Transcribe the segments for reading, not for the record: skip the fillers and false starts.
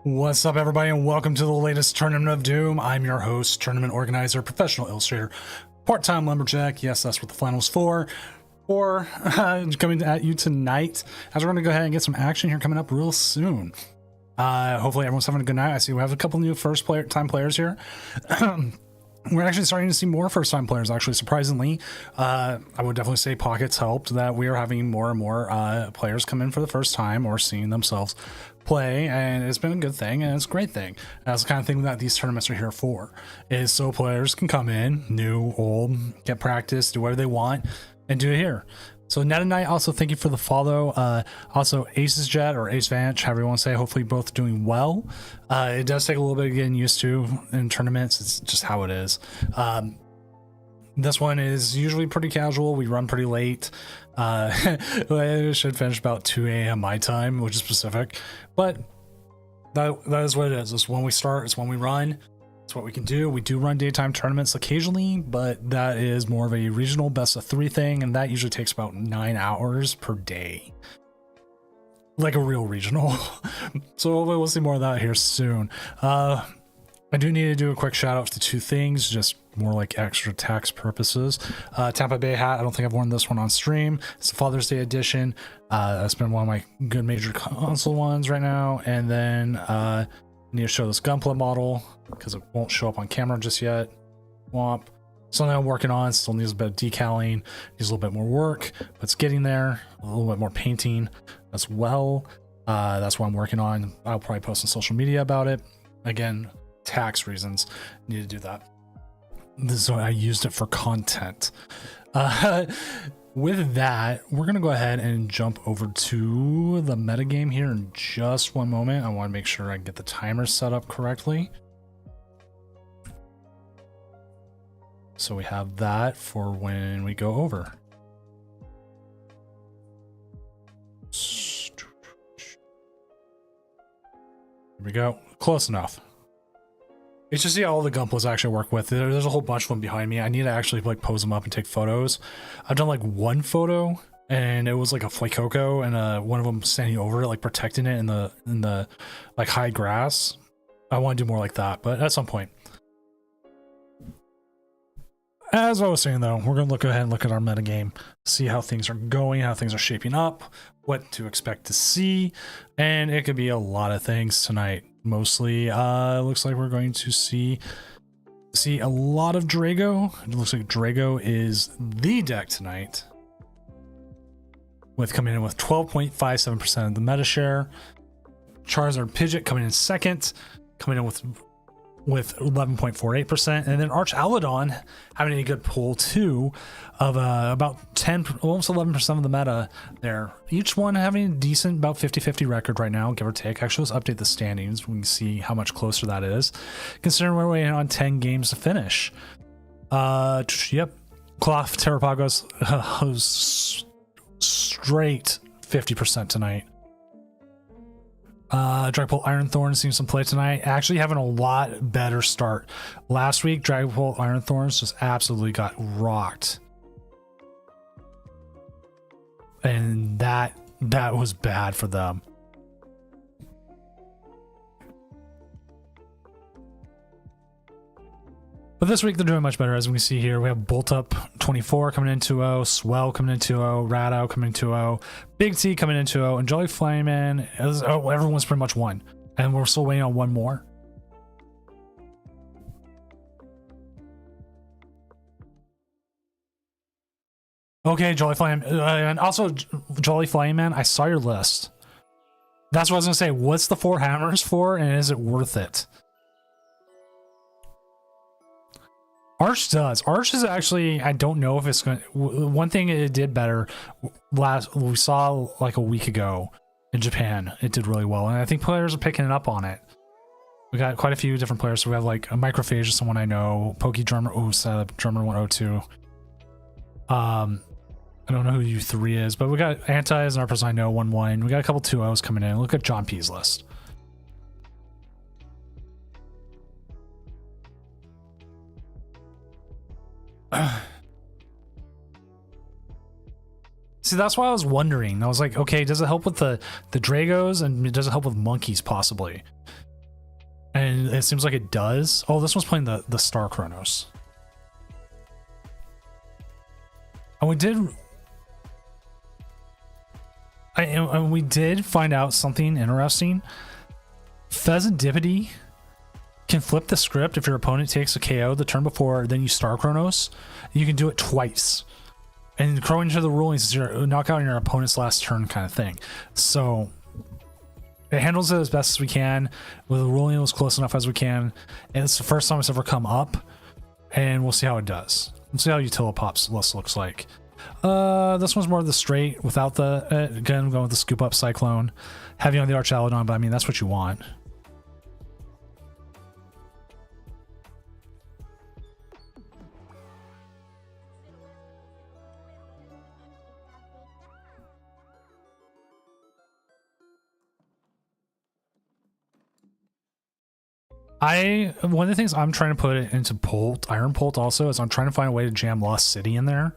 What's up, everybody, and welcome to the latest Tournament of Doom. I'm your host, tournament organizer, professional illustrator, part-time lumberjack. Yes, that's what the flannel's for. Coming at you tonight, as we're going to go ahead and get some action here coming up real soon. Hopefully everyone's having a good night. I see we have a couple new time players here. We're actually starting to see more first-time players, actually, surprisingly. I would definitely say Pockets helped that we are having more and more players come in for the first time or seeing themselves play, and it's been a good thing, and it's a great thing. That's the kind of thing that these tournaments are here for, is so players can come in, new, old, get practice, do whatever they want, and do it here. So Ned and I also thank you for the follow. Also Ace's Jet or Ace Vanch, however you want to say, hopefully both doing well. It does take a little bit of getting used to in tournaments. It's just how it is. This one is usually pretty casual. We run pretty late. It should finish about 2 a.m. my time, which is Pacific, but that is what it is. It's when we start, it's when we run. It's what we can do. We do run daytime tournaments occasionally, but that is more of a regional best of 3 thing, and that usually takes about 9 hours per day, like a real regional. So we'll see more of that here soon. I do need to do a quick shout out to 2 things, just more like extra tax purposes. Tampa Bay hat, I don't think I've worn this one on stream. It's a Father's Day edition. That's been one of my good major console ones right now. And then I need to show this Gunpla model because it won't show up on camera just yet. Womp. Something I'm working on, still needs a bit of decaling, needs a little bit more work, but it's getting there. A little bit more painting as well. That's what I'm working on. I'll probably post on social media about it. Again, tax reasons, need to do that. So I used it for content. With that, we're gonna go ahead and jump over to the metagame here in just one moment. I want to make sure I get the timer set up correctly. So we have that for when we go over. Here we go. Close enough. It's just see how all the Gunplas actually work with. There's a whole bunch of them behind me. I need to actually like pose them up and take photos. I've done like 1 photo, and it was like a Fuecoco, and one of them standing over it, like protecting it in the like high grass. I want to do more like that, but at some point. As I was saying though, we're gonna look ahead and look at our metagame, see how things are going, how things are shaping up, what to expect to see, and it could be a lot of things tonight. Mostly, looks like we're going to see a lot of Drago. It looks like Drago is the deck tonight, with coming in with 12.57% of the meta share. Charizard Pidgeot coming in second, coming in with 11.48%, and then Arch Aladon having a good pull too, of about 10, almost 11% of the meta there. Each one having a decent, about 50-50 record right now, give or take. Actually, let's update the standings. We can see how much closer that is, considering we're waiting on 10 games to finish. Yep, Cloth Terrapagos straight 50% tonight. Dragapult Ironthorn seeing some play tonight. Actually having a lot better start. Last week, Dragapult Ironthorns just absolutely got rocked. And that was bad for them. But this week they're doing much better, as we can see here. We have Bolt Up 24 coming in 2-0, Swell coming in 2-0, Radow coming in 2-0, Big T coming in 2-0, and Jolly Flamin'. Everyone's pretty much won. And we're still waiting on one more. Okay, Jolly Flame. And also, Jolly Flame Man, I saw your list. That's what I was going to say. What's the 4 hammers for, and is it worth it? Arch does. Arch is actually, I don't know if it's going to... One thing it did better, we saw like a week ago in Japan, it did really well. And I think players are picking it up on it. We got quite a few different players. So we have like a Microphage, someone I know, Poke Drummer, Drummer 102. I don't know who U3 is, but we got Anti as our person I know, 1-1. We got a couple 2-0s coming in. Look at John P's list. See, that's why I was wondering. I was like, okay, does it help with the Dragos, and does it help with monkeys possibly? And it seems like it does. Oh, this one's playing the Star Chronos. And we did find out something interesting. Pheasantipity can flip the script if your opponent takes a KO the turn before, then you Star Chronos. You can do it twice. And according to the rulings, it's your knockout on your opponent's last turn kind of thing. So it handles it as best as we can. With the ruling, it was close enough as we can. And it's the first time it's ever come up. And we'll see how it does. Let's see how Utilipop's list looks like. This one's more of the straight without the... again, I'm going with the Scoop Up Cyclone. Heavy on the Archaludon, but I mean, that's what you want. One of the things I'm trying to put it into Iron Bolt also is I'm trying to find a way to jam Lost City in there.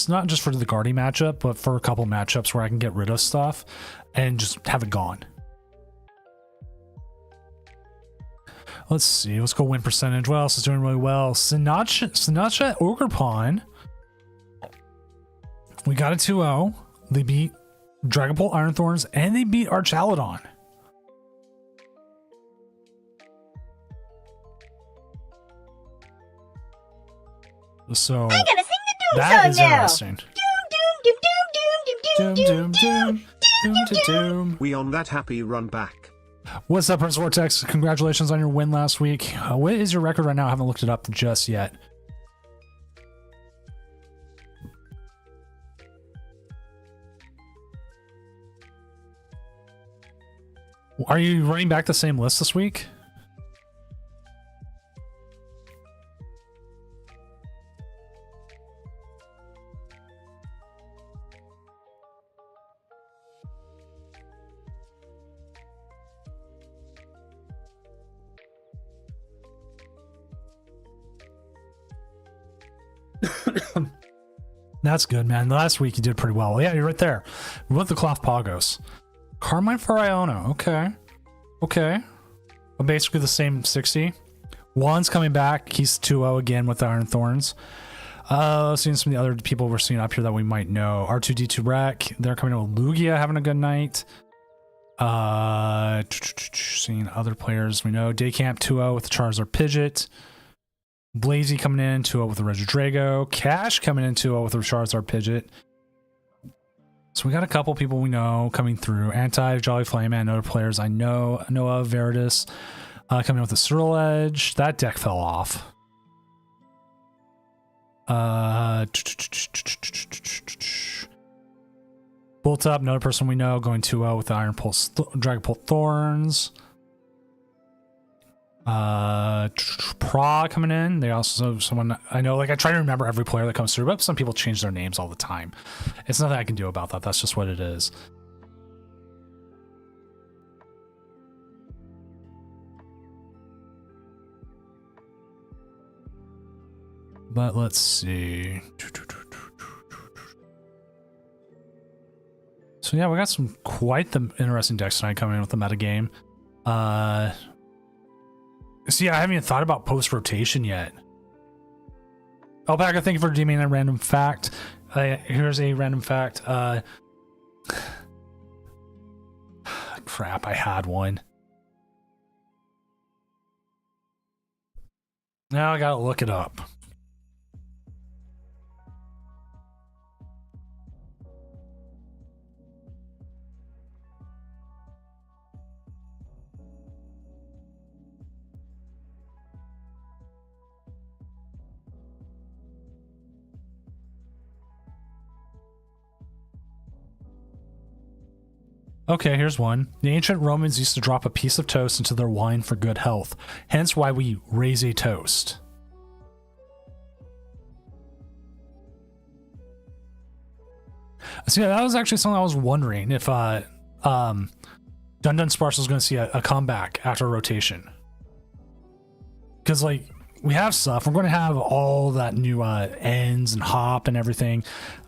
Not just for the Guardy matchup, but for a couple matchups where I can get rid of stuff and just have it gone. Let's see. Let's go win percentage. What else is doing really well? Sinatra Ogerpon. We got a 2-0. They beat Dragapult Ironthorns and they beat Archaludon. So that is interesting. We on that happy run back. What's up, Prince Vortex? Congratulations on your win last week. What is your record right now? I haven't looked it up just yet. Are you running back the same list this week? That's good, man. Last week you did pretty well. Yeah, you're right there. We went the Cloth Pagos. Carmine for Iono. Okay. Okay. Well, basically the same 60. Juan's coming back. He's 2-0 again with the Iron Thorns. Seeing some of the other people we're seeing up here that we might know. R2D2 Wreck. They're coming in with Lugia having a good night. Seeing other players we know. Daycamp 2-0 with the Charizard Pidgeot. Blazy coming in 2-0 with the Regidrago. Cash coming in 2-0 with the Charizard Pidgeot. So we got a couple people we know coming through. Anti, Jolly Flame, and other players I know of. Veritas coming in with the Cyril Edge. That deck fell off. Bolt Up, another person we know, going 2-0 with the Iron Pulse, Dragapult Thorns. Pra coming in. They also someone I know. Like I try to remember every player that comes through, but some people change their names all the time. It's nothing I can do about that. That's just what it is. But let's see. So yeah, we got some quite the interesting decks tonight coming in with the metagame. See, I haven't even thought about post-rotation yet. Alpaca, thank you for redeeming a random fact. Here's a random fact. Crap, I had one. Now I gotta look it up. Okay, here's one. The ancient Romans used to drop a piece of toast into their wine for good health. Hence why we raise a toast. So yeah, that was actually something I was wondering if Dun Dun Sparse was going to see a comeback after rotation. Because like we have stuff, we're going to have all that new ends and hop and everything.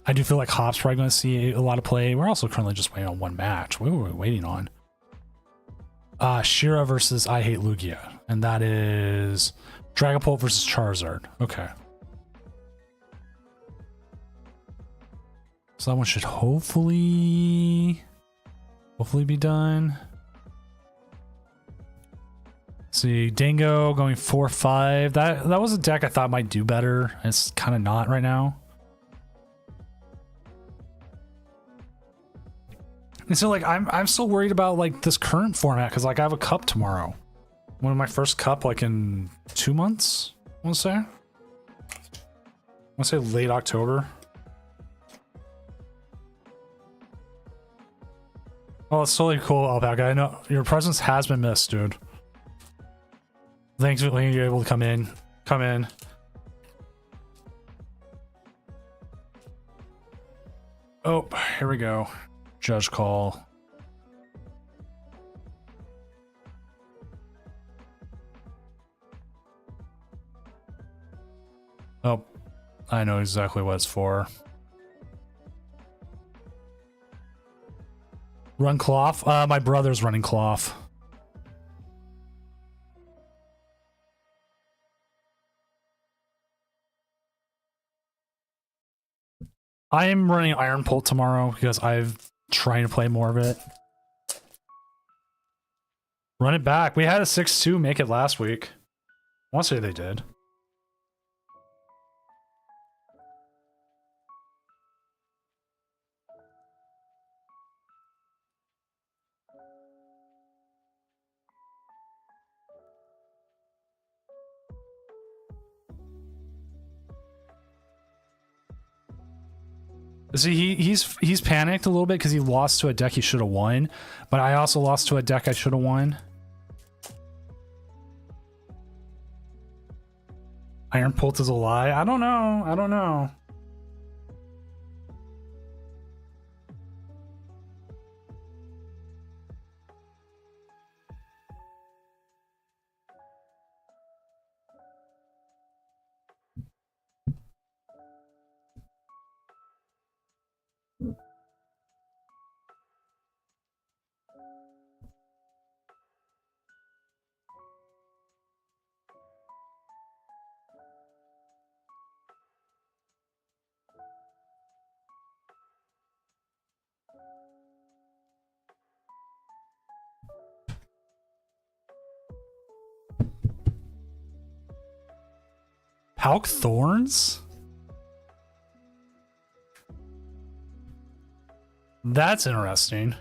I do feel like Hop's probably going to see a lot of play. We're also currently just waiting on one match. What were we waiting on? Shira versus I Hate Lugia. And that is Dragapult versus Charizard. Okay. So that one should hopefully be done. Let's see, Dingo going 4-5. That was a deck I thought might do better. It's kind of not right now. And so like I'm still worried about like this current format because like I have a cup tomorrow. One of my first cup like in 2 months, I want to say late October. Oh, it's totally cool, Alpaca. I know your presence has been missed, dude. Thanks for being able to come in. Come in. Oh, here we go. Judge call. Oh, I know exactly what it's for. Run cloth? My brother's running cloth. I am running Iron Pult tomorrow because I've trying to play more of it. Run it back. We had a 6-2 make it last week. I want to say they did. See, he's panicked a little bit because he lost to a deck he should have won, but I also lost to a deck I should have won. Iron Pult is a lie. I don't know. I don't know. Palk Thorns? That's interesting.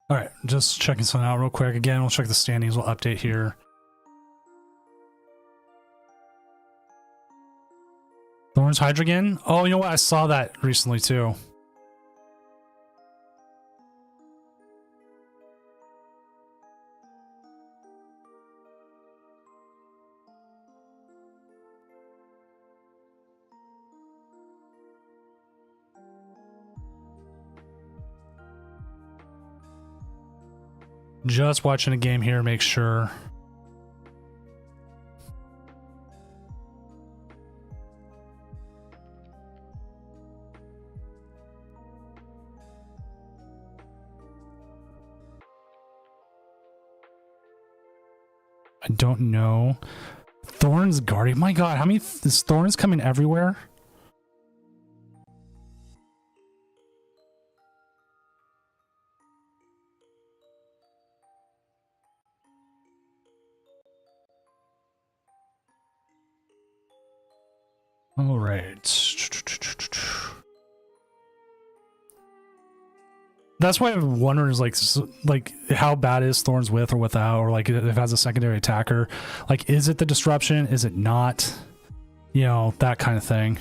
All right, just checking something out real quick. Again, we'll check the standings. We'll update here. Thorns Hydreigon? Oh, you know what? I saw that recently too. Just watching a game here, make sure. I don't know. Thorns Guardian. My God, how many is Thorns coming everywhere? All right. That's why I'm wondering is like how bad is Thorns with or without, or like if it has a secondary attacker. Like, is it the disruption? Is it not? You know, that kind of thing.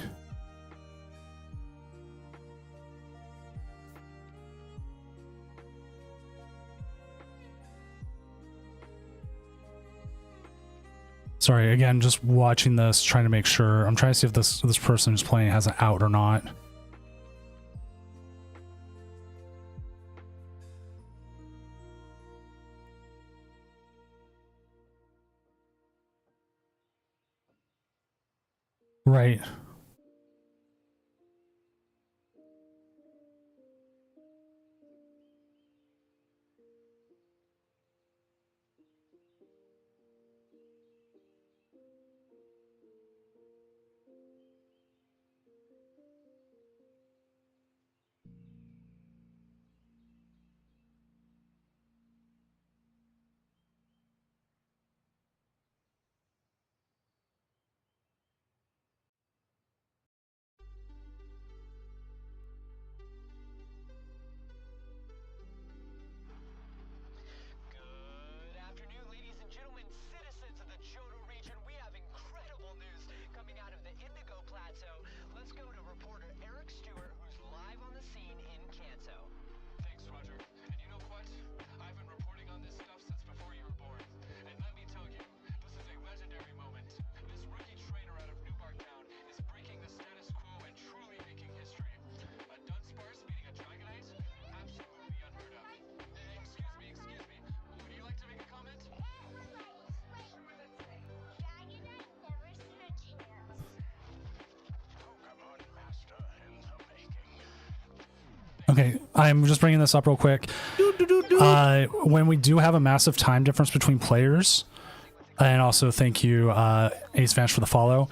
Sorry, again, just watching this, trying to make sure. I'm trying to see if this person who's playing has an out or not. Right. Okay, I'm just bringing this up real quick. When we do have a massive time difference between players, and also thank you, Ace Vance, for the follow,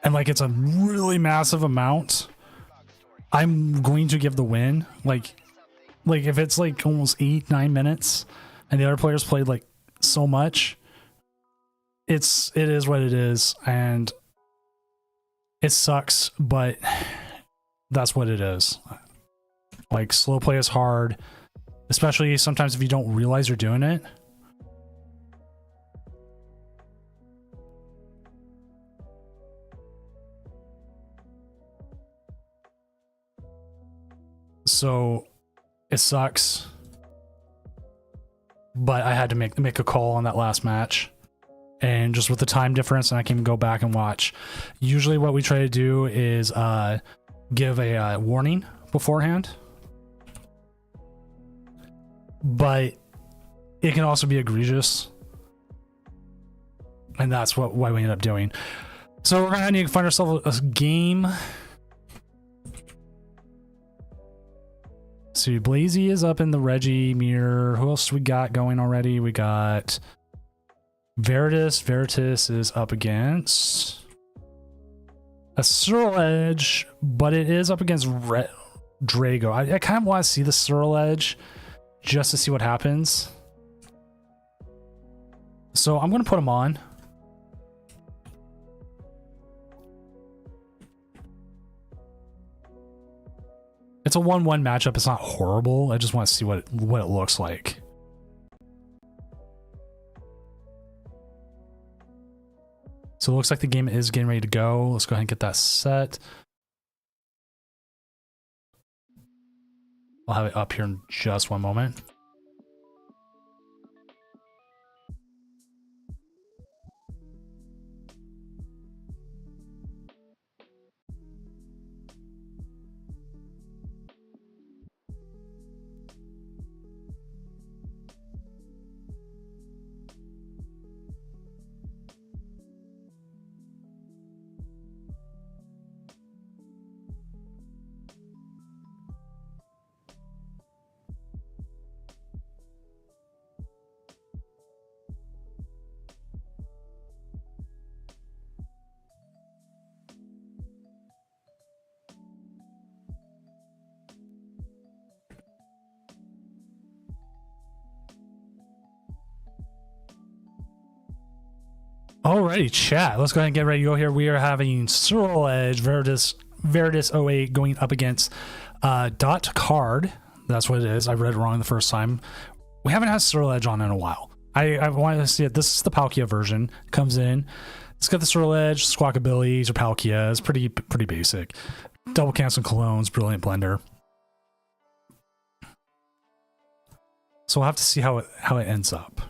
and like it's a really massive amount, I'm going to give the win. Like if it's like almost 8-9 minutes, and the other players played like so much, it is what it is, and it sucks, but that's what it is. Like, slow play is hard, especially sometimes if you don't realize you're doing it. So it sucks, but I had to make a call on that last match, and just with the time difference, and I can go back and watch. Usually what we try to do is give a warning beforehand, but it can also be egregious, and that's why we end up doing. So we're gonna need to find ourselves a game. See, Blazy is up in the Reggie mirror. Who else we got going already? We got Veritas. Veritas is up against a Cyril Edge, but it is up against Drago. I kind of want to see the Cyril Edge just to see what happens. So I'm going to put him on. It's a 1-1 matchup. It's not horrible. I just want to see what it looks like. So it looks like the game is getting ready to go. Let's go ahead and get that set. I'll have it up here in just one moment. Alrighty, chat. Let's go ahead and get ready to go here. We are having Swirl Edge Veritas 08 going up against Dot Card. That's what it is. I read it wrong the first time. We haven't had Swirl Edge on in a while. I wanted to see it. This is the Palkia version. Comes in. It's got the Swirl Edge, Squawk abilities, or Palkia. It's pretty basic. Double cancel clones, Brilliant Blender. So we'll have to see how it ends up.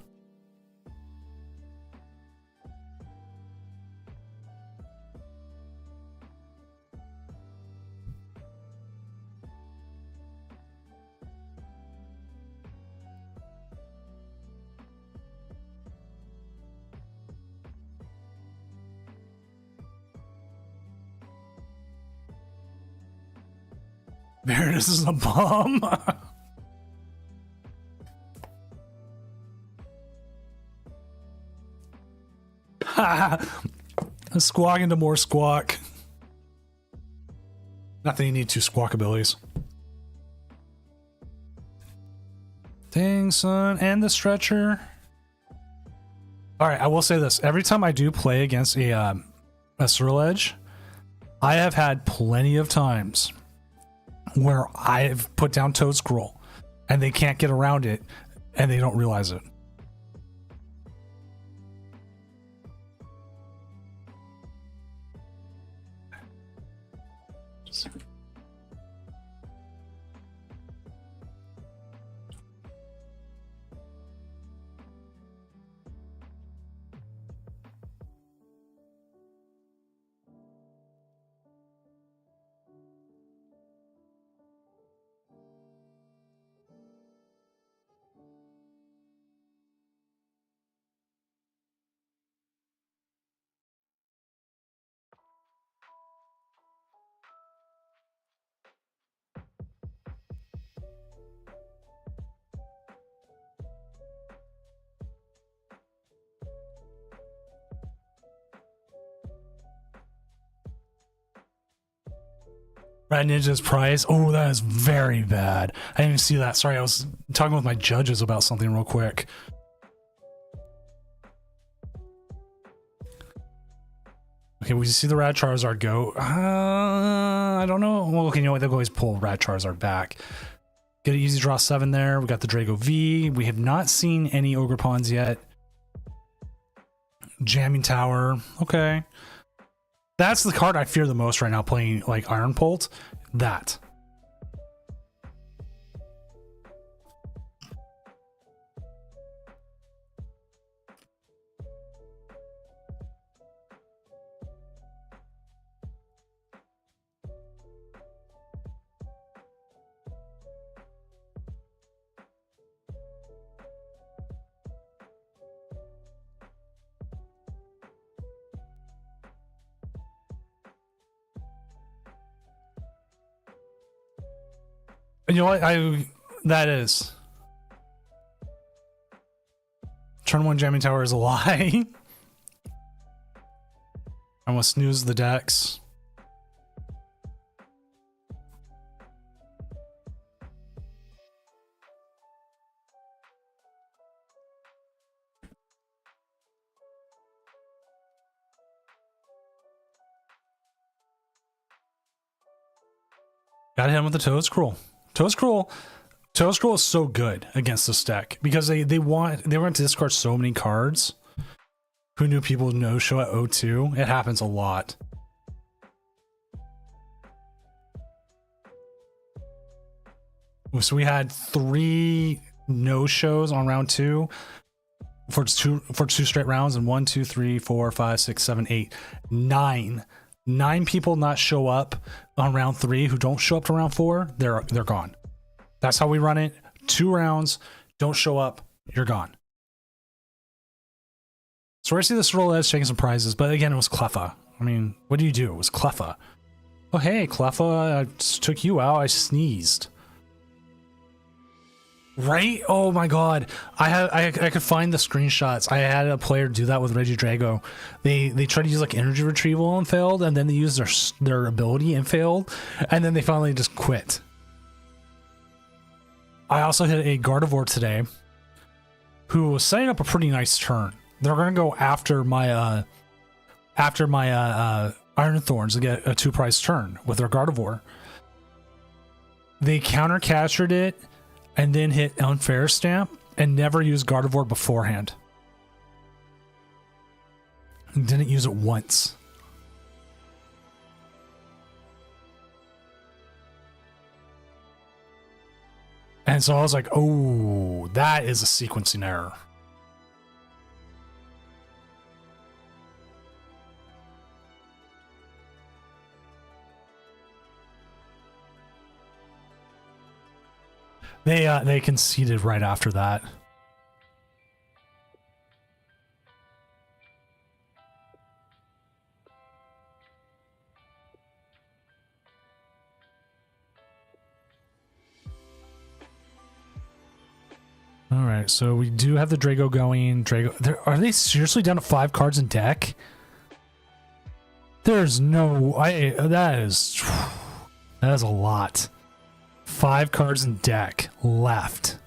Veritas is a bomb. Squawk into more squawk. Not that you need two squawk abilities. Dang, son. And the stretcher. Alright, I will say this. Every time I do play against a Swirl Edge, I have had plenty of times where I've put down Toad Scroll and they can't get around it and they don't realize it. Red Ninja's price. Oh, that is very bad. I didn't even see that. Sorry, I was talking with my judges about something real quick. Okay, we see the Rad Charizard go. I don't know. Well, okay, you know what? They'll always pull Rad Charizard back. Get an easy draw 7 there. We got the Drago V. We have not seen any Ogre Pawns yet. Jamming Tower. Okay. That's the card I fear the most right now playing like Iron Bolt. That. You know what? That is. Turn 1 Jamming Tower is a lie. I want to snooze the decks. Got hit him with the Toad Scroll. Toad Scroll is so good against this deck because they want to discard so many cards. Who knew people would no show at 0-2? It happens a lot. So we had 3 no shows on round 2 for two straight rounds, and 1, 2, 3, 4, 5, 6, 7, 8, 9. 9 people not show up on round 3 who don't show up to round 4, they're gone. That's how we run it. 2 rounds, don't show up, you're gone. So I see this Swirl Edge taking some prizes, but again, it was Cleffa. I mean, what do? It was Cleffa. Oh hey, Cleffa, I took you out, I sneezed. Right? Oh my god. I could find the screenshots. I had a player do that with Regidrago. They tried to use like energy retrieval and failed, and then they used their ability and failed, and then they finally just quit. I also hit a Gardevoir today who was setting up a pretty nice turn. they're gonna go after my Iron Thorns to get a 2-price turn with their Gardevoir. They counter captured it and then hit Unfair Stamp and never used Gardevoir beforehand. Didn't use it once. And so I was like, oh, that is a sequencing error. They conceded right after that. All right, so we do have the Drago going. Are they seriously down to 5 cards in deck? There's no. That is a lot. 5 cards in deck left.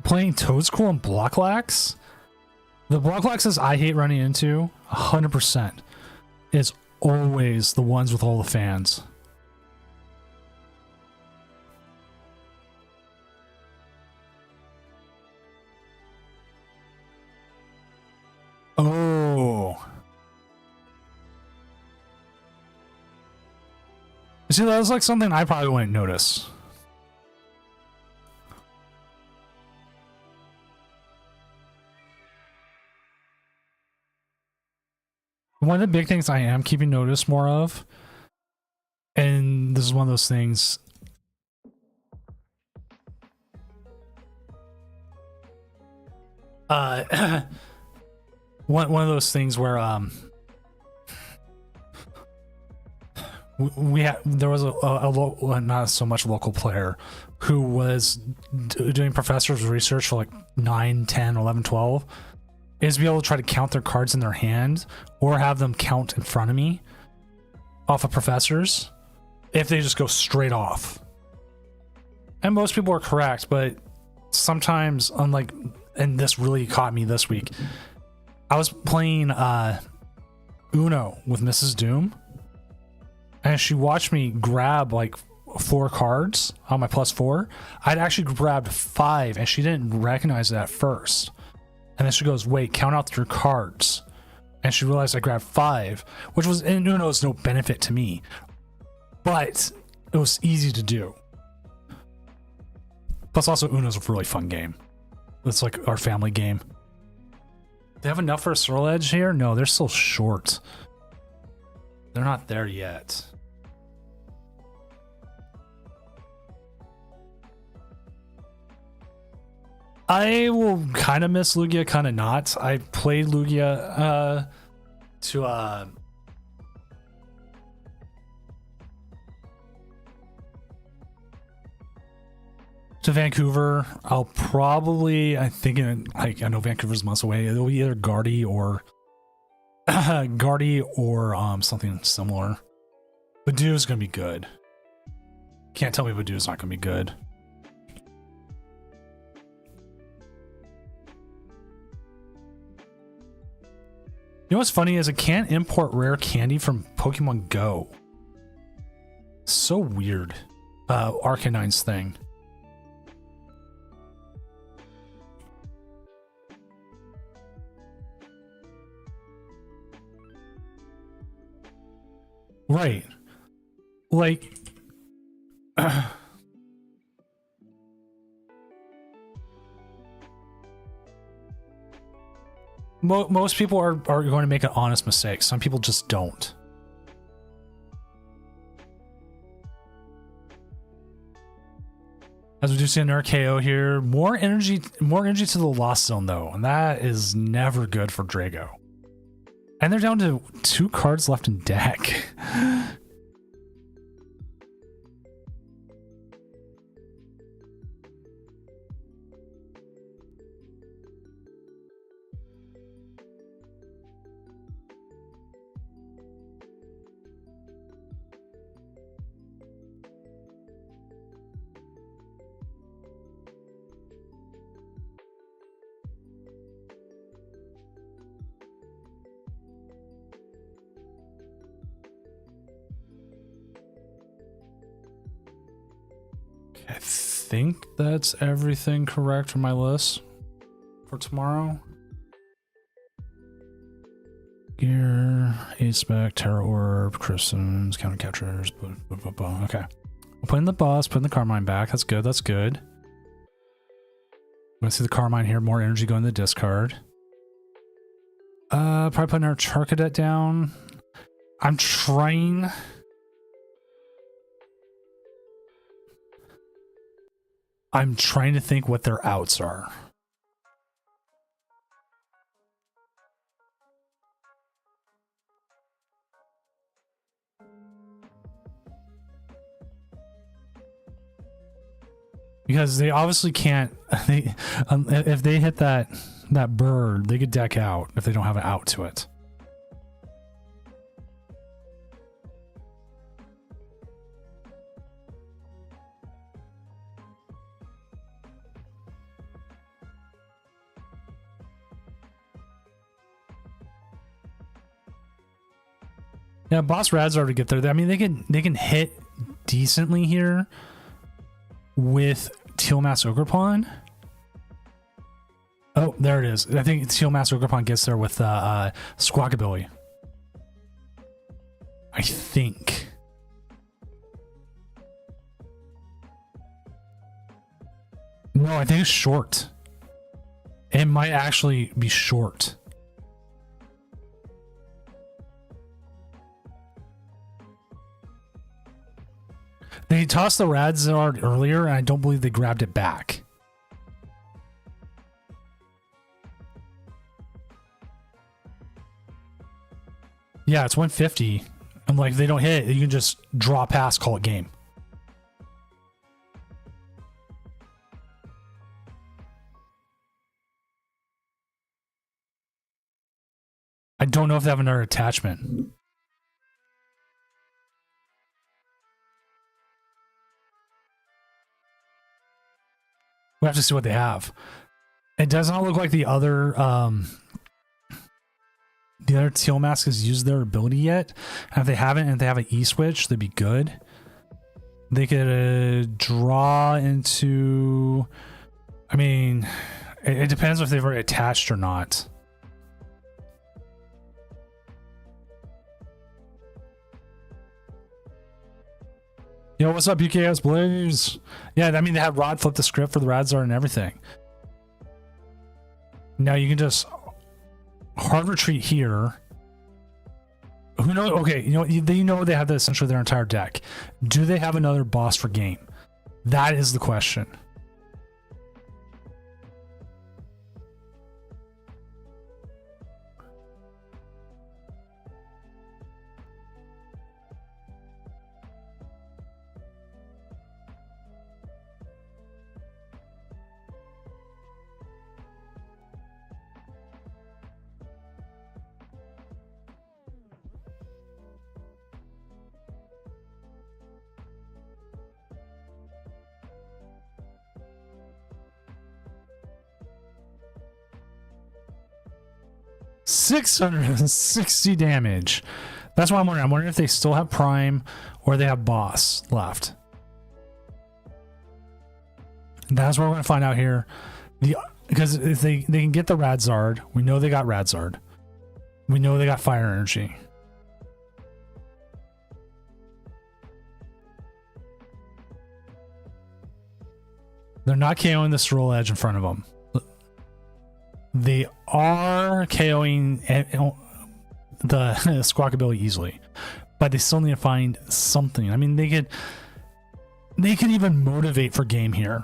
Playing Toadscool and Blocklax? The Blocklaxes I hate running into, 100%, is always the ones with all the fans. Oh. See, that was like something I probably wouldn't notice. One of the big things I am keeping notice more of, and this is one of those things, one of those things where there was a not so much local player who was doing professor's research for like 9, 10, 11, 12, is to be able to try to count their cards in their hand or have them count in front of me off of professors if they just go straight off. And most people are correct, but sometimes, unlike, and this really caught me this week, I was playing Uno with Mrs. Doom, and she watched me grab like 4 cards on my +4. I'd actually grabbed 5, and she didn't recognize it at first. And then she goes, wait, count out your cards. And she realized I grabbed 5, which was, in Uno's no benefit to me, but it was easy to do. Plus also Uno's a really fun game. It's like our family game. They have enough for a Swirl Edge here? No, they're still short. They're not there yet. I will kind of miss Lugia, kind of not. I played Lugia to Vancouver. I'll probably, I know Vancouver's months away. It'll be either Guardy or something similar. Badoo's gonna be good. Can't tell me Badoo's not gonna be good. You know what's funny is I can't import rare candy from Pokemon Go. So weird. Arcanine's thing. Right. Like most people are going to make an honest mistake. Some people just don't. As we do see an RKO here, more energy to the Lost Zone though, and that is never good for Drago. And they're down to 2 cards left in deck. I think that's everything correct from my list for tomorrow. Gear, A-Spec, Terra Orb, Christens, Counter Catchers, okay. I'm putting the boss, putting the Carmine back. That's good, that's good. I'm gonna see the Carmine here, more energy going to the discard. Probably putting our Charcadet down. I'm trying... to think what their outs are. Because they obviously can't. If they hit that bird, they could deck out if they don't have an out to it. Yeah, boss rads are to get there. I mean, they can hit decently here with Teal Mass Ogrepon. Oh, there it is. I think Teal Mass Ogrepon gets there with Squawkabilly. I think. No, I think it's short. It might actually be short. They tossed the Radzard earlier, and I don't believe they grabbed it back. Yeah, it's 150. I'm like, if they don't hit it, you can just draw past, call it game. I don't know if they have another attachment. We have to see what they have. It does not look like the other Teal Mask has used their ability yet. And if they haven't, and if they have an E-switch, they'd be good. They could draw into... I mean, it depends if they've already attached or not. Yo, what's up, UKS Blaze? Yeah, I mean, they have Rod flip the script for the Radzard and everything. Now you can just hard retreat here. Who knows? Okay, you know they have essentially their entire deck. Do they have another boss for game? That is the question. $660 damage. That's what I'm wondering. I'm wondering if they still have Prime or they have Boss left. That's what we're going to find out here. Because if they can get the Radzard, we know they got Radzard. We know they got Fire Energy. They're not KOing the Sterile Edge in front of them. They are KOing the Squawkabilly easily, but they still need to find something. I mean, they could even motivate for game here.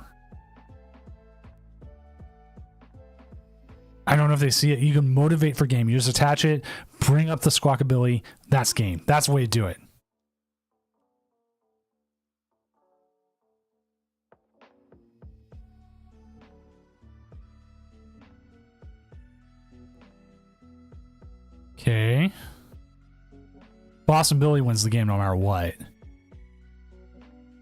I don't know if they see it. You can motivate for game. You just attach it, bring up the Squawkabilly. That's game. That's the way to do it. Okay. Boss and Billy wins the game no matter what.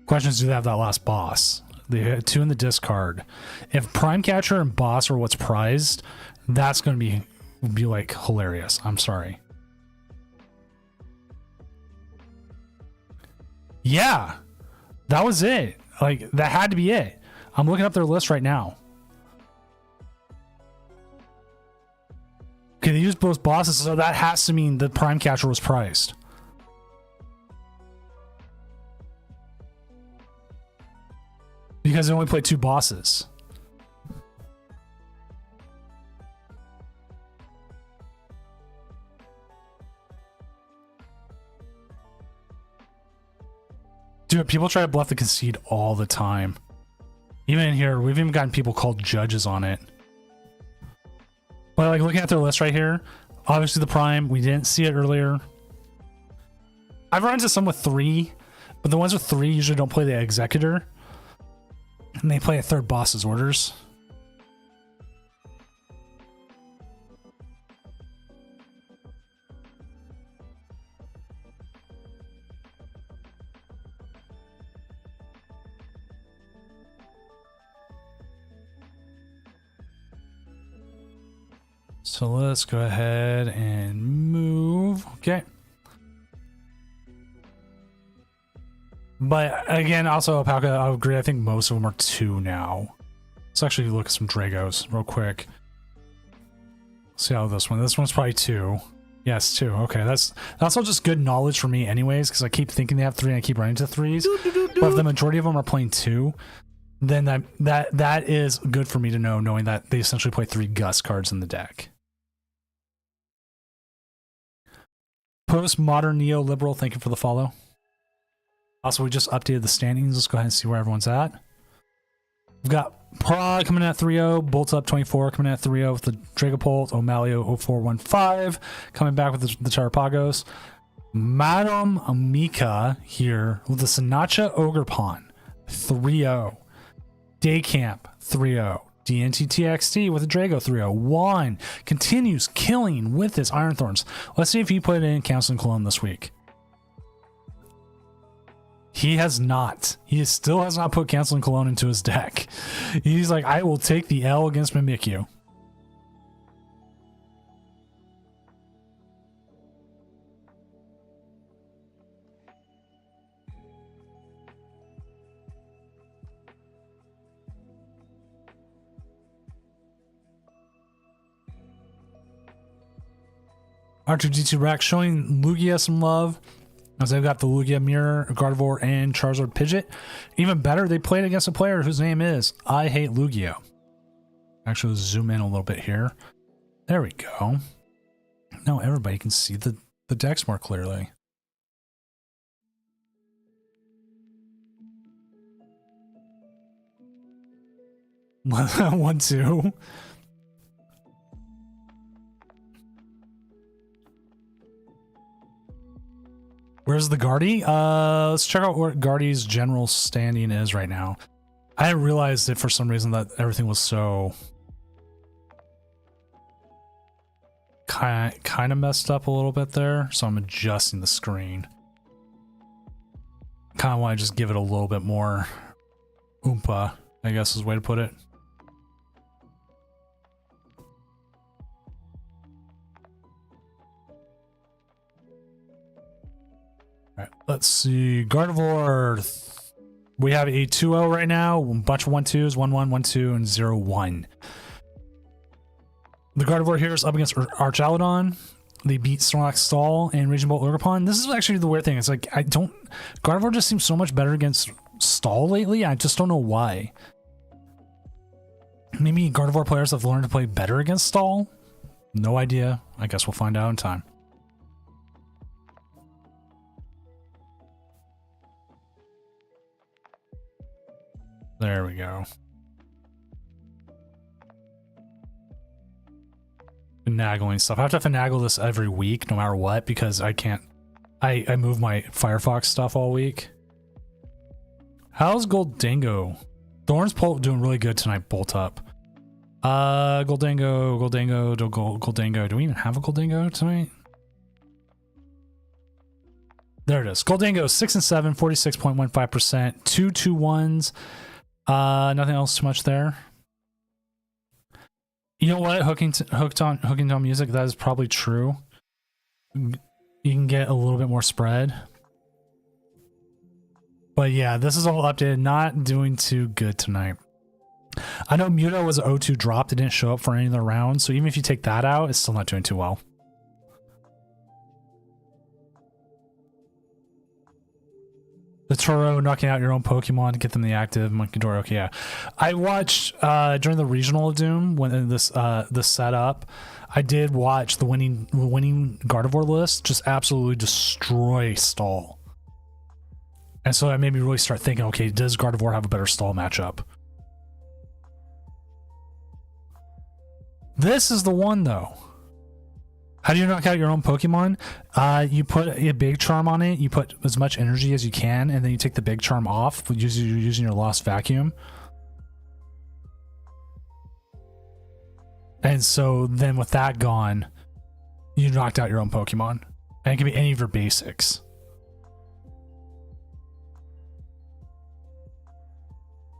Question is, do they have that last boss? They had 2 in the discard. If Prime Catcher and Boss are what's prized, that's going to be like hilarious. I'm sorry. Yeah, that was it. Like, that had to be it. I'm looking up their list right now. Okay, they used both bosses, so that has to mean the Prime Catcher was priced. Because they only played 2 bosses. Dude, people try to bluff the concede all the time. Even in here, we've even gotten people called judges on it. But like looking at their list right here, obviously the Prime, we didn't see it earlier. I've run into some with 3, but the ones with 3 usually don't play the Executor. And they play a 3rd boss's orders. So let's go ahead and move. Okay. But again, also Alpaca, I agree. I think most of them are 2 now. Let's actually look at some Dragos real quick. See how this one's probably 2. Yes, 2. Okay, that's all just good knowledge for me anyways, because I keep thinking they have 3 and I keep running to 3s. But if the majority of them are playing 2, then that is good for me to know, knowing that they essentially play 3 Gus cards in the deck. Postmodern neoliberal, thank you for the follow. Also, we just updated the standings. Let's go ahead and see where everyone's at. We've got Prague coming in at 3-0, Bolts Up 24 coming in at 3-0 with the Dragapult, O'Malio 0415 coming back with the Tarapagos. Madam Amika here with the Sinacha Ogrepon 3-0. Daycamp 3-0. DNTTXT with a Drago 301 continues killing with his Iron Thorns. Let's see if he put it in Council Cologne this week. He has not. He still has not put Council Cologne into his deck. He's like, I will take the L against Mimikyu. R2D2 Rack showing Lugia some love, as they've got the Lugia Mirror, Gardevoir, and Charizard Pidgeot. Even better, they played against a player whose name is I Hate Lugia. Actually, let's zoom in a little bit here. There we go. Now everybody can see the decks more clearly. One, two. Where's the Guardy? Let's check out what Guardy's general standing is right now. I didn't realize that for some reason that everything was so kind of messed up a little bit there, so I'm adjusting the screen. Kind of want to just give it a little bit more oompa, I guess is the way to put it. All right, let's see. Gardevoir, we have a 2-0 right now. A bunch of 1-2s, 1-1, 1-2, and 0-1. The Gardevoir here is up against Archaludon. They beat Snorlax Stall and Raging Bolt Lurgapon. This is actually the weird thing. It's like, Gardevoir just seems so much better against Stall lately. I just don't know why. Maybe Gardevoir players have learned to play better against Stall? No idea. I guess we'll find out in time. There we go. Finagling stuff. I have to finagle this every week, no matter what, because I can't. I move my Firefox stuff all week. How's Goldango? Thorns Pult doing really good tonight. Bolt Up. Goldango. Do we even have a Goldango tonight? There it is. Goldango 6 and 7, 46.15%. 2 2-1s. Nothing else too much there. You know what? Hooked on music, that is probably true. You can get a little bit more spread. But yeah, this is all updated. Not doing too good tonight. I know Muto was an O2 drop. It didn't show up for any of the rounds. So even if you take that out, it's still not doing too well. The Toro knocking out your own Pokemon to get them the active Monkey Door. Okay, yeah. I watched during the regional of Doom when this setup. I did watch the winning Gardevoir list just absolutely destroy Stall. And so that made me really start thinking, okay, does Gardevoir have a better Stall matchup? This is the one, though. How do you knock out your own Pokemon? You put a big charm on it, you put as much energy as you can, and then you take the big charm off using your Lost Vacuum. And so then with that gone, you knocked out your own Pokemon. And it can be any of your basics.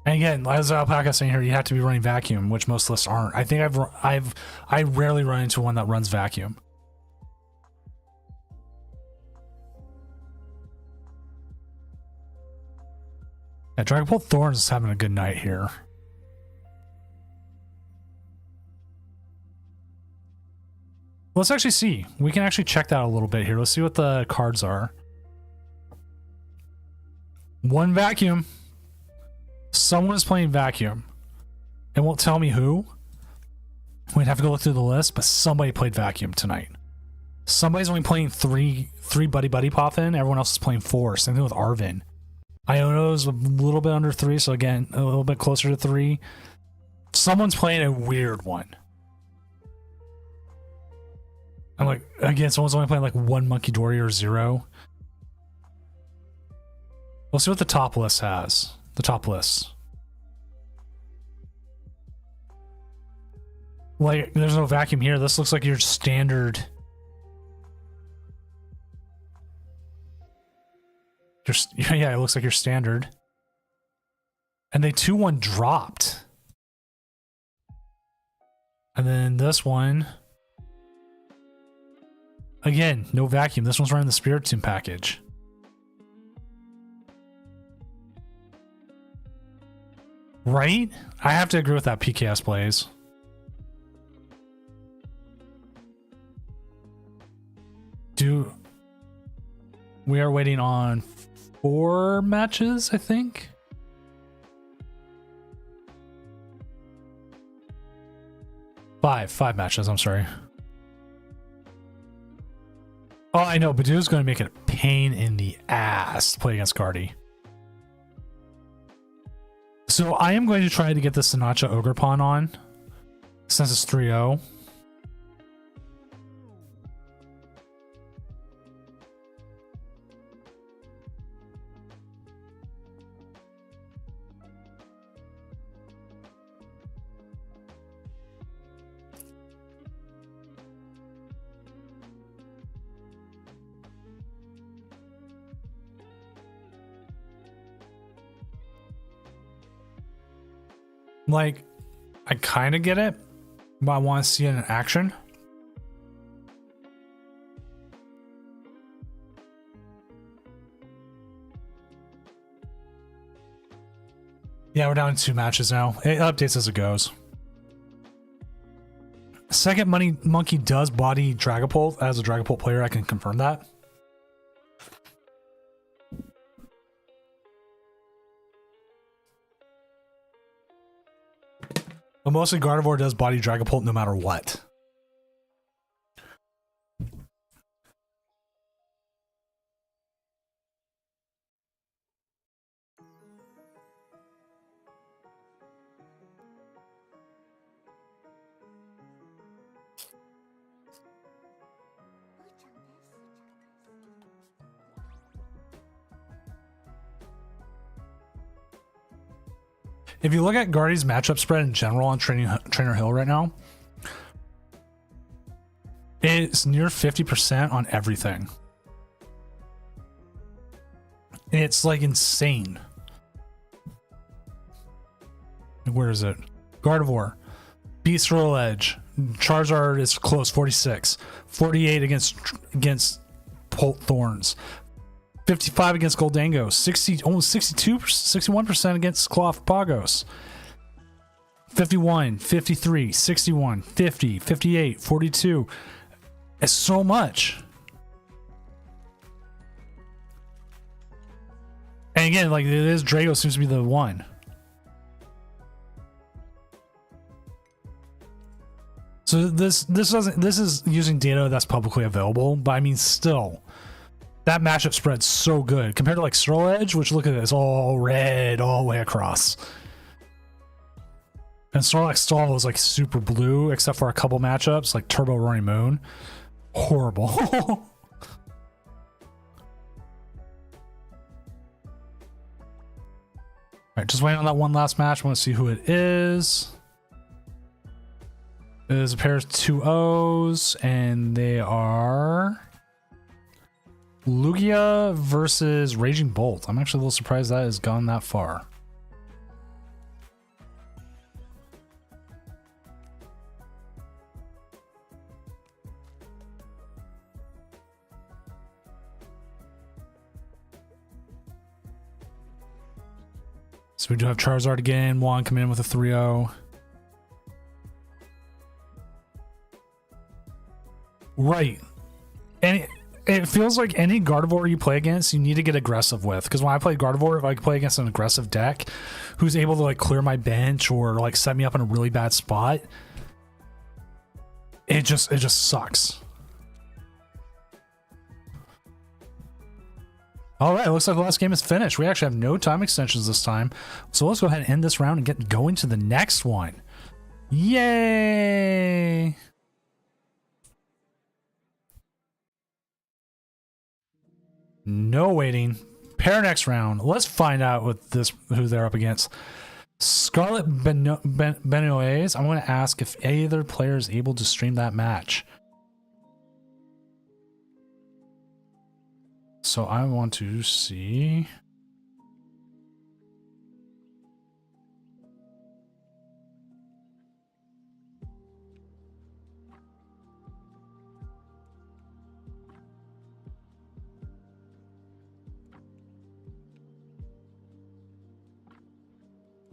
And again, as Alpaca saying here, you have to be running Vacuum, which most lists aren't. I think I rarely run into one that runs Vacuum. Yeah, Dragapult Thorns is having a good night here. Let's actually see. We can actually check that a little bit here. Let's see what the cards are. One Vacuum. Someone is playing Vacuum. It won't tell me who. We'd have to go look through the list, but somebody played Vacuum tonight. Somebody's only playing three Buddy Poffin. Everyone else is playing 4. Same thing with Arvin. Iono's a little bit under 3, so again, a little bit closer to 3. Someone's playing a weird one. I'm like, again, someone's only playing like 1 Monkey Dory or 0. We'll see what the top list has. The top list. Like, there's no Vacuum here. This looks like your standard. Yeah, it looks like your standard. And they 2-1 dropped. And then this one. Again, no Vacuum. This one's running the Spiritomb package. Right? I have to agree with that PKS plays. We are waiting on 4 matches, I think. Five matches, I'm sorry. Oh, I know, Badoo's going to make it a pain in the ass to play against Guardy. So I am going to try to get the Sinatra Ogerpon on, since it's 3-0. Like, I kind of get it, but I want to see it in action. Yeah, we're down to 2 matches now. It updates as it goes. Second Monkey does body Dragapult. As a Dragapult player, I can confirm that. But mostly Gardevoir does body Dragapult no matter what. If you look at Guardy's matchup spread in general on Trainer Hill right now, it's near 50% on everything. It's like insane. Where is it? Gardevoir, Beast Roll Edge, Charizard is close, 46, 48 against Bolt Thorns, 55 against Goldango, 60, almost 62, 61% against Cloth Pagos. 51, 53, 61, 50, 58, 42. It's so much. And again, like it is, Drago seems to be the one. So this is using data that's publicly available, but I mean still, that matchup spread's so good compared to like Stro Edge, which look at this, all red all the way across. And Snorlax Stall is like super blue, except for a couple matchups like Turbo Roaring Moon. Horrible. All right, just waiting on that one last match. I want to see who it is. It is a pair of 2 O's, and they are Lugia versus Raging Bolt. I'm actually a little surprised that has gone that far. So we do have Charizard again. Juan coming in with a 3-0. Right. And it feels like any Gardevoir you play against, you need to get aggressive with. Because when I play Gardevoir, if I play against an aggressive deck who's able to like clear my bench or like set me up in a really bad spot, it just sucks. All right, it looks like the last game is finished. We actually have no time extensions this time. So let's go ahead and end this round and get going to the next one. Yay! No waiting. Pair next round. Let's find out who they're up against. Scarlet Benoist. I'm going to ask if either player is able to stream that match. So I want to see.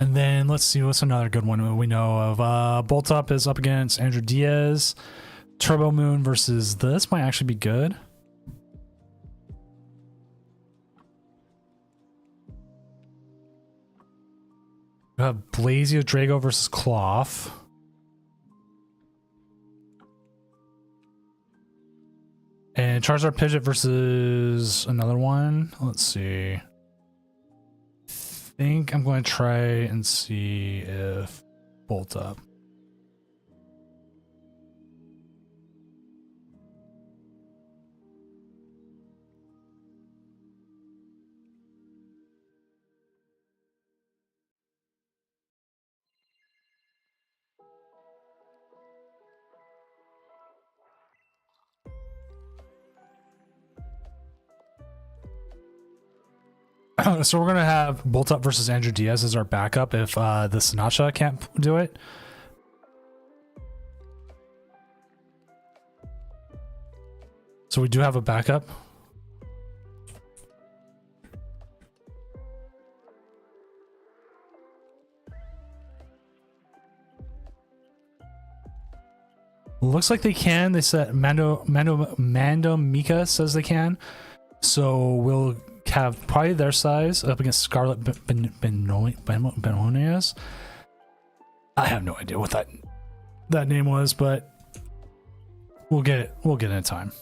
And then let's see what's another good one we know of. Bolt Up is up against Andrew Diaz. Turbo Moon versus this might actually be good. We have Blazio Drago versus Cloth. And Charizard Pidgeot versus another one. Let's see. I think I'm going to try and see if Bolt Up. So we're going to have Bolt Up versus Andrew Diaz as our backup if the Sinatra can't do it. So we do have a backup. Looks like they can. They said Mando Mika says they can. So we'll have probably their size up against Scarlet Benoist. I have no idea what that name was, but we'll get it in time.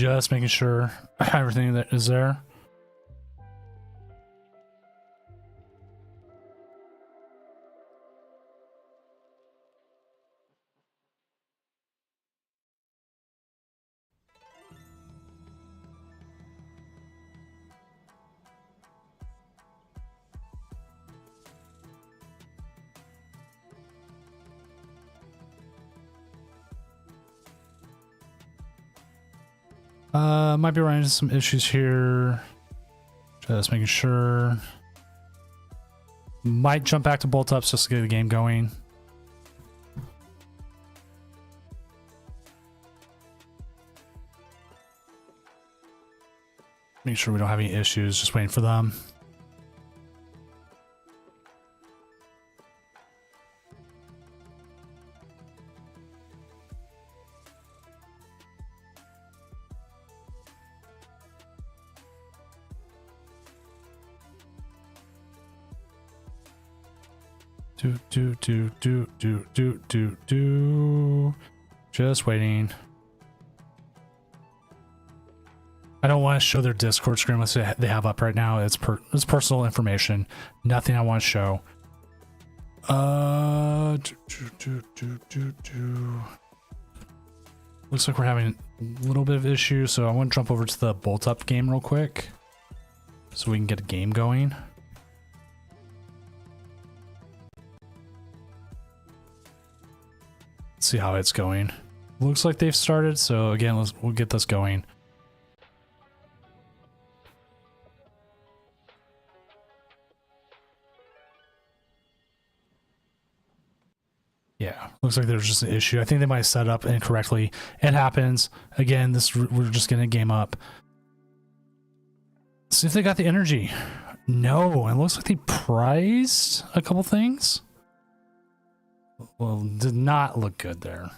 Just making sure everything that is there. Might be running into some issues here. Just making sure. Might jump back to bolt ups just to get the game going. Make sure we don't have any issues. Just waiting for them. Do. Just waiting. I don't want to show their Discord screen unless they have up right now. It's personal information. Nothing I want to show. Looks like we're having a little bit of issue, so I want to jump over to the bolt up game real quick so we can get a game going. See how it's going. Looks like they've started, so again, we'll get this going. Yeah, looks like there's just an issue. I think they might have set up incorrectly. It happens. Again, we're just getting a game up. See if they got the energy. No, it looks like they prized a couple things. Well, did not look good there.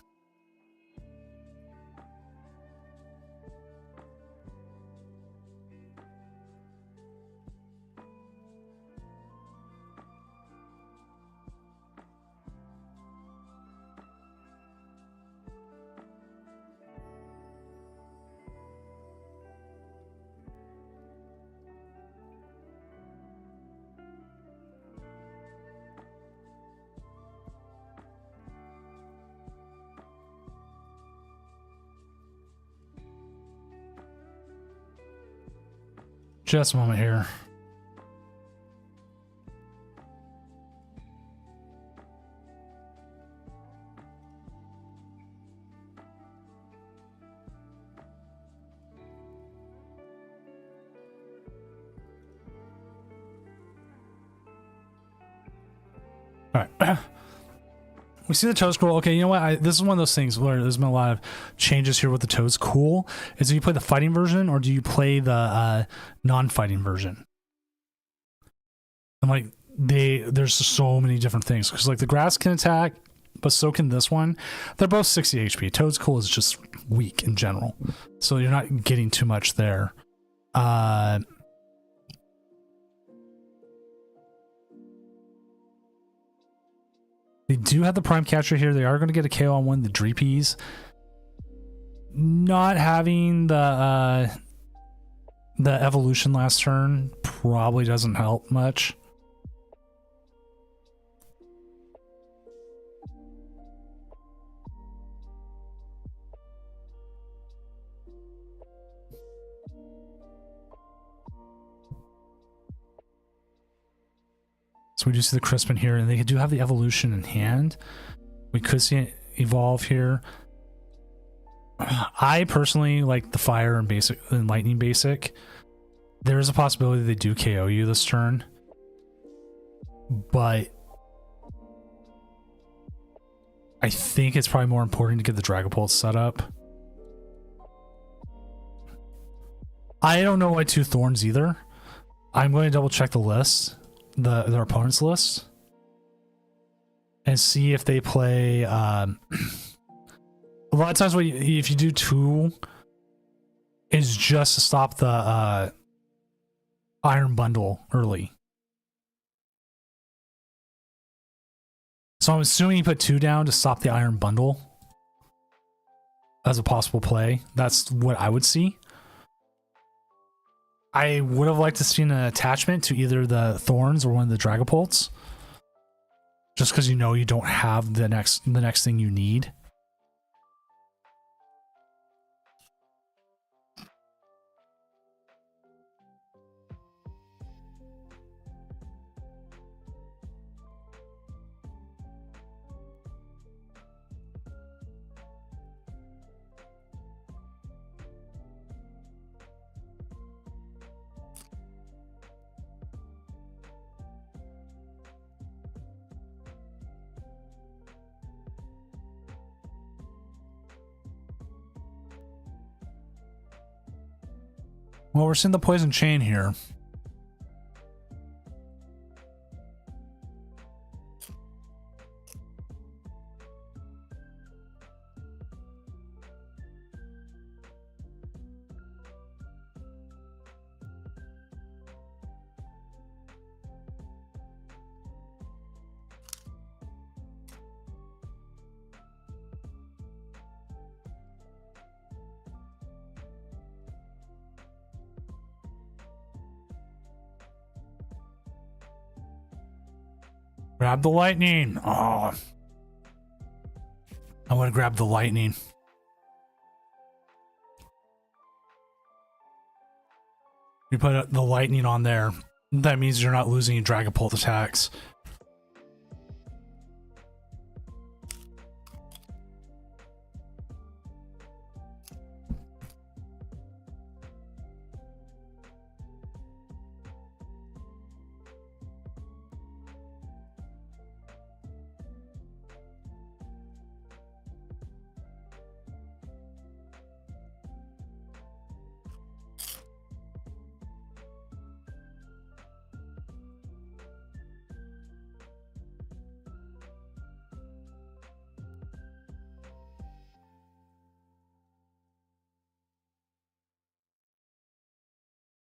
Just a moment here. All right. We see the toad scroll. Okay, you know what? This is one of those things where there's been a lot of changes here with the toads. Cool. Is do you play the fighting version or do you play the non-fighting version? I'm like, there's so many different things because like the grass can attack, but so can this one. They're both 60 HP. Toad's cool is just weak in general, so you're not getting too much there. They do have the prime catcher here. They are going to get a KO on one of the Dreepies. Not having the evolution last turn probably doesn't help much. So we do see the Crispin here, and they do have the evolution in hand. We could see it evolve here. I personally like the fire and basic and lightning basic. There is a possibility they do KO you this turn, but I think it's probably more important to get the Dragapult set up. I don't know why two Thorns either. I'm going to double check the list. Their opponent's list and see if they play a lot of times if you do two is just to stop the iron bundle early. So I'm assuming you put two down to stop the iron bundle. as a possible play. That's what I would see. I would have liked to see an attachment to either the Thorns or one of the Dragapults. Just because you know you don't have the next thing you need. Well, we're seeing the poison chain here. Grab the lightning. Oh, I want to grab the lightning. You put the lightning on there. That means you're not losing your Dragapult attacks.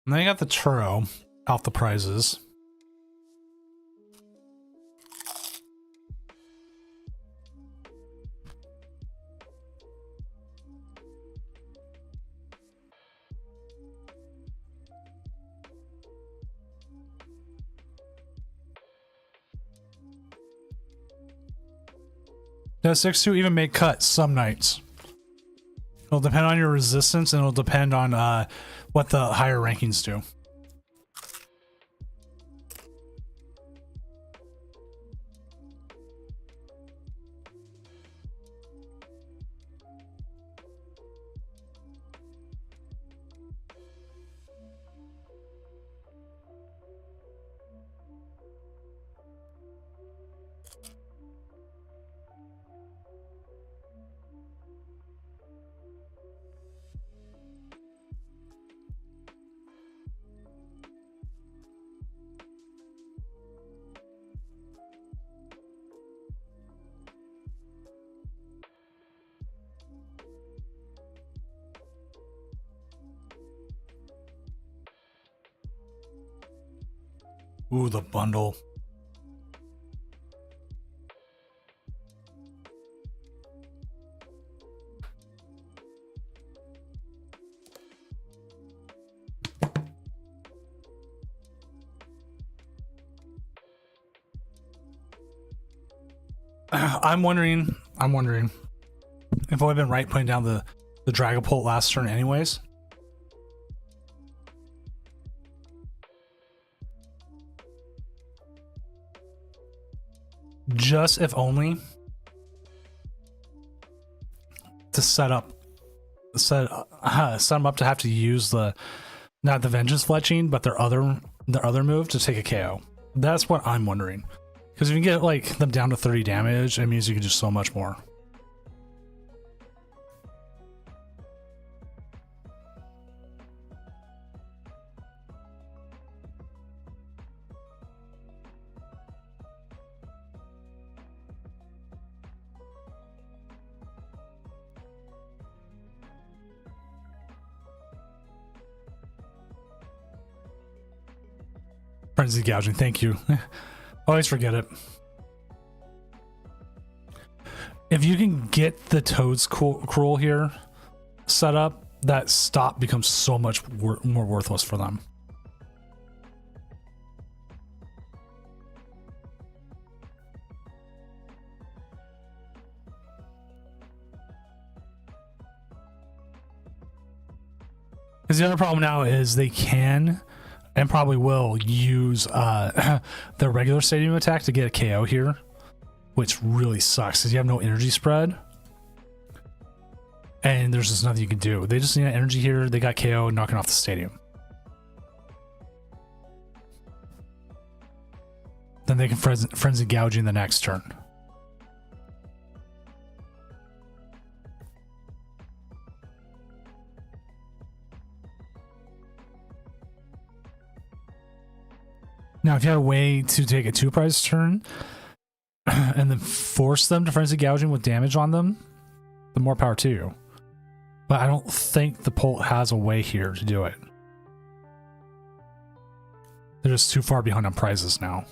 And then you got the Turo off the prizes. Does 6-2 even make cuts some nights? It'll depend on your resistance, and it'll depend on what the higher rankings do. Ooh, the bundle. I'm wondering if I've been right putting down the Dragapult last turn anyways. Just if only to set them up to have to use not the Vengeance Fletching, but their other move to take a KO. That's what I'm wondering. Because if you can get like them down to 30 damage, it means you can do so much more. Frenzy gouging, thank you. Always forget it. If you can get the Toad's Cruel here, setup, that stop becomes so much more worthless for them. Because the other problem now is they can and probably will use their regular stadium attack to get a KO here, which really sucks because you have no energy spread. And there's just nothing you can do. They just need energy here. They got KO knocking off the stadium. Then they can frenzy gouging the next turn. Now, if you had a way to take a 2-prize turn and then force them to frenzy gouging with damage on them, the more power to you. But I don't think the Polt has a way here to do it. They're just too far behind on prizes now.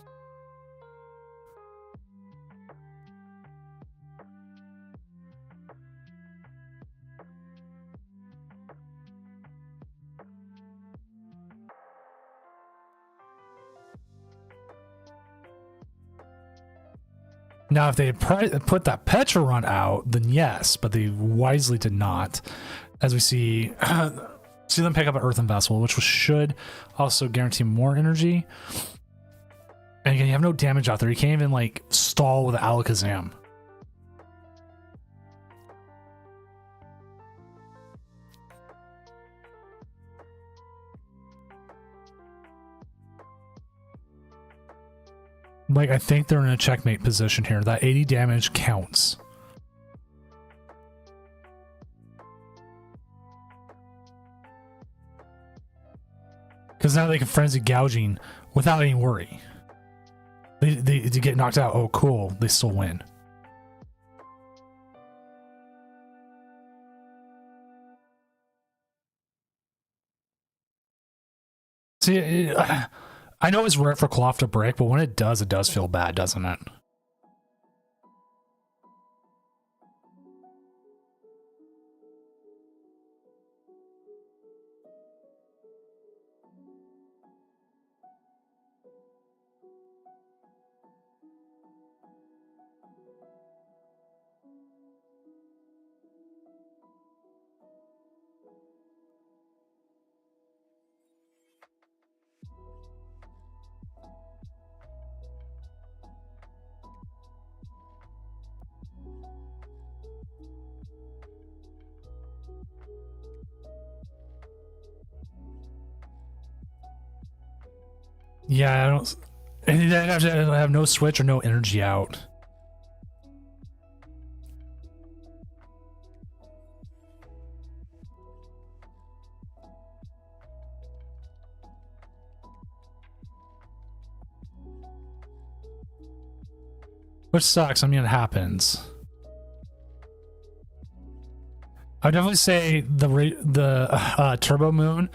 Now, if they had put that Petra run out, then yes, but they wisely did not. As we see them pick up an Earthen Vessel, which should also guarantee more energy. And again, you have no damage out there. You can't even like stall with an Alakazam. Like, I think they're in a checkmate position here. That 80 damage counts. Because now they can frenzy gouging without any worry. They get knocked out. Oh, cool. They still win. See, I know it's rare for Cloth to break, but when it does feel bad, doesn't it? Yeah, I don't. And I'd have to have no switch or no energy out. Which sucks. I mean, it happens. I would definitely say the Turbo Moon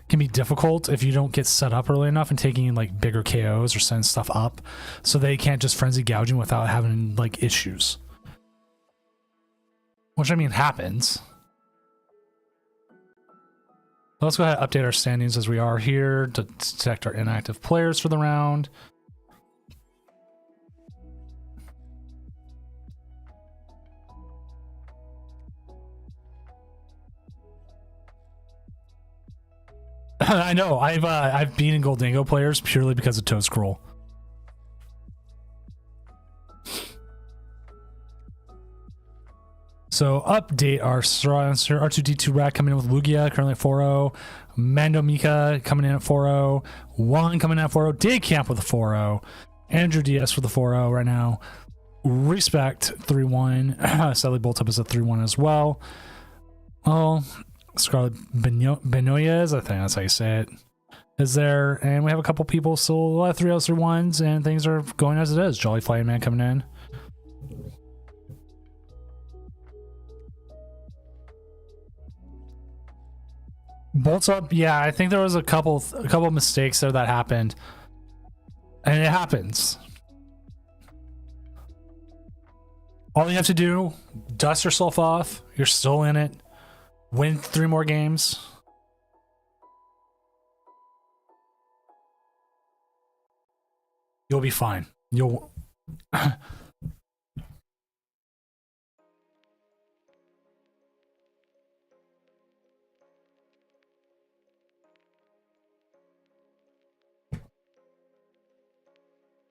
can be difficult if you don't get set up early enough and taking like bigger KOs or send stuff up, so they can't just frenzy gouging without having like issues. Which I mean happens. Let's go ahead and update our standings as we are here to detect our inactive players for the round. I know. I've beaten Goldango players purely because of Toad Scroll. So update our R2D2 Rat coming in with Lugia currently at 4-0, Mando Mika coming in at 4-0, Juan coming in at 4-0, Day Camp with a 4-0, Andrew DS with a 4-0 right now, Respect 3-1, Sally Bolt up is at 3-1 as well. Oh, Scarlet Benoyes, I think that's how you say it, is there, and we have a couple people still 3-0s, 3-1s, and things are going as it is. Jolly Flying Man coming in. Bolts up, yeah, I think there was a couple mistakes there that happened, and it happens. All you have to do, dust yourself off, you're still in it, Win 3 more games. You'll be fine. You'll...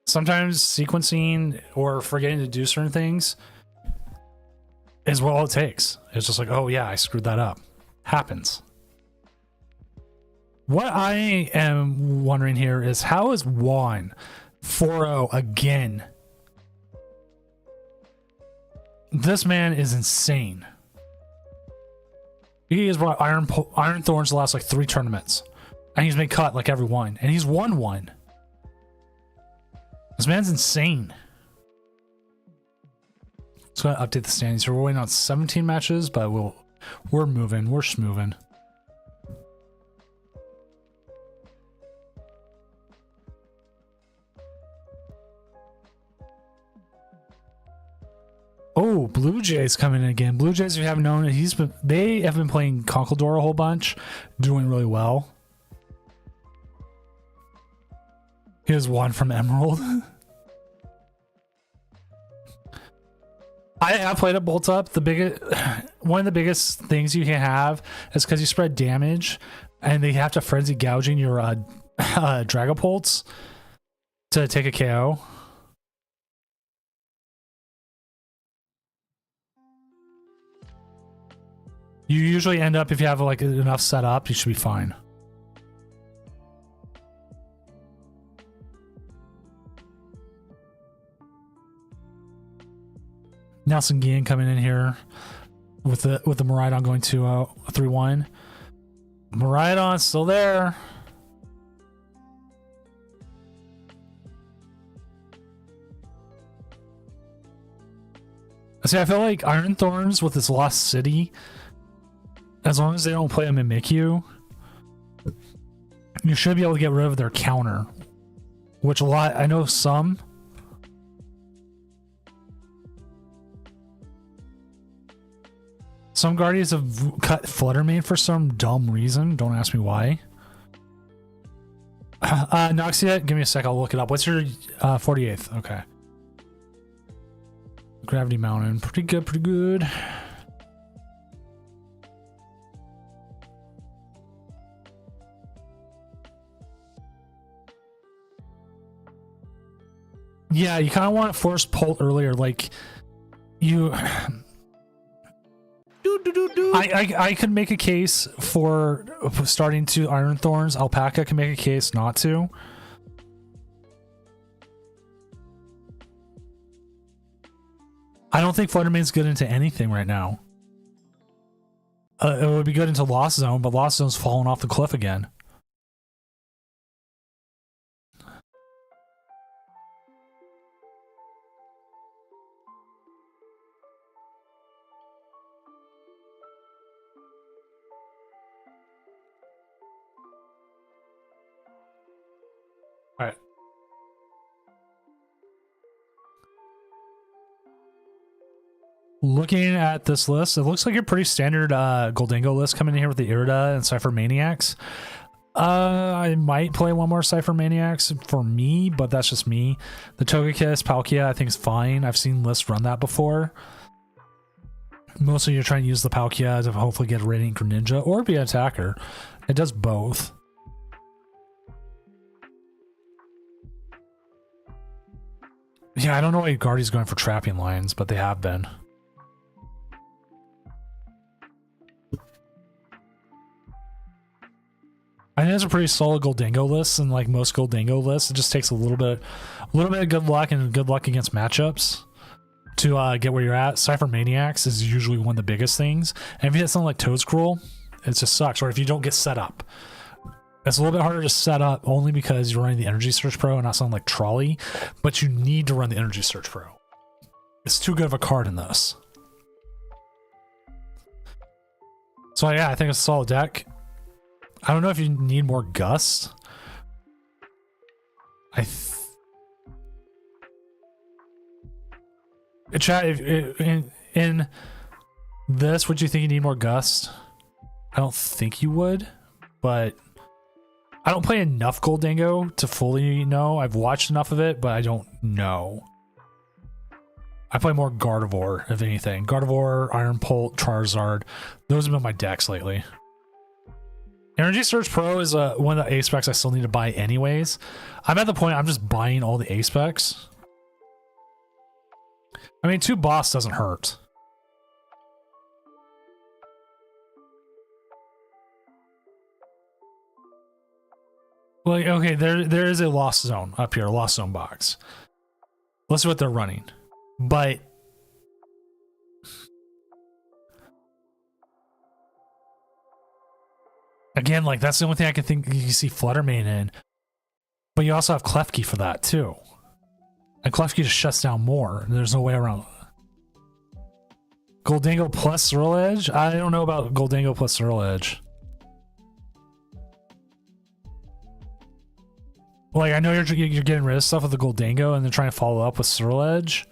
Sometimes sequencing or forgetting to do certain things is what all it takes. It's just like, oh yeah, I screwed that up. Happens. What I am wondering here is, how is Juan 4-0 again? This man is insane. He has brought Iron Thorns the last like 3 tournaments, and he's been cut like every one, and he's won one. This man's insane. Let's go update the standings. So we're waiting on 17 matches, but we're moving. We're schmoving. Oh, Blue Jays coming in again. Blue Jays, if you haven't known it, they have been playing Conkeldurr a whole bunch, doing really well. Here's one from Emerald. I have played a Bolt Up. One of the biggest things you can have is because you spread damage, and they have to frenzy gouging your Dragapults to take a KO. You usually end up, if you have like enough set up, you should be fine. Nelson Guillen coming in here with the Miraidon going to 3-1. Miraidon still there. See, I feel like Iron Thorns with this Lost City, as long as they don't play a Mimikyu, you should be able to get rid of their counter. Which I know some. Some Guardians have cut Fluttermane for some dumb reason. Don't ask me why. Noxia, give me a sec. I'll look it up. What's your 48th? Okay. Gravity Mountain. Pretty good, pretty good. Yeah, you kind of want to force Pult earlier. Like, you... I could make a case for starting to Iron Thorns. Alpaca can make a case not to. I don't think Fluttermane's good into anything right now. It would be good into Lost Zone, but Lost Zone's falling off the cliff again. All right. Looking at this list, it looks like a pretty standard Goldango list coming in here with the Irida and Cypher Maniacs. I might play one more Cypher Maniacs for me, but that's just me. The Togekiss, Palkia, I think is fine. I've seen lists run that before. Mostly you're trying to use the Palkia to hopefully get a Radiant Greninja or be an attacker. It does both. Yeah, I don't know why Guardy's going for trapping lines, but they have been. I think it's a pretty solid Goldango list, and like most Goldango lists, it just takes a little bit of good luck and good luck against matchups to get where you're at. Cypher Maniacs is usually one of the biggest things, and if you hit something like Toadscroll, it just sucks. Or if you don't get set up, it's a little bit harder to set up only because you're running the Energy Search Pro and not something like Trolley, but you need to run the Energy Search Pro. It's too good of a card in this. So yeah, I think it's a solid deck. I don't know if you need more Gust. Chat, in this, would you think you need more Gust? I don't think you would, but I don't play enough Goldango to fully know. I've watched enough of it, but I don't know. I play more Gardevoir, if anything. Gardevoir, Iron Bolt, Charizard. Those have been my decks lately. Energy Surge Pro is one of the A specs I still need to buy anyways. I'm at the point I'm just buying all the A specs. I mean, 2 boss doesn't hurt. Like, okay, there is a Lost Zone up here, a Lost Zone box. Let's see what they're running. But again, like, that's the only thing I can think you can see Fluttermane in. But you also have Klefki for that too. And Klefki just shuts down more. There's no way around it. Goldango plus Swirl Edge? I don't know about Goldango plus Swirl Edge. Like, I know you're getting rid of stuff with the Goldango and then trying to follow up with Swirl Edge.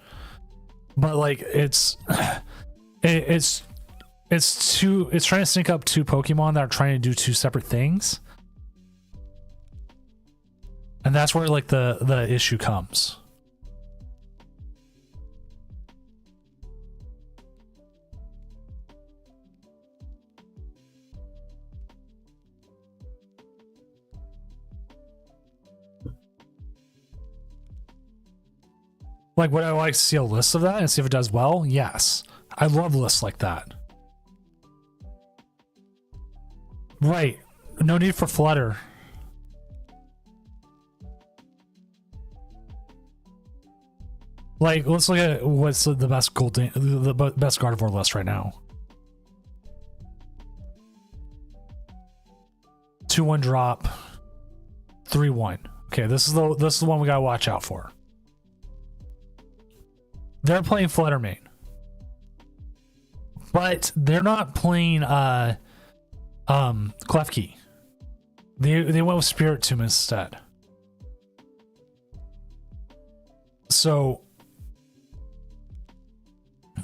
But like, it's trying to sync up 2 Pokemon that are trying to do 2 separate things. And that's where like the issue comes. Like, would I like to see a list of that and see if it does well? Yes. I love lists like that. Right. No need for Flutter. Like, let's look at what's the best the best Gardevoir list right now. 2-1 drop, 3-1. Okay, this is the one we gotta watch out for. They're playing Fluttermane, but they're not playing Klefki. They went with Spiritomb instead. So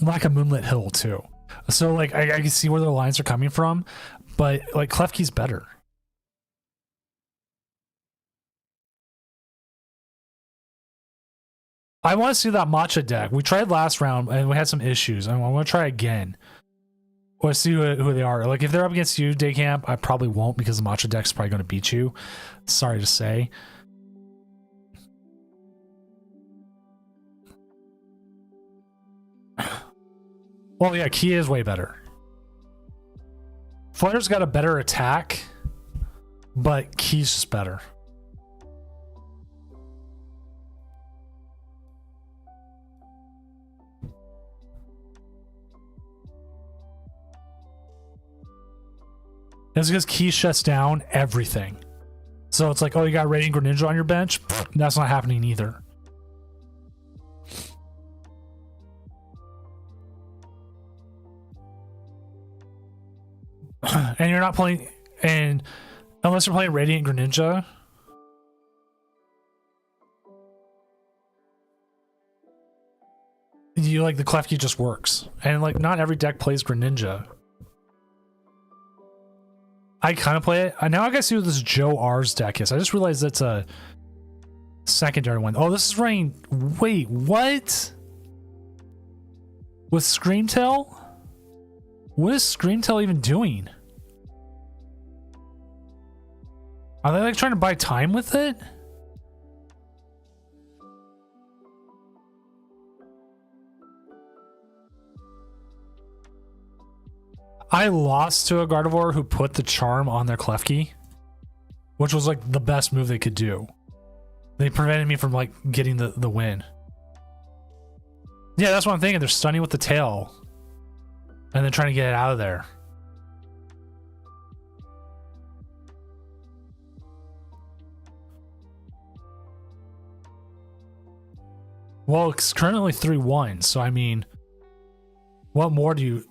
like a Moonlit Hill too. So like I can see where their lines are coming from, but like Klefki's better. I want to see that matcha deck. We tried last round and we had some issues. I want to try again. Or see who they are. Like, if they're up against you, Daycamp, I probably won't because the matcha deck's probably going to beat you. Sorry to say. Well, yeah, Kia is way better. Flutter's got a better attack, but Key's just better. It's because Key shuts down everything. So it's like, oh, you got Radiant Greninja on your bench? Pfft, that's not happening either. And you're not playing, and unless you're playing Radiant Greninja, you like the Klefki just works. And like, not every deck plays Greninja. I kind of play it. Now I gotta see what this Joe R's deck is. I just realized that's a secondary one. Oh, this is running. Wait, what? With Screamtail? What is Screamtail even doing? Are they like trying to buy time with it? I lost to a Gardevoir who put the charm on their Klefki, which was like the best move they could do. They prevented me from like getting the win. Yeah, that's what I'm thinking. They're stunning with the tail and then trying to get it out of there. Well, it's currently 3-1, so I mean, what more do you...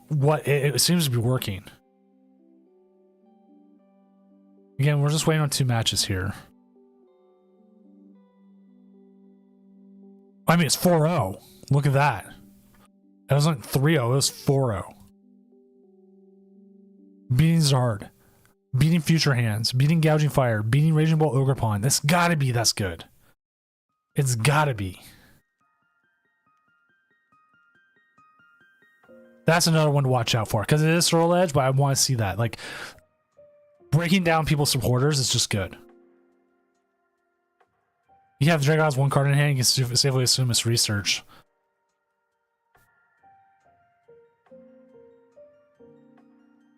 It seems to be working. Again, we're just waiting on 2 matches here. I mean, it's 4-0. Look at that. It wasn't 3-0, it was 4-0. beating Zard, beating Future Hands, beating Gouging Fire, beating Raging Bolt Ogerpon. That's gotta be that's good. It's gotta be. That's another one to watch out for because it is Throw Edge, but I want to see that. Like, breaking down people's supporters is just good. You have Drago has one card in hand, you can safely assume it's research.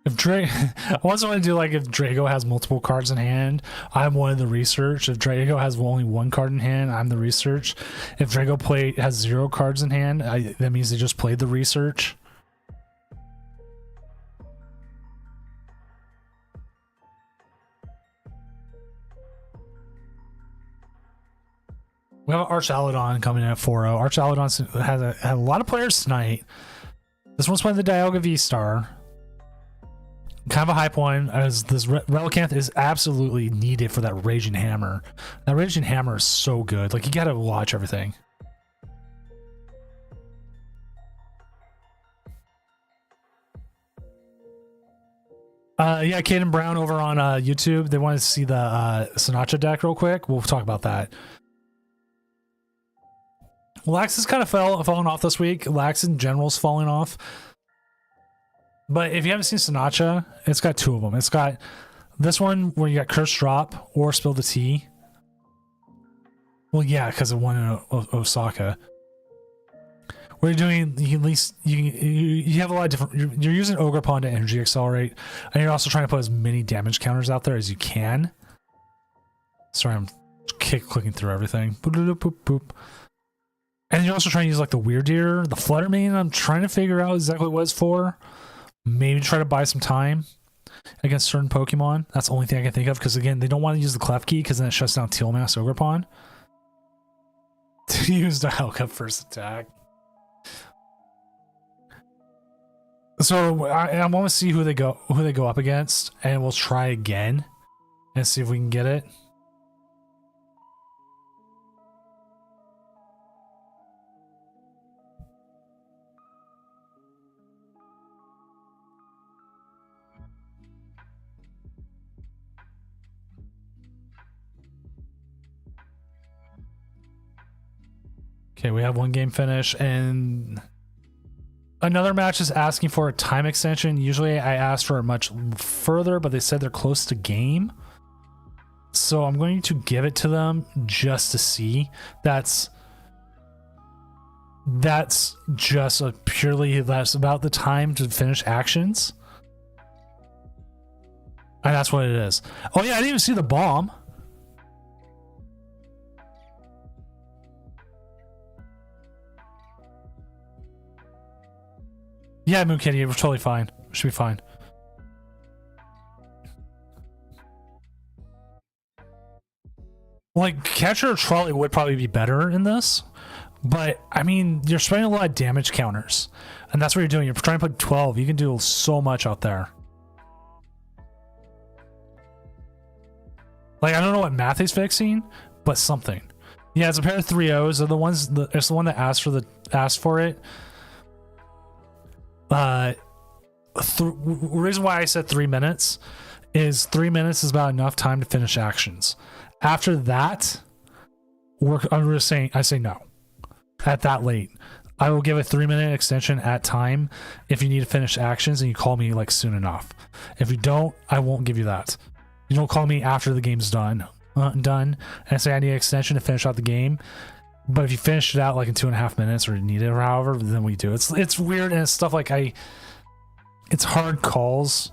If I also want to do like if Drago has multiple cards in hand, I'm one of the research. If Drago has only one card in hand, I'm the research. If Drago has 0 cards in hand, that means they just played the research. We have Arch Aladon coming in at 4-0. Arch Aladon had a lot of players tonight. This one's playing the Dialga V-Star. Kind of a hype one, as this Relicanth is absolutely needed for that Raging Hammer. That Raging Hammer is so good. Like, you gotta watch everything. Yeah, Caden Brown over on YouTube. They wanted to see the Sinatra deck real quick. We'll talk about that. Lax has kind of fallen off this week. Lax in general is falling off. But if you haven't seen Sinatra, it's got 2 of them. It's got this one where you got Curse Drop or Spill the Tea. Well, yeah, because of one in Osaka. What you're doing, you have a lot of different. You're using Ogerpon to energy accelerate, and you're also trying to put as many damage counters out there as you can. Sorry, I'm clicking through everything. Boop, boop, boop, boop. And you're also trying to use like the Weird Deer, the Flutter Mane. I'm trying to figure out exactly what it's for. Maybe try to buy some time against certain Pokemon. That's the only thing I can think of, because again, they don't want to use the Clef Key because then it shuts down Teal Mass Ogerpon. To use Dialga first attack. So I want to see who they go up against, and we'll try again and see if we can get it. Okay, we have one game finish, and another match is asking for a time extension. Usually I ask for it much further, but they said they're close to game. So I'm going to give it to them just to see. That's just that's about the time to finish actions. And that's what it is. Oh yeah, I didn't even see the bomb. Yeah, Moon Kitty, we're totally fine. Should be fine. Like, Catcher or Trolley would probably be better in this, but I mean, you're spending a lot of damage counters, and that's what you're doing. You're trying to put 12. You can do so much out there. Like, I don't know what math he's fixing, but something. Yeah, it's a pair of 3-0s. They're the ones. It's the one that asked for it. Reason why I said 3 minutes is 3 minutes is about enough time to finish actions. After that, I say no. At that late, I will give a 3-minute extension at time if you need to finish actions, and you call me like soon enough. If you don't, I won't give you that. You don't call me after the game's done, and say I need an extension to finish out the game. But if you finish it out like in 2.5 minutes, or you need it, or however, then we do. It's weird, and it's stuff like it's hard calls,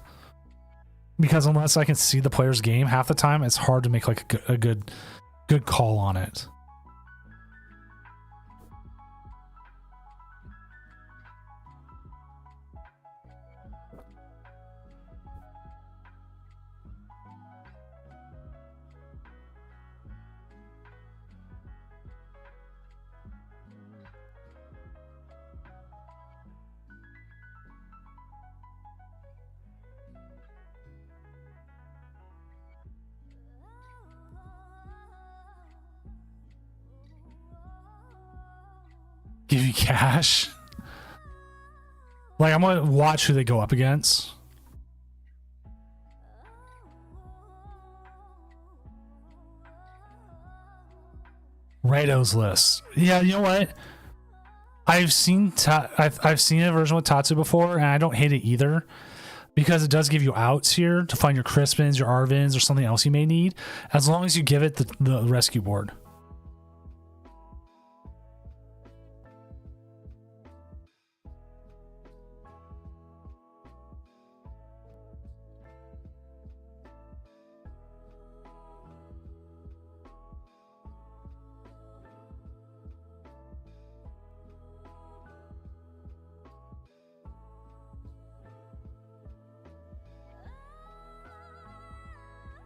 because unless I can see the player's game half the time, it's hard to make like a good call on it. Give me cash. Like, I'm gonna watch who they go up against. Rado's list. Yeah, you know what? I've seen I've seen a version with Tatsu before, and I don't hate it either, because it does give you outs here to find your Crispins, your Arvins, or something else you may need, as long as you give it the rescue board.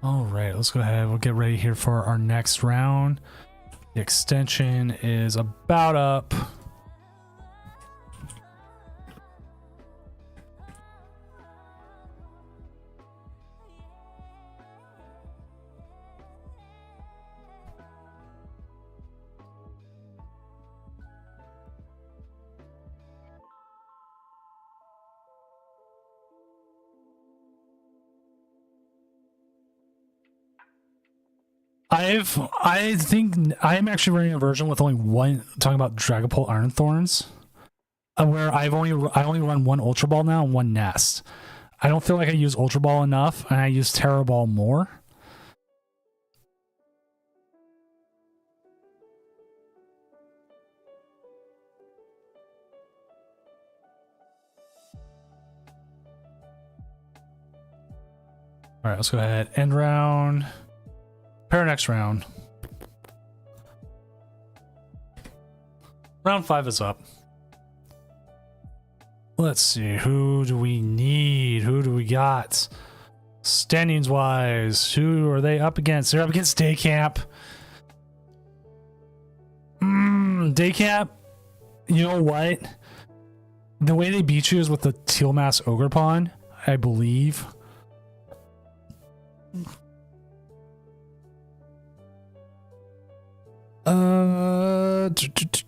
All right, let's go ahead. We'll get ready here for our next round. The extension is about up. I think I'm actually running a version with only one, talking about Dragapult Iron Thorns, where I only run one Ultra Ball now and one Nest. I don't feel like I use Ultra Ball enough, and I use Terra Ball more. All right, let's go ahead. End round. Pair next round. Round 5 is up. Let's see. Who do we need? Who do we got? Standings wise, who are they up against? They're up against Day Camp. Day Camp, you know what? The way they beat you is with the Teal Mass Ogre Pawn, I believe.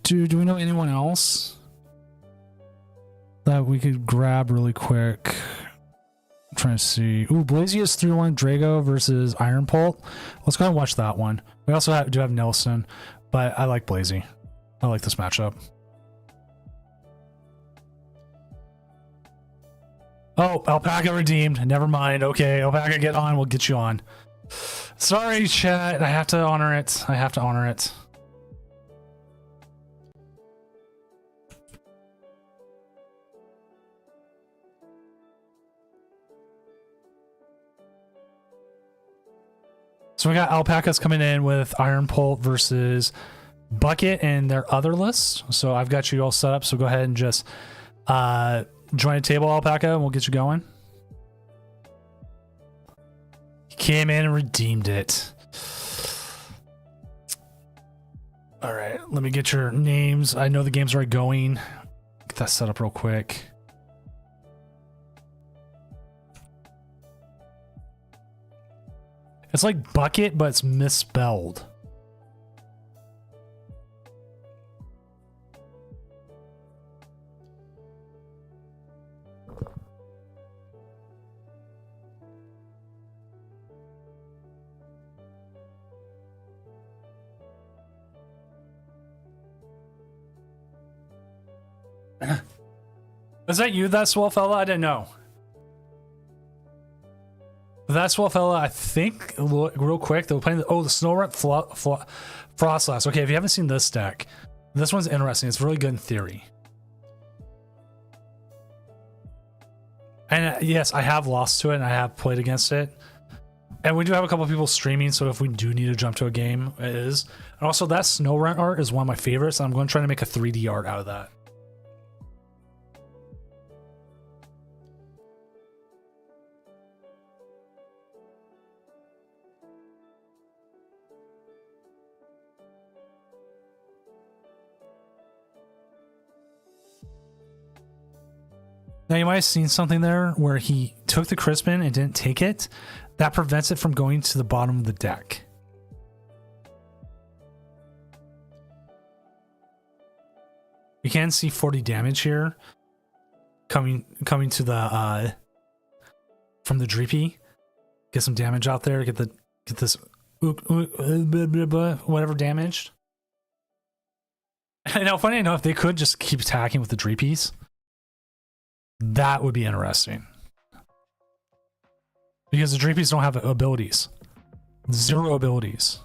Do we know anyone else that we could grab really quick? I'm trying to see. Ooh, Blazius 3-1 Drago versus Iron Pult. Let's go ahead and watch that one. We also do have Nelson, but I like Blazy. I like this matchup. Oh, Alpaca redeemed. Never mind. Okay, Alpaca, get on. We'll get you on. Sorry, chat. I have to honor it. I have to honor it. So we got Alpacas coming in with Iron Pult versus Bucket and their other lists. So I've got you all set up. So go ahead and just join a table, Alpaca, and we'll get you going. He came in and redeemed it. All right, let me get your names. I know the game's already going. Get that set up real quick. It's like Bucket, but it's misspelled. Is that you, that swell fella? I didn't know. That swell fella, I think, real quick, they were playing the Snow Rent Frostlass. Okay, if you haven't seen this deck, this one's interesting. It's really good in theory. And yes, I have lost to it, and I have played against it. And we do have a couple of people streaming, so if we do need to jump to a game, it is. And also, that Snow Rent art is one of my favorites, and I'm going to try to make a 3D art out of that. Now, you might have seen something there where he took the Crispin and didn't take it. That prevents it from going to the bottom of the deck. You can see 40 damage here coming to the from the Dreepy. Get some damage out there. Get this whatever damaged. You know, funny enough, they could just keep attacking with the Dreepies. That would be interesting. Because the Dreepies don't have abilities. 0 abilities.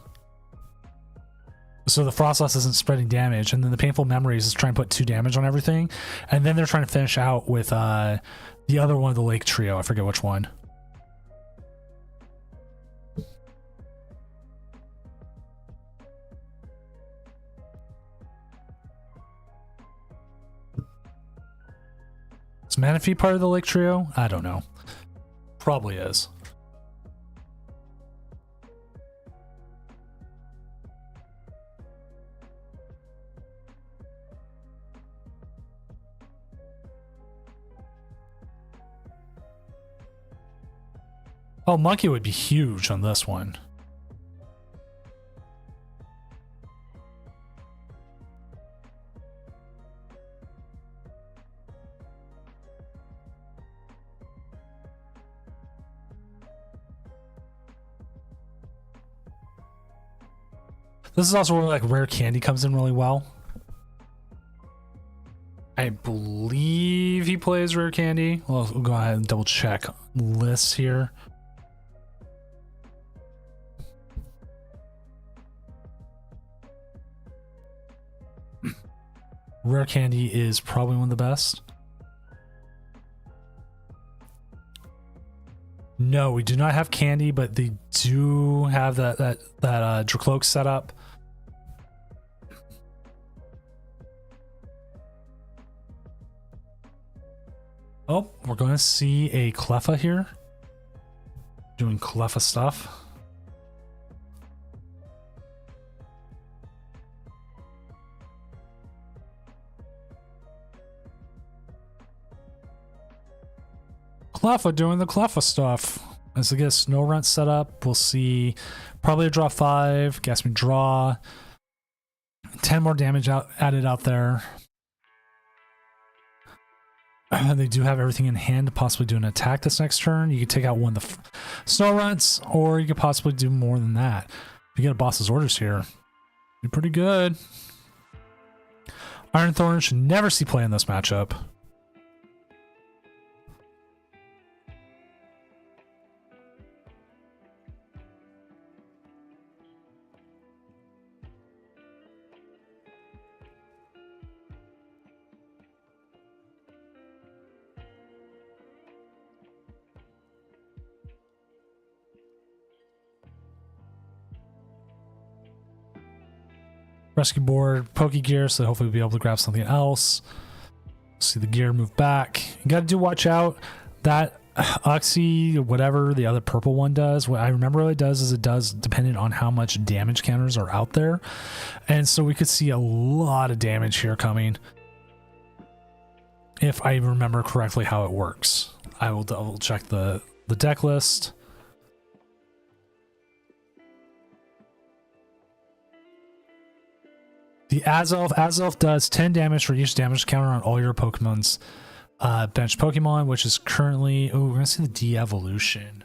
So the Frostlass isn't spreading damage, and then the Painful Memories is trying to put 2 damage on everything, and then they're trying to finish out with the other one of the Lake Trio. I forget which one. Is Manaphy part of the Lake Trio? I don't know. Probably is. Oh, Monkey would be huge on this one. This is also where like Rare Candy comes in really well. I believe he plays Rare Candy. Well, we'll go ahead and double check lists here. Rare Candy is probably one of the best. No, we do not have Candy, but they do have that Dracloak setup. Oh, we're going to see a Cleffa here. Doing Cleffa stuff. Cleffa doing the Cleffa stuff. As we get a Snorunt set up, we'll see probably a draw 5, guess me draw. 10 more damage added out there. They do have everything in hand to possibly do an attack this next turn. You could take out one of the Snowrunts, or you could possibly do more than that. If you get a boss's orders here, be pretty good. Iron Thorn should never see play in this matchup. Rescue board, Poke Gear, so hopefully we'll be able to grab something else. See the gear move back. You gotta do watch out. That Uxie, whatever the other purple one does, what I remember what it does is it does depending on how much damage counters are out there. And so we could see a lot of damage here coming. If I remember correctly how it works. I will double check the deck list. The Azelf does 10 damage for each damage counter on all your Pokemon's bench Pokemon, which is currently... Oh, we're going to see the De-Evolution.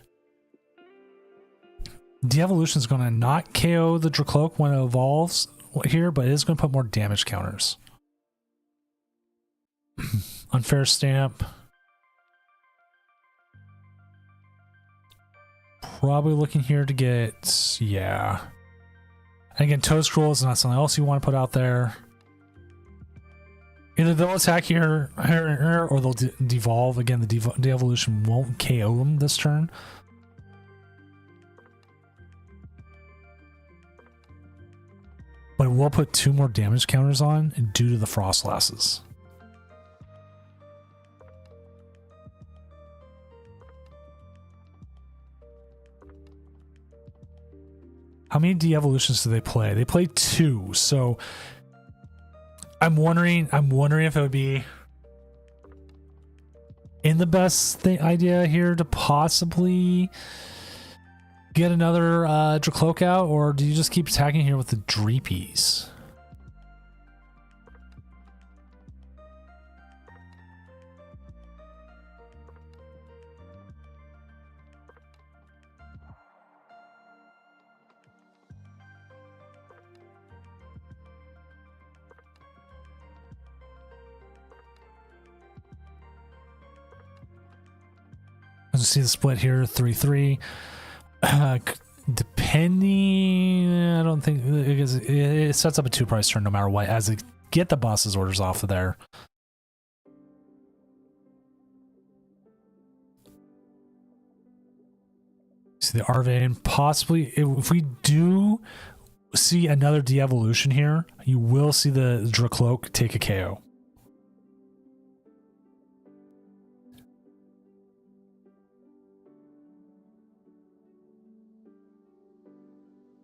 De-Evolution is going to not KO the Dracloak when it evolves here, but it is going to put more damage counters. Unfair Stamp. Probably looking here to get... Yeah. And again, Toedscroll is not something else you want to put out there. Either they'll attack here or they'll devolve. Again, the de-evolution won't KO them this turn. But it will put 2 more damage counters on due to the Frostlasses. How many de-evolutions do they play? They play 2, so I'm wondering if it would be in the best idea here to possibly get another Dracloak out, or do you just keep attacking here with the Dreepies? You see the split here, 3-3. Depending, I don't think it sets up a 2-price turn no matter what, as it get the boss's orders off of there. See the Arvane, possibly, if we do see another de-evolution here, you will see the Dracloak take a KO.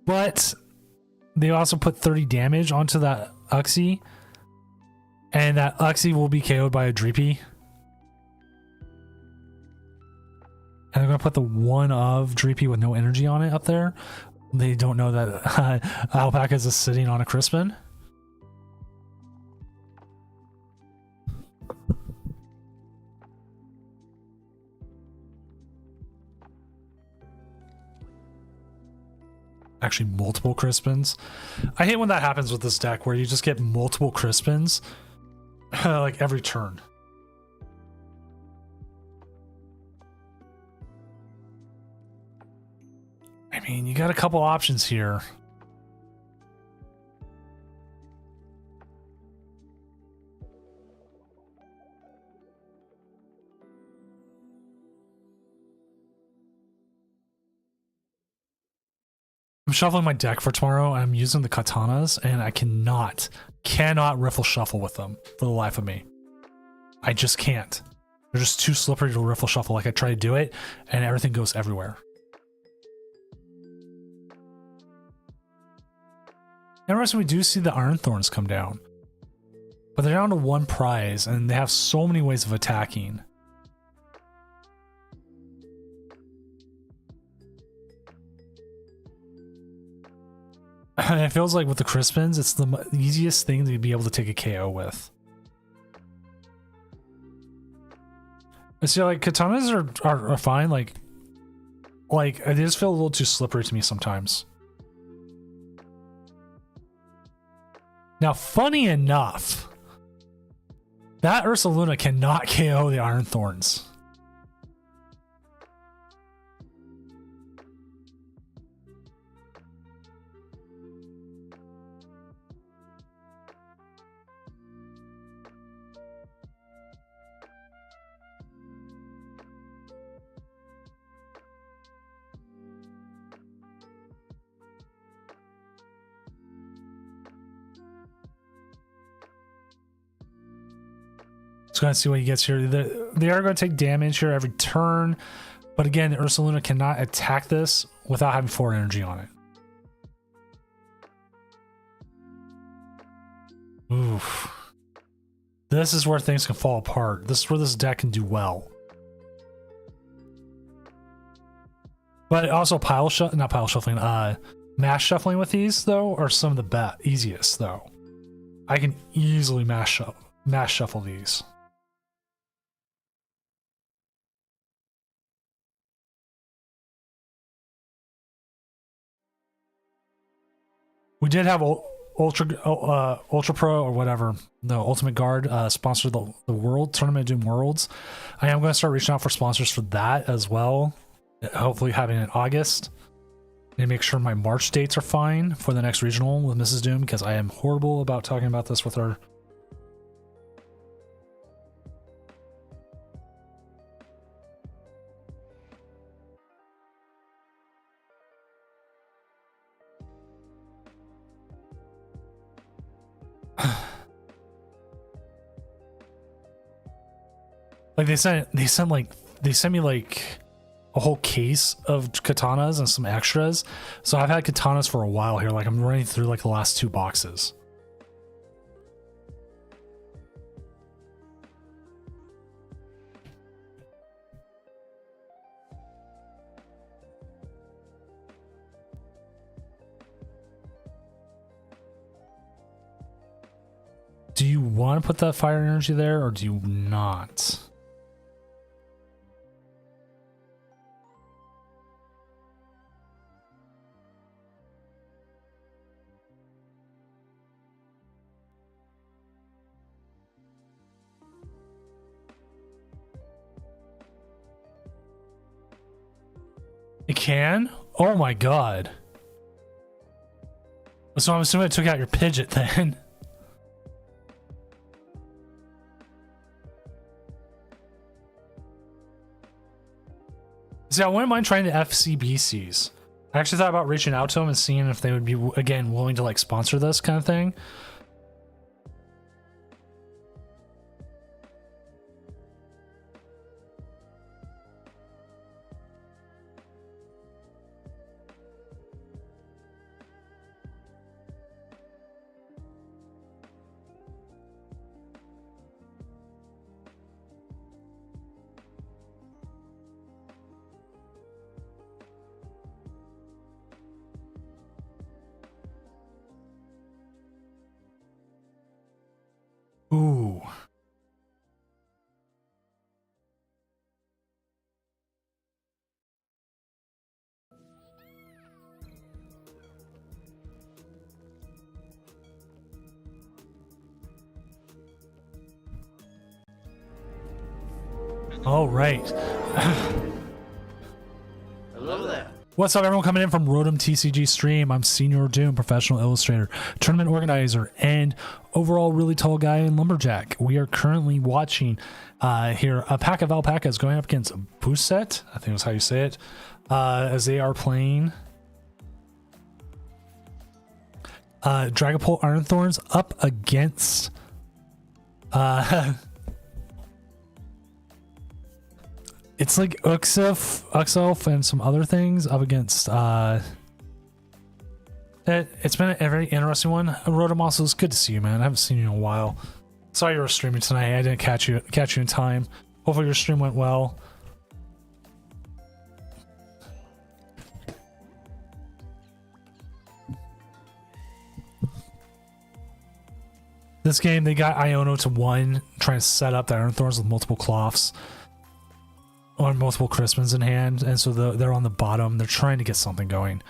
But they also put 30 damage onto that Uxie, and that Uxie will be KO'd by a Dreepy. And they're going to put the one of Dreepy with no energy on it up there. They don't know that Alpaca is just sitting on a Crispin. Actually, multiple Crispins. I hate when that happens with this deck, where you just get multiple Crispins like every turn. I mean, you got a couple options here. I'm shuffling my deck for tomorrow. I'm using the katanas, and I cannot riffle shuffle with them for the life of me. I just can't. They're just too slippery to riffle shuffle. Like, I try to do it, and everything goes everywhere. Interesting, we do see the Iron Thorns come down. But they're down to 1 prize, and they have so many ways of attacking. And it feels like with the Crispins, it's the easiest thing to be able to take a KO with. And see, like, katanas are fine. Like, they just feel a little too slippery to me sometimes. Now, funny enough, that Ursaluna cannot KO the Iron Thorns. Let's go ahead and see what he gets here. They are going to take damage here every turn. But again, the Ursaluna cannot attack this without having 4 energy on it. Oof. This is where things can fall apart. This is where this deck can do well. But also mash shuffling with these, though, are some of the easiest, though. I can easily mash shuffle these. We did have Ultra Pro or whatever, the Ultimate Guard sponsor the World Tournament of Doom Worlds. I am going to start reaching out for sponsors for that as well. Hopefully having it in August. And make sure my March dates are fine for the next regional with Mrs. Doom, because I am horrible about talking about this with her. Like they sent me like a whole case of katanas and some extras. So I've had katanas for a while here. Like I'm running through like the last 2 boxes. Do you want to put that fire energy there or do you not? It can? Oh my god. So I'm assuming it took out your Pidgeot then. See, I wouldn't mind trying the FCBCs. I actually thought about reaching out to them and seeing if they would be, again, willing to like sponsor this kind of thing. Ooh. All right. Hello there. What's up, everyone coming in from Rotom TCG Stream? I'm Senior Doom, professional illustrator, tournament organizer, and overall really tall guy in Lumberjack. We are currently watching here a pack of alpacas going up against Boosset, I think that's how you say it, as they are playing Dragapult Ironthorns up against it's like Uxelf and some other things up against it's been a very interesting one. Rotom, it's good to see you, man. I haven't seen you in a while. Saw you were streaming tonight. I didn't catch you in time. Hopefully your stream went well. This game, they got Iono to 1, trying to set up the Ironthorns with multiple Cloths or multiple Crispins in hand, and so they're on the bottom. They're trying to get something going.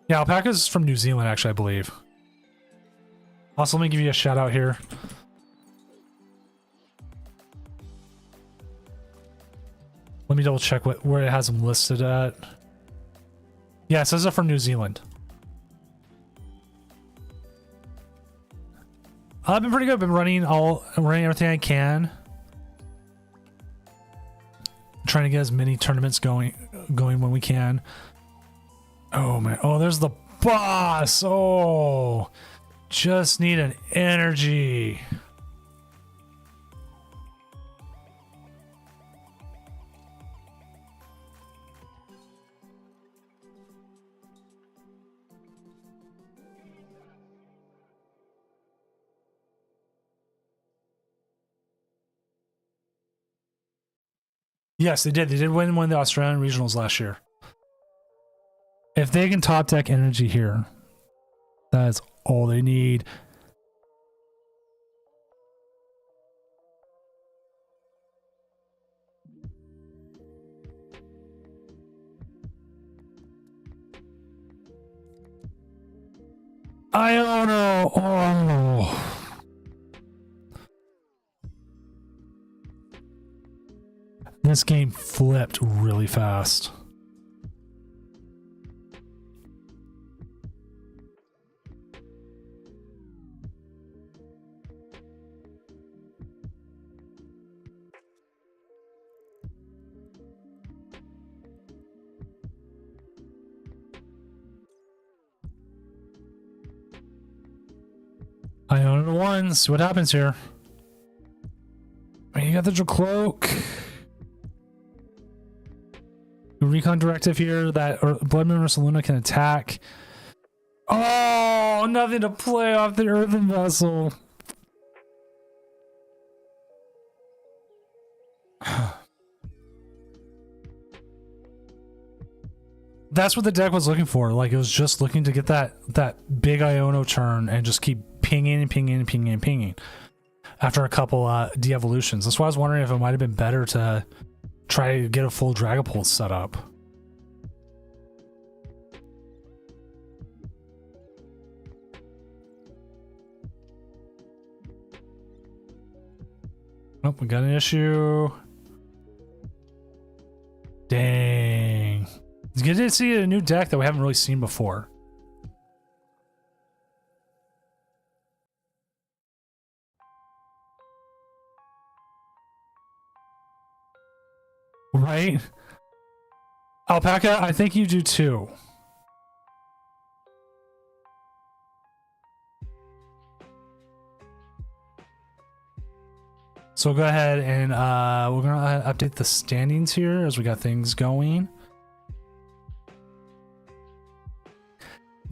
Yeah, Alpaca's from New Zealand, actually, I believe. Also, let me give you a shout out here. Let me double check where it has them listed at. Yeah, it says they're from New Zealand. I've been pretty good. I've been running everything I can. Trying to get as many tournaments going when we can. Oh man. Oh, there's the boss. Oh, just need an energy. Yes, they did. They did win one of the Australian regionals last year. If they can top deck energy here, that is all they need. I don't know. Oh. This game flipped really fast. I own it once. What happens here? You got the cloak. Recon directive here that Blood Moon or Saluna can attack. Oh, nothing to play off the Earthen Vessel. That's what the deck was looking for. Like, it was just looking to get that big Iono turn and just keep pinging and pinging and pinging and pinging after a couple de-evolutions. That's why I was wondering if it might have been better to try to get a full Dragapult set up. Nope, we got an issue. Dang. It's good to see a new deck that we haven't really seen before. Right? Alpaca, I think you do too. So go ahead and we're gonna update the standings here as we got things going.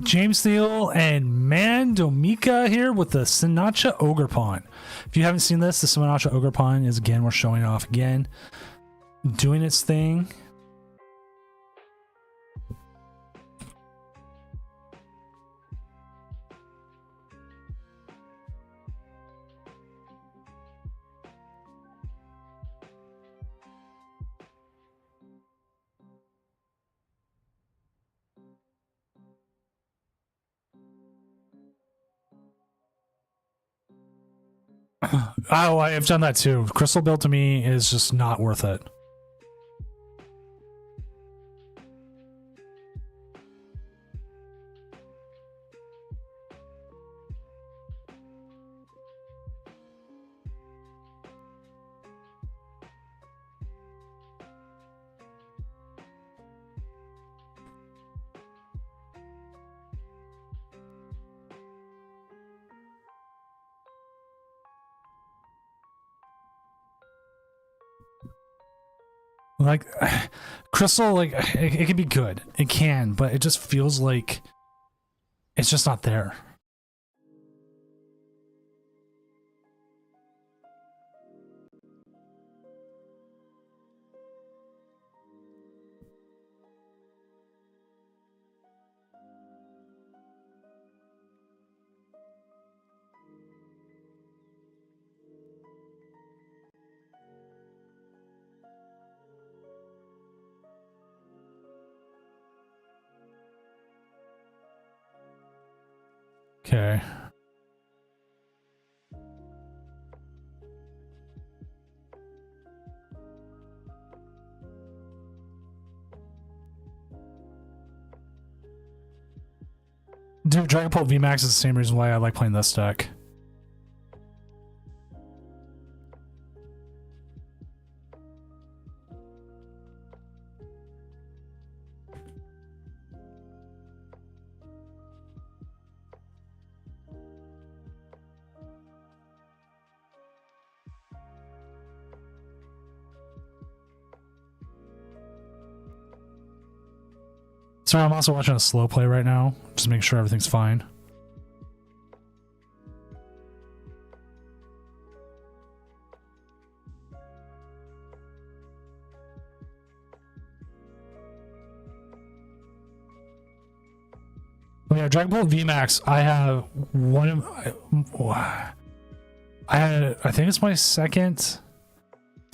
James Thiel and Mandomika here with the Sinatra Ogre Pawn. If you haven't seen this, the Sinatra Ogre Pawn is again, we're showing it off again, doing its thing. Oh, I've done that too. Crystal build to me is just not worth it. Like, Crystal, like, it can be good. It can, but it just feels like it's just not there. Okay. Dude, Dragon Ball VMAX is the same reason why I like playing this deck. Sorry, I'm also watching a slow play right now. Just making sure everything's fine. Oh yeah, Dragon Ball VMAX, I have one of... I think it's my second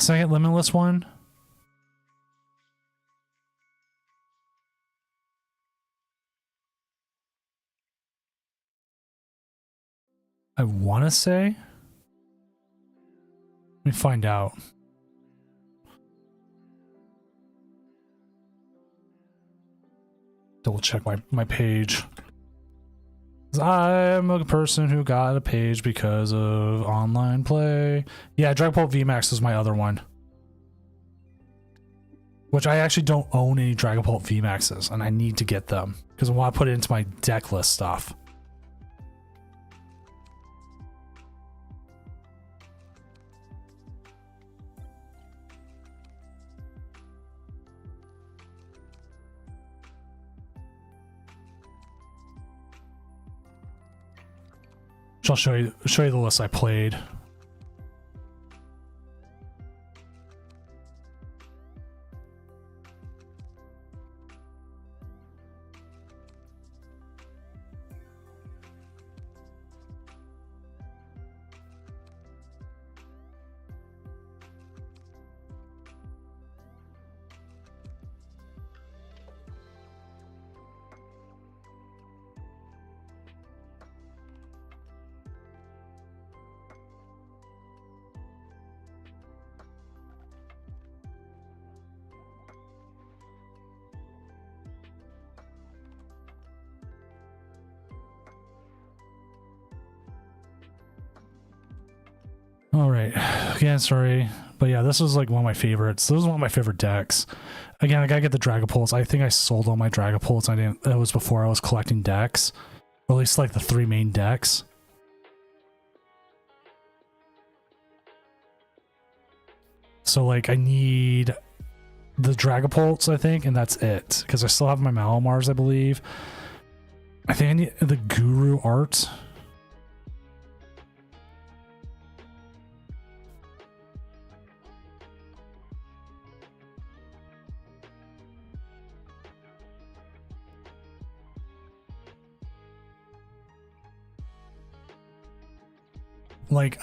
limitless one. I want to say. Let me find out. Double check my page. 'Cause I'm a person who got a page because of online play. Yeah, Dragon Ball VMAX is my other one. Which I actually don't own any Dragon Ball VMAXs, and I need to get them because I want to put it into my deck list stuff. So I'll show you the list I played. All right. Again, sorry. But yeah, this was like one of my favorites. This was one of my favorite decks. Again, I gotta get the Dragapults. I think I sold all my Dragapults. I didn't. It was before I was collecting decks. Or at least like the 3 main decks. So like I need the Dragapults, I think, and that's it. Because I still have my Malamars, I believe. I think I need the Guru art. Like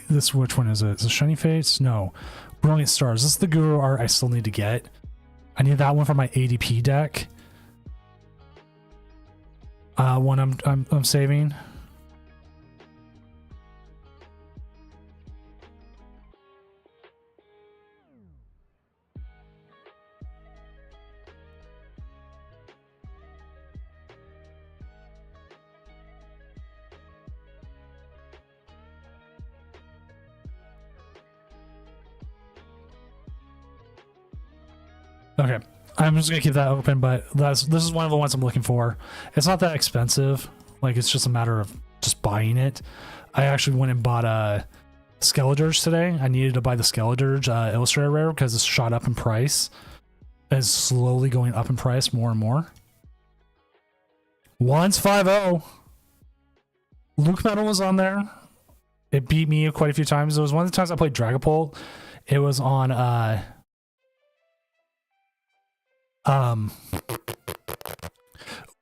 this, which one is it? Is it Shiny Fates? No. Brilliant Stars. This is the Guru art I still need to get. I need that one for my ADP deck. One I'm saving. Okay, I'm just gonna keep that open, but this is one of the ones I'm looking for. It's not that expensive. Like, it's just a matter of just buying it. I actually went and bought Skeledurge today. I needed to buy the Skeledurge Illustrator Rare because it's shot up in price. It's slowly going up in price more and more. Once 5-0. Luke Metal was on there. It beat me quite a few times. It was one of the times I played Dragapult. It was on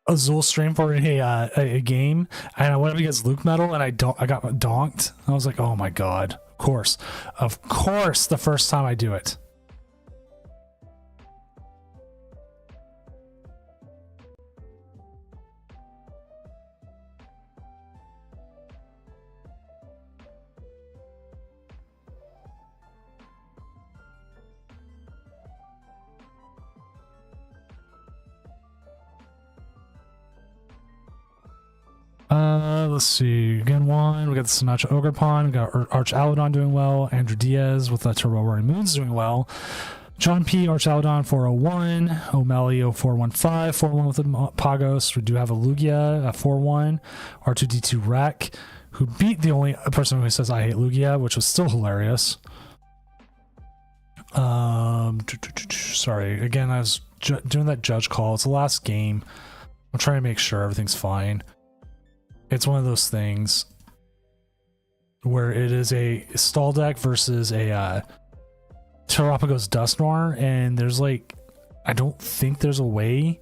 Azul stream for a game, and I went up against Luke Metal, and I got donked. I was like, oh my god, of course the first time I do it. Let's see. Again, one. We got the Sinatra Ogrepon. We got Arch Alodon doing well. Andrew Diaz with Turbo Roaring Moons doing well. John P. Arch Alodon 401. O'Malley 0415. 41 with the Pagos. We do have a Lugia 4-1. R2D2 Rack, who beat the only person who says I hate Lugia, which was still hilarious. Sorry. Again, I was doing that judge call. It's the last game. I'm trying to make sure everything's fine. It's one of those things where it is a stall deck versus a Terrapagos Dusknoir, and there's like, I don't think there's a way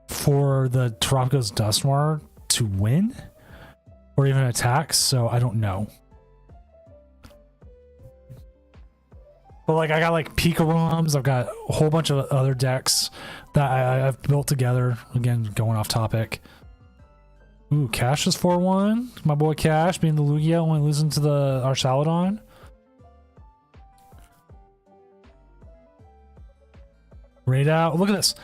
for the Terrapagos Dusknoir to win or even attack, so I don't know. But like, I got like Pika ROMs, I've got a whole bunch of other decks that I've built together. Again, going off topic. Ooh, Cash is 4-1. My boy Cash being the Lugia, only losing to the Archaludon. Right out. Look at this.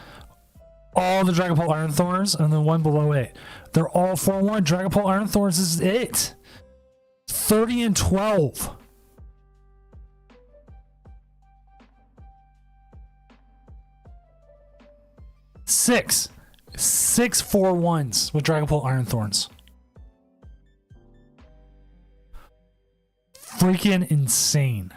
All the Dragapult Iron Thorns and then one below it. They're all 4-1. Dragapult Iron Thorns is it. 30 and 12. Six 4-1s with Dragapult Iron Thorns. Freaking insane.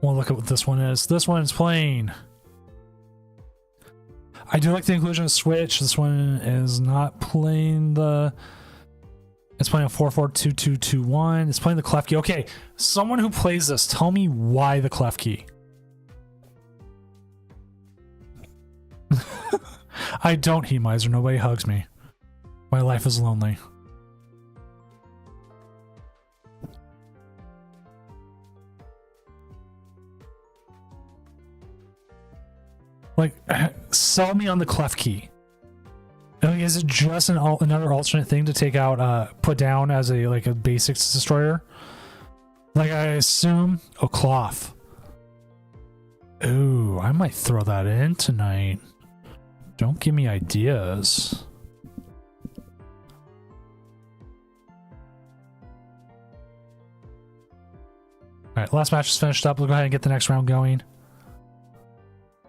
Well, look at what this one is. This one is playing. I do like the inclusion of Switch. This one is not playing the... It's playing a 4-4-2-2-2-1. It's playing the Clef Key. Okay, someone who plays this, tell me why the Clef Key. I don't, Heat Miser. Nobody hugs me. My life is lonely. Like, sell me on the Clef Key. Like, is it just another alternate thing to take out, put down as a basics destroyer? Like, I assume a cloth. Ooh, I might throw that in tonight. Don't give me ideas. Alright, last match is finished up. We'll go ahead and get the next round going.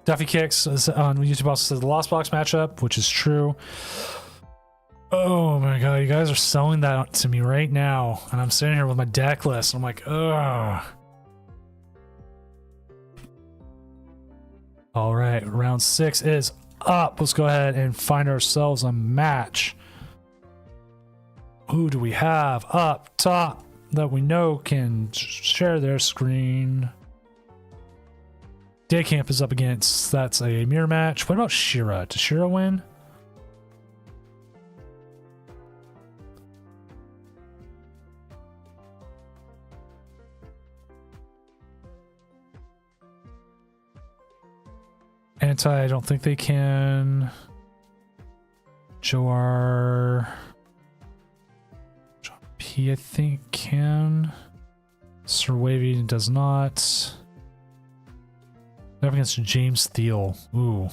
Duffy Kicks on YouTube also says the Lost Box matchup, which is true. Oh my god, you guys are selling that to me right now. And I'm sitting here with my deck list. And I'm like, ugh. Alright, round 6 is up. Let's go ahead and find ourselves a match. Who do we have up top that we know can share their screen? Daycamp is up against, that's a mirror match. What about Shira? Does Shira win? Anti, I don't think they can. Joar. John P, I think, can. Sir Wavy does not. Up against James Thiel. Ooh.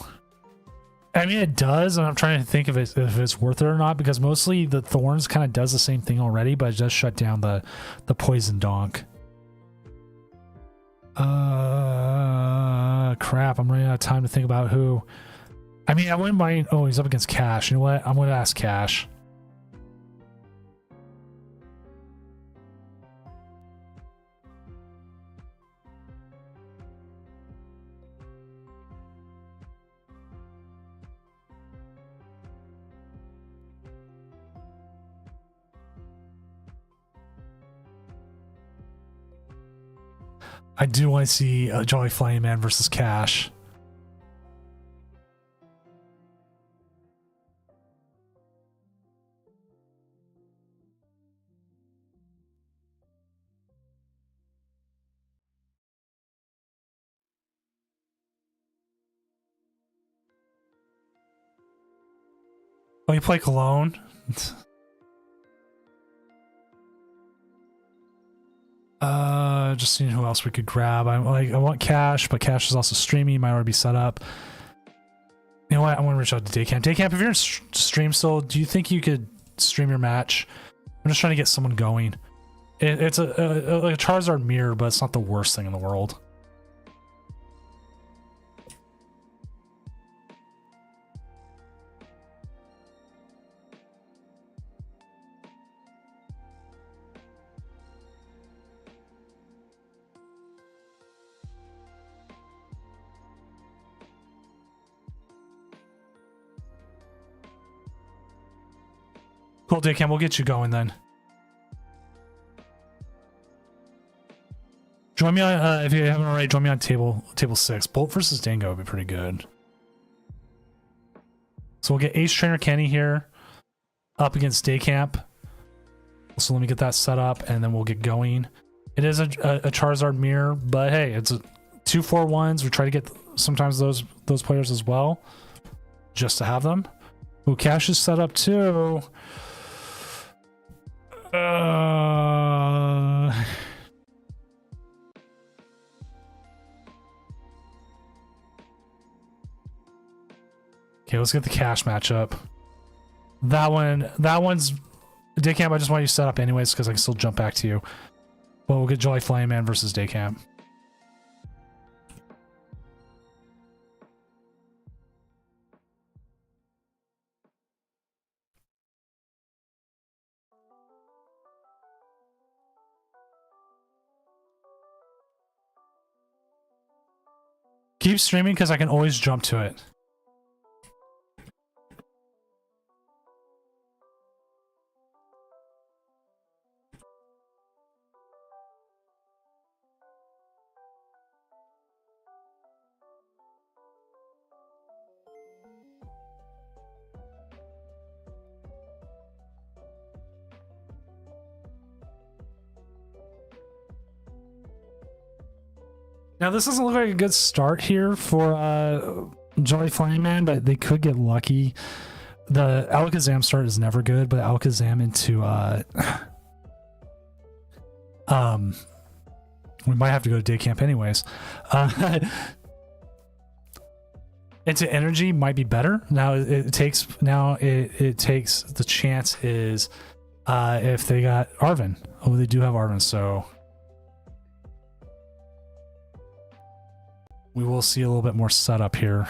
I mean, it does, and I'm trying to think if it's worth it or not, because mostly the Thorns kind of does the same thing already, but it does shut down the Poison Donk. Crap, I'm running out of time to think about who. I mean, I wouldn't mind. Oh, he's up against Cash. You know what? I'm going to ask Cash. I do want to see Jolly Flying Man versus Cash. Oh, you play Cologne? Just seeing who else we could grab. I want Cash, but Cash is also streaming. Might already be set up. You know what? I want to reach out to Daycamp. Daycamp, if you're in stream still, do you think you could stream your match? I'm just trying to get someone going. It's like a Charizard mirror, but it's not the worst thing in the world. Cool, Daycam, we'll get you going then. Join me on, if you haven't already, join me on table 6. Bolt versus Dango would be pretty good. So we'll get Ace Trainer Kenny here up against Daycamp. So let me get that set up and then we'll get going. It is a Charizard mirror, but hey, it's a 2-4-1s. We try to get sometimes those players as well, just to have them. Ooh, Cash is set up too. Okay, let's get the Cash matchup. That one's Daycamp. I just want you set up anyways because I can still jump back to you. But we'll get Jolly Flame Man versus Daycamp. Keep streaming because I can always jump to it. Now this doesn't look like a good start here for Jolly Flying Man, but they could get lucky. The Alakazam start is never good, but Alakazam into we might have to go to Daycamp anyways. into energy might be better. Now it takes the chance is if they got Arven. Oh, they do have Arven, so we will see a little bit more setup here.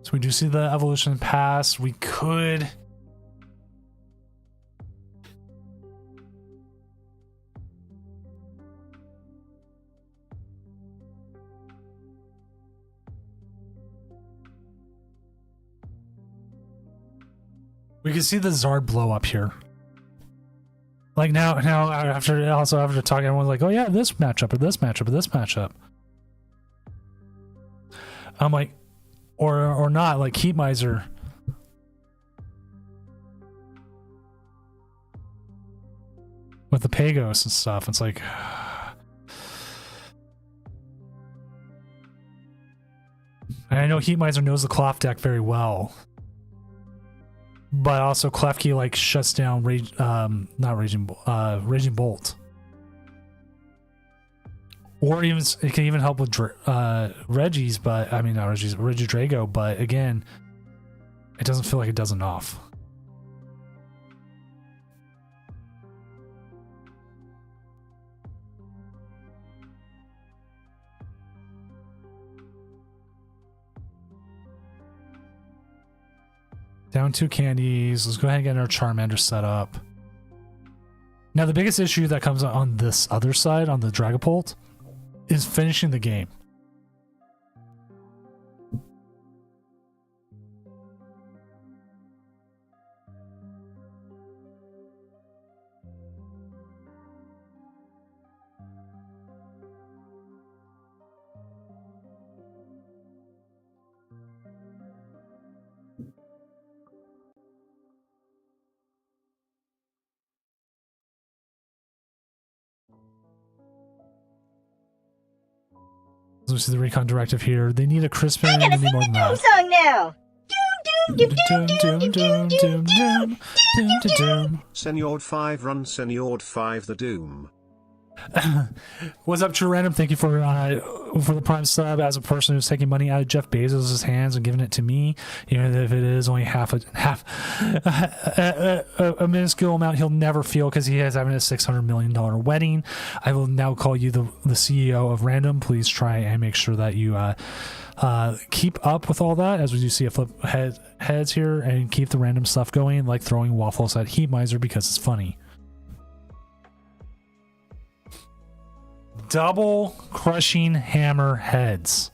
So we do see the evolution pass. We could... We can see the Zard blow up here. Like now after talking, everyone's like, oh yeah, this matchup or this matchup or this matchup. I'm like, or not, like Heat Miser. With the Pagos and stuff. It's like I know Heat Miser knows the Cloth deck very well. But also Klefki like shuts down Raging Bolt. Or even it can even help with Reggie's, but I mean not Regidrago, but again, it doesn't feel like it does enough. Down 2 candies. Let's go ahead and get our Charmander set up. Now the biggest issue that comes on this other side, on the Dragapult, is finishing the game. Let's see the recon directive here. They need a Crispin and they need more than that. Song now. Senior 5 run Senior 5 the Doom. What's up, True Random? Thank you for the Prime sub. As a person who's taking money out of Jeff Bezos' hands and giving it to me, even if it is only a minuscule amount, he'll never feel because he is having a $600 million wedding. I will now call you the CEO of Random. Please try and make sure that you keep up with all that, as we do see a flip heads here, and keep the random stuff going, like throwing waffles at Heat Miser because it's funny. Double crushing hammer heads.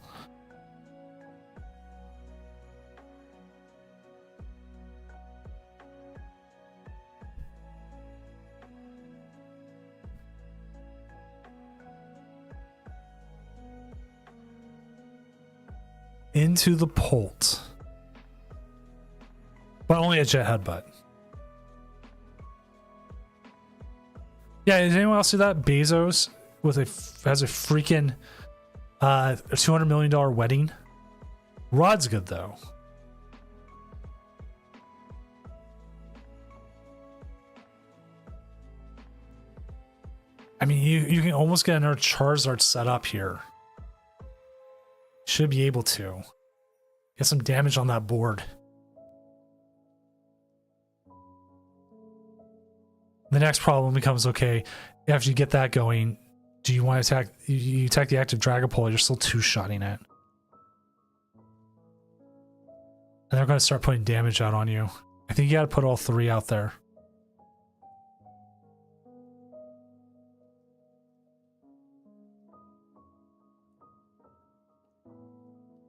Into the Pult. But only a jet headbutt. Yeah, does anyone else see that? Bezos has a freaking $200 million wedding. Rod's good though. I mean, you can almost get another Charizard set up here. Should be able to get some damage on that board. The next problem becomes, okay, after you get that going, do you want to attack? You attack the active Dragapult, you're still two-shotting it. And they're going to start putting damage out on you. I think you got to put all three out there.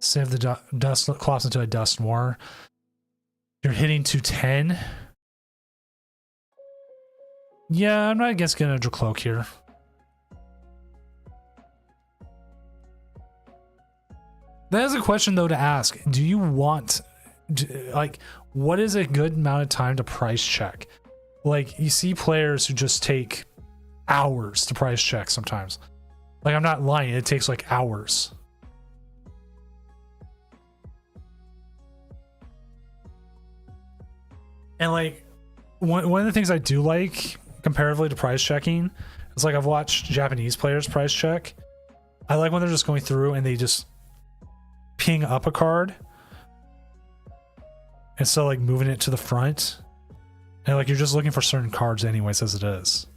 Save the dust clops into a dust more. You're hitting 210. Yeah, I'm not against getting a Cloak here. That is a question though to ask. Do you want, like, what is a good amount of time to price check? Like, you see players who just take hours to price check sometimes. Like, I'm not lying, it takes like hours. And like, one of the things I do like comparatively to price checking is, like, I've watched Japanese players price check. I like when they're just going through and they just ping up a card and so like moving it to the front, and like you're just looking for certain cards anyways as it is.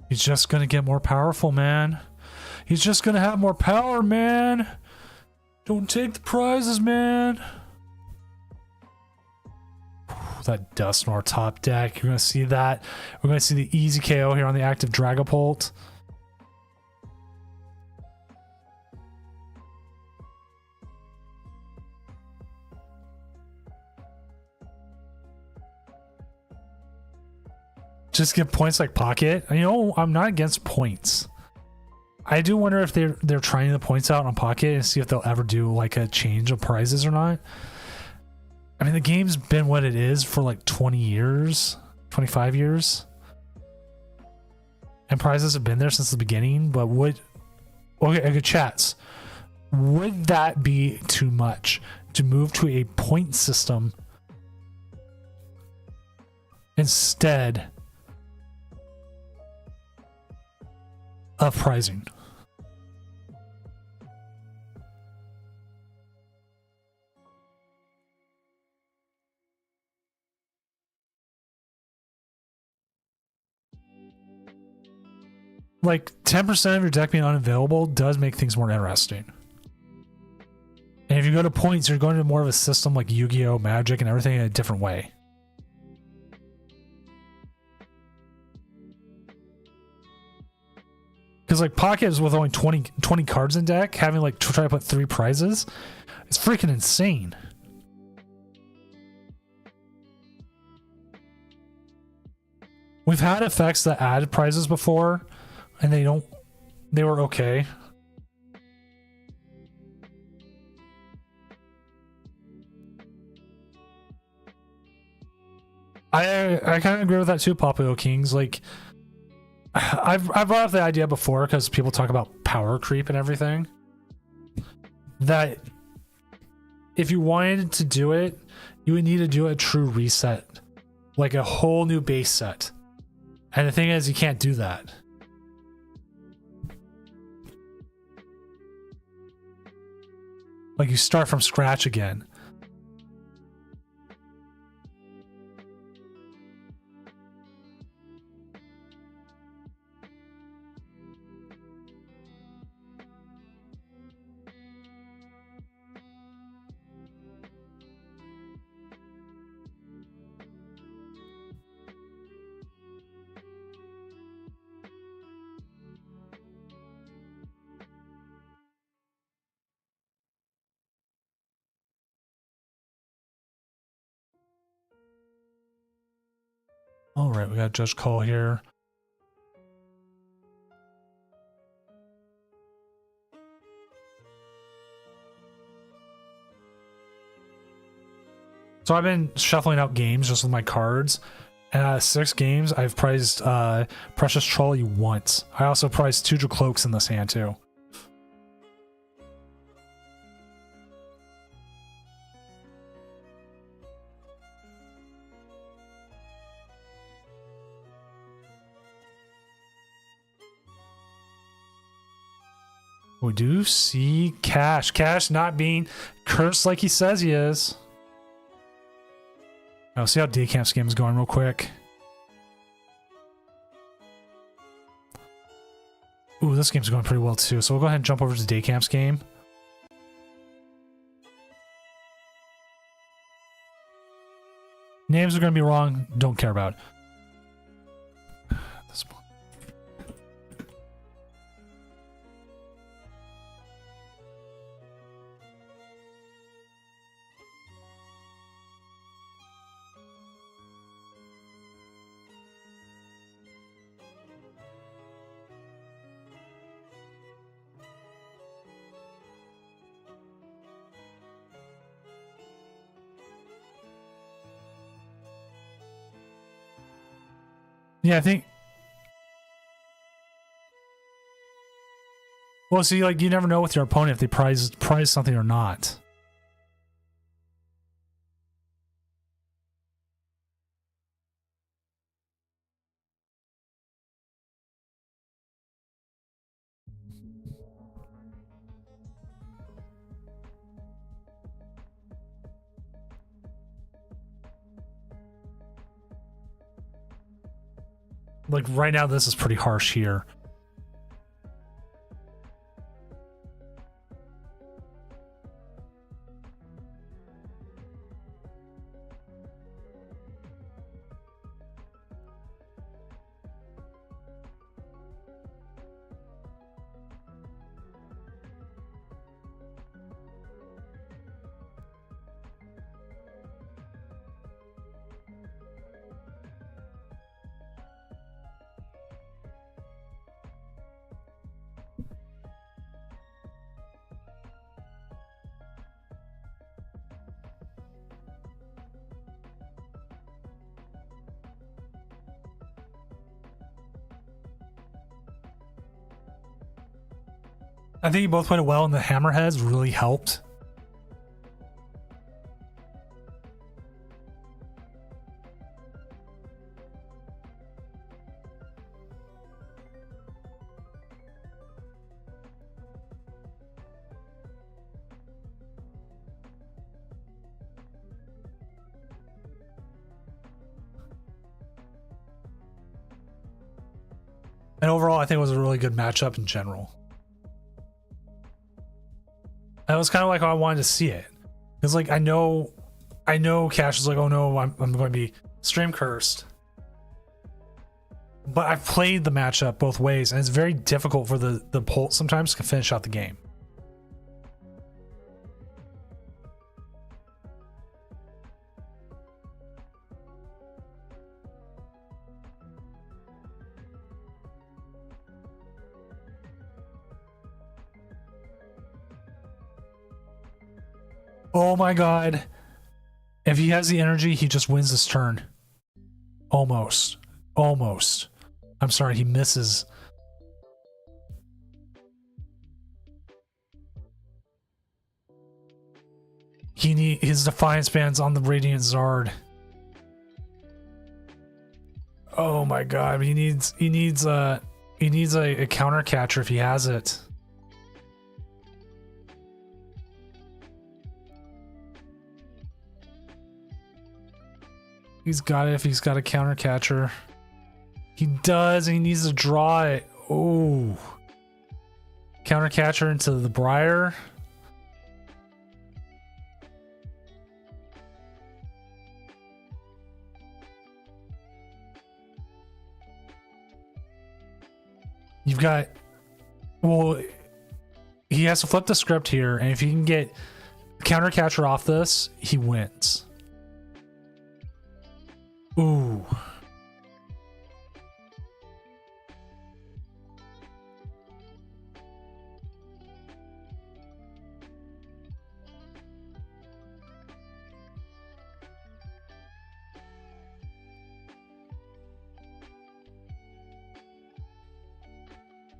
He's just gonna get more powerful, man. He's just gonna have more power, man. Don't take the prizes, man. That Dusknoir top deck. You're gonna see that. We're gonna see the easy KO here on the active Dragapult. Just get points like Pocket. You know, I'm not against points. I do wonder if they're trying the points out on Pocket and see if they'll ever do like a change of prizes or not. I mean, the game's been what it is for like 20 years, 25 years. And prizes have been there since the beginning, but okay, chats. Would that be too much to move to a point system instead of pricing? Like 10% of your deck being unavailable does make things more interesting. And if you go to points, you're going to more of a system like Yu-Gi-Oh, Magic, and everything in a different way. Because like Pocket is with only 20 cards in deck, having like try to put 3 prizes, it's freaking insane. We've had effects that added prizes before, and they were okay. I kind of agree with that too, Populo Kings. Like, I've brought up the idea before because people talk about power creep and everything. That if you wanted to do it, you would need to do a true reset, like a whole new base set. And the thing is, you can't do that. Like, you start from scratch again. All right, we got Judge Call here. So I've been shuffling out games just with my cards, and out of 6 games, I've prized Precious Trolley once. I also prized 2 Cloaks in this hand too. We do see Cash. Cash not being cursed like he says he is. I'll see how Daycamp's game is going real quick. Ooh, this game's going pretty well too. So we'll go ahead and jump over to Daycamp's game. Names are going to be wrong. Don't care about. Yeah, I think. Well, see, like you never know with your opponent if they prize something or not. Like right now, this is pretty harsh here. I think you both played it well, and the hammerheads really helped. And overall, I think it was a really good matchup in general. That was kind of like how I wanted to see it. Because like I know Cash is like, oh no, I'm going to be stream cursed. But I've played the matchup both ways, and it's very difficult for the Polt sometimes to finish out the game. Oh my god. If he has the energy, he just wins this turn. Almost. Almost. I'm sorry, he misses. His Defiance Band's on the Radiant Zard. Oh my god, he needs a counter catcher if he has it. He's got it if he's got a counter catcher. He does, and he needs to draw it. Oh. Counter catcher into the Briar. You've got, well, he has to flip the script here, and if he can get counter catcher off this, he wins. Ooh.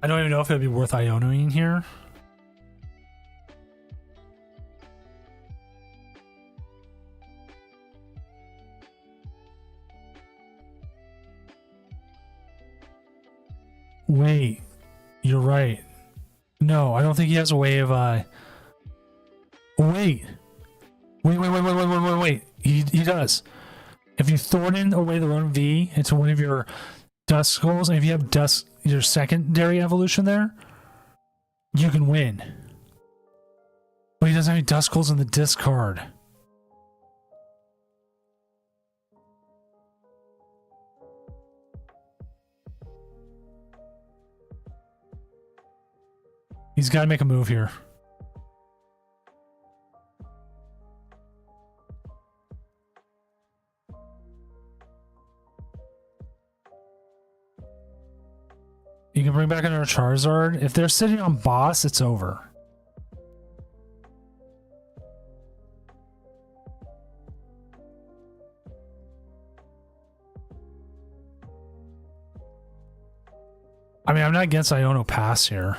I don't even know if it'd be worth Ionoing here. Wait, you're right. No, I don't think he has a way of wait. He does. If you Thornton away the Ronin V into one of your Dusk Skulls, and if you have your secondary evolution there, you can win. But he doesn't have any Dusk Skulls in the discard. He's got to make a move here. You can bring back another Charizard. If they're sitting on boss, it's over. I mean, I'm not against Iono Pass here.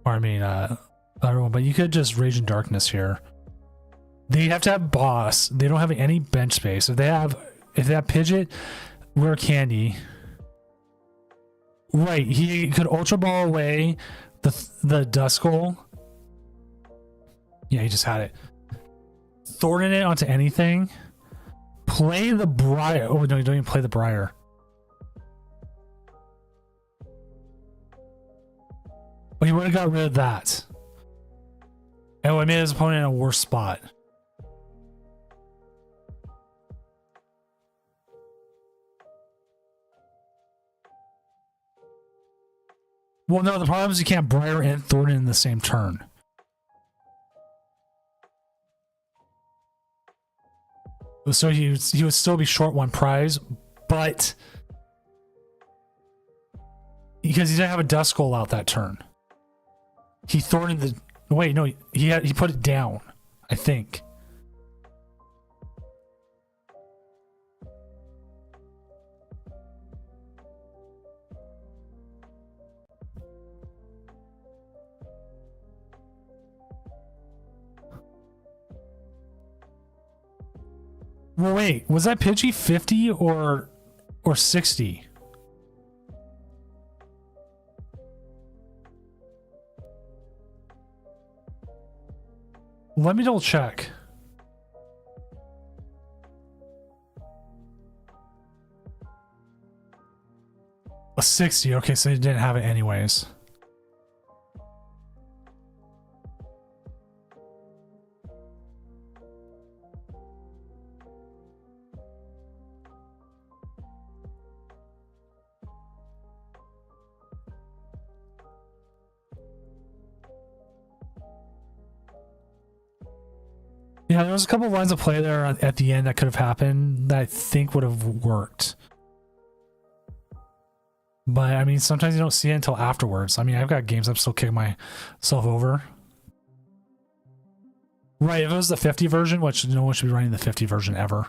Or I mean, I don't know, but you could just Rage in Darkness here. They have to have boss. They don't have any bench space. If they have Pidgeot, Rare Candy. Right, he could Ultra Ball away the Duskull. Yeah, he just had it. Thornton it onto anything. Play the Briar. Oh no, you don't even play the Briar. Well, he would have got rid of that. Oh, I made his opponent in a worse spot. Well, no, the problem is you can't Briar and Thornton in the same turn. So he would still be short one prize, but because he didn't have a Duskull out that turn, he Thorntoned the. Wait, no, he put it down, I think. Well, wait, was that Pidgey 50 or 60? Let me double check. A 60, okay, so he didn't have it anyways. Yeah, there was a couple of lines of play there at the end that could have happened that I think would have worked. But, I mean, sometimes you don't see it until afterwards. I mean, I've got games I'm still kicking myself over. Right, if it was the 50 version, which no one should be running the 50 version ever.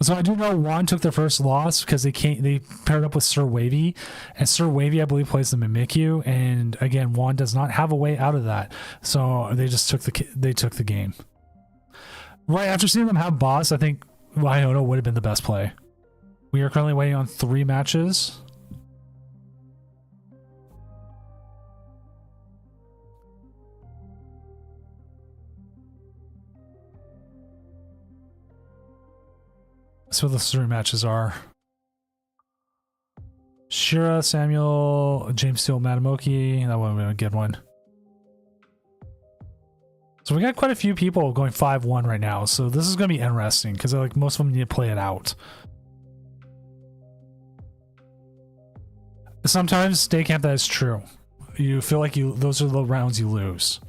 So I do know Juan took their first loss because they paired up with Sir Wavy, and Sir Wavy I believe plays the Mimikyu, and again Juan does not have a way out of that, so they just took the game. Right after seeing them have boss, I think Iono would have been the best play. We are currently waiting on 3 matches. That's what the 3 matches are. Shira, Samuel, James Steele, Matamoki. That one would be a good one. So we got quite a few people going 5-1 right now. So this is going to be interesting because like most of them need to play it out. Sometimes day camp, that is true. You feel like those are the rounds you lose.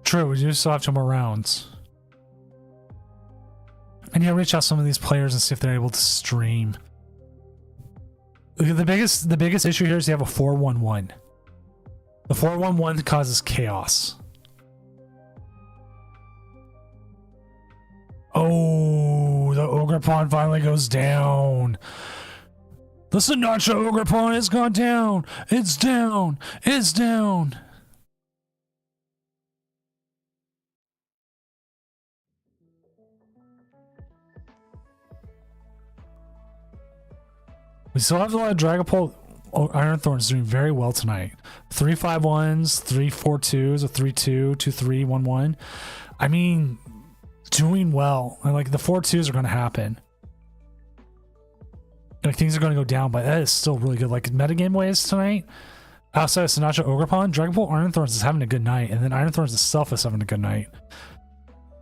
True, we do still have 2 more rounds. I need to reach out some of these players and see if they're able to stream. The biggest issue here is you have a 4-1-1. The 4-1-1 causes chaos. Oh, the Ogerpon finally goes down. The Sinatra Ogerpon has gone down. It's down. It's down. We still have a lot of Dragapult Iron Thorns doing very well tonight. 3 5-1s, 3 4-2s, a 3-2, 2-3, 1-1. I mean, doing well. And like the 4-2s are going to happen. Like things are going to go down, but that is still really good. Like metagame ways tonight, outside of Sinatra Ogerpon, Dragapult Iron Thorns is having a good night, and then Iron Thorns itself is having a good night.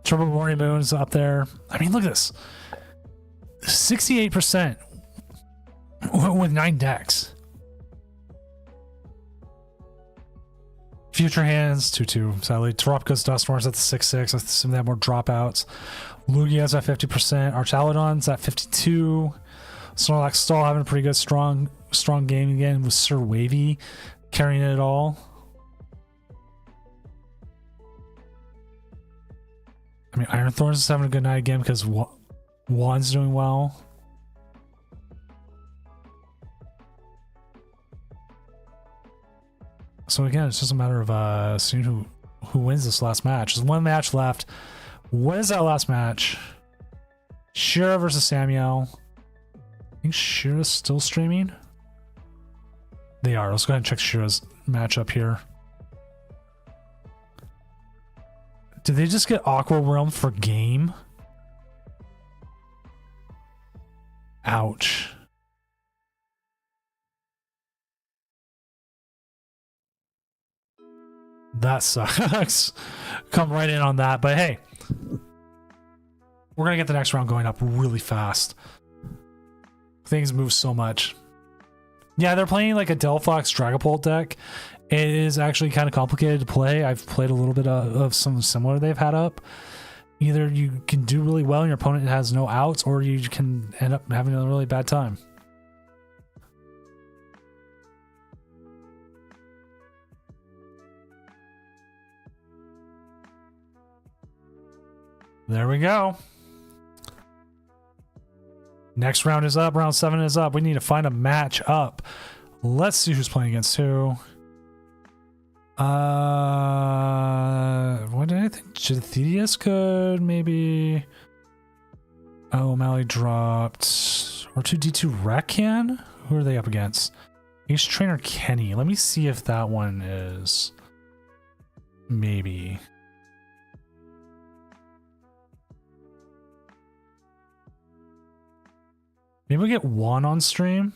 Turbo Morning Moon's up there. I mean, look at this. 68% with 9 decks. Future Hands, 2-2. Sadly, Taropka's Dustworms at the 6-6. I assume they have more dropouts. Lugia's at 50%. Archaludon's at 52%. Snorlax still having a pretty good, strong game again with Sir Wavy carrying it all. I mean, Iron Thorns is having a good night again because Juan's doing well. So again, it's just a matter of seeing who wins this last match. There's one match left. What is that last match? Shira versus Samuel. I think Shira's still streaming. They are. Let's go ahead and check Shira's matchup here. Did they just get Aqua Realm for game? Ouch. That sucks. Come right in on that. But hey, we're going to get the next round going up really fast. Things move so much. Yeah, they're playing like a Delphox Dragapult deck. It is actually kind of complicated to play. I've played a little bit of some similar they've had up. Either you can do really well and your opponent has no outs, or you can end up having a really bad time. There we go. Next round is up. Round 7 is up. We need to find a match up. Let's see who's playing against who. What did I think? Jethedius could maybe. Oh, O'Malley dropped. Or 2D2 Rekhan? Who are they up against? Ace Trainer Kenny. Let me see if that one is. Maybe. Maybe we get one on stream.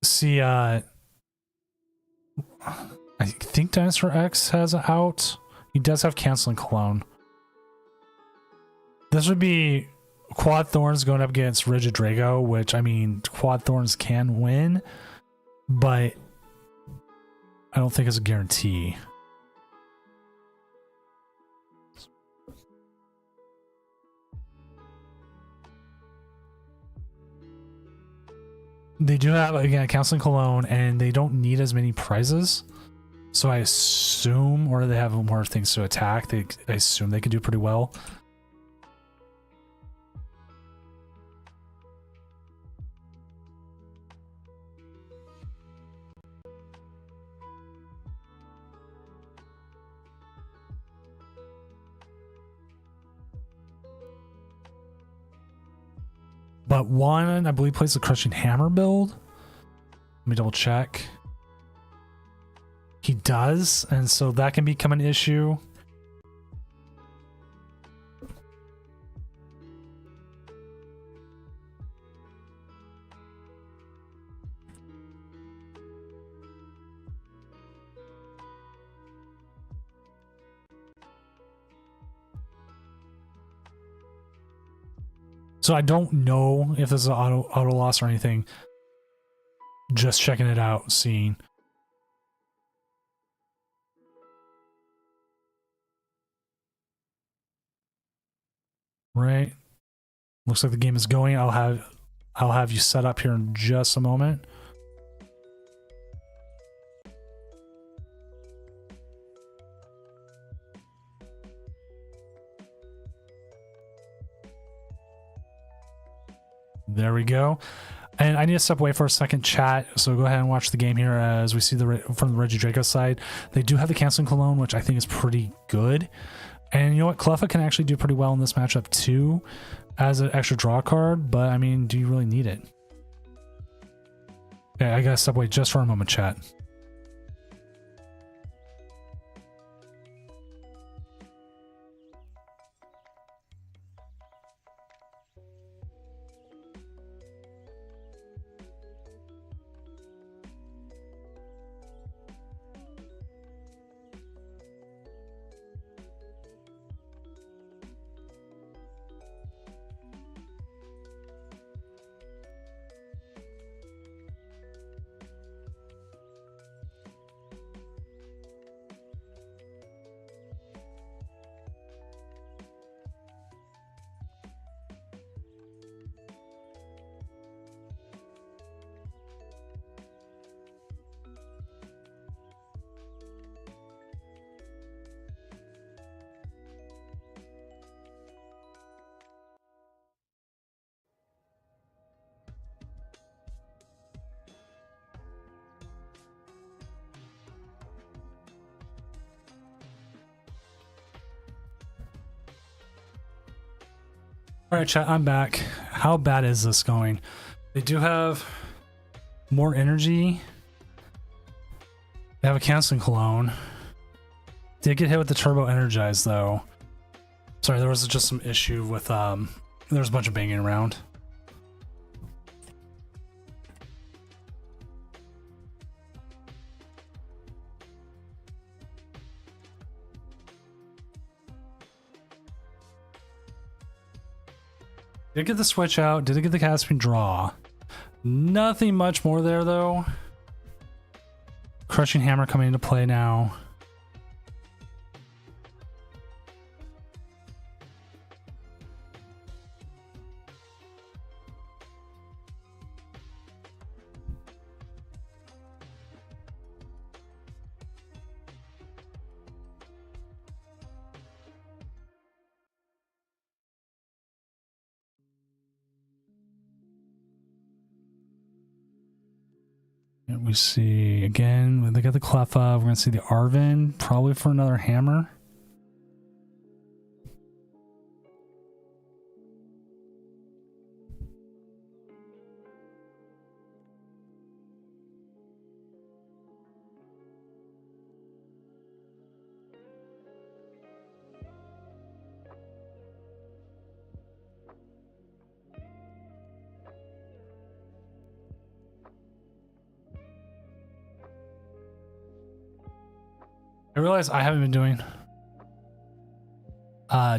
See, I think Dinosaur X has an out. He does have Canceling Cologne. This would be Quad Thorns going up against Rigid Drago, which, I mean, Quad Thorns can win, but I don't think it's a guarantee. They do have, again, Counseling Cologne, and they don't need as many prizes. So I assume, or they have more things to attack, I assume they can do pretty well. But one, I believe, plays the Crushing Hammer build. Let me double check. He does, and so that can become an issue. So I don't know if this is an auto loss or anything. Just checking it out, seeing. Right. Looks like the game is going. I'll have you set up here in just a moment. There we go. And I need to step away for a second, chat. So go ahead and watch the game here as we see from the Reggie Draco side. They do have the Canceling Cologne, which I think is pretty good. And you know what? Cleffa can actually do pretty well in this matchup too as an extra draw card. But I mean, do you really need it? Okay, I gotta step away just for a moment, chat. All right, chat, I'm back. How bad is this going? They do have more energy. They have a canceling cologne. Did get hit with the turbo energize though. Sorry, there was just some issue with there was a bunch of banging around. Did get the switch out, did get the Caspian draw. Nothing much more there though. Crushing Hammer coming into play now. And we see again when they got the Cleffa, we're gonna see the Arvin probably for another hammer. I realize I haven't been doing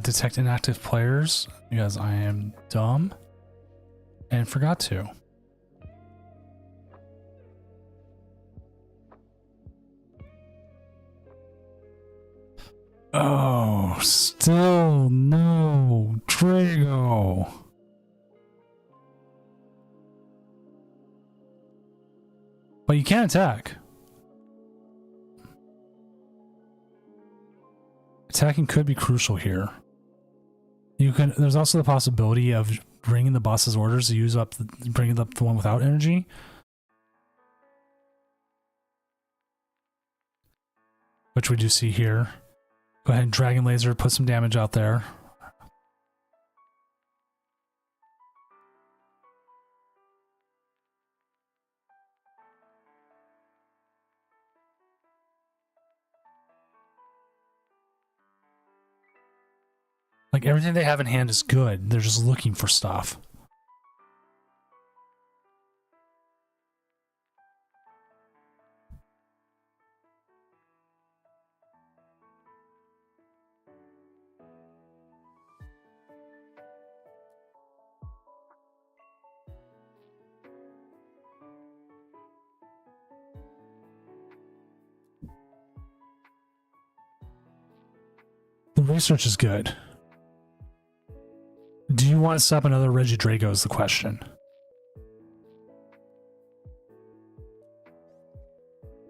detect inactive players because I am dumb and forgot to. Oh, still no Drago. But you can't attack. Attacking could be crucial here. You can. There's also the possibility of bringing the boss's orders to use up, bringing up the one without energy. Which we do see here. Go ahead and Dragon Laser, put some damage out there. Like everything they have in hand is good. They're just looking for stuff. The research is good. Do you want to set up another Regidrago is the question.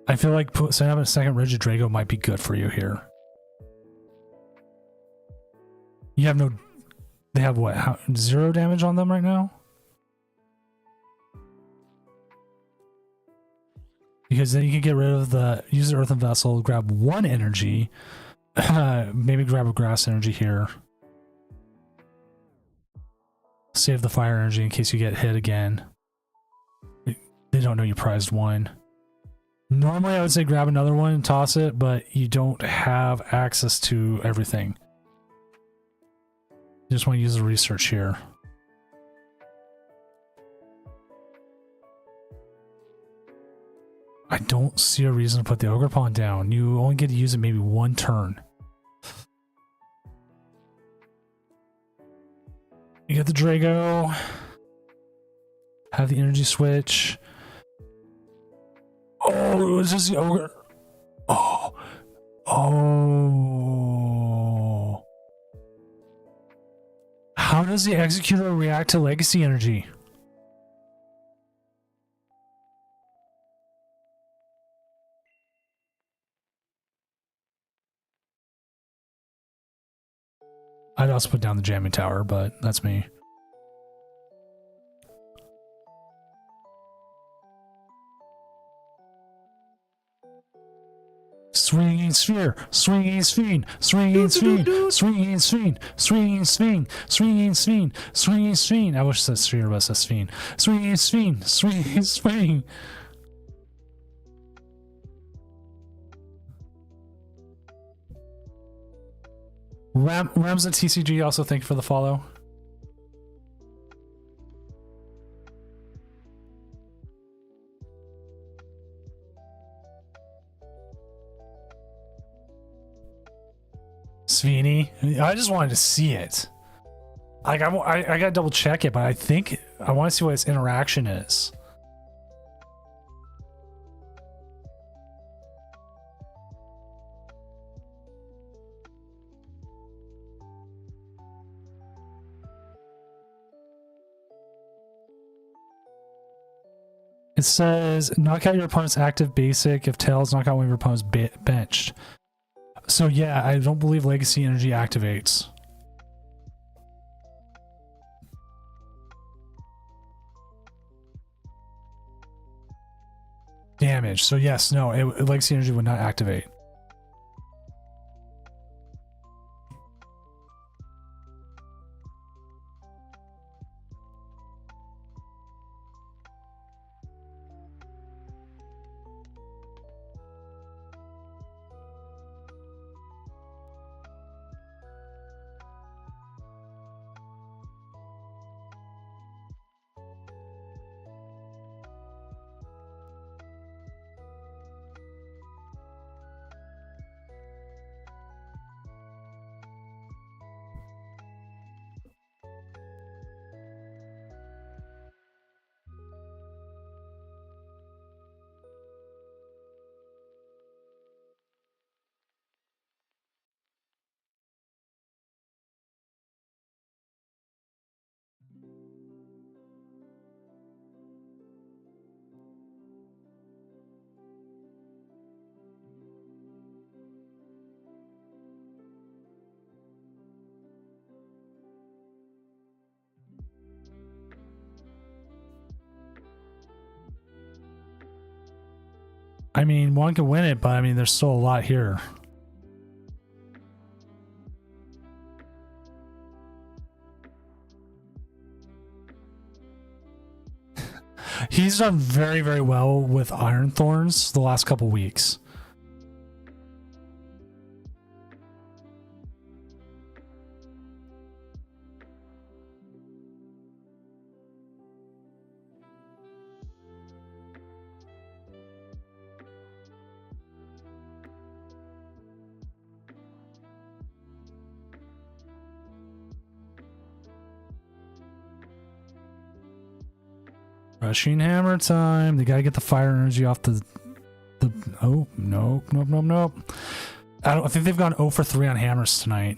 I feel like setting up a second Regidrago might be good for you here. You have no... They have what? 0 damage on them right now? Because then you can get rid of the... Use the Earthen Vessel, grab 1 energy. Maybe grab a Grass energy here. Save the fire energy in case you get hit again. They don't know you prized 1. Normally I would say grab another one and toss it, but you don't have access to everything. You just want to use the research here. I don't see a reason to put the Ogre Pawn down. You only get to use it maybe 1 turn. You get the Drago. Have the energy switch. Oh, it's just the Ogre. Oh. Oh. How does the Executor react to Legacy energy? I'd also put down the Jamming Tower, but that's me. Swinging sphere, swinging sphere, swinging sphere, swinging sphere, swinging sphere, swinging sphere, swinging sphere. I wish it said sphere, but it says sphere. Swinging sphere, swinging sphere. Rams at TCG also thank you for the follow. Sveni, I just wanted to see it. Like I gotta double check it, but I think I want to see what its interaction is. It says knock out your opponent's active basic. If tails, knock out one of your opponent's benched. So yeah, I don't believe Legacy Energy activates. Damage. So yes, no, Legacy Energy would not activate. I mean, one can win it, but I mean, there's still a lot here. He's done very, very well with Iron Thorns the last couple weeks. Rushing hammer time. They gotta get the fire energy off the oh, nope. I think they've gone 0 for 3 on hammers tonight.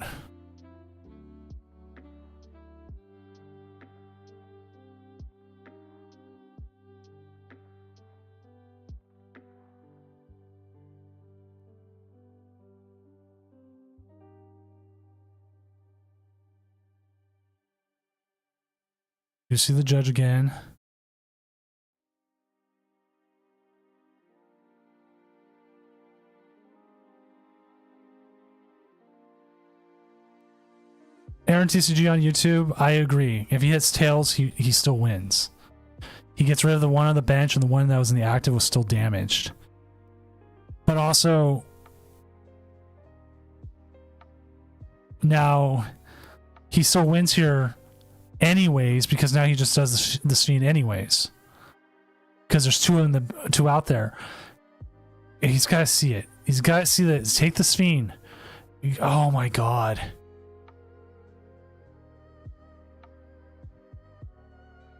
You see the judge again. Aaron TCG on YouTube, I agree. If he hits tails, he still wins. He gets rid of the one on the bench, and the one that was in the active was still damaged. But also, now he still wins here anyways, because now he just does the Sphene anyways. Because there's two out there. He's got to see it. He's got to see that. Take the Sphene. Oh my god.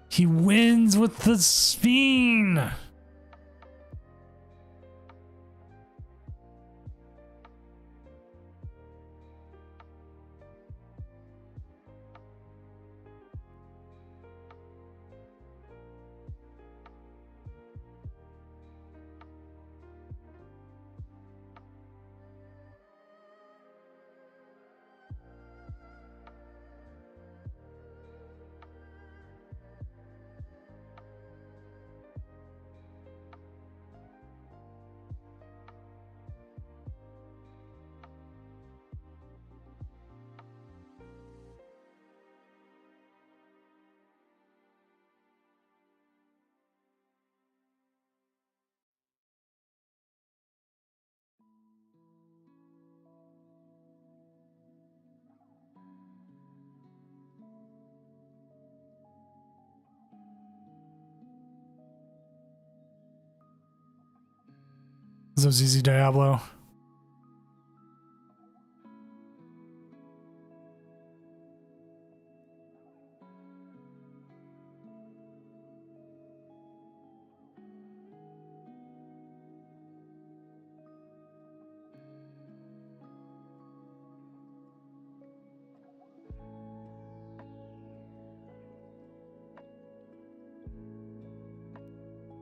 He wins with the Sphene. Zizi Diablo.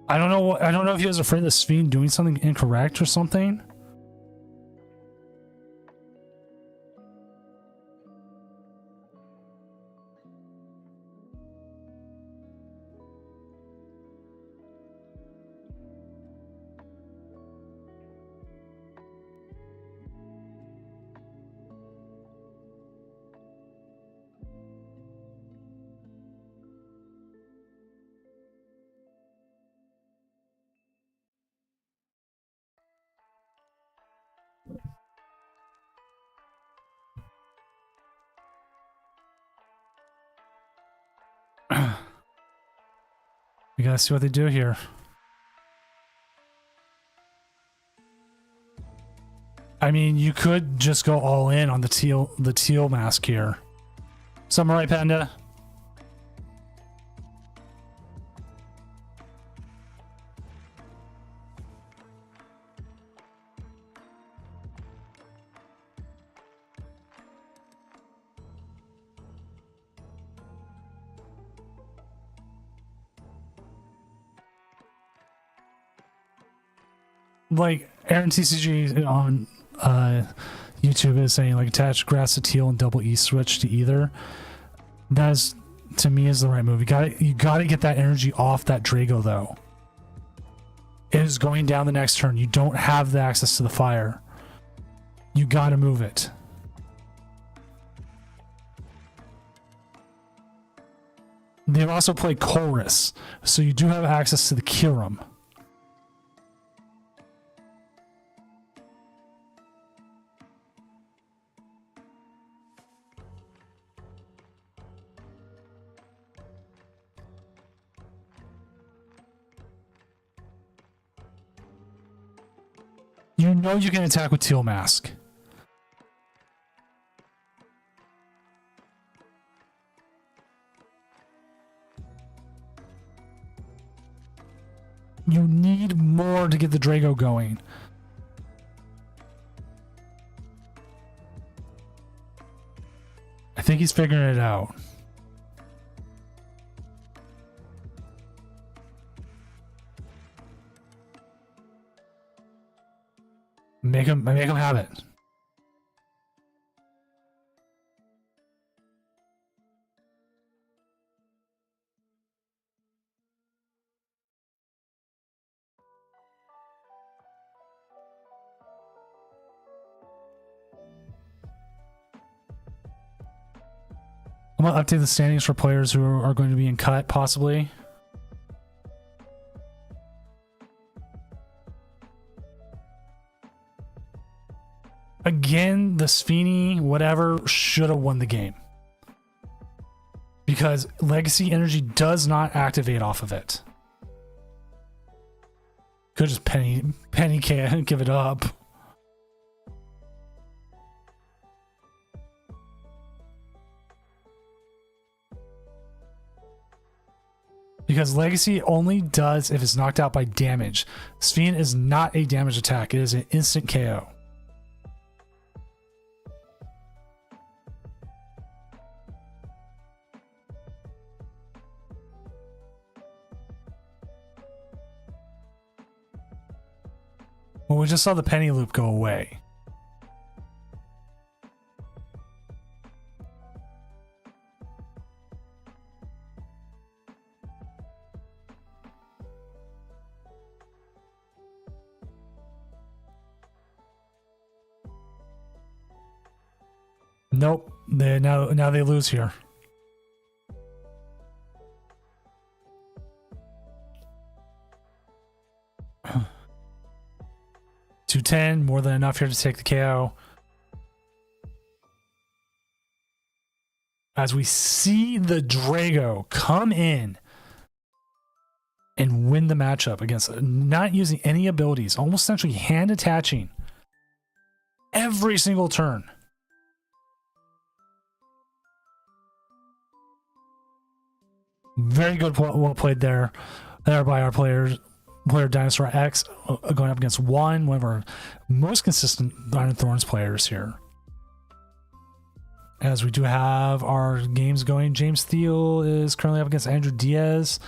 I don't know. I don't know if he was afraid of the Sphene doing something incorrect or something. We gotta see what they do here. I mean, you could just go all in on the teal mask here. Samurai Panda. Like Aaron TCG on YouTube is saying, like, attach grass to teal and double E switch to either. That is, to me, is the right move. You gotta get that energy off that Drago though. It is going down the next turn. You don't have the access to the fire. You gotta move it. They've also played Chorus, so you do have access to the Kirim. You know you can attack with Teal Mask. You need more to get the Drago going. I think he's figuring it out. Make him have it. I'm gonna update the standings for players who are going to be in cut, possibly. Again, the Sphene, whatever, should have won the game. Because Legacy Energy does not activate off of it. Could just penny can't give it up. Because Legacy only does if it's knocked out by damage. Sphene is not a damage attack. It is an instant KO. Well, we just saw the penny loop go away. Nope. Now they lose here. $210, more than enough here to take the KO. As we see the Drago come in and win the matchup against not using any abilities, almost essentially hand attaching every single turn. Very good, well played there by our player Dinosaur X, going up against one of our most consistent Iron Thorns players here. As we do have our games going, James Thiel is currently up against Andrew Diaz.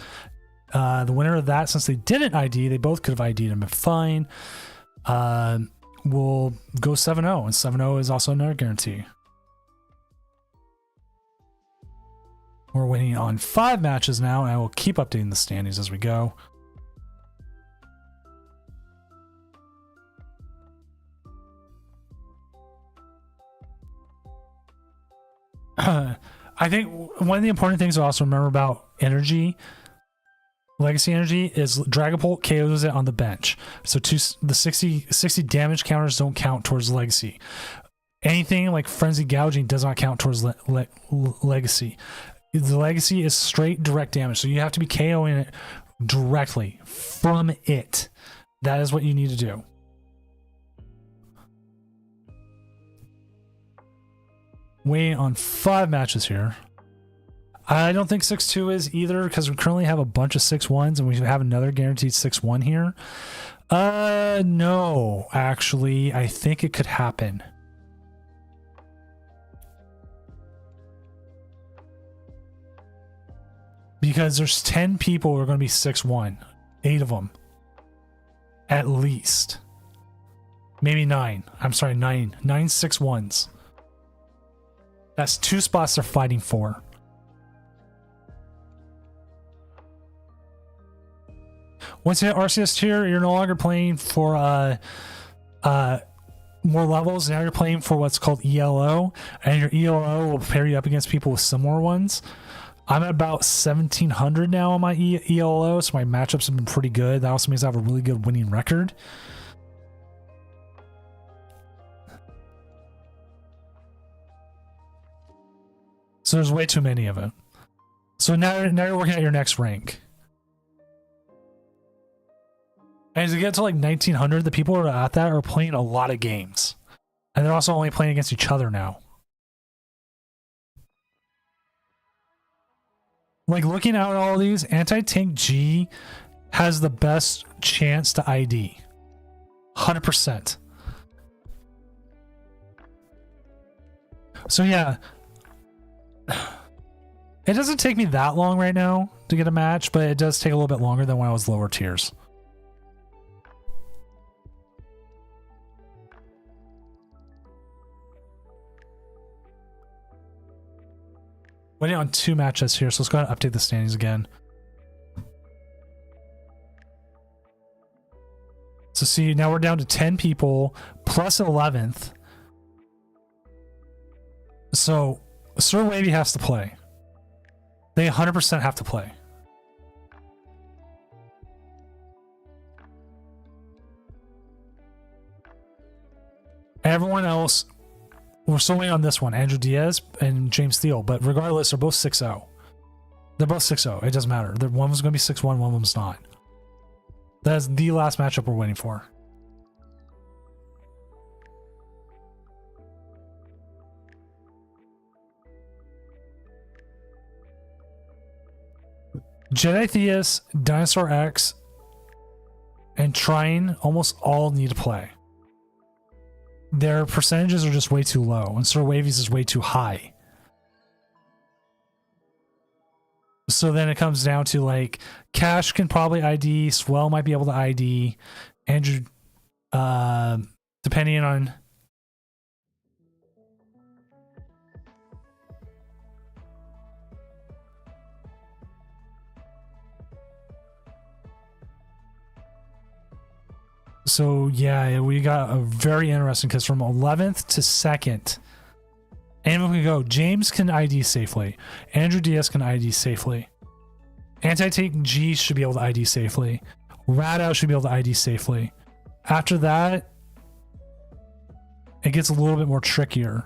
The winner of that, since they didn't ID, they both could have ID'd him fine. Will go 7-0, and 7-0 is also another guarantee. We're winning on 5 matches now, and I will keep updating the standings as we go. I think one of the important things to also remember about energy, legacy energy, is Dragapult KOs it on the bench. So the 60 damage counters don't count towards legacy. Anything like frenzy gouging does not count towards legacy. The legacy is straight direct damage, so you have to be KOing it directly from it. That is what you need to do. Waiting on 5 matches here. I don't think 6-2 is either, because we currently have a bunch of 6-1s and we have another guaranteed 6-1 here. No, actually, I think it could happen. Because there's 10 people who are going to be 6-1. 8 of them. At least. Maybe 9. I'm sorry, 9. 9 6-1s. That's 2 spots they're fighting for. Once you hit RCS tier, you're no longer playing for more levels. Now you're playing for what's called ELO, and your ELO will pair you up against people with similar ones. I'm at about 1700 now on my ELO, so my matchups have been pretty good. That also means I have a really good winning record. So there's way too many of it. So now you're working at your next rank. And as you get to like 1900, the people who are at that are playing a lot of games. And they're also only playing against each other now. Like looking at all these, Anti-Tank G has the best chance to ID. 100%. So yeah. It doesn't take me that long right now to get a match, but it does take a little bit longer than when I was lower tiers. Waiting on 2 matches here, so let's go ahead and update the standings again. So see, now we're down to 10 people plus 11th. So Sir Wavy has to play. They 100% have to play. Everyone else, we're still waiting on this one, Andrew Diaz and James Thiel, but regardless, they're both 6-0. They're both 6-0. It doesn't matter. One was going to be 6-1, one of them's not. That's the last matchup we're waiting for. Jedi Theus, Dinosaur X, and Trine almost all need to play. Their percentages are just way too low, and Sir Wavy's is way too high. So then it comes down to like Cash can probably ID, Swell might be able to ID, Andrew, depending on. So yeah, we got a very interesting because from 11th to 2nd, anyone can go. James can ID safely. Andrew Diaz can ID safely. Anti-Tank G should be able to ID safely. Radow should be able to ID safely. After that, it gets a little bit more trickier.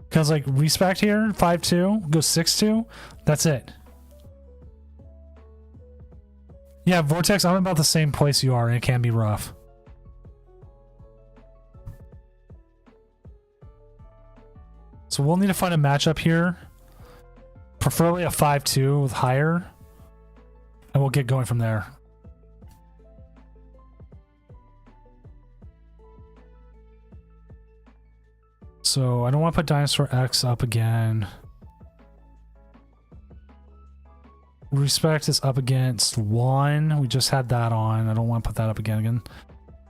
Because like Respect here, 5-2, goes 6-2, that's it. Yeah, Vortex, I'm about the same place you are, and it can be rough. So we'll need to find a matchup here. Preferably a 5-2 with higher. And we'll get going from there. So I don't want to put Dinosaur X up again. Respect is up against 1. We just had that on. I don't want to put that up again.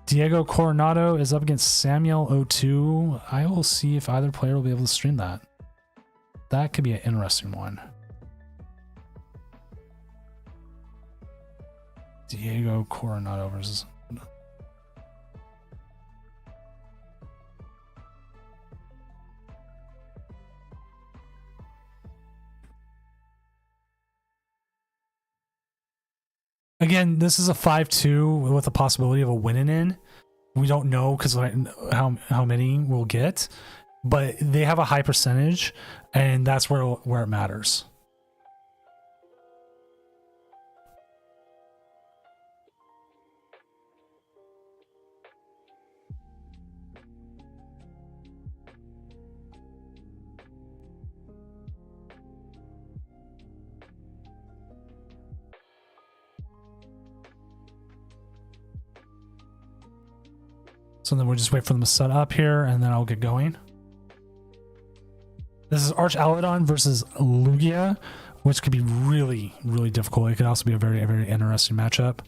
Diego Coronado is up against Samuel O2. I will see if either player will be able to stream that. That could be an interesting one. Diego Coronado versus... Again, this is a 5-2 with a possibility of a winning in. We don't know because how many we'll get, but they have a high percentage, and that's where it matters. So then we'll just wait for them to set up here, and then I'll get going. This is Arch Aladon versus Lugia, which could be really, really difficult. It could also be a very, very interesting matchup.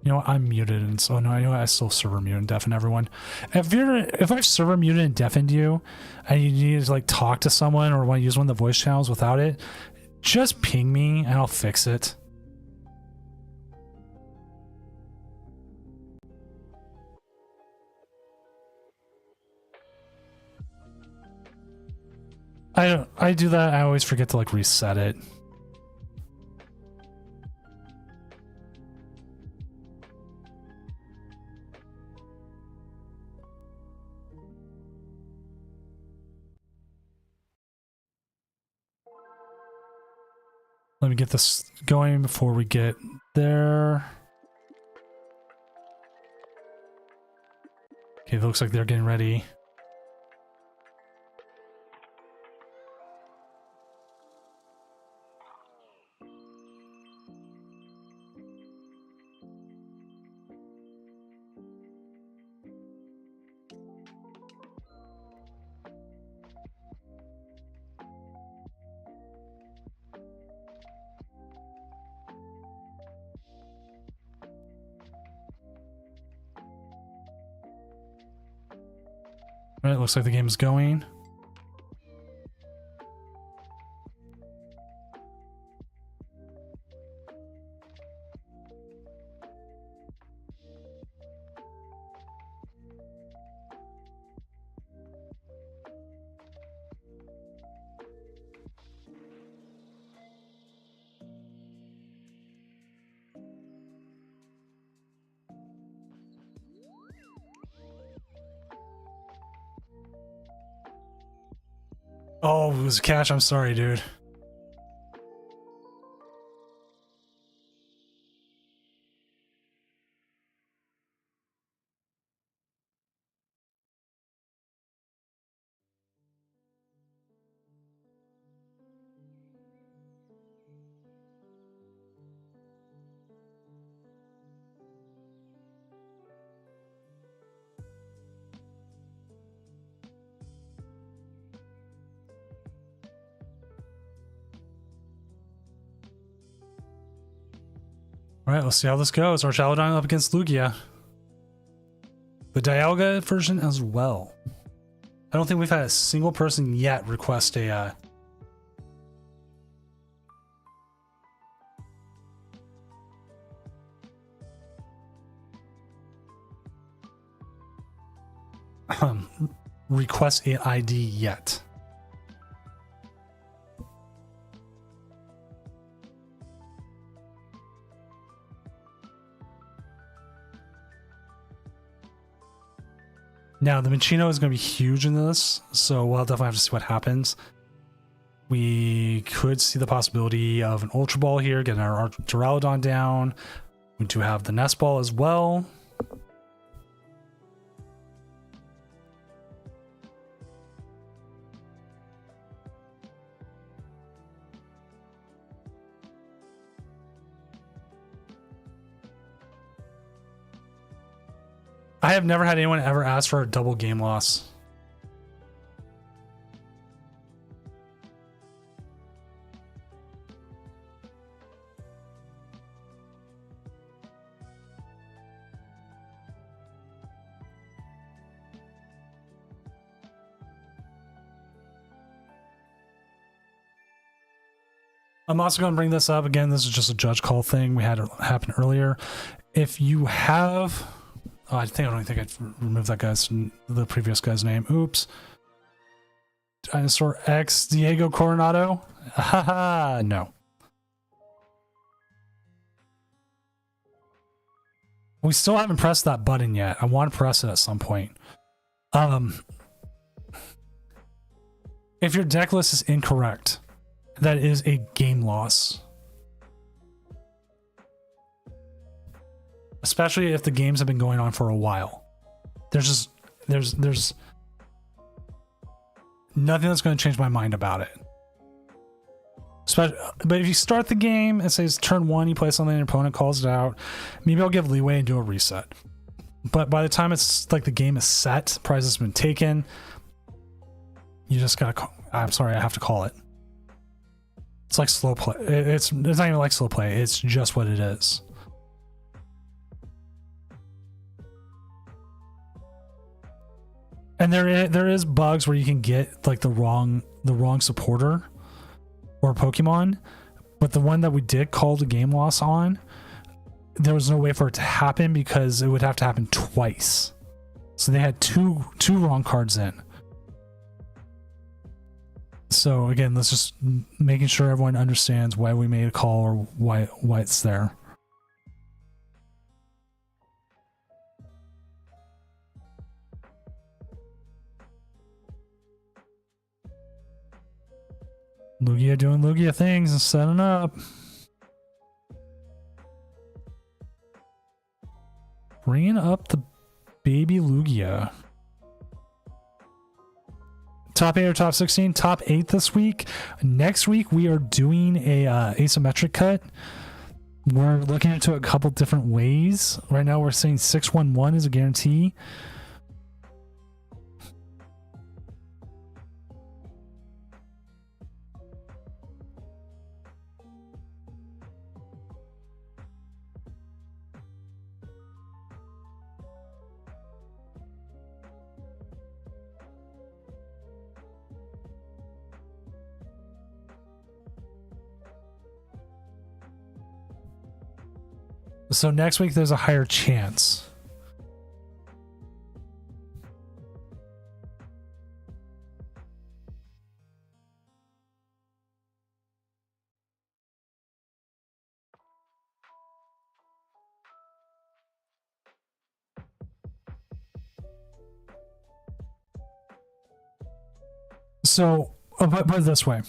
You know, I'm muted, and so no, I know I still server mute and deafen everyone. If I've server muted and deafened you, and you need to like talk to someone or want to use one of the voice channels without it, just ping me and I'll fix it. I do that. I always forget to like reset it. Let me get this going before we get there. Okay, it looks like they're getting ready. All right, looks like the game is going. Oh, it was Cash. I'm sorry, dude. All right, let's see how this goes. Arch Aladon up against Lugia. The Dialga version as well. I don't think we've had a single person yet request a request an ID yet. Now, the Machino is going to be huge in this, so we'll definitely have to see what happens. We could see the possibility of an Ultra Ball here, getting our Duraludon down. We do have the Nest Ball as well. I have never had anyone ever ask for a double game loss. I'm also going to bring this up again. This is just a judge call thing we had happen earlier. If you have, I don't think I'd remove that the previous guy's name. Oops. Dinosaur X Diego Coronado. Haha, no. We still haven't pressed that button yet. I want to press it at some point. If your deck list is incorrect, that is a game loss. Especially if the games have been going on for a while. There's nothing that's going to change my mind about it. But if you start the game, it says turn 1, you play something, your opponent calls it out, maybe I'll give leeway and do a reset. But by the time it's like the game is set, prize has been taken, you just gotta call, I'm sorry, I have to call it. It's like slow play. It's not even like slow play. It's just what it is. And there is bugs where you can get like the wrong supporter or Pokemon, but the one that we did call the game loss on, there was no way for it to happen because it would have to happen twice. So they had two wrong cards in. So again, let's just making sure everyone understands why we made a call or why it's there. Lugia doing Lugia things and setting up. Bringing up the baby Lugia. Top 8 or top 16? Top 8 this week. Next week, we are doing a asymmetric cut. We're looking into a couple different ways. Right now, we're saying 611 is a guarantee. So next week there's a higher chance. So, put it this way.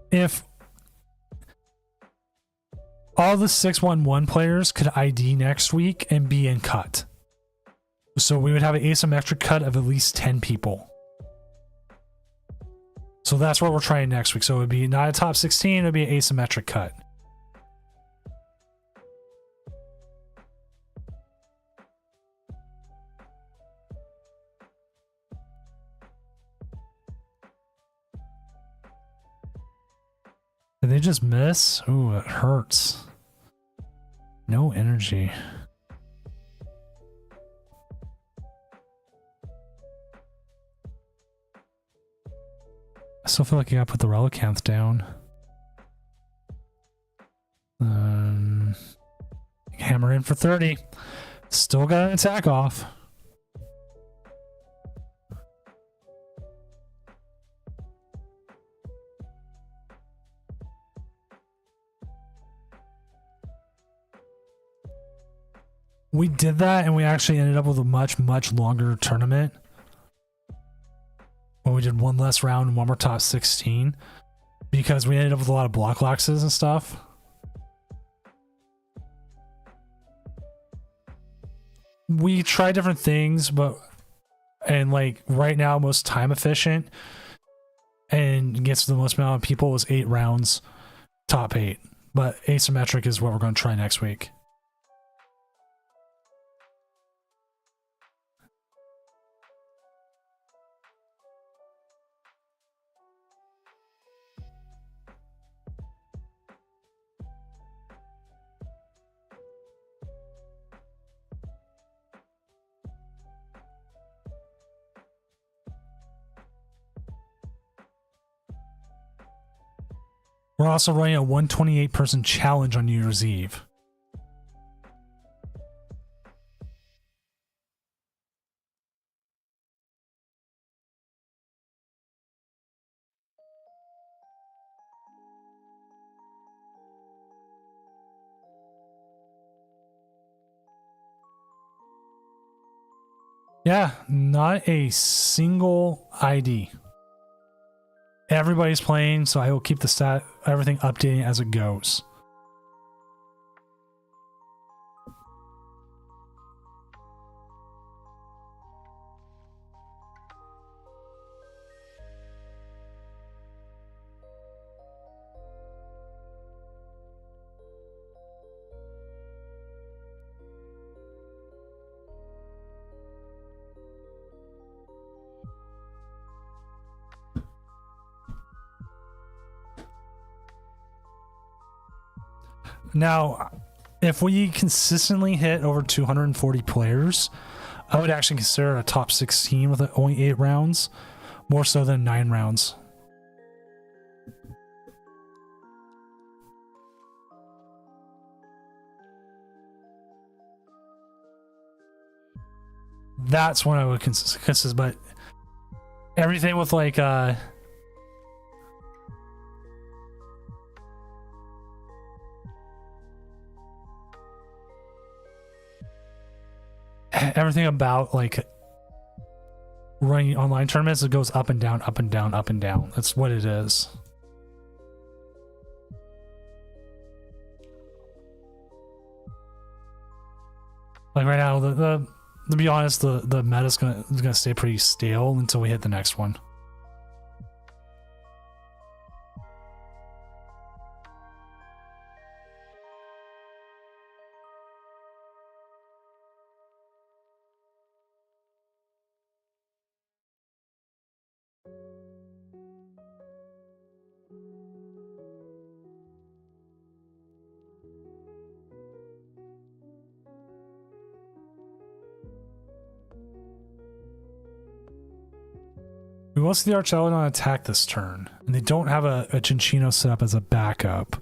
If all the 611 players could ID next week and be in cut. So we would have an asymmetric cut of at least 10 people. So that's what we're trying next week. So it would be not a top 16, it would be an asymmetric cut. Did they just miss? Ooh, it hurts. No energy. I still feel like you gotta put the Relicanth down. Hammer in for 30. Still got an attack off. We did that and we actually ended up with a much, much longer tournament. When we did one less round and one more top 16 because we ended up with a lot of block loxes and stuff. We try different things, and like right now, most time efficient and gets the most amount of people is 8 rounds, top 8. But asymmetric is what we're going to try next week. We're also running a 128 person challenge on New Year's Eve. Yeah, not a single ID. Everybody's playing, so I will keep the everything updating as it goes. Now, if we consistently hit over 240 players, I would actually consider a top 16 with only 8 rounds, more so than 9 rounds. That's when I would consider, but everything with like everything about like running online tournaments, it goes up and down, up and down, up and down. That's what it is. Like right now, to be honest, the meta's gonna stay pretty stale until we hit the next one. We will see the Archelodon attack this turn, and they don't have a Cinccino set up as a backup.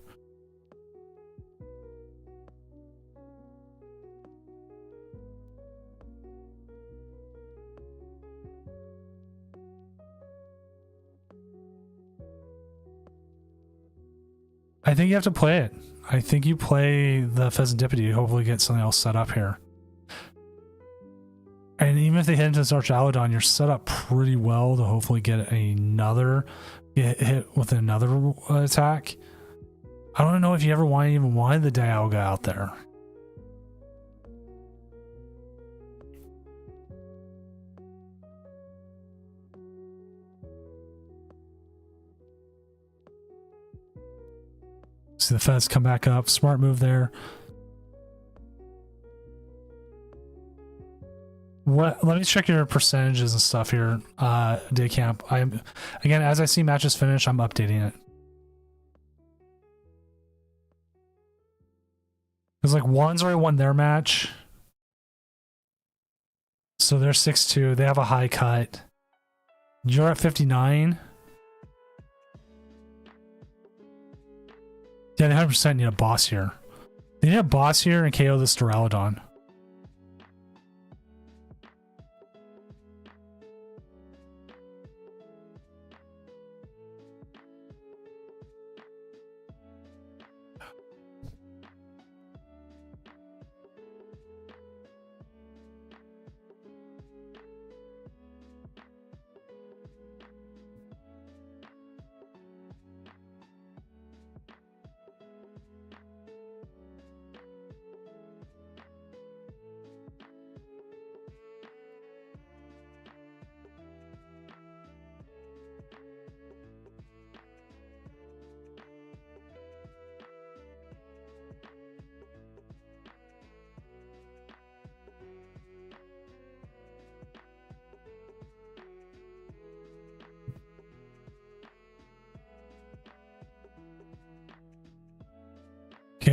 I think you have to play it. I think you play the Pheasantipede to hopefully get something else set up here. And even if they hit into this Archelodon, you're set up pretty well to hopefully get another hit with another attack. I don't know if you ever wanted the Dialga out there. See the Fez come back up. Smart move there. Let me check your percentages and stuff here, day camp. Again, as I see matches finish, I'm updating it. Because like One's already won their match. So they're 6-2. They have a high cut. You're at 59. Yeah, they 100% need a boss here. They need a boss here and KO this Duraludon.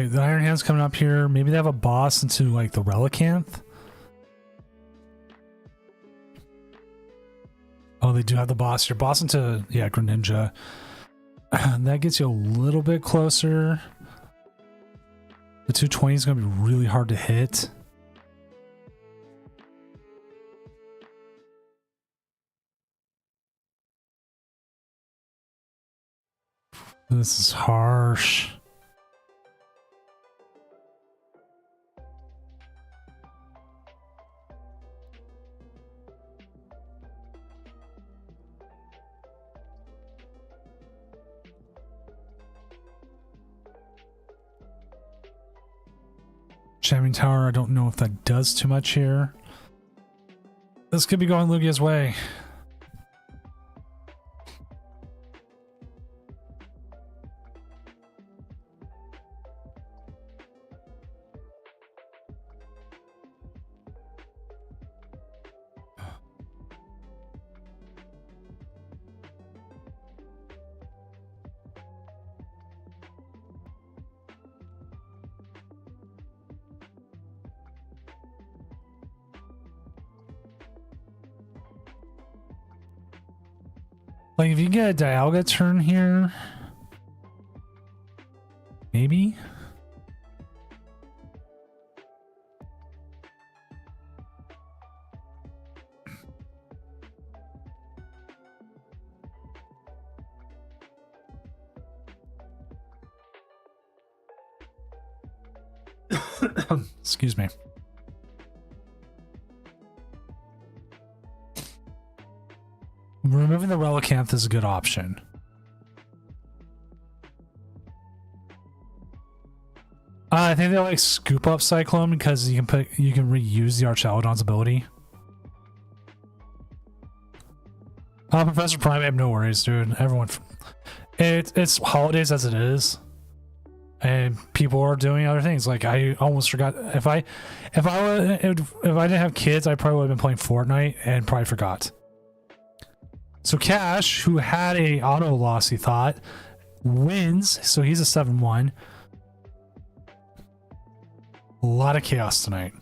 Okay, the Iron Hand's coming up here. Maybe they have a boss into like the Relicanth. Oh, they do have the boss here. Boss into, yeah, Greninja. That gets you a little bit closer. The 220 is going to be really hard to hit. This is harsh. Jamming Tower, I don't know if that does too much here. This could be going Lugia's way. Like, if you get a Dialga turn here, maybe? Excuse me. Removing the Relicanth is a good option. I think they like scoop up Cyclone because you can reuse the Archaludon's ability. Professor Prime, I have no worries, dude. Everyone, it's holidays as it is, and people are doing other things. Like, I almost forgot if I didn't have kids, I probably would have been playing Fortnite and probably forgot. So Cash, who had a auto loss, he thought, wins. So he's a 7-1. A lot of chaos tonight.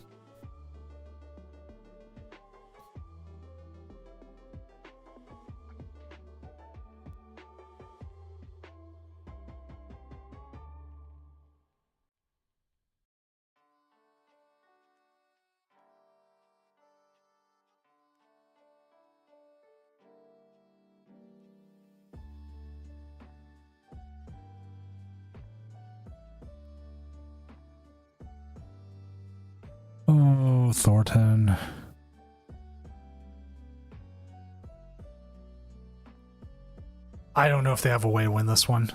Oh, Thornton. I don't know if they have a way to win this one.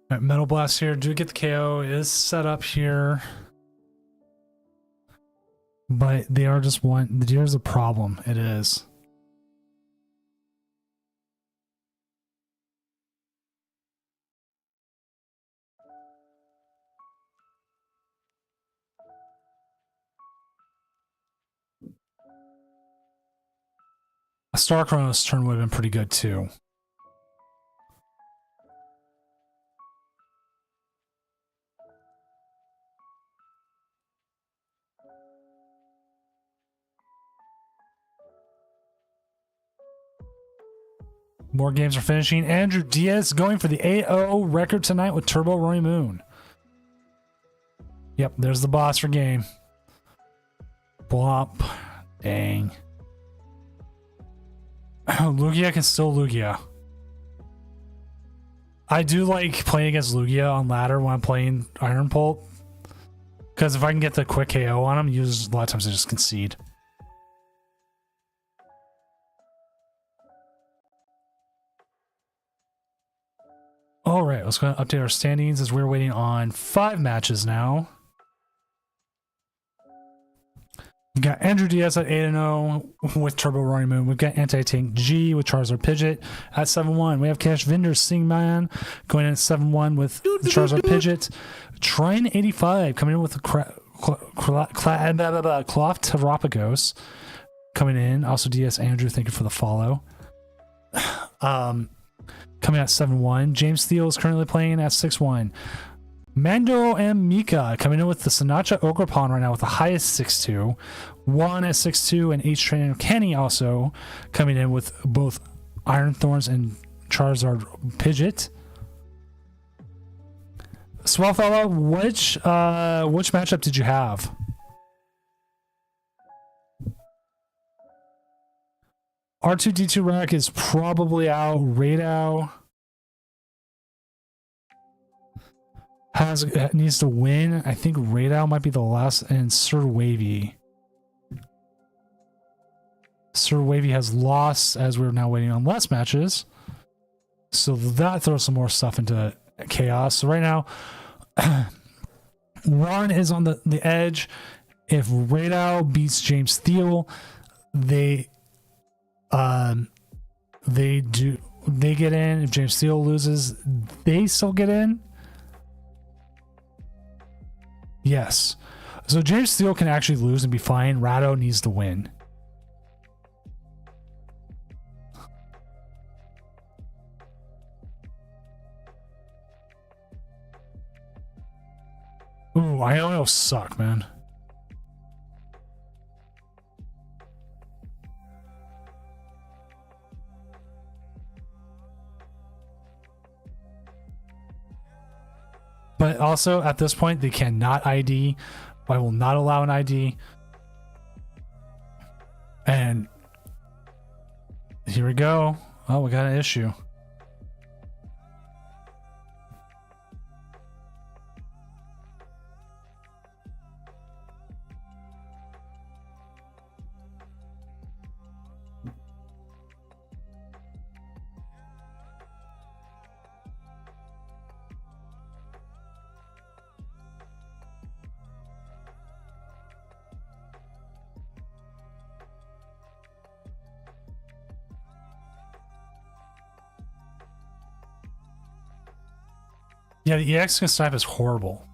Right, Metal Blast here. Do get the KO. It is set up here. But they are just one. Here's the problem. It is. A Star Chronos turn would have been pretty good too. More games are finishing. Andrew Diaz going for the 8-0 record tonight with Turbo Roy Moon. Yep, there's the boss for game. Blop. Dang. Lugia can still Lugia. I do like playing against Lugia on ladder when I'm playing Iron Pulp. Because if I can get the quick KO on him, a lot of times I just concede. Alright, let's go update our standings as we're waiting on 5 matches now. We've got Andrew Diaz at 8-0 with Turbo Roaring Moon. We've got Anti-Tank G with Charizard Pidgeot at 7-1. We have Cash Vendor Sing Man going in at 7-1 with Charizard Pidgeot. Trine 85 coming in with the Cloth Terapagos coming in. Also DS Andrew, thank you for the follow. Coming at 7-1. James Steele is currently playing at 6-1. Mando and Mika coming in with the Sinatra Ogrepon right now with the highest 6-2. 1 at 6-2, and H Trainer Kenny also coming in with both Iron Thorns and Charizard Pidgeot. Swellfella, which matchup did you have? R2D2 Rack is probably out. Radau needs to win. I think Radau might be the last, and Sir Wavy. Sir Wavy has lost as we're now waiting on less matches. So that throws some more stuff into chaos. So right now, Ron is on the edge. If Radau beats James Steele, they get in. If James Steele loses, they still get in. Yes. So James Steele can actually lose and be fine. Radau needs to win. Ooh, I almost suck, man. But also, at this point, they cannot ID. I will not allow an ID. And here we go. Oh, we got an issue. Yeah, the EX snipe is horrible.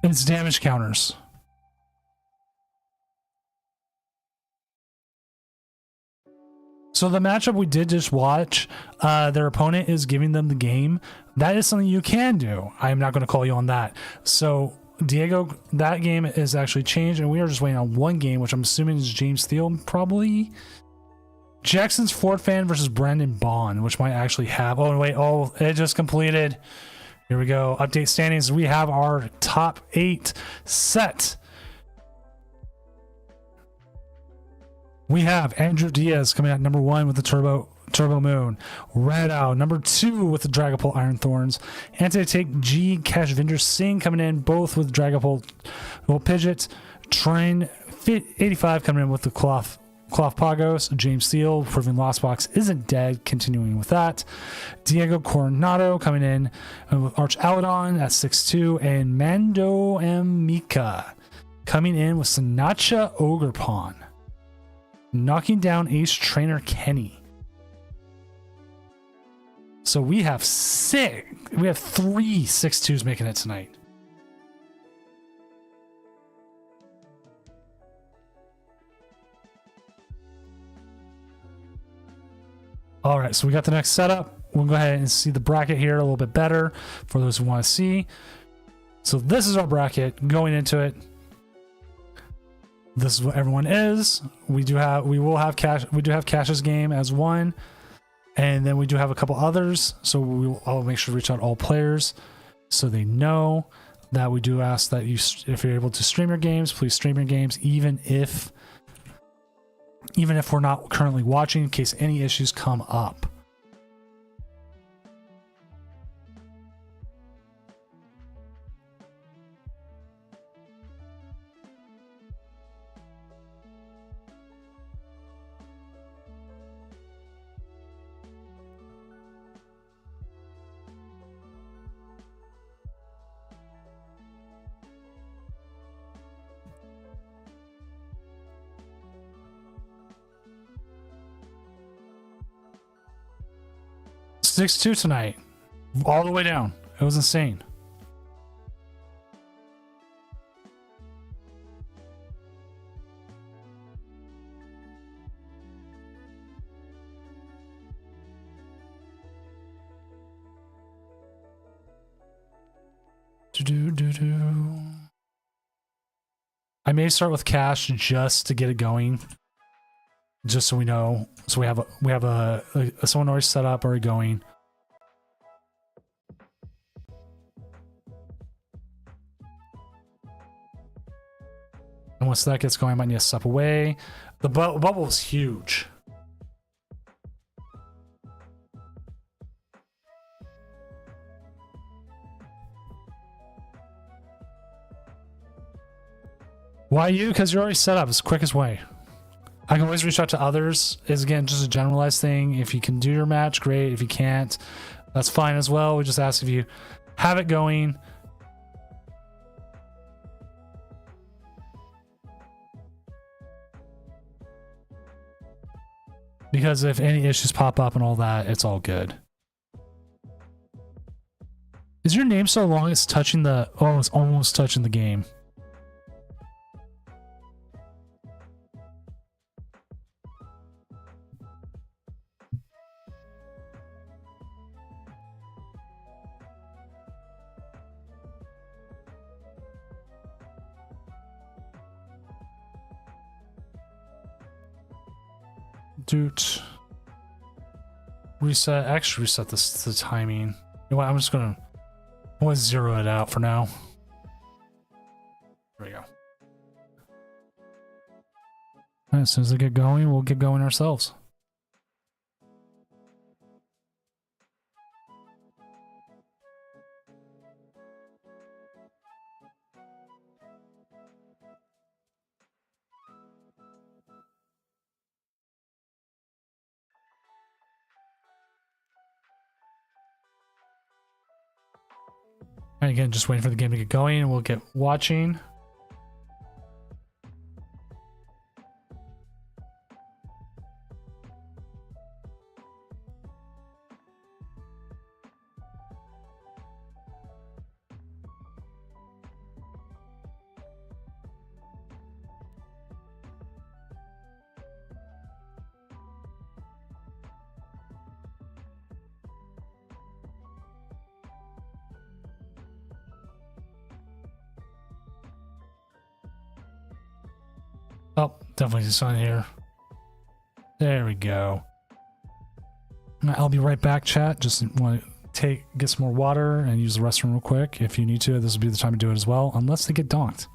It's damage counters. So the matchup we did just watch, their opponent is giving them the game. That is something you can do. I am not going to call you on that. So Diego, that game is actually changed, and we are just waiting on one game, which I'm assuming is James Steele, probably. Jackson's Ford fan versus Brandon Bond, which might actually have... Oh, wait. Oh, it just completed. Here we go. Update standings. We have our top 8 set. We have Andrew Diaz coming out number 1 with the Turbo Moon. Radau number 2 with the Dragapult Iron Thorns. Anti-Take G, Cash Vendor Sing coming in both with Dragapult Pidgeot. Train 85 coming in with the Cloth Pagos. James Steele proving Lost Box isn't dead, continuing with that. Diego Coronado coming in with Arch Aladon at 6-2, and Mando and Mika coming in with Sinatra Ogrepon, knocking down Ace Trainer Kenny. So we have 3 6-2s making it tonight. All right, so we got the next setup. We'll go ahead and see the bracket here a little bit better for those who want to see. So this is our bracket going into it. This is what everyone is. We do have Cash's game as one, and then we do have a couple others. So I'll make sure to reach out to all players so they know that we do ask that you, if you're able to stream your games, please stream your games, even if we're not currently watching, in case any issues come up. Six-2 tonight, all the way down. It was insane. I may start with Cash just to get it going, just so we know. So we have a someone already set up, already going. And once that gets going, I might need to step away. The bubble is huge. Why you? Because you're already set up. It's the quickest way. I can always reach out to others. Is again just a generalized thing. If you can do your match, great. If you can't, that's fine as well. We just ask if you have it going. Because if any issues pop up and all that, it's all good. Is your name so long it's touching the... Oh, it's almost touching the game. Dude, reset. Actually, reset this the timing. You know what? I'm just gonna zero it out for now. There we go. All right, as soon as I get going, we'll get going ourselves. And again, just waiting for the game to get going and we'll get watching. Oh, definitely just on here. There we go. I'll be right back, chat. Just want to get some more water and use the restroom real quick. If you need to, this will be the time to do it as well, unless they get donked.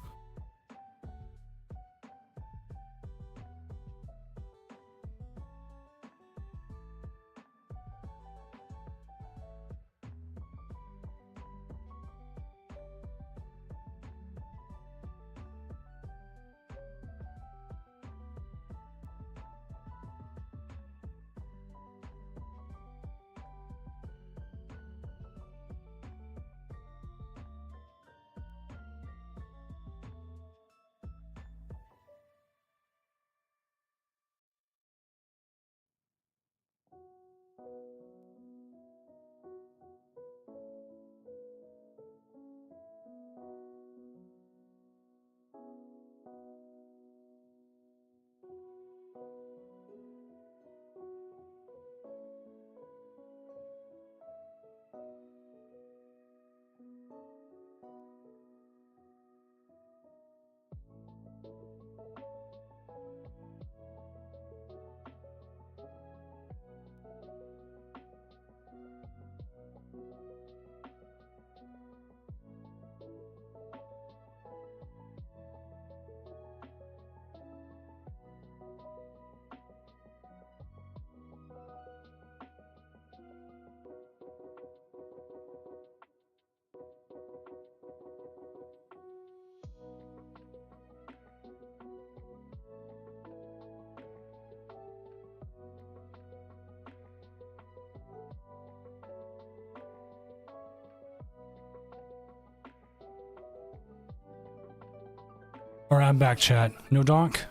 All right, I'm back, chat. No donk?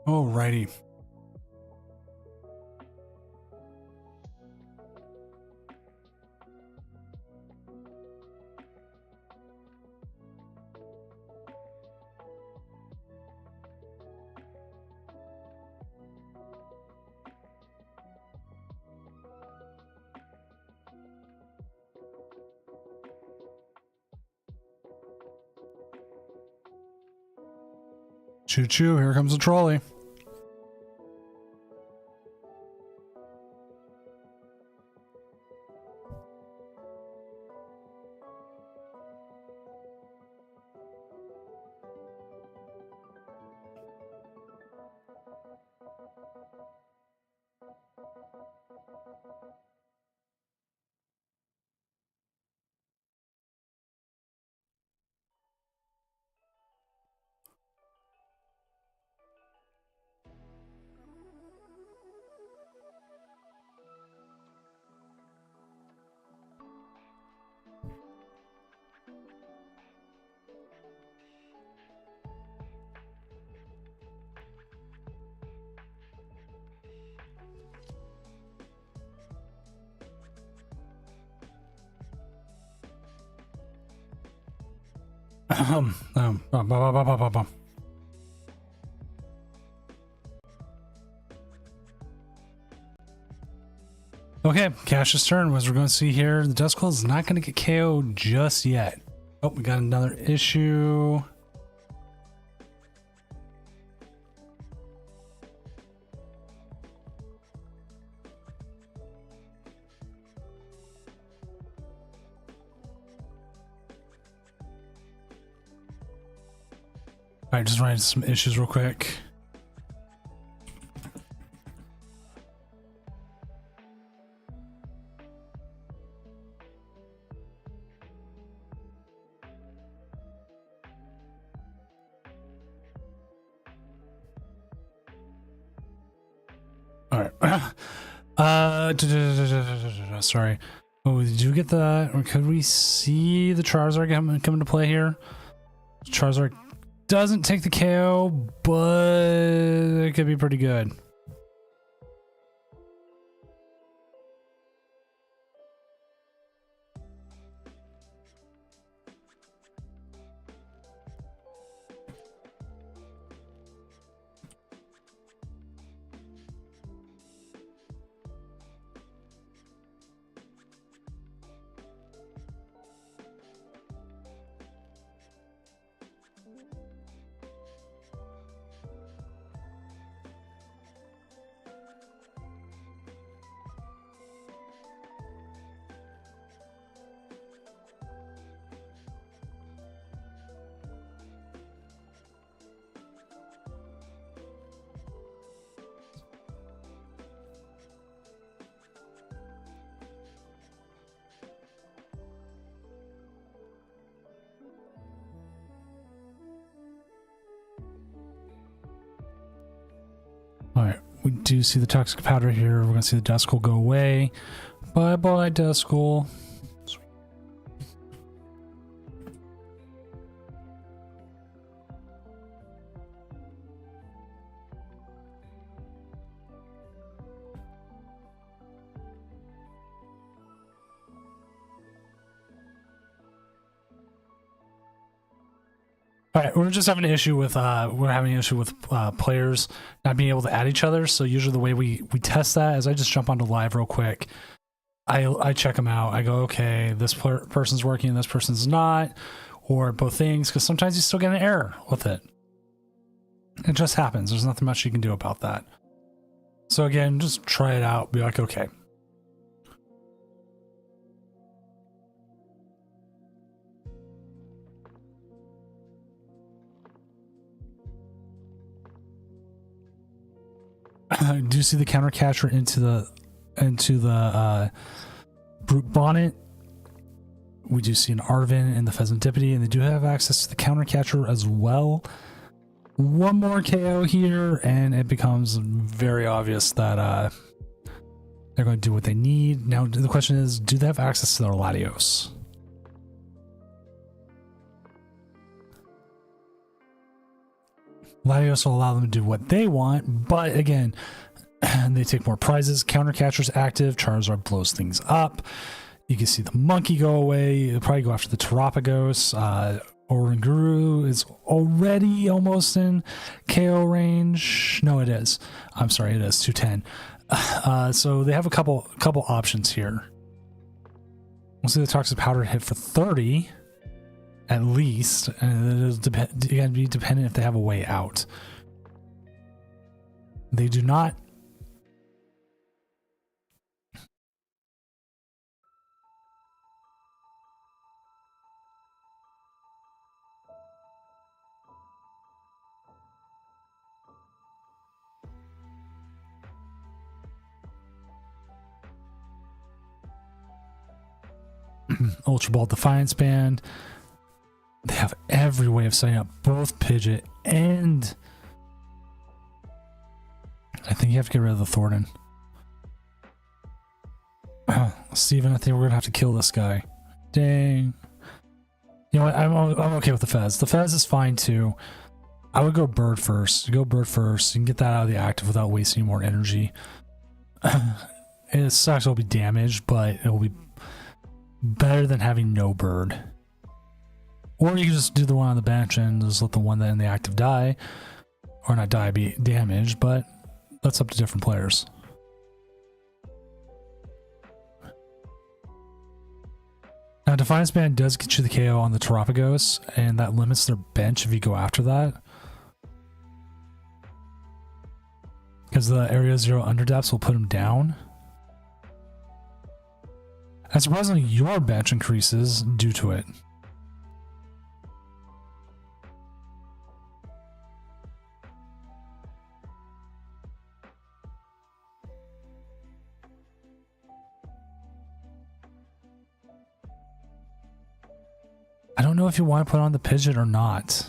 Alrighty. Choo choo, here comes the trolley. Bum, bum, bum, bum, bum, bum. Okay, Cash's turn. As we're going to see here, the Duskull is not going to get KO'd just yet. Oh, we got another issue. All right, just running some issues real quick. All right. Sorry. Oh, did you get that? Or could we see the Charizard come into play here? Charizard doesn't take the KO, but it could be pretty good. All right, we do see the toxic powder here. We're going to see the Duskull go away. Bye-bye, Duskull. All right, we're just having an issue with players not being able to add each other. So usually the way we test that is I just jump onto live real quick. I check them out. I go, okay, this person's working, this person's not, or both things, because sometimes you still get an error with it. It just happens. There's nothing much you can do about that. So again, just try it out. Be like, okay. do you see the counter catcher into the brute bonnet? We do see an Arvin and the Pheasantipity, and they do have access to the counter catcher as well. One more KO here, and it becomes very obvious that they're going to do what they need. Now, the question is, do they have access to their Latios? Latios will allow them to do what they want, but again, they take more prizes. Countercatcher's active. Charizard blows things up. You can see the monkey go away. It'll probably go after the Terapagos. Oranguru is already almost in KO range. No, it is. I'm sorry, it is 210. So they have a couple options here. We'll see the Toxic Powder hit for 30 at least, and it is again be dependent if they have a way out. They do not. Ultra Ball Defiance Band. They have every way of setting up both Pidgeot and I think you have to get rid of the Thornton. Steven, I think we're gonna have to kill this guy. Dang. You know what? I'm okay with the Fez. The Fez is fine too. I would go Bird first. Go Bird first. You can get that out of the active without wasting more energy. It sucks. It'll be damaged, but it'll be better than having no Bird. Or you can just do the one on the bench and just let the one that in the active die. Or not die, be damaged, but that's up to different players. Now, Defiance Band does get you the KO on the Terapagos, and that limits their bench if you go after that. Because the Area 0 Underdepths will put them down. And surprisingly, your bench increases due to it. I don't know if you want to put on the Pidgeot or not.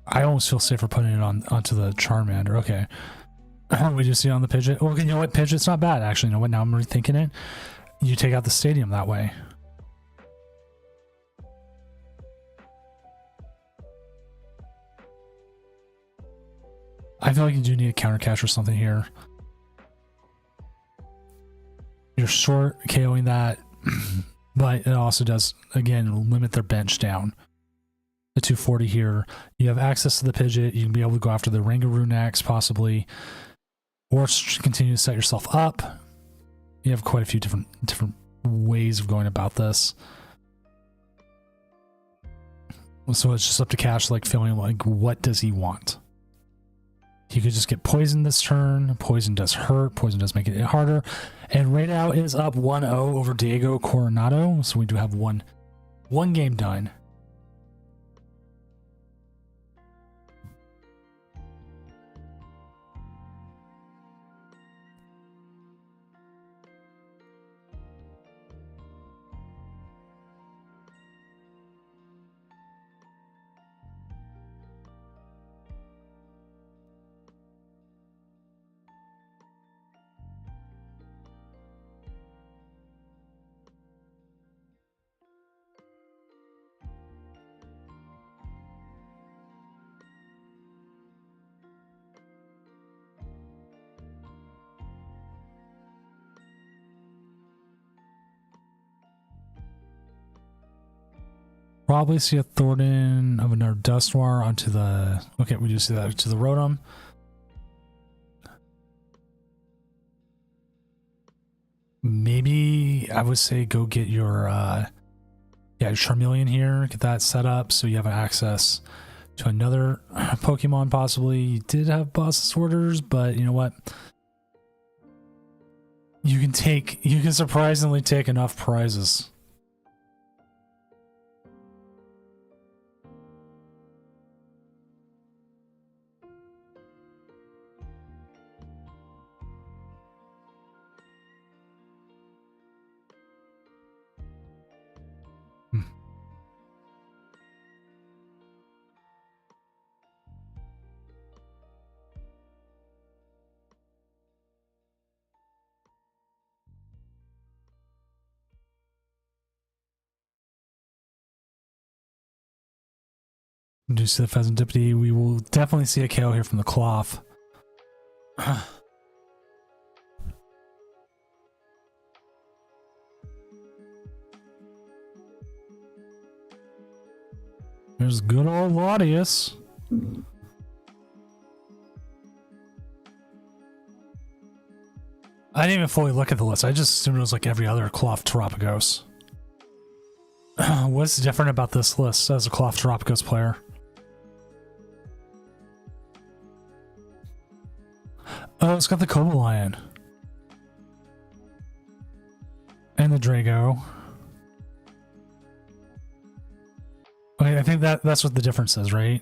I almost feel safer putting it onto the Charmander. Okay. We just see it on the Pidgeot. Well, you know what? Pidgeot's not bad, actually. You know what? Now I'm rethinking it. You take out the stadium that way. I feel like you do need a counter catch or something here. You're short KOing that. But it also does, again, limit their bench down. The 240 here. You have access to the Pidgeot. You can be able to go after the Rangaroo next, possibly. Or continue to set yourself up. You have quite a few different ways of going about this. So it's just up to Cash, like, feeling like, what does he want? He could just get poisoned this turn. Poison does hurt. Poison does make it harder. And right now is up 1-0 over Diego Coronado. So we do have one game done. Probably see a Thornton of another Dusknoir onto the... Okay, we do see that to the Rotom. Maybe I would say go get your Charmeleon here. Get that set up so you have access to another Pokemon possibly. You did have Boss's Orders, but you know what? You can surprisingly take enough prizes. Do you see the Pheasantipity? We will definitely see a KO here from the Cloth. There's good old Laudius. I didn't even fully look at the list. I just assumed it was like every other Cloth Terapagos. What's different about this list as a Cloth Terapagos player? Oh, it's got the Cobalion. And the Drago. Okay, I think that's what the difference is, right?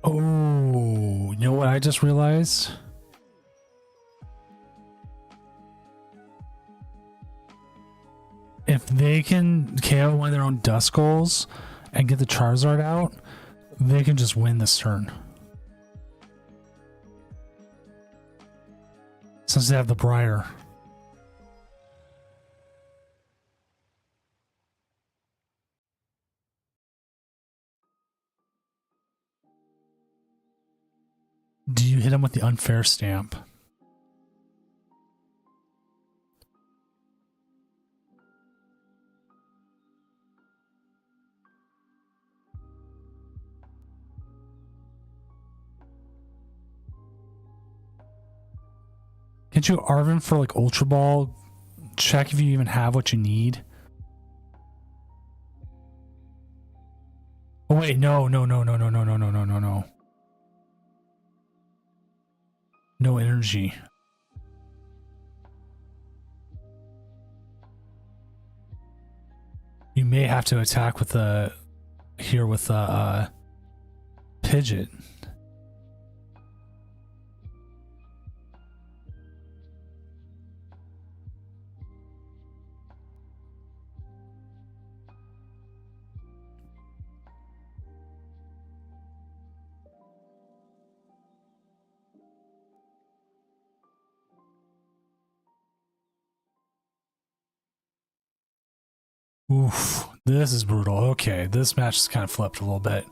Oh, you know what I just realized? If they can KO one of their own Duskulls and get the Charizard out, they can just win this turn. Since they have the Briar. Do you hit him with the Unfair Stamp? Can't you Arvin for like Ultra Ball? Check if you even have what you need. Oh wait, no. No energy. You may have to attack with the here with the Pidgeot. Oof, this is brutal. Okay, this match is kind of flipped a little bit.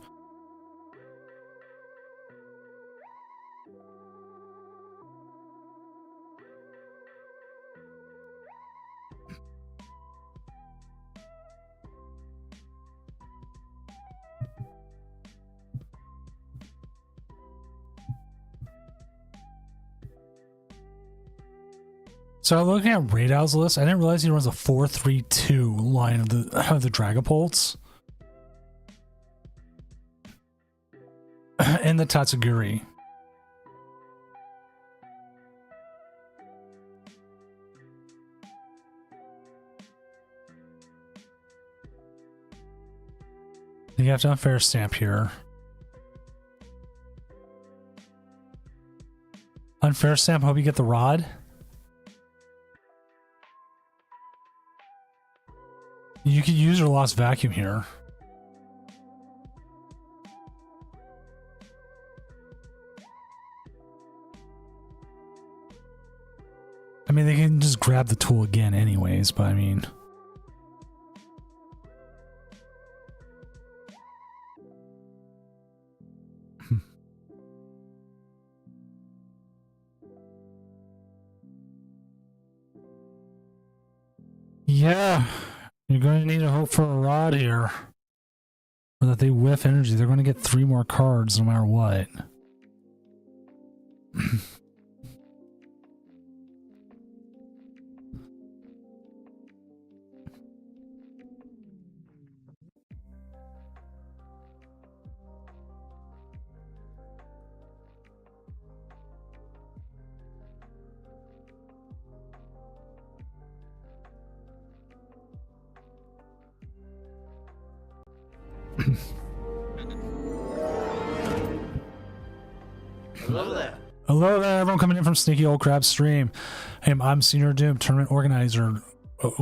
So looking at Radow's list, I didn't realize he runs a 4-3-2 line of the Dragapults. And the Tatsugiri. You have to Unfair Stamp here. Unfair Stamp, hope you get the Rod. You could use your Lost Vacuum here. I mean, they can just grab the tool again anyways, but I mean... Yeah, you're going to need to hope for a Rod here. Or that they whiff energy. They're going to get 3 more cards no matter what. Hello there. Hello there, everyone coming in from Sneaky Old Crab Stream. Hey, I'm Senior Doom, tournament organizer,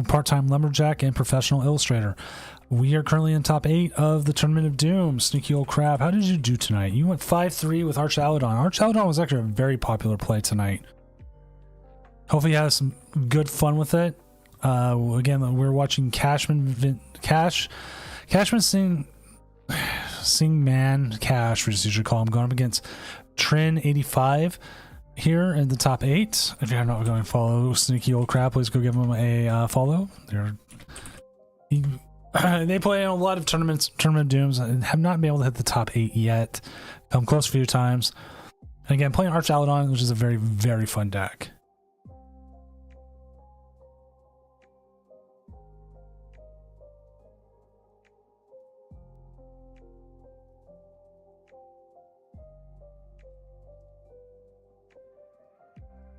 part-time lumberjack, and professional illustrator. We are currently in top 8 of the Tournament of Doom. Sneaky Old Crab, how did you do tonight? You went 5-3 with Arch Aladon. Arch Aladon was actually a very popular play tonight. Hopefully you had some good fun with it. Again, we're watching Cashman Sing Man Cash, we just usually call him, going up against Trin 85 here in the top 8. If you're not going to follow Sneaky Old Crab, please go give him a follow. They play in a lot of tournament dooms and have not been able to hit the top 8 yet. Come close a few times. And again, playing Arch Aladon, which is a very, very fun deck.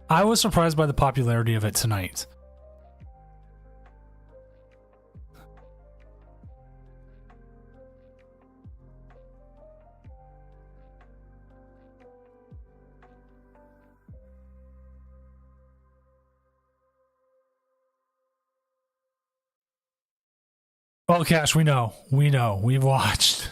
I was surprised by the popularity of it tonight. Oh, Cash, we know. We've watched.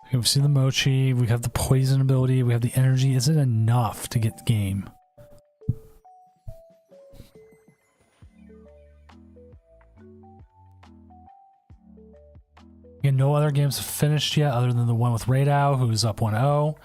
Okay, we've seen the Mochi, we have the poison ability, we have the energy. Is it enough to get the game? Again, no other games have finished yet other than the one with Radow, who's up 1-0.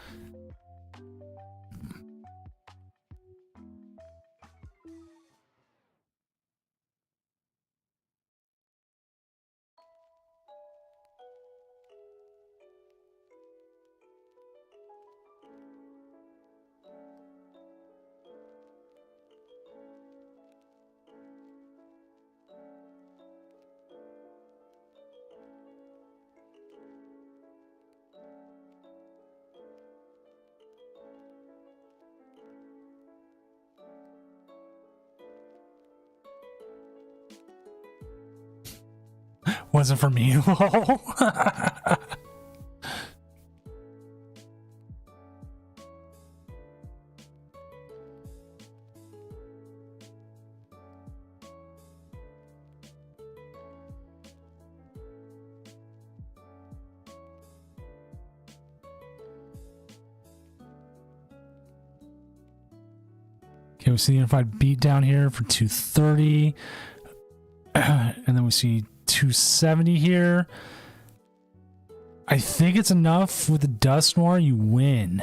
Wasn't for me. Lol. Okay, we see the Unified Beat down here for 230. And then we see 270 here. I think it's enough with the Dust Noir, you win.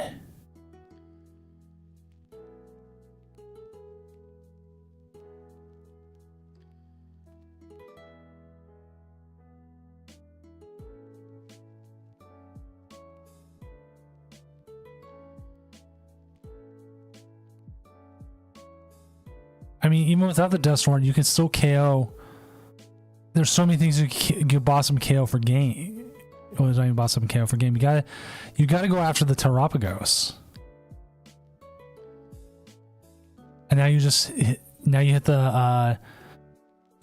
I mean, even without the Dust Noir, you can still KO. There's so many things you can boss him KO for game. Well, there's not even boss him KO for game. You gotta go after the Terapagos. And now you hit the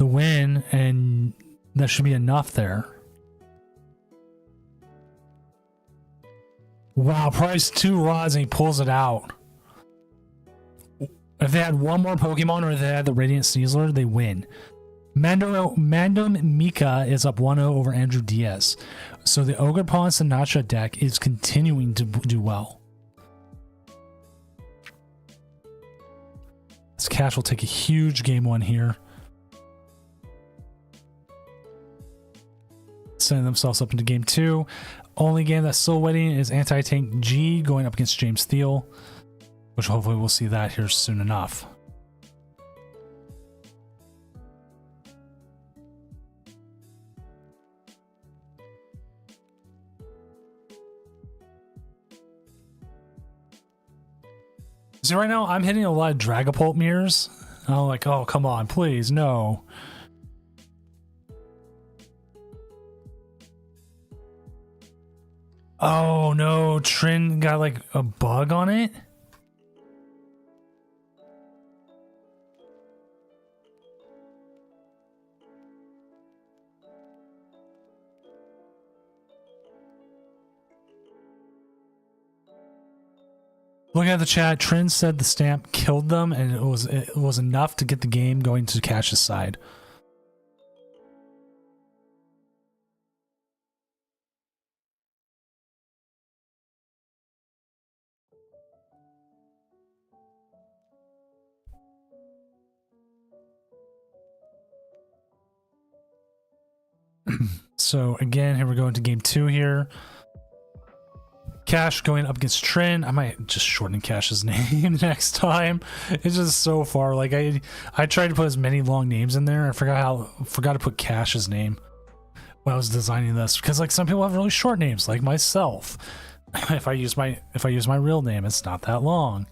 win, and that should be enough there. Wow, price 2 rods and he pulls it out. If they had one more Pokemon or if they had the Radiant Sneasler, they win. Mandom Mika is up 1-0 over Andrew Diaz. So the Ogerpon Sinatra deck is continuing to do well. This Cash will take a huge game 1 here. Setting themselves up into game 2. Only game that's still waiting is Anti-Tank G going up against James Thiel. which hopefully we'll see that here soon enough. See, right now I'm hitting a lot of Dragapult mirrors. I'm like, oh, come on, please, no. Oh, no, Trin got like a bug on it? Looking at the chat, Trin said the stamp killed them, and it was enough to get the game going to Cash's side. So again, here we go into game 2 here. Cash going up against Trin. I might just shorten Cash's name next time. It's just so far. Like I tried to put as many long names in there. I forgot to put Cash's name when I was designing this, because like some people have really short names, like myself. If I use my real name, it's not that long.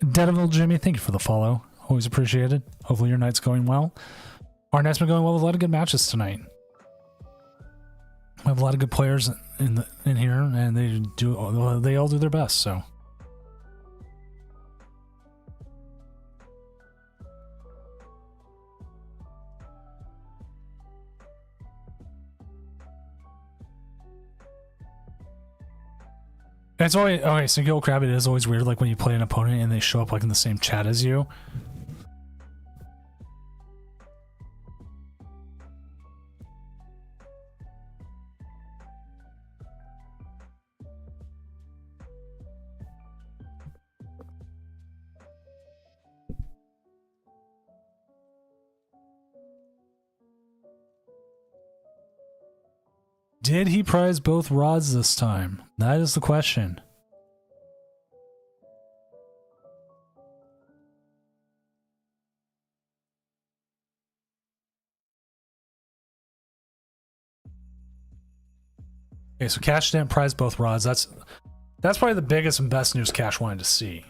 Dedevil Jimmy, thank you for the follow. Always appreciated. Hopefully your night's going well. Our night's been going well with a lot of good matches tonight. We have a lot of good players in here, and they all do their best. So. It's always okay. So Gil Crab, it is always weird, like when you play an opponent and they show up like in the same chat as you. Did he prize both rods this time? That is the question. Okay, so Cash didn't prize both rods. That's probably the biggest and best news Cash wanted to see.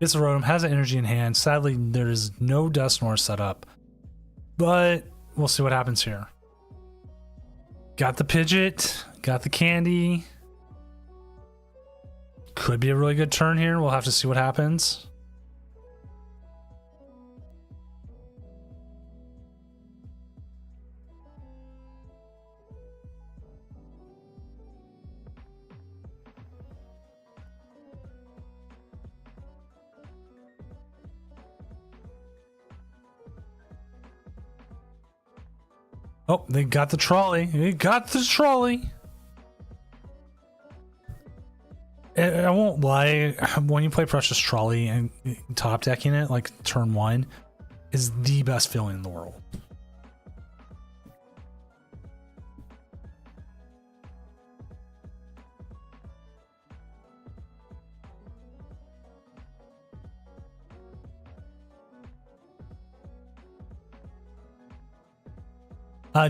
It's a Rotom, has an energy in hand. Sadly, there is no Dusknoir set up, but we'll see what happens here. Got the Pidgeot, got the Candy. Could be a really good turn here. We'll have to see what happens. Oh, they got the trolley. They got the trolley. I won't lie. When you play Precious Trolley and top decking it, like turn 1, is the best feeling in the world.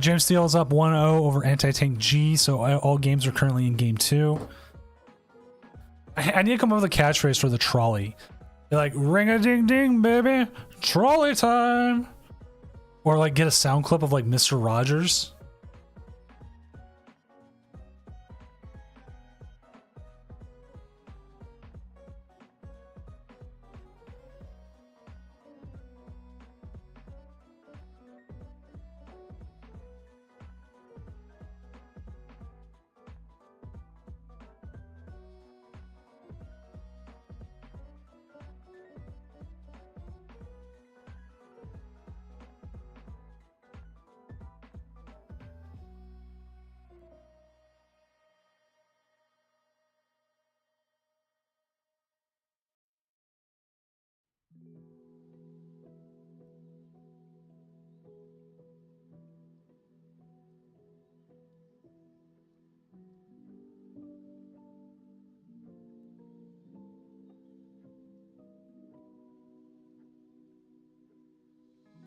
James Steele is up 1-0 over Anti-Tank G, so all games are currently in game 2. I need to come up with a catchphrase for the trolley. They're like, ring-a-ding-ding, baby, trolley time. Or like get a sound clip of like Mr. Rogers.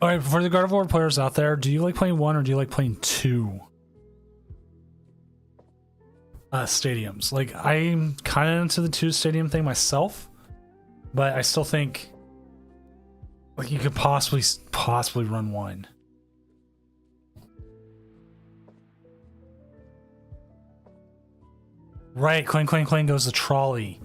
All right, for the God of War players out there, do you like playing 1 or do you like playing 2 stadiums? Like, I'm kind of into the 2 stadium thing myself, but I still think like you could possibly run 1. Right, clang clang clang goes the trolley.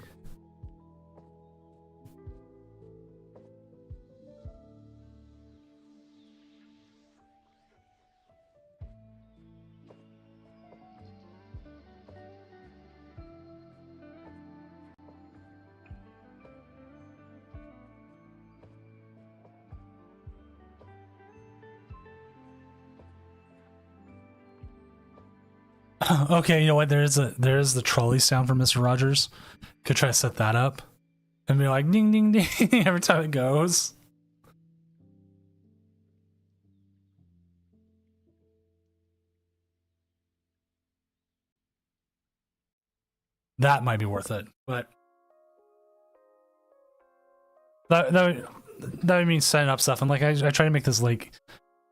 Okay, you know what? There is the trolley sound from Mr. Rogers. Could try to set that up and be like ding ding ding every time it goes. That might be worth it, but that would mean setting up stuff. And like I try to make this like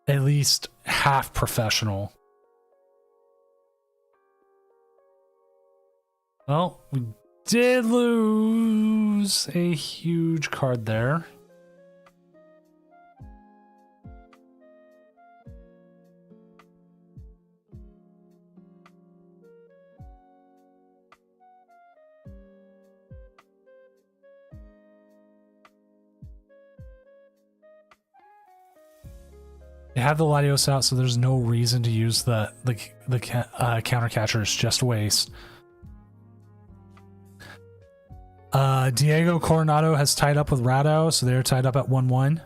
at least half professional. Well, we did lose a huge card there. They have the Latios out, so there's no reason to use the counter catcher. It's just a waste. Diego Coronado has tied up with Rado, so they're tied up at 1-1.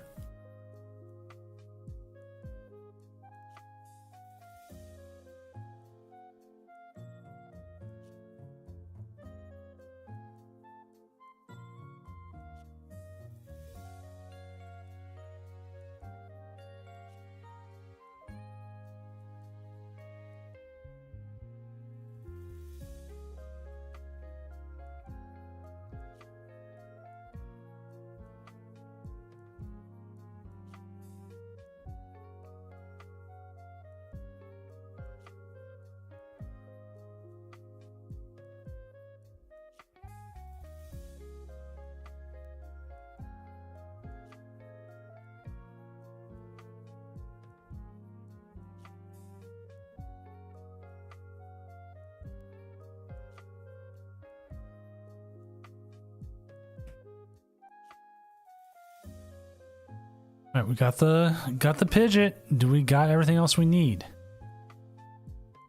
All right, we got the Pidgeot. Do we got everything else we need?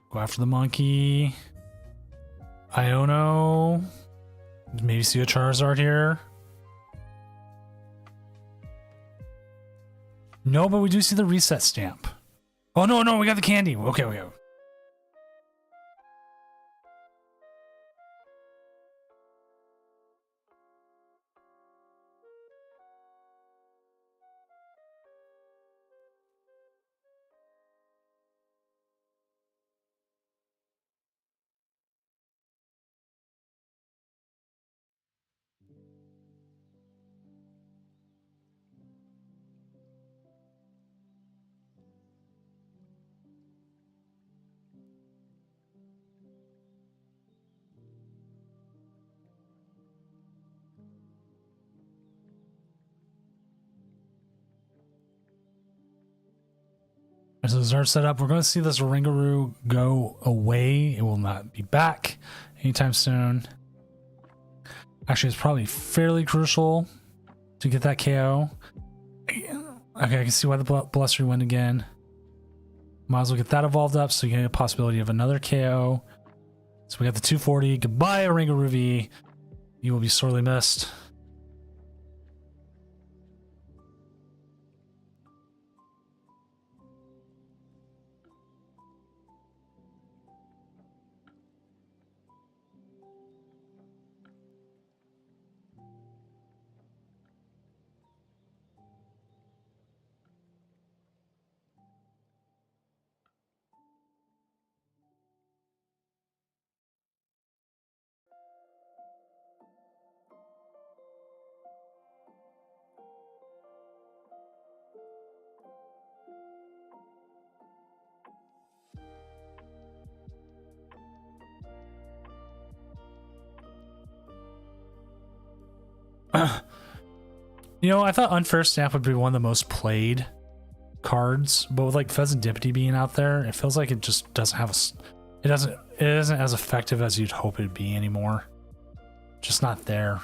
Go after the monkey. Iono. Maybe see a Charizard here. No, but we do see the reset stamp. Oh no, we got the candy. Okay. So this is our setup. We're going to see this Ringaroo go away. It will not be back anytime soon. Actually, it's probably fairly crucial to get that KO. Okay, I can see why the Blustery went again. Might as well get that evolved up so you get a possibility of another KO. So we got the 240. Goodbye, Ringaroo V. You will be sorely missed. You know, I thought Unfair Snap would be one of the most played cards, but with like Pheasant Dippity being out there, it feels like it just doesn't have it isn't as effective as you'd hope it'd be anymore. Just not there.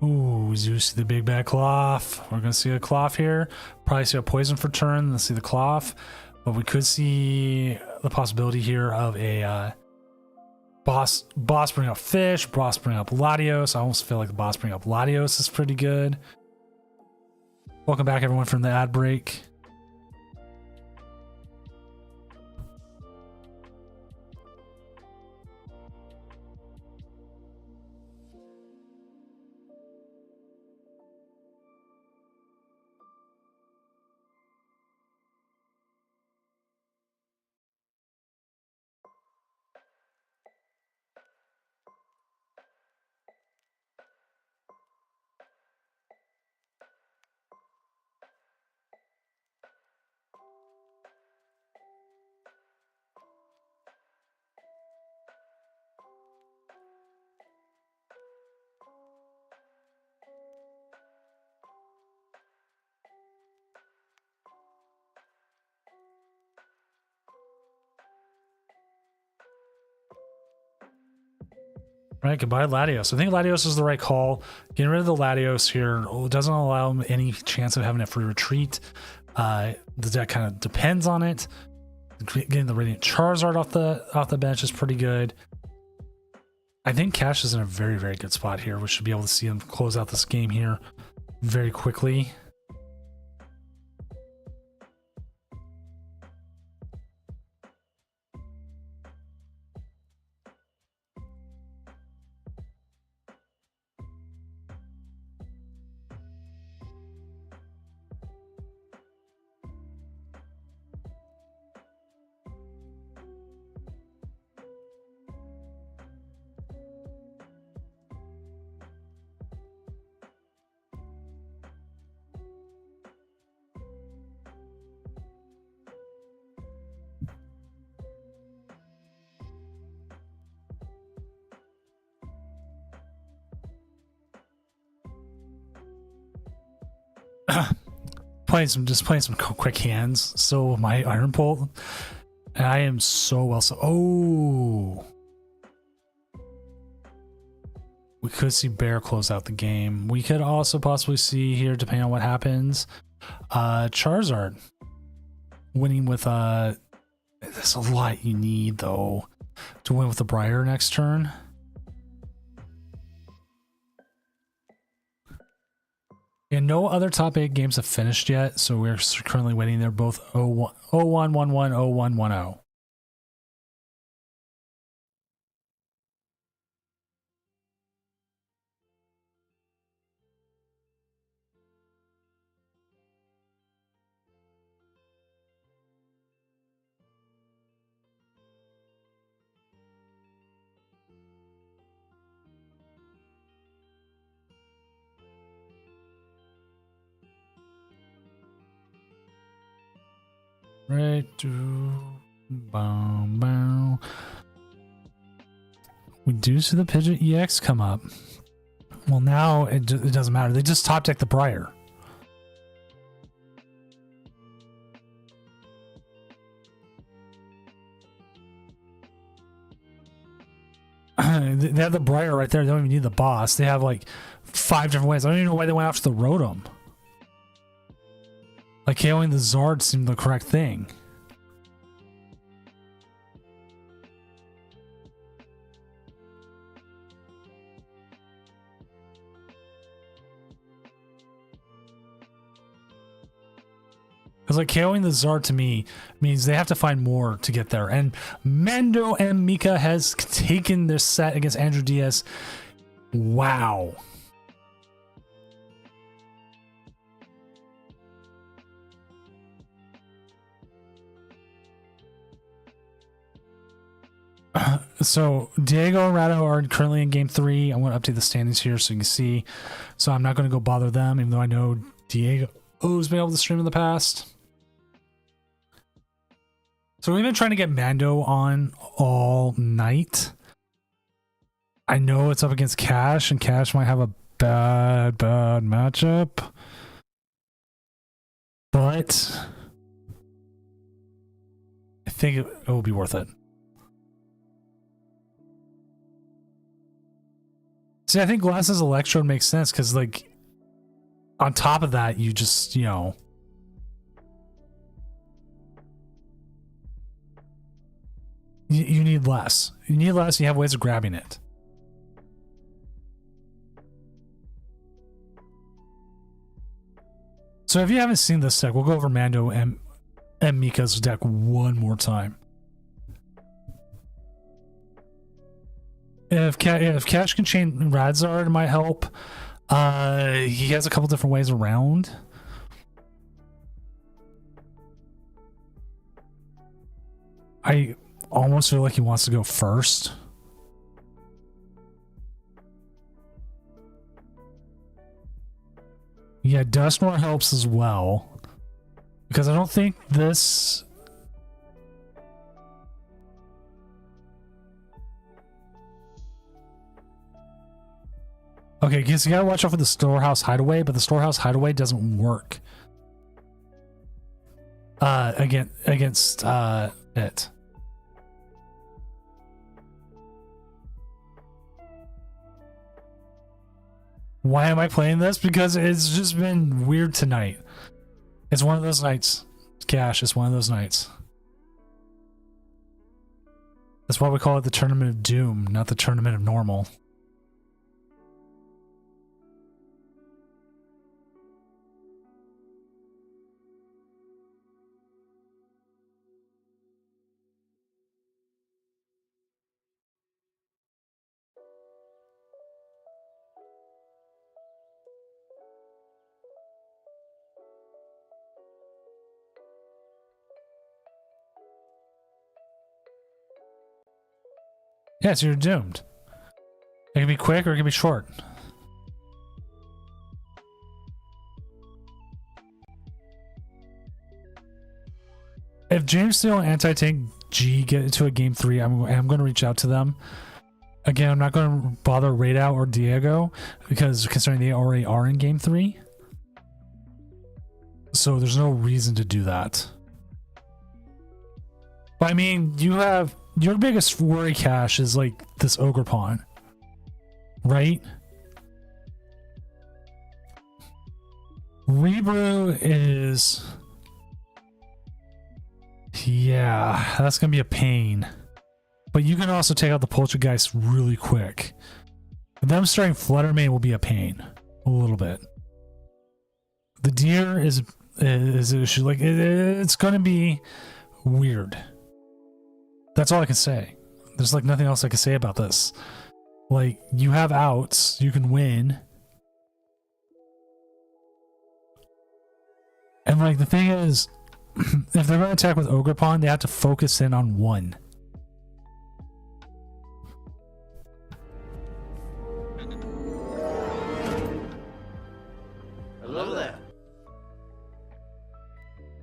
Ooh, Zeus the big bad cloth. We're gonna see a cloth here. Probably see a poison for turn. Let's see the cloth, but we could see the possibility here of a boss bring up fish, boss bring up Latios. I almost feel like the boss bring up Latios is pretty good. Welcome back, everyone, from the ad break. Right, goodbye Latios. I think Latios is the right call. Getting rid of the Latios here doesn't allow him any chance of having a free retreat. The deck kind of depends on it. Getting the Radiant Charizard off the bench is pretty good. I think Cash is in a very, very good spot here. We should be able to see him close out this game here very quickly. Just playing some quick hands. So my Iron Bolt, and I am so well. So we could see Bear close out the game. We could also possibly see here, depending on what happens, Charizard winning with there's a lot you need though to win with the Briar next turn. And no other top 8 games have finished yet, so we're currently waiting. They're both 01, 11, 0110. Right, boom, boom. We do see the Pidgeot EX come up. Well, now it doesn't matter. They just top deck the Briar. They have the Briar right there. They don't even need the boss. They have like 5 different ways. I don't even know why they went after the Rotom. Like KOing the Zard seemed the correct thing. Because like KOing the Zard to me means they have to find more to get there. And Mando and Mika has taken their set against Andrew Diaz. Wow. So Diego and Rado are currently in game 3. I'm going to update the standings here so you can see. So I'm not going to go bother them, even though I know Diego's been able to stream in the past. So we've been trying to get Mando on all night. I know it's up against Cash, and Cash might have a bad matchup. But I think it will be worth it. See, I think Glasses Electrode makes sense because, like, on top of that, you just, you know, you need less. You need less, you have ways of grabbing it. So if you haven't seen this deck, we'll go over Mando and Mika's deck one more time. If Cash can chain Radzard, it might help. He has a couple different ways around. I almost feel like he wants to go first. Yeah, Dustmore helps as well. Because I don't think this... Okay, because you gotta watch out for the Storehouse Hideaway, but the Storehouse Hideaway doesn't work against it. Why am I playing this? Because it's just been weird tonight. It's one of those nights. Cash, it's one of those nights. That's why we call it the Tournament of Doom, not the Tournament of Normal. Yeah, so you're doomed. It can be quick or it can be short. If James Steele and Anti-Tank G get into a game 3, I'm going to reach out to them. Again, I'm not going to bother Raid Out or Diego because considering they already are in game 3. So there's no reason to do that. But I mean, you have... Your biggest worry, Cash, is like this Ogre Pawn, right? Rebrew is... Yeah, that's going to be a pain. But you can also take out the Poltergeist really quick. Them starting Fluttermane will be a pain. A little bit. The Deer is an issue. Like, it's going to be weird. That's all I can say. There's like nothing else I can say about this. Like, you have outs, you can win. And like the thing is, if they're going to attack with Ogre Pawn, they have to focus in on one. Hello there.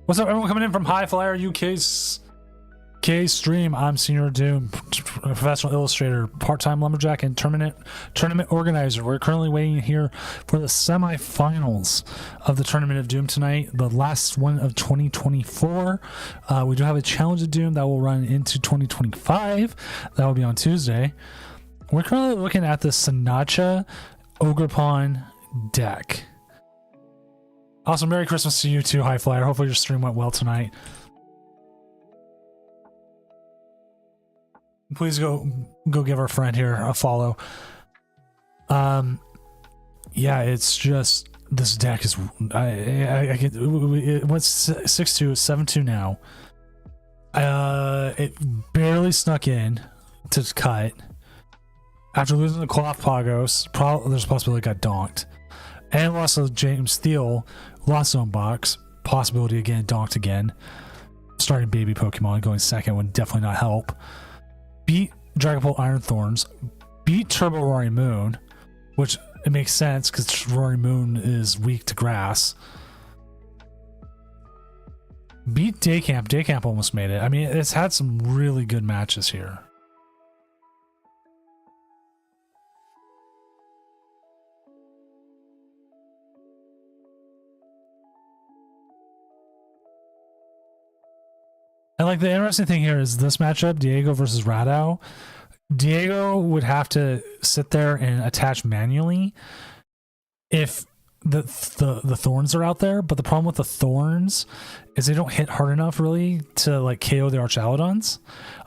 What's up, everyone coming in from High Flyer UK's stream? I'm Senior Doom, professional illustrator, part-time lumberjack, and tournament organizer. We're currently waiting here for the semifinals of the Tournament of Doom tonight, the last one of 2024. We do have a Challenge of Doom that will run into 2025. That will be on Tuesday. We're currently looking at the Sinacha Ogre Pawn deck. Also, Merry Christmas to you too, High Flyer. Hopefully your stream went well tonight. Please go give our friend here a follow. Yeah, it's just this deck is I get it went 6-2, 7-2 now. It barely snuck in to cut after losing the Cloth Pagos. There's a possibility it got donked, and lost to James Steele, lost zone box, possibility again donked again. Starting baby Pokemon going second would definitely not help. Beat Dragapult Iron Thorns, beat Turbo Roaring Moon, which it makes sense because Roaring Moon is weak to grass. Beat Daycamp. Daycamp almost made it. I mean, it's had some really good matches here. And like the interesting thing here is this matchup, Diego versus Radau. Diego would have to sit there and attach manually if the thorns are out there, but the problem with the thorns is they don't hit hard enough really to like KO the Archaludons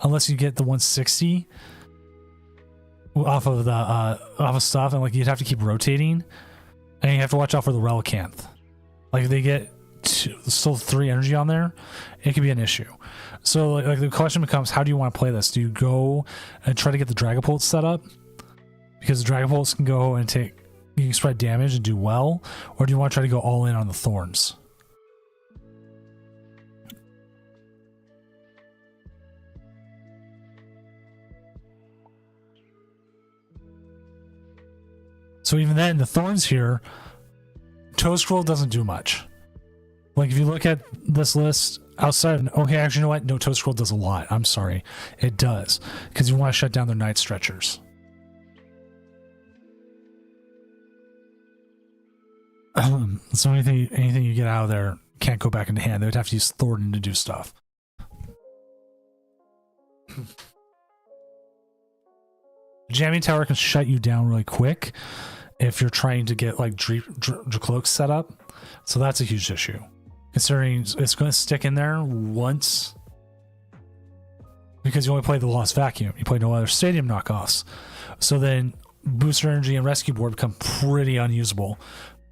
unless you get the 160 off of stuff, and like you'd have to keep rotating, and you have to watch out for the Relicanth. Like if they get still 3 energy on there, it could be an issue. So like the question becomes, how do you want to play this? Do you go and try to get the Dragapult set up? Because the Dragapults can go and you can spread damage and do well, or do you want to try to go all in on the thorns? So even then, the thorns here, Toescroll doesn't do much. Like if you look at this list outside, okay, actually, you know what? No, Toescroll does a lot. I'm sorry, it does, because you want to shut down their Night Stretchers. So anything you get out of there can't go back into hand. They would have to use Thornton to do stuff. Jamming Tower can shut you down really quick if you're trying to get like Dracloak set up. So that's a huge issue, considering it's going to stick in there once because you only play the Lost Vacuum. You play no other stadium knockoffs. So then Booster Energy and Rescue Board become pretty unusable.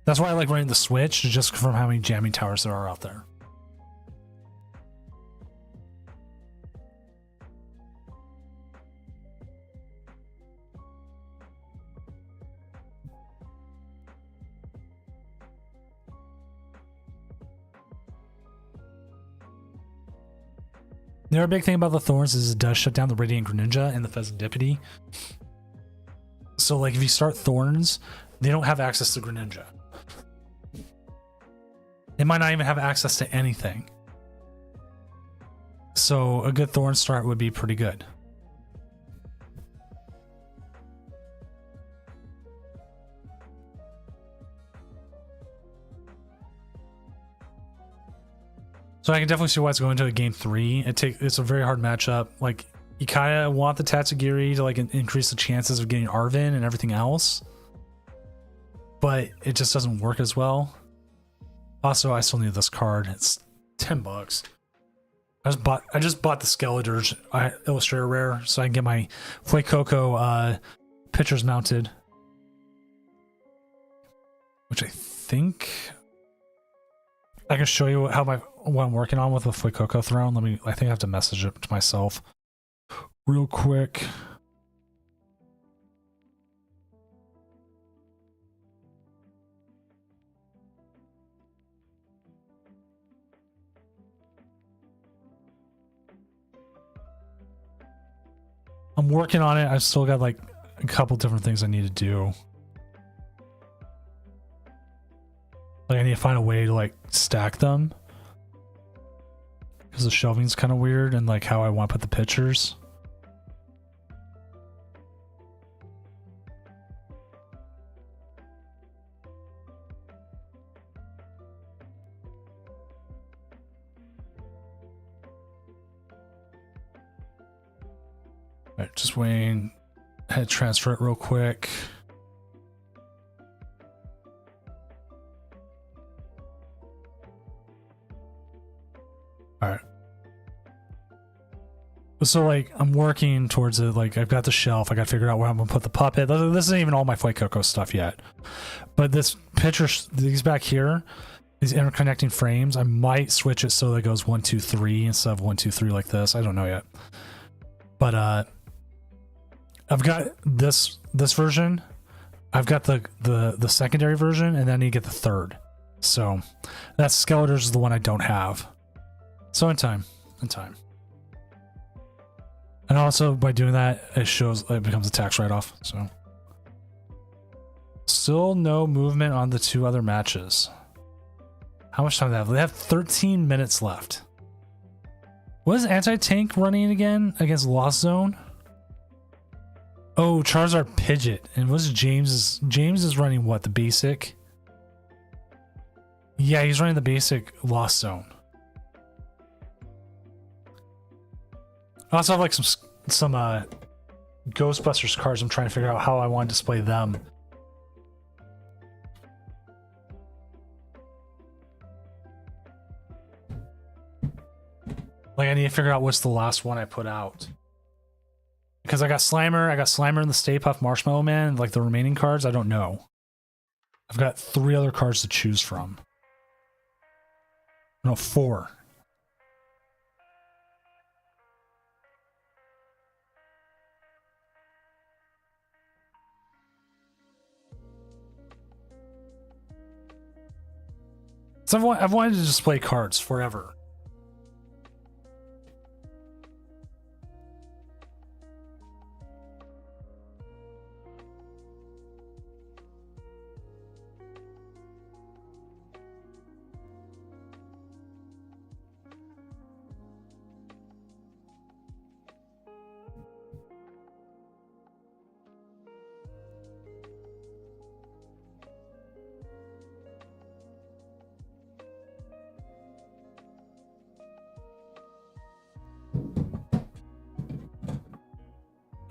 That's why I like running the Switch, to just confirm how many Jamming Towers there are out there. The other big thing about the Thorns is it does shut down the Radiant Greninja and the Pheasantipede. So like if you start Thorns, they don't have access to Greninja. They might not even have access to anything. So a good Thorn start would be pretty good. So I can definitely see why it's going to a game 3. It's a very hard matchup. Like you kind of want the Tatsugiri to like increase the chances of getting Arven and everything else, but it just doesn't work as well. Also, I still need this card. It's $10. I just bought the Skeletor's Illustrator Rare so I can get my Fuecoco pictures mounted, which I think I can show you what I'm working on with the Fuecoco throne. I think I have to message it to myself real quick. I'm working on it. I've still got like a couple different things I need to do. Like I need to find a way to like stack them, because the shelving's kind of weird, and like how I want to put the pictures. All right, just waiting. Head transfer it real quick. All right. So like I'm working towards it. Like I've got the shelf. I got to figure out where I'm gonna put the puppet. This isn't even all my Flight Coco stuff yet. But this picture, these back here, these interconnecting frames, I might switch it so that it goes 1, 2, 3 instead of 1, 2, 3 like this. I don't know yet. But I've got this version. I've got the secondary version, and then I need to get the third. So that Skeletors is the one I don't have. So in time. And also by doing that, it becomes a tax write-off. So still no movement on the 2 other matches. How much time do they have? They have 13 minutes left. What is anti-tank running again against Lost Zone? Oh, Charizard Pidgeot. And what's James is running what? The basic? Yeah, he's running the basic Lost Zone. I also have like some Ghostbusters cards. I'm trying to figure out how I want to display them. Like I need to figure out what's the last one I put out. Because I got Slimer in the Stay Puft Marshmallow Man, like the remaining cards, I don't know. I've got 3 other cards to choose from. No, 4. So I've wanted to display cards forever.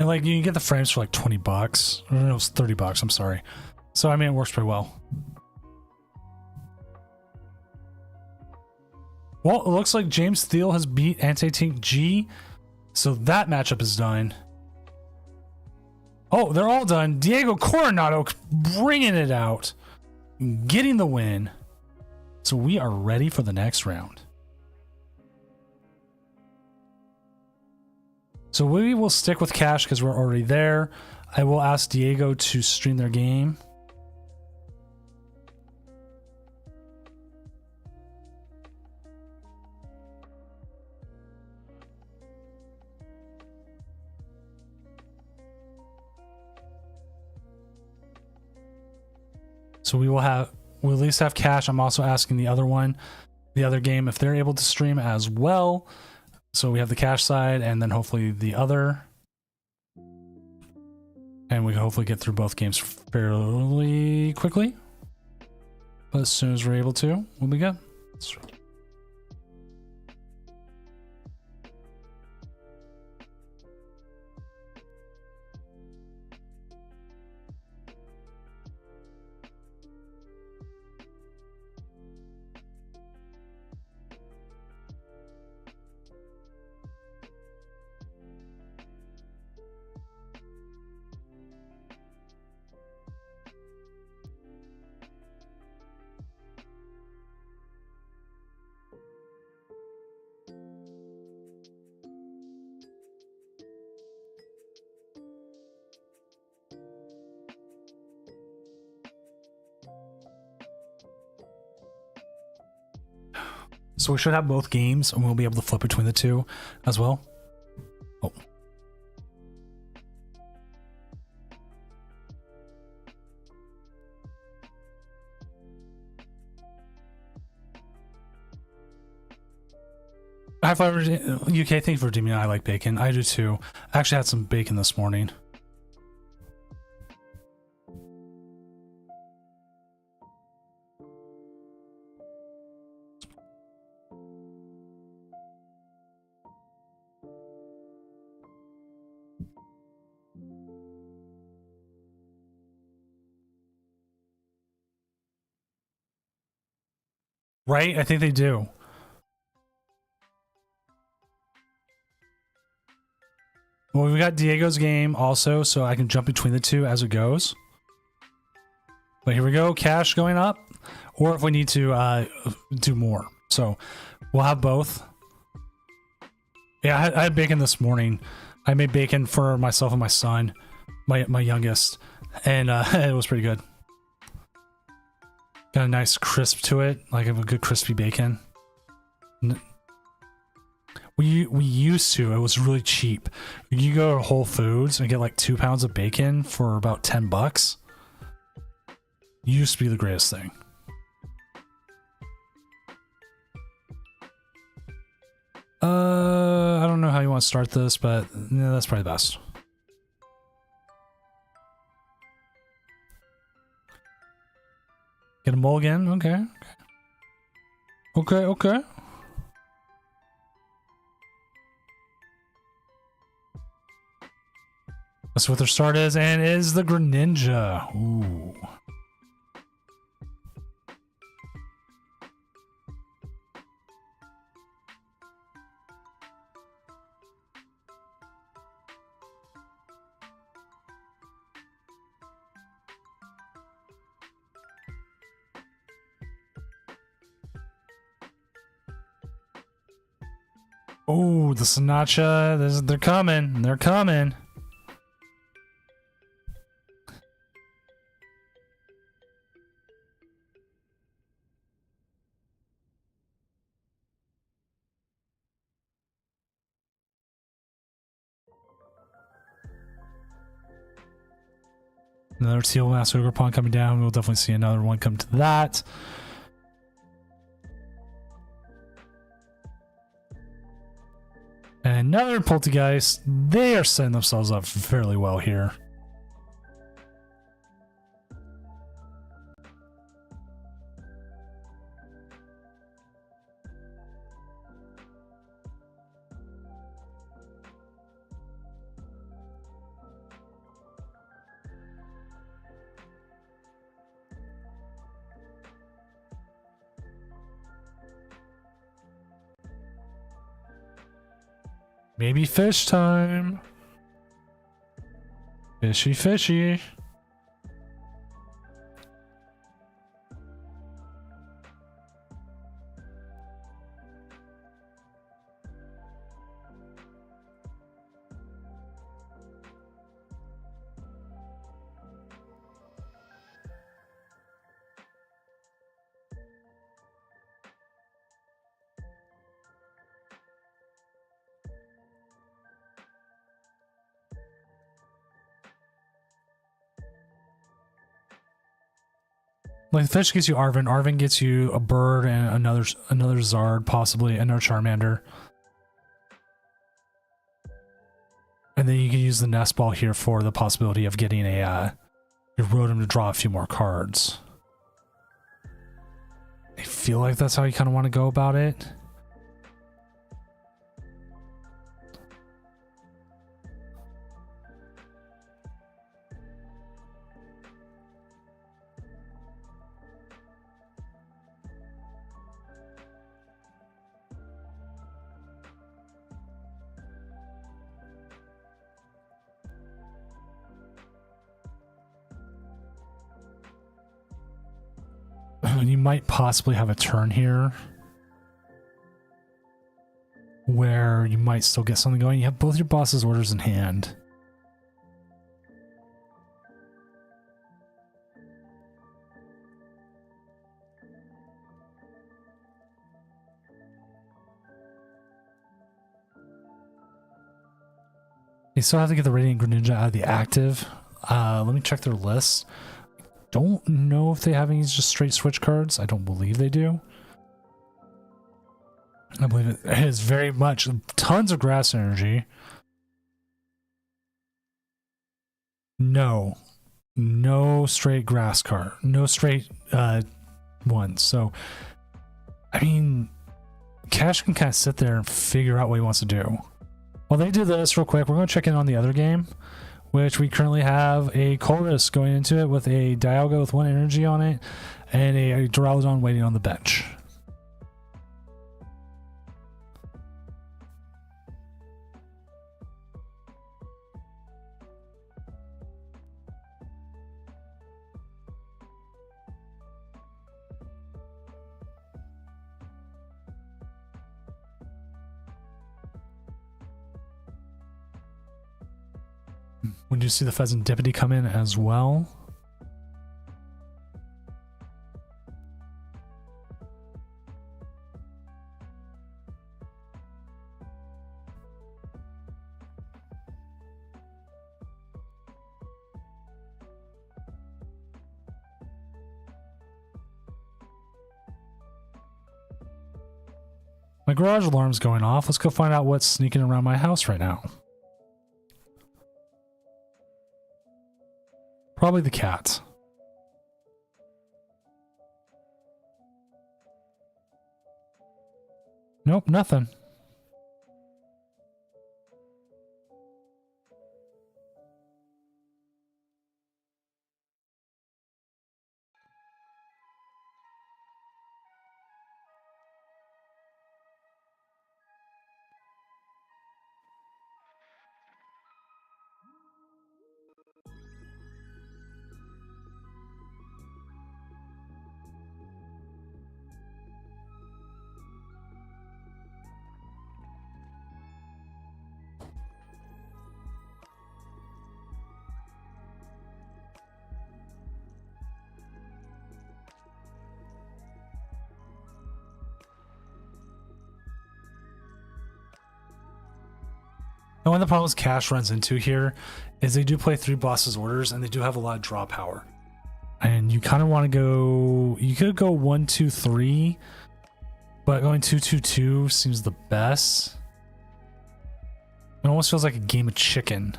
And like you can get the frames for like $20. Or no, it's $30, I'm sorry. So I mean it works pretty well. Well, it looks like James Thiel has beat Anti-Tank G. So that matchup is done. Oh, they're all done. Diego Coronado bringing it out. Getting the win. So we are ready for the next round. So we will stick with cash because we're already there. I will ask Diego to stream their game. So we'll at least have cash. I'm also asking the other game, if they're able to stream as well. So we have the cash side and then hopefully the other. And we can hopefully get through both games fairly quickly. But as soon as we're able to, we'll be good. So we should have both games and we'll be able to flip between the two as well. Oh. High five, UK. Thank you for redeeming. I like bacon. I do too. I actually had some bacon this morning. Right? I think they do. Well, we got Diego's game also, so I can jump between the two as it goes. But here we go, cash going up, or if we need to do more. So we'll have both. Yeah, I had bacon this morning. I made bacon for myself and my son, my youngest, and it was pretty good. Got a nice crisp to it, like a good crispy bacon. We used to. It was really cheap. You go to Whole Foods and get like 2 pounds of bacon for about $10. Used to be the greatest thing. I don't know how you want to start this, but yeah, that's probably best. Get a mulligan. Okay. Okay. That's what their start is, and is the Greninja. Ooh. Oh, the Sinatra. They're coming. They're coming. Another Teal Mass Ogre Pond coming down. We'll definitely see another one come to that. And another Poltergeist. They are setting themselves up fairly well here. Maybe fish time. Fishy, fishy. Like the fish gets you Arven. Arven gets you a bird and another Zard, possibly another Charmander. And then you can use the nest ball here for the possibility of getting a your Rotom to draw a few more cards. I feel like that's how you kind of want to go about it. You might possibly have a turn here where you might still get something going. You have both your boss's orders in hand. You still have to get the Radiant Greninja out of the active. Let me check their list. Don't know if they have any just straight switch cards. I don't believe they do. I believe it is very much tons of grass energy. No straight grass card. No straight ones. So, I mean, Cash can kind of sit there and figure out what he wants to do. While they do this real quick, we're going to check in on the other game, which we currently have a Colress going into it with a Dialga with 1 energy on it and a Duraludon waiting on the bench. When you see the Pheasant Deputy come in as well. My garage alarm's going off. Let's go find out what's sneaking around my house right now. Probably the cat. Nope, nothing. And one of the problems Cash runs into here is they do play 3 bosses orders and they do have a lot of draw power. And you kind of want to go, you could go 1, 2, 3, but going 2, 2, 2 seems the best. It almost feels like a game of chicken.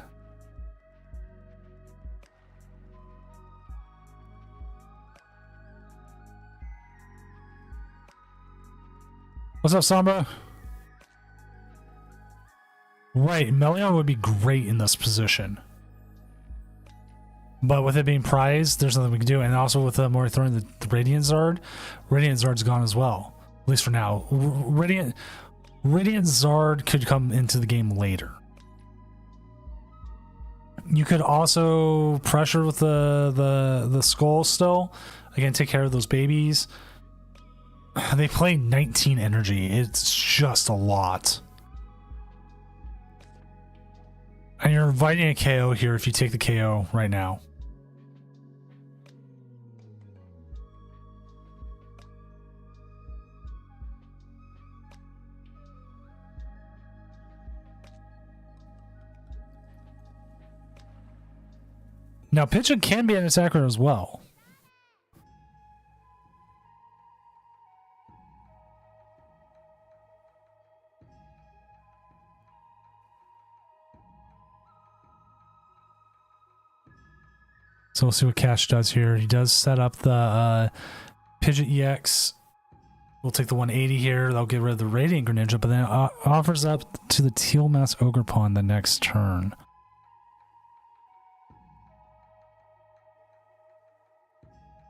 What's up, Samba? Right, Melion would be great in this position. But with it being prized, there's nothing we can do. And also with Mori throwing the Radiant Zard, Radiant Zard's gone as well. At least for now. Radiant Zard could come into the game later. You could also pressure with the skull still. Again, take care of those babies. They play 19 energy. It's just a lot. And you're inviting a KO here if you take the KO right now. Now, Pigeon can be an attacker as well. So we'll see what Cash does here. He does set up the Pidgeot EX. We'll take the 180 here. They'll get rid of the Radiant Greninja, but then offers up to the Teal Mass Ogre Pawn the next turn.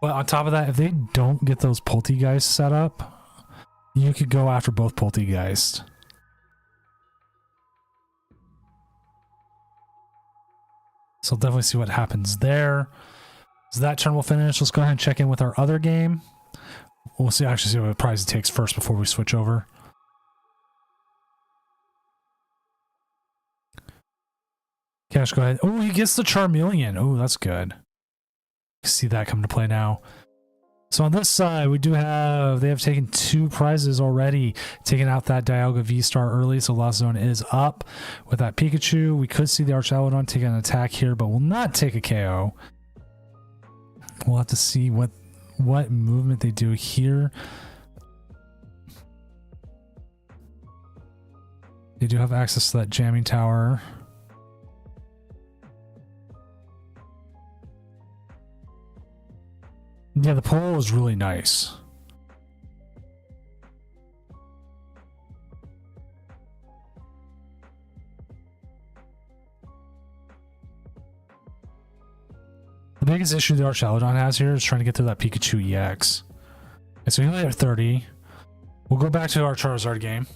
But on top of that, if they don't get those Poltegeist set up, you could go after both Poltegeist. So definitely see what happens there. So that turn will finish. Let's go ahead and check in with our other game. We'll see actually see what prize it takes first before we switch over. Cash, go ahead. Oh, he gets the Charmeleon. Oh, that's good. See that come to play now. So on this side, we do have, they have taken 2 prizes already, taking out that Dialga V-Star early, so Lost Zone is up. With that Pikachu, we could see the Archaludon take an attack here, but will not take a KO. We'll have to see what movement they do here. They do have access to that jamming tower. Yeah, the pull was really nice. The biggest issue that Archaludon has here is trying to get through that Pikachu EX. And so we only have 30. We'll go back to our Charizard game.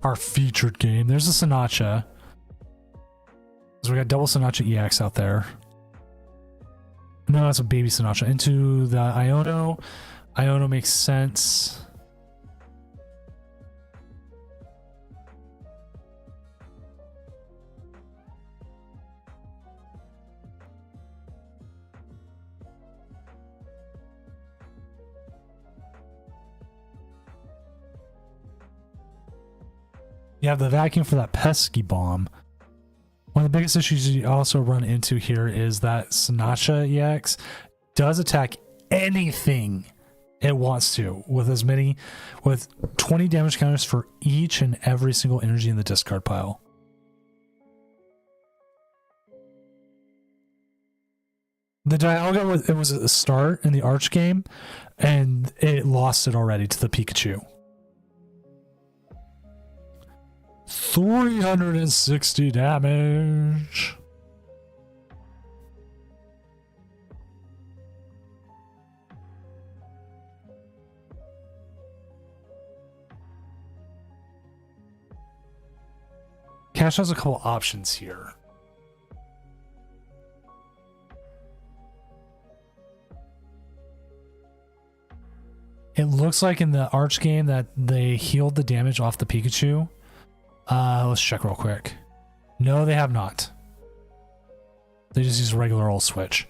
Our featured game. There's a Sinatcha. So we got double Sinatcha EX out there. No, that's a baby Sinatcha. Into the Iono. Iono makes sense. You have the vacuum for that pesky bomb. One of the biggest issues you also run into here is that Sinacha EX does attack anything it wants to with 20 damage counters for each and every single energy in the discard pile. The Dialga, it was at the start in the Arch game, and it lost it already to the Pikachu. 360 damage. Cash has a couple options here. It looks like in the Arch game that they healed the damage off the Pikachu. Let's check real quick. No, they have not. They just use a regular old switch.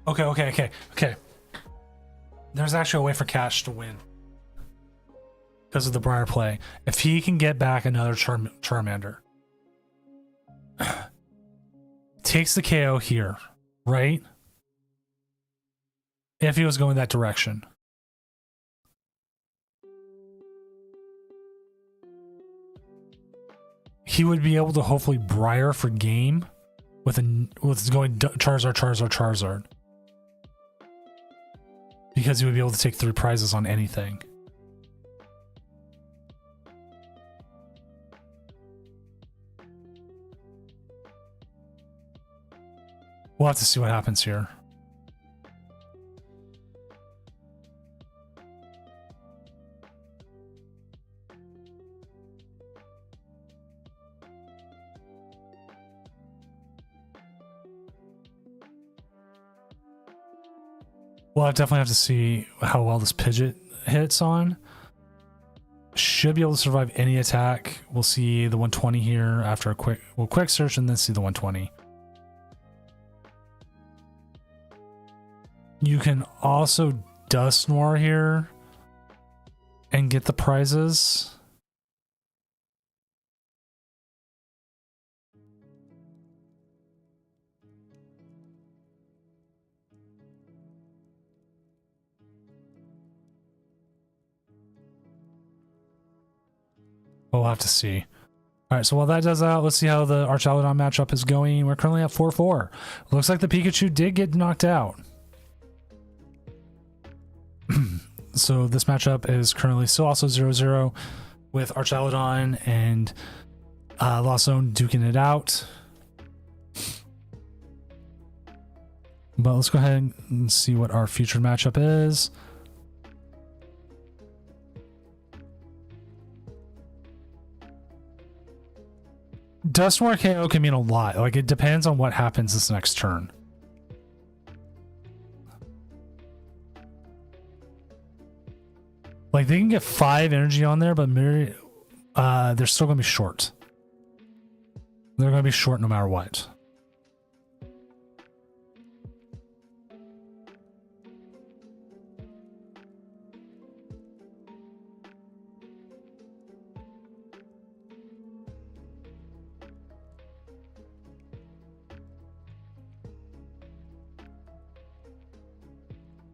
Okay. There's actually a way for Cash to win. Because of the Briar play. If he can get back another Charmander. Takes the KO here, right? If he was going that direction. He would be able to hopefully Briar for game with going Charizard. Because he would be able to take 3 prizes on anything. We'll have to see what happens here. Well, I definitely have to see how well this Pidgeot hits on. Should be able to survive any attack. We'll see the 120 here after a quick search and then see the 120. You can also Dusknoir here and get the prizes. We'll have to see. All right, so while that does out, let's see how the Archaludon matchup is going. We're currently at 4-4. Looks like the Pikachu did get knocked out. So this matchup is currently still also 0-0 with Archaludon and Lost Zone duking it out. But let's go ahead and see what our future matchup is. Dusknoir KO can mean a lot. Like, it depends on what happens this next turn. Like, they can get 5 energy on there, but they're still going to be short. They're going to be short no matter what.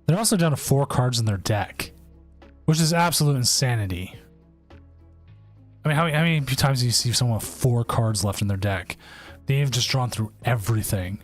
They're also down to 4 cards in their deck, which is absolute insanity. I mean, how many times do you see someone with 4 cards left in their deck? They've just drawn through everything.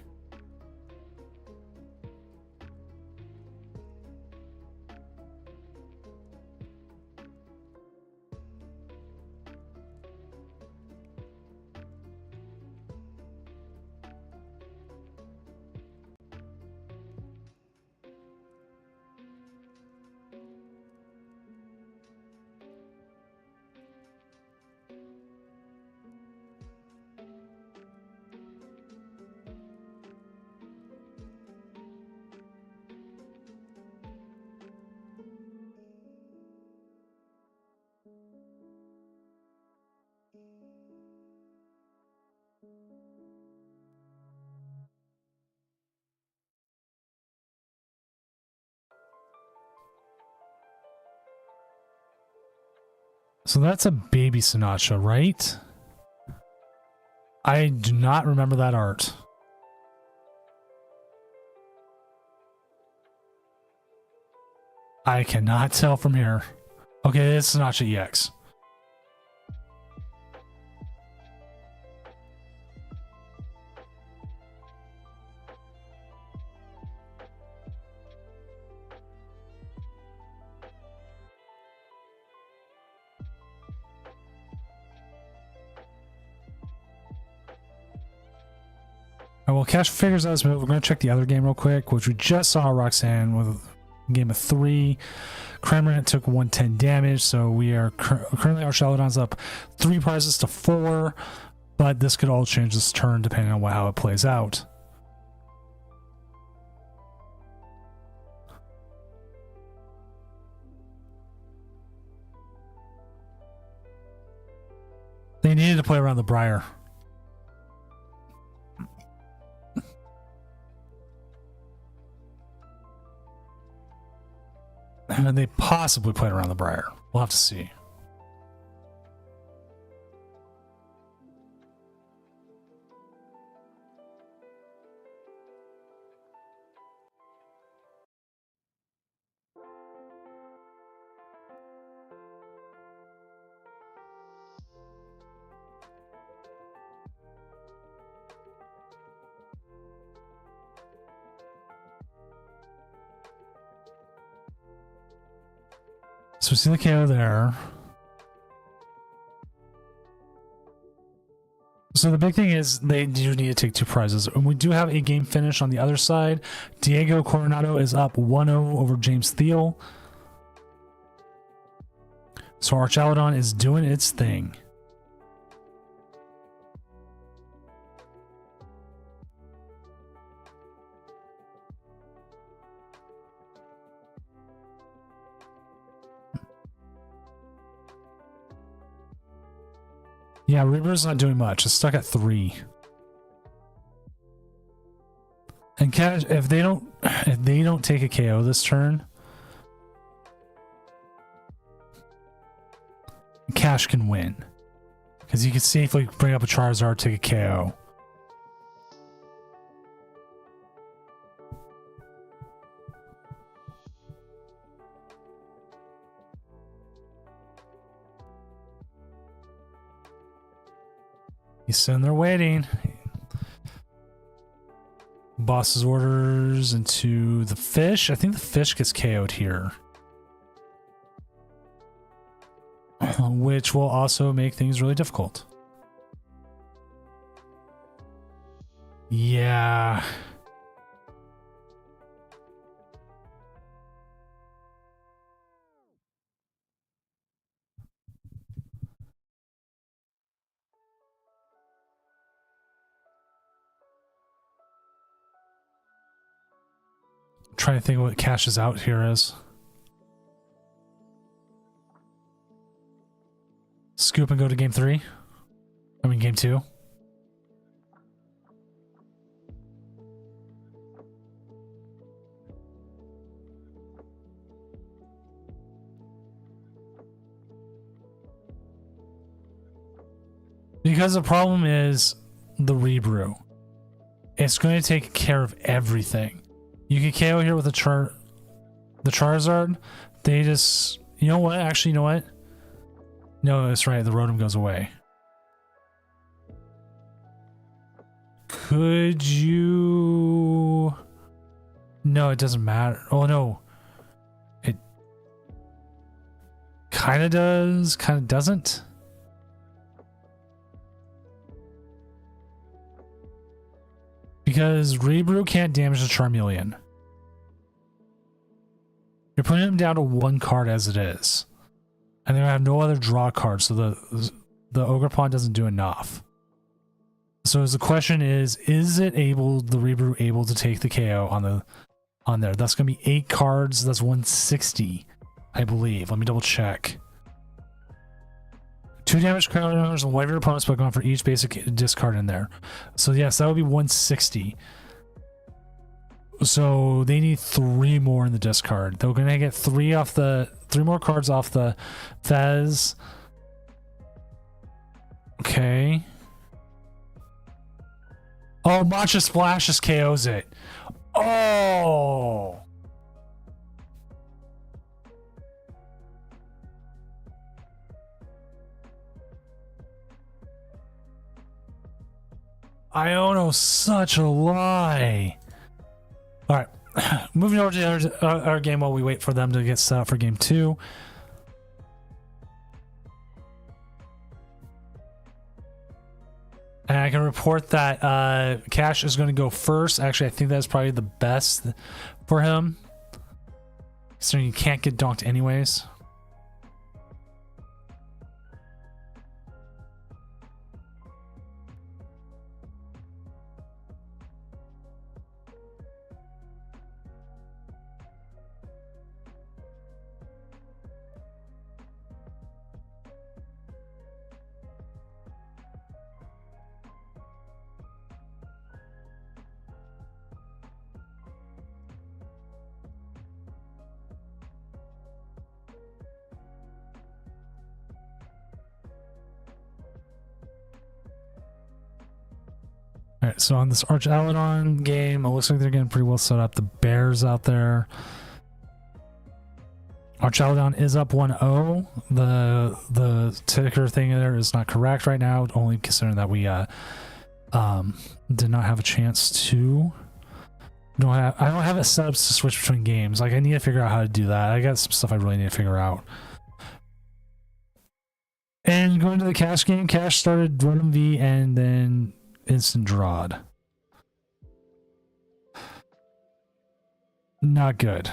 So that's a baby Sinatra, right? I do not remember that art. I cannot tell from here. Okay, it's Sinatra EX. Well, Cash figures out his move. We're going to check the other game real quick, which we just saw Roxanne with a game of 3. Cramorant took 110 damage, so we are currently our Shalodon's up 3 prizes to 4, but this could all change this turn depending on how it plays out. They needed to play around the Briar. And they possibly played around the Briar. We'll have to see. So see the KO there. So the big thing is they do need to take 2 prizes. And we do have a game finish on the other side. Diego Coronado is up 1-0 over James Thiel. So our Chalodon is doing its thing. Yeah, Reaper's not doing much. It's stuck at 3. And Cash, if they don't take a KO this turn, Cash can win. Because he can safely bring up a Charizard, take a KO. He's sitting there waiting. Boss's orders into the fish. I think the fish gets KO'd here. Which will also make things really difficult. Yeah. Trying to think of what cashes out here is. Scoop and go to game 3. I mean game 2. Because the problem is the rebrew. It's going to take care of everything. You can KO here with the Charizard. They just... You know what? Actually, you know what? No, that's right. The Rotom goes away. Could you... No, it doesn't matter. Oh, no. It kind of does, kind of doesn't. Because Rebrew can't damage the Charmeleon. You're putting him down to 1 card as it is. And they have no other draw cards, so the Ogerpon doesn't do enough. So the question is it able, the Rebrew able to take the KO on there? That's gonna be 8 cards, that's 160, I believe. Let me double check. 2 damage counters and whatever your opponent's Pokemon for each basic discard in there. So yes, that would be 160. So they need 3 more in the discard. They're gonna get 3 more cards off the Fez, Okay. Oh, Matcha Splash just KOs it. Oh. Iono, such a lie. All right. Moving over to our game while we wait for them to get set up for game 2. And I can report that Cash is going to go first. Actually, I think that's probably the best for him. So you can't get dunked anyways. Alright, so on this Arch Aladon game, it looks like they're getting pretty well set up. The Bears out there. Arch Aladon is up 1-0. The ticker thing there is not correct right now, only considering that we did not have a chance to. I don't have it set up to switch between games. Like, I need to figure out how to do that. I got some stuff I really need to figure out. And going to the Cash game, Cash started Rotom V and then instant drawed. Not good.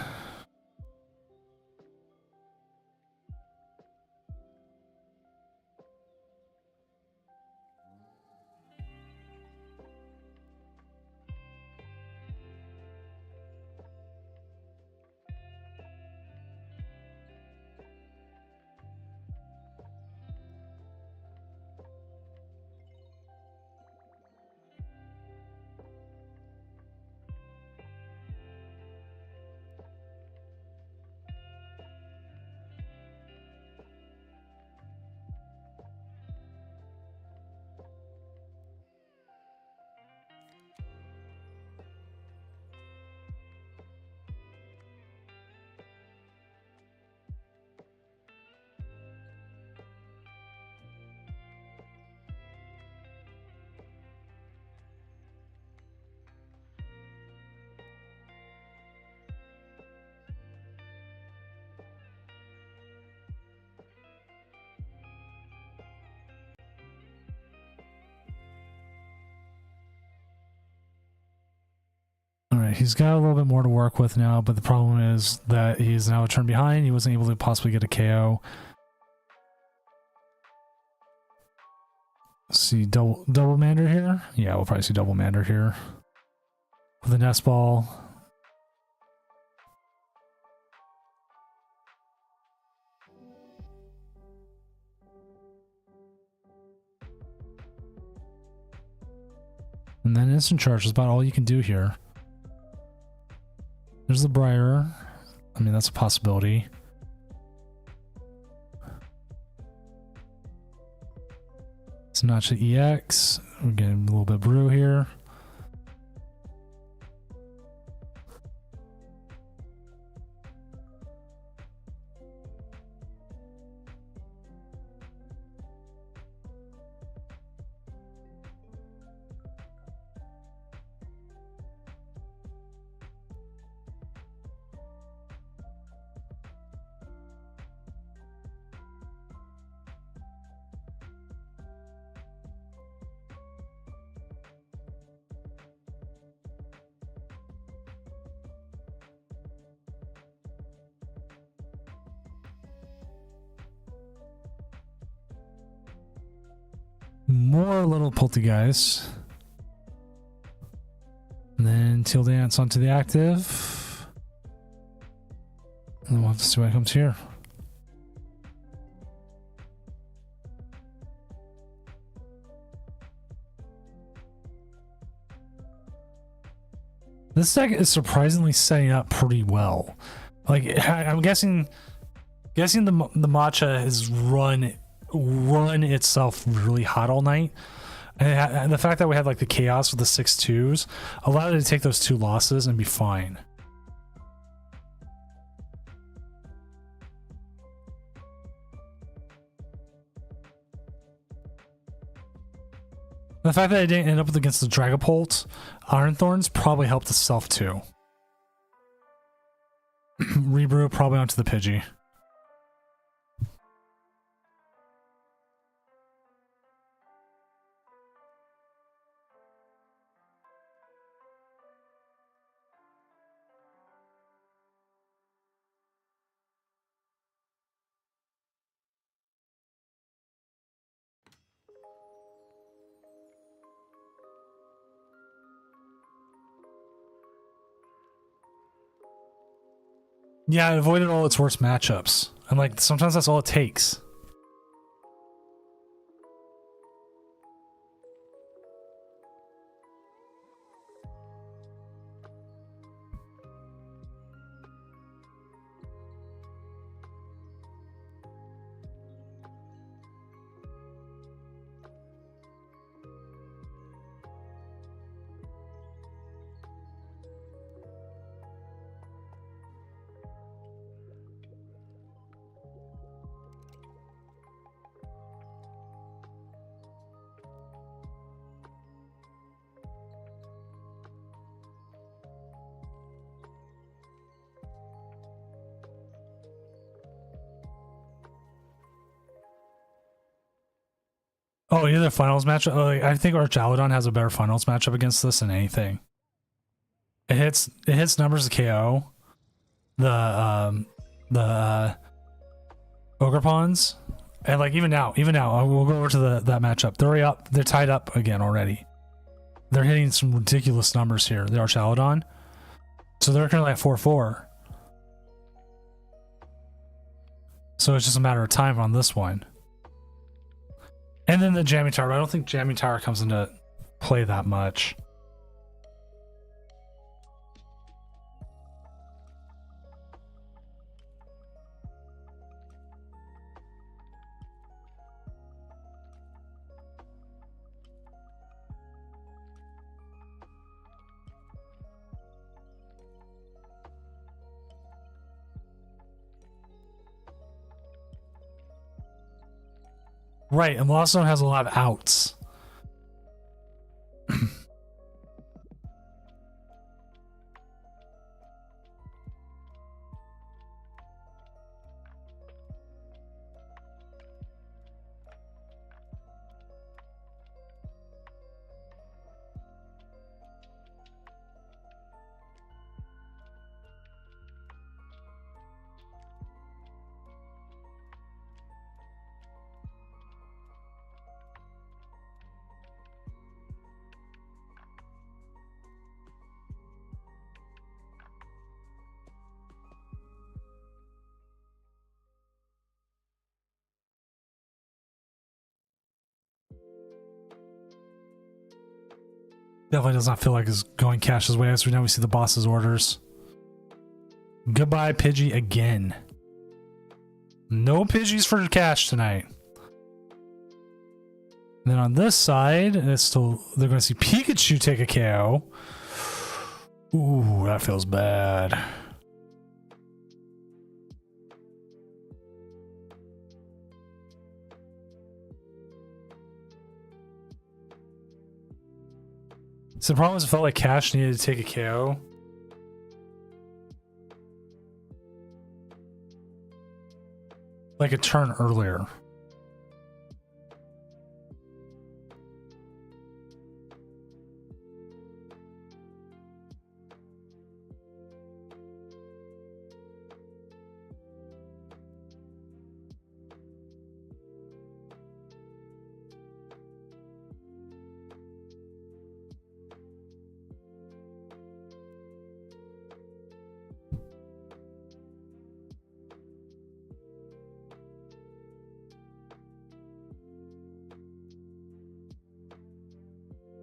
Alright, he's got a little bit more to work with now, but the problem is that he's now a turn behind. He wasn't able to possibly get a KO. See double Mander here? Yeah, we'll probably see double Mander here. With a Nest Ball. And then Instant Charge is about all you can do here. There's the Briar. I mean, that's a possibility. It's Notch the EX. We're getting a little bit of brew here. More little Poltergeist. And then Teal Dance onto the active. And we'll have to see what comes here. This deck is surprisingly setting up pretty well. Like, I'm guessing the matcha is run run itself really hot all night. And the fact that we had like the chaos with the 6-2s allowed it to take those 2 losses and be fine. The fact that I didn't end up against the Dragapult Iron Thorns probably helped itself too. Rebrew probably onto the Pidgey. Yeah, I avoided all its worst matchups. And like sometimes that's all it takes. Oh, either finals matchup. Oh, I think Archaludon has a better finals matchup against this than anything. It hits numbers of KO. The Ogerpons. And like even now, we'll go over to that matchup. They're up. They're tied up again already. They're hitting some ridiculous numbers here. The Archaludon. So they're currently at 4-4. So it's just a matter of time on this one. And then the Jamming Tower, but I don't think Jamming Tower comes into play that much. Right, and Lost Zone has a lot of outs. Definitely does not feel like it's going Cash's way as we see the boss's orders. Goodbye, Pidgey again. No Pidgeys for Cash tonight. And then on this side, it's still they're going to see Pikachu take a KO. Ooh, that feels bad. So the problem is it felt like Cash needed to take a KO. Like a turn earlier.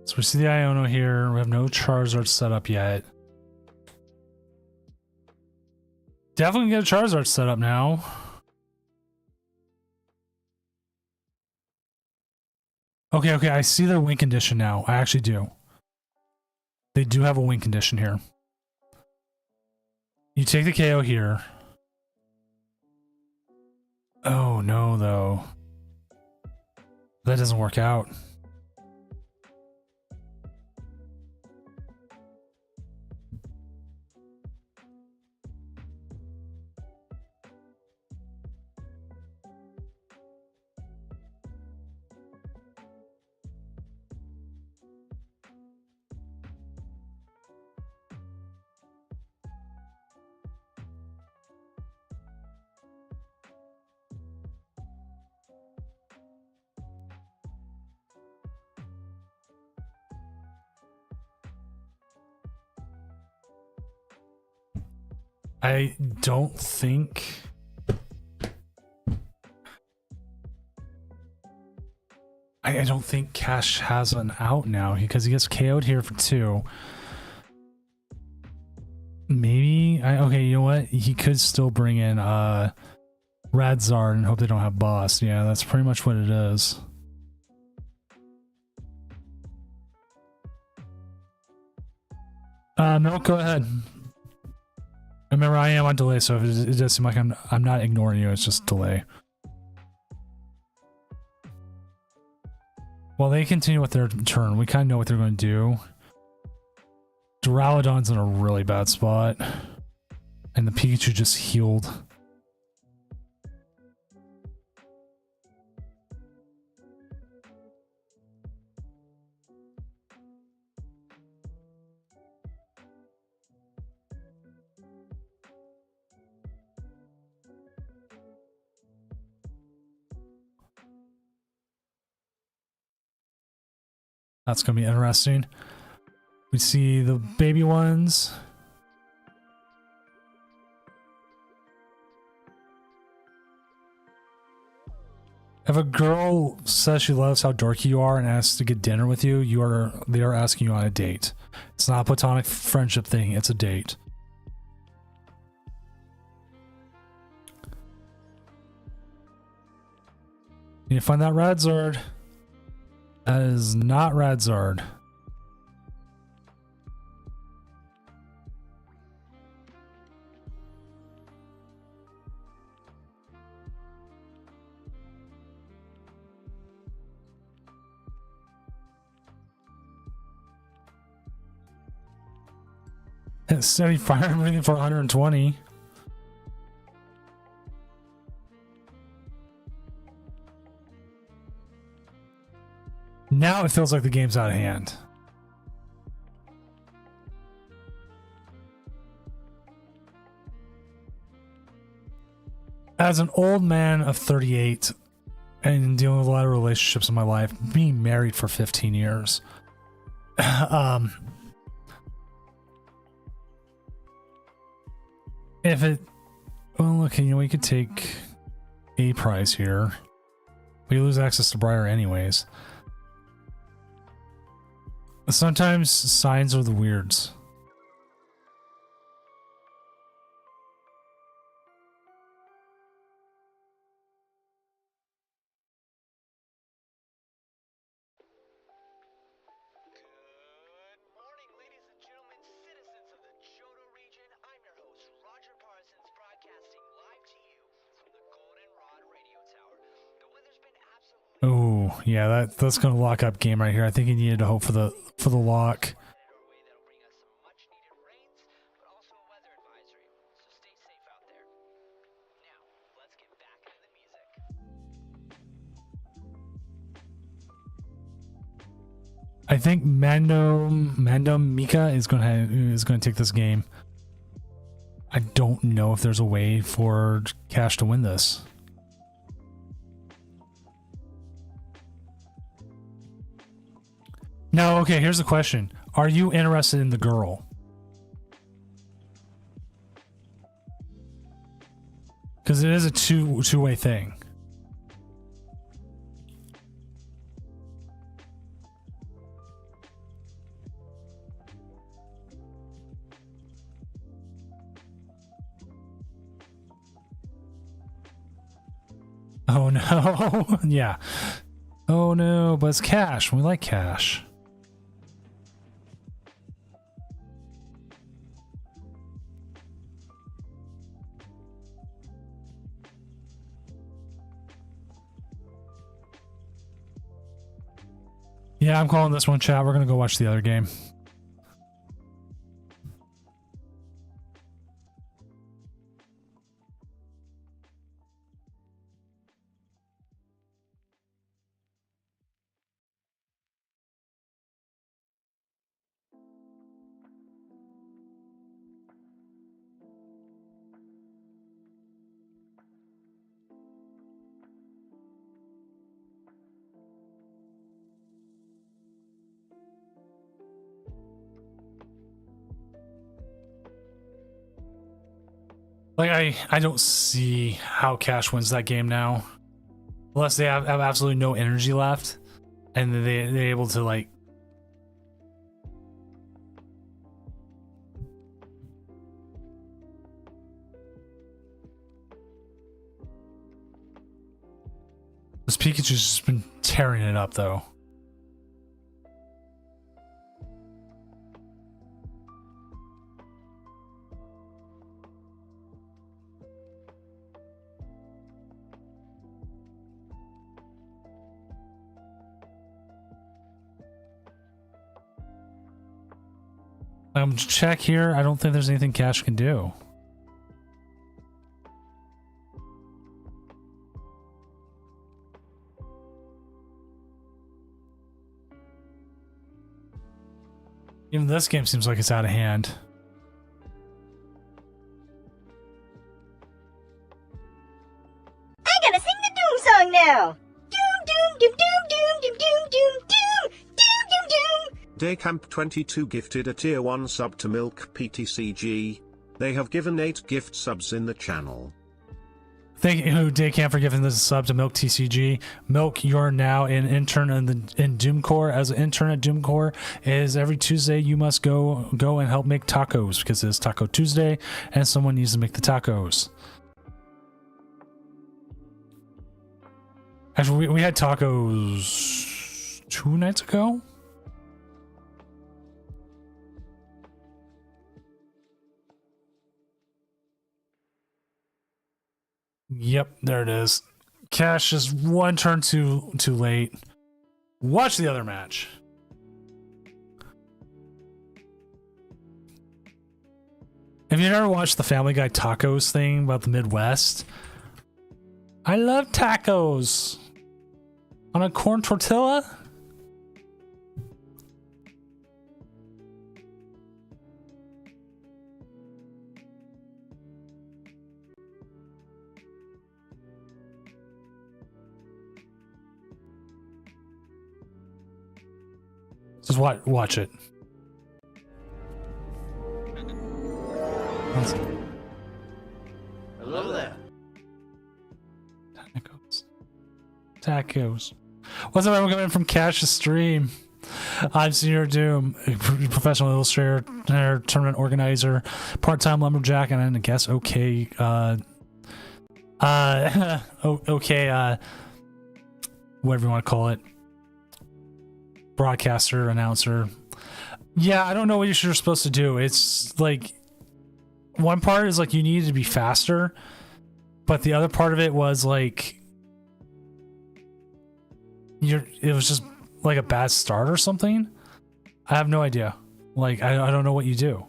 So we see the Iono here. We have no Charizard set up yet. Definitely get a Charizard set up now. Okay, I see their win condition now. I actually do. They do have a win condition here. You take the KO here. Oh no, though. That doesn't work out. I don't think... I don't think Cash has an out now because he gets KO'd here for 2. Maybe... okay, you know what? He could still bring in Radzard and hope they don't have boss. Yeah, that's pretty much what it is. No, go ahead. Remember, I am on delay, so if it does seem like I'm not ignoring you, it's just delay. Well, they continue with their turn. We kind of know what they're going to do. Duraludon's in a really bad spot. And the Pikachu just healed. That's going to be interesting. We see the baby ones. If a girl says she loves how dorky you are and asks to get dinner with you, they are asking you on a date. It's not a platonic friendship thing, it's a date. You find that Radzard. That is not Radzard. It's 75 everything for 120. Now it feels like the game's out of hand. As an old man of 38 and dealing with a lot of relationships in my life, being married for 15 years, if it, well, look, you know, we could take a prize here. We lose access to Briar anyways. Sometimes signs are the weirds. Oh, yeah, that's gonna lock up game right here. I think he needed to hope for the lock. I think Mando Mika is gonna take this game. I don't know if there's a way for Cash to win this. Now, okay, here's the question. Are you interested in the girl? Because it is a two-way thing. Oh no. Yeah. Oh no, but it's cash. We like cash. Yeah, I'm calling this one, chat. We're gonna go watch the other game. Like, I don't see how Cash wins that game now. Unless they have absolutely no energy left. And they're able to, like... This Pikachu's just been tearing it up, though. Check here. I don't think there's anything Cash can do. Even this game seems like it's out of hand. I gotta sing the Doom song now! Doom, doom, doom, doom, doom, doom, doom, doom, doom, doom, doom, doom! Daycamp22 gifted a tier 1 sub to Milk PTCG. They have given 8 gift subs in the channel. Thank you, Daycamp, for giving this sub to Milk TCG. Milk, you're now an intern in Doomcore. As an intern at Doomcore, is every Tuesday you must go and help make tacos because it's Taco Tuesday and someone needs to make the tacos. Actually, we had tacos 2 nights ago. Yep, there it is. Cash is one turn too late. Watch the other match. Have you ever watched the Family Guy tacos thing about the Midwest? I love tacos. On a corn tortilla? Just watch it. Hello there. Tacos. What's up, everyone coming in from Cash's stream? I'm Senior Doom, a professional illustrator, tournament organizer, part-time lumberjack, and I guess okay, whatever you want to call it. Broadcaster, announcer. Yeah, I don't know what you're supposed to do. It's like one part is like you needed to be faster, but the other part of it was like it was just like a bad start or something. I have no idea. Like I don't know what you do.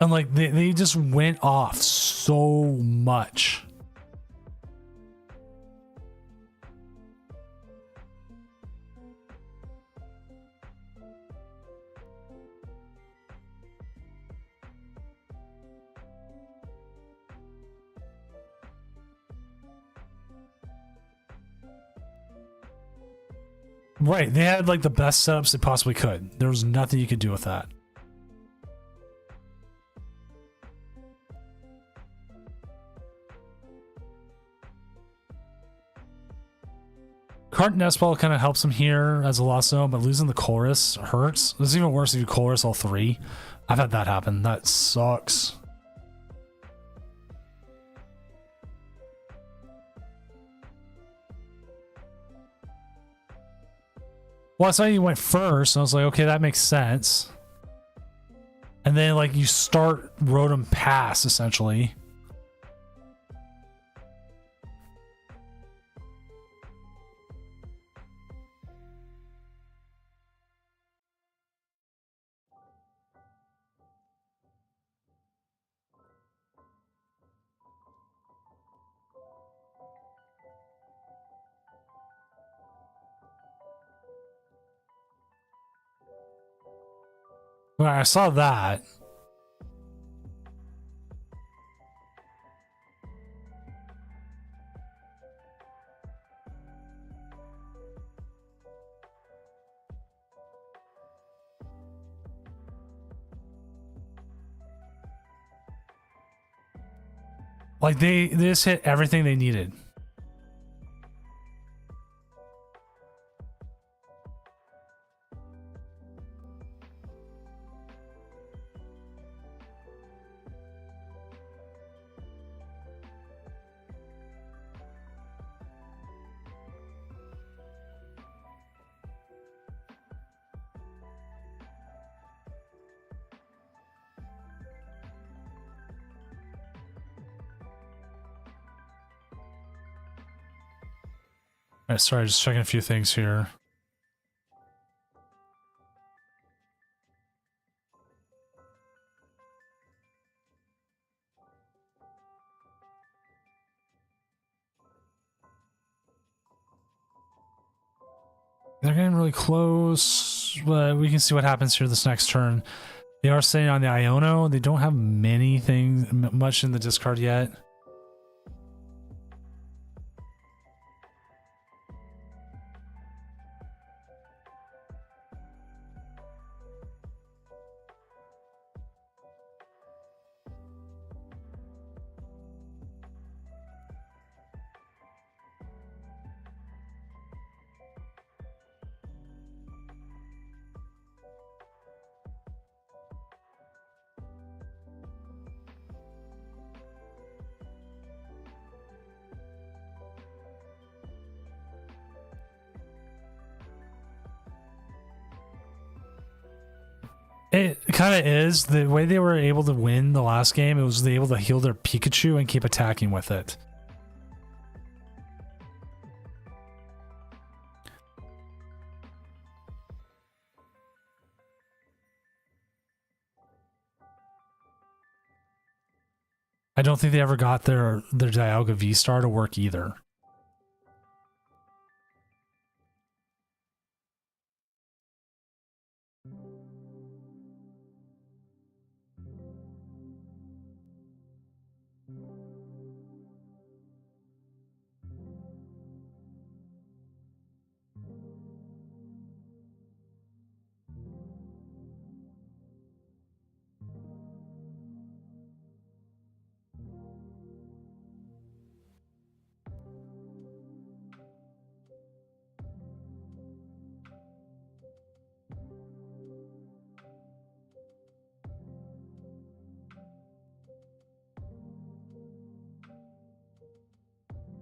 And like they just went off so much. Right, they had like the best setups they possibly could. There was nothing you could do with that. Current Nest Ball kind of helps him here as a lost zone, but losing the chorus hurts. It's even worse if you chorus all three. I've had that happen. That sucks. Well, I saw you went first, and I was like, okay, that makes sense. And then, like, you start Rotom Pass, essentially. Well, I saw that. Like, they just hit everything they needed. All right, sorry, just checking a few things here. They're getting really close, but we can see what happens here this next turn. They are staying on the Iono. They don't have many things, much in the discard yet. It kind of is. The way they were able to win the last game, it was they able to heal their Pikachu and keep attacking with it. I don't think they ever got their Dialga V-Star to work either.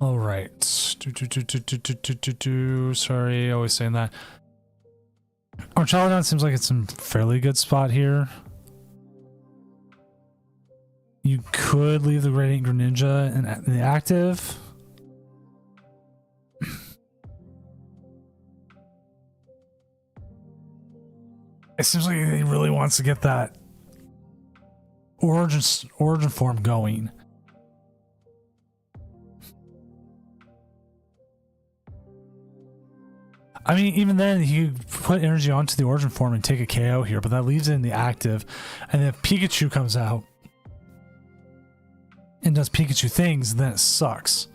All right. Sorry, always saying that. Archaludon seems like it's in a fairly good spot here. You could leave the Radiant Greninja in the active. It seems like he really wants to get that origin form going. I mean, even then, you put energy onto the origin form and take a KO here, but that leaves it in the active. And then if Pikachu comes out and does Pikachu things, then it sucks.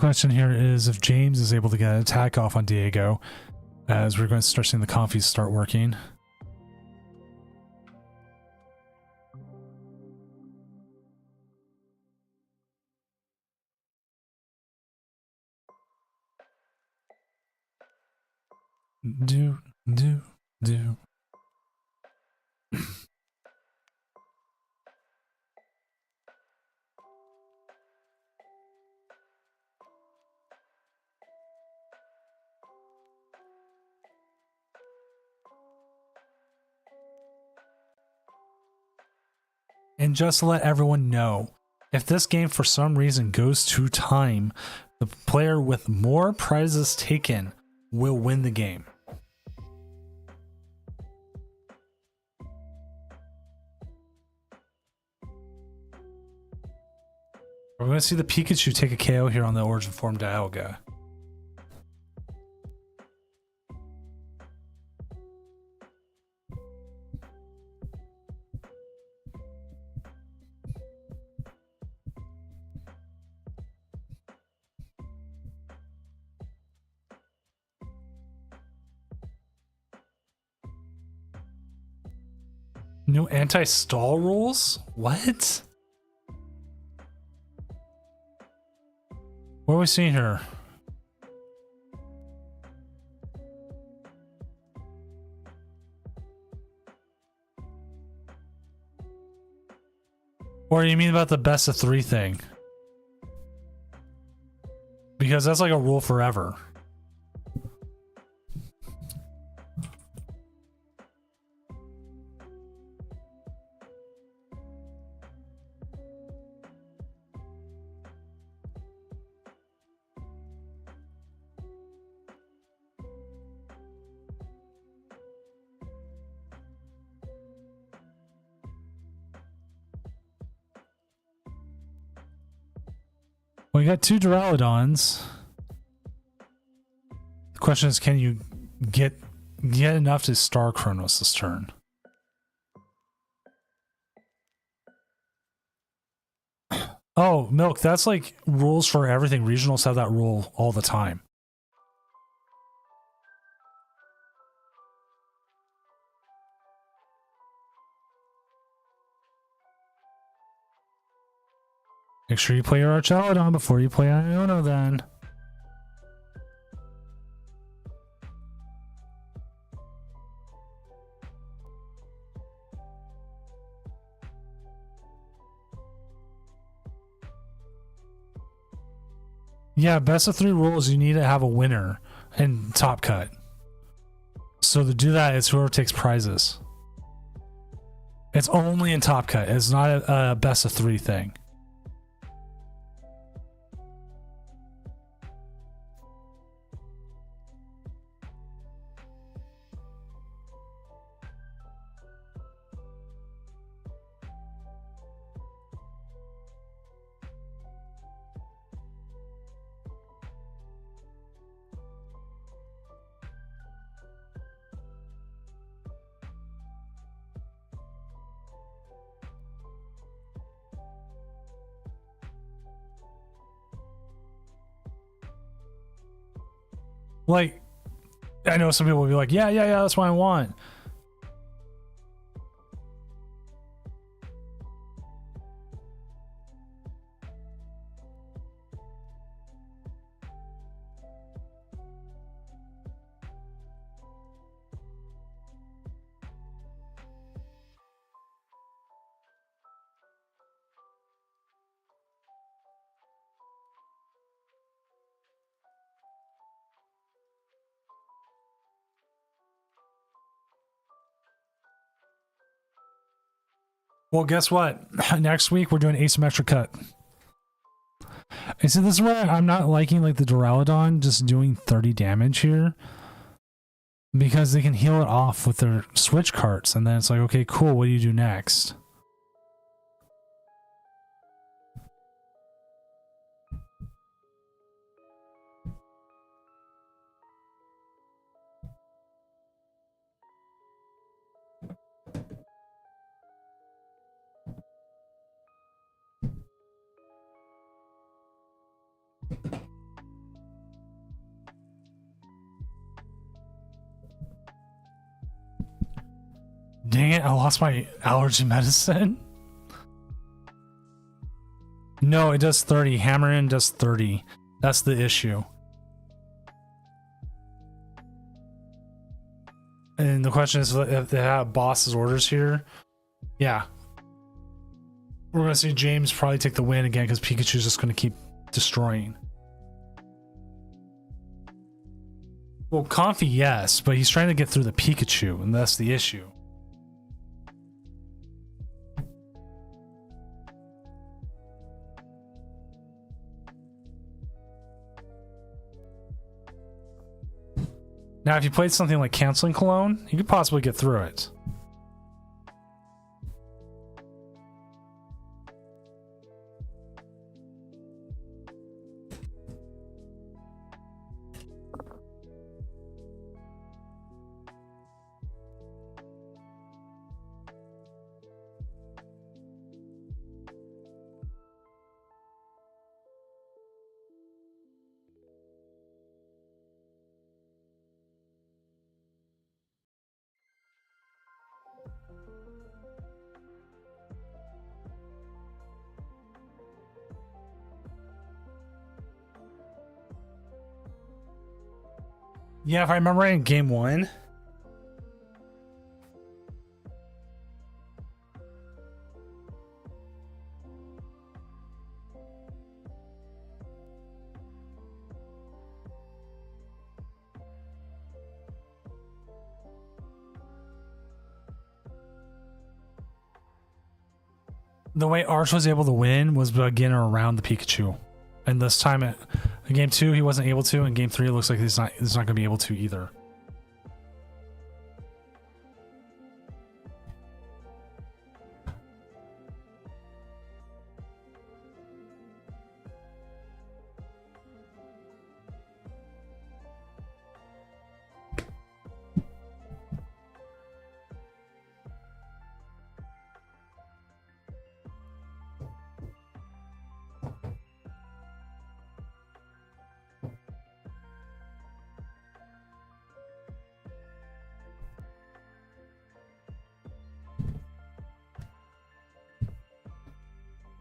question here is if James is able to get an attack off on Diego, as we're going to start seeing the confies start working. Do. And just to let everyone know, if this game for some reason goes to time, the player with more prizes taken will win the game. We're going to see the Pikachu take a KO here on the Origin Form Dialga. No anti-stall rules? What? What are we seeing here? What do you mean about the best of 3 thing? Because that's like a rule forever. Well, you got 2 Duraludons. The question is, can you get enough to Star Chronos this turn? Oh, Milk, that's like rules for everything. Regionals have that rule all the time. Make sure you play your Archaludon before you play Iono then. Yeah, best of 3 rules, you need to have a winner in Top Cut. So to do that, it's whoever takes prizes. It's only in Top Cut. It's not a best of 3 thing. Like, I know some people will be like, yeah, that's what I want. Well, guess what? Next week we're doing asymmetric cut. And so this is where I'm not liking like the Duraludon just doing 30 damage here, because they can heal it off with their switch carts, and then it's like, okay, cool, what do you do next? Dang it, I lost my allergy medicine. No, it does 30. Hammer in does 30. That's the issue. And the question is if they have boss's orders here. Yeah. We're going to see James probably take the win again because Pikachu's just going to keep destroying. Well, Comfy, yes, but he's trying to get through the Pikachu, and that's the issue. Now, if you played something like Canceling Cologne, you could possibly get through it. Yeah, if I remember right in game 1. The way Arch was able to win was by getting around the Pikachu. And this time in game 2 he wasn't able to, and game 3 it looks like he's not going to be able to either.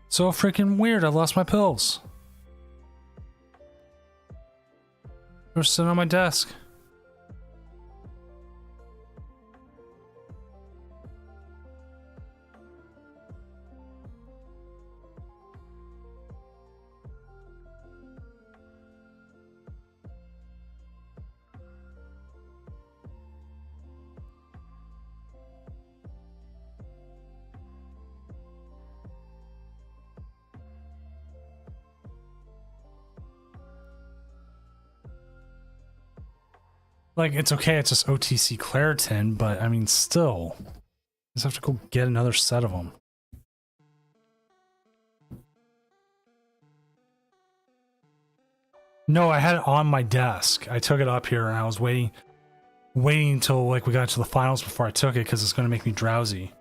So freaking weird, I lost my pills. They're sitting on my desk. Like, it's okay, it's just OTC Claritin, but I mean, still. I just have to go get another set of them. No, I had it on my desk. I took it up here and I was waiting until like we got to the finals before I took it because it's going to make me drowsy.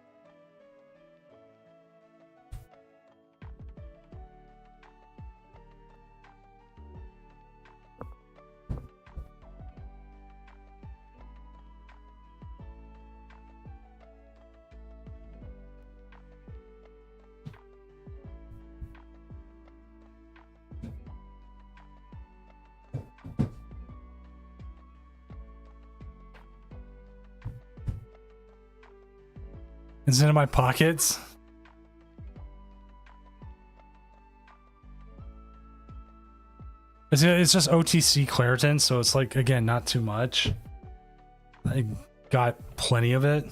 Is it in my pockets? It's just OTC Claritin, so it's like, again, not too much. I got plenty of it.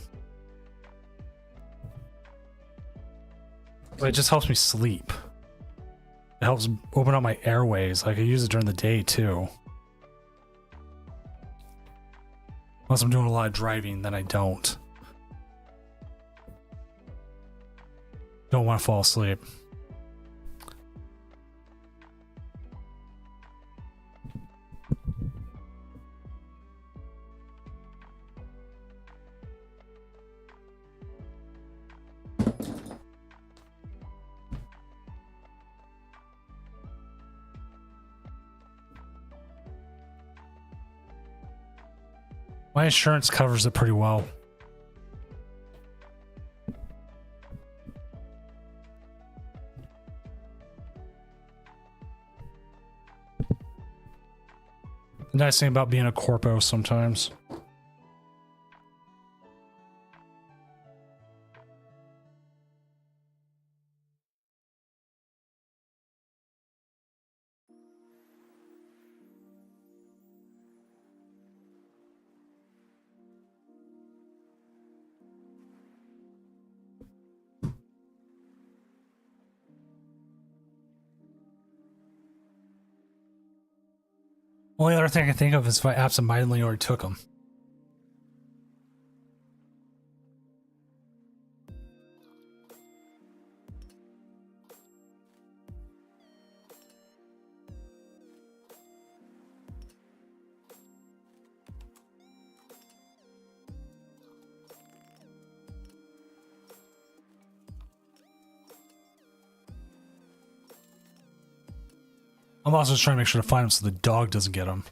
But it just helps me sleep. It helps open up my airways. Like, I use it during the day, too. Unless I'm doing a lot of driving, then I don't. Don't want to fall asleep. My insurance covers it pretty well. The nice thing about being a corpo sometimes. Only other thing I can think of is if I absentmindedly already took them. I'm also just trying to make sure to find them so the dog doesn't get them.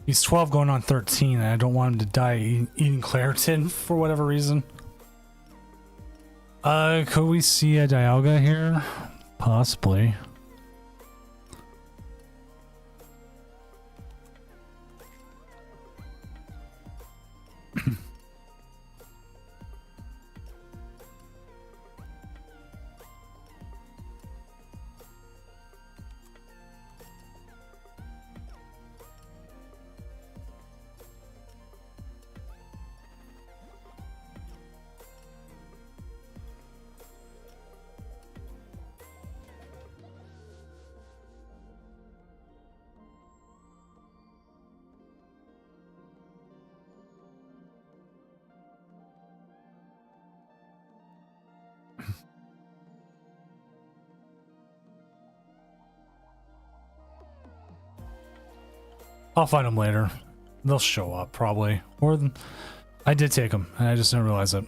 He's 12 going on 13, and I don't want him to die eating Claritin for whatever reason. Could we see a Dialga here? Possibly. I'll find them later. They'll show up probably. Or I did take them and I just didn't realize it.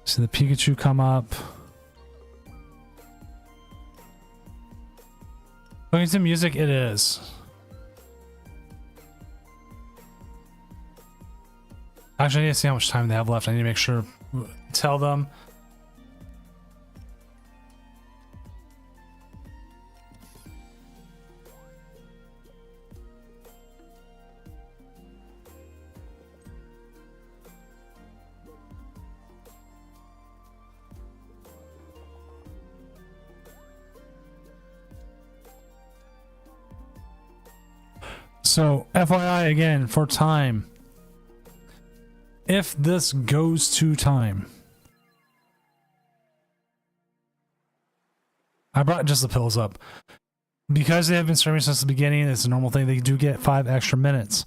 See the Pikachu come up. Going to music, it is. Actually, I need to see how much time they have left. I need to make sure, tell them. So, FYI again, for time. If this goes to time, I brought just the pills up because they have been streaming since the beginning. It's a normal thing. They do get 5 extra minutes.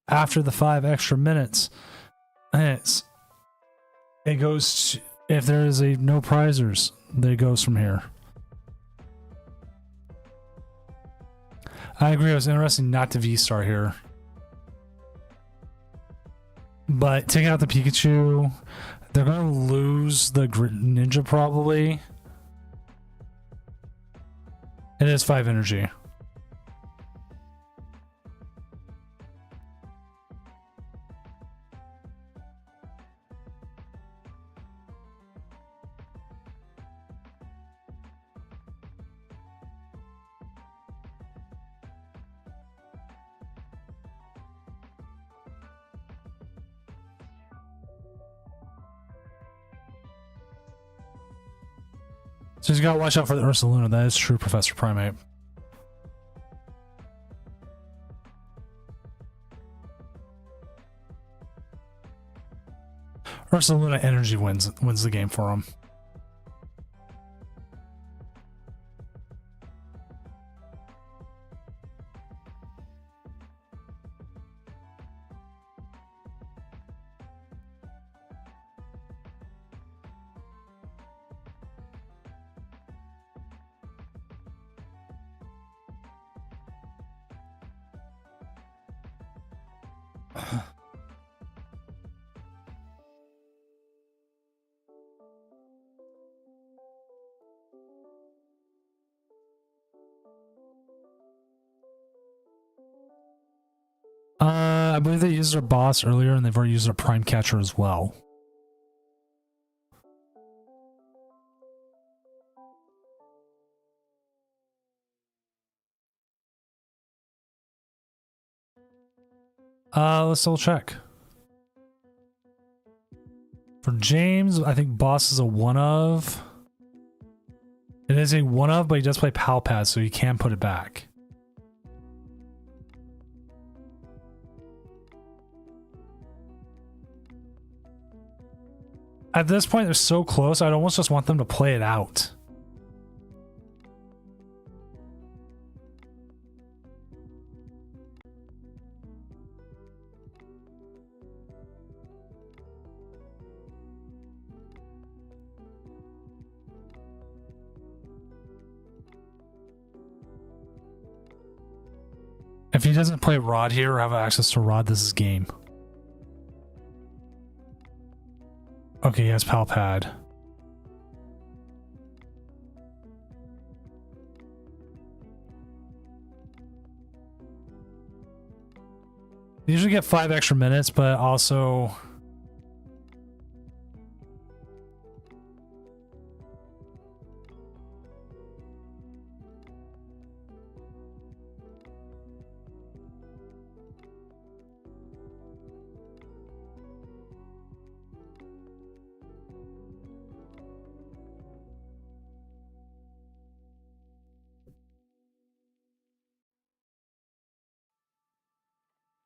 After the 5 extra minutes, it goes to, if there is a no prizers, then it goes from here. I agree. It was interesting not to V-Star here. But taking out the Pikachu, they're going to lose the Ninja probably. It is 5 energy. So you gotta watch out for the Ursaluna. That is true, Professor Primate. Ursaluna energy wins the game for him. I believe they used their boss earlier, and they've already used their prime catcher as well. Let's double check. For James, I think boss is a one of. It is a one of, but he does play Pal Pad, so you can put it back. At this point, they're so close, I'd almost just want them to play it out. If he doesn't play Rod here or have access to Rod, this is game. Okay, he has Pal Pad. They usually get 5 extra minutes, but also...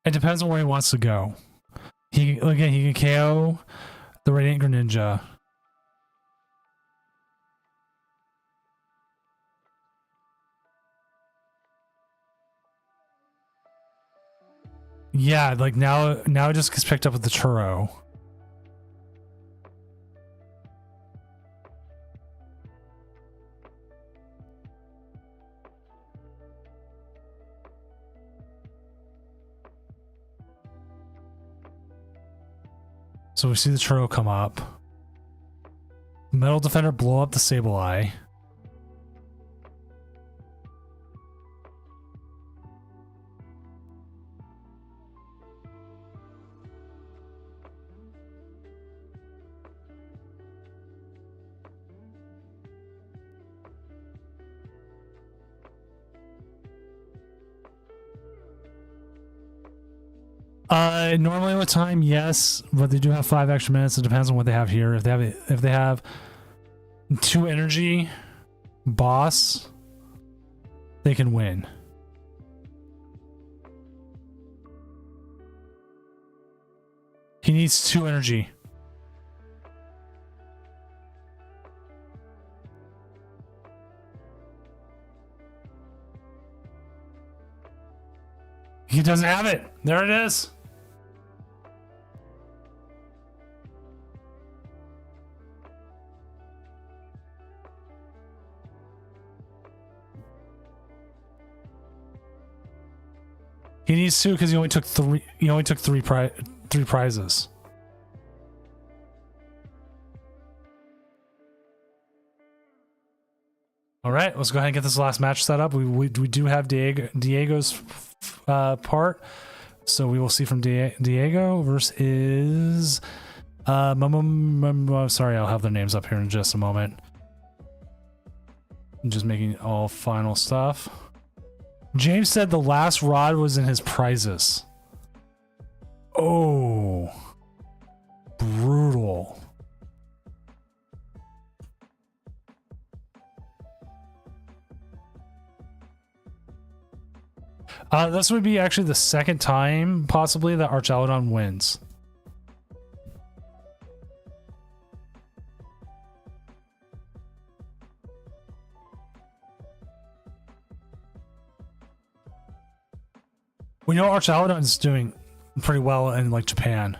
It depends on where he wants to go. He can KO the Radiant Greninja. Yeah, like now it just gets picked up with the churro. So we see the churro come up. Metal Defender blow up the Sableye. Normally with time, yes, but they do have 5 extra minutes. It depends on what they have here. If they have 2 energy boss, they can win. He needs 2 energy. He doesn't have it. There it is. He needs 2 because he only took 3. He only took 3 prizes. All right, let's go ahead and get this last match set up. We do have Diego's part, so we will see from Diego versus sorry, I'll have their names up here in just a moment. I'm just making all final stuff. James said the last rod was in his prizes. Oh, brutal. This would be actually the second time, possibly, that Archaludon wins. We know Archaludon is doing pretty well in, like, Japan.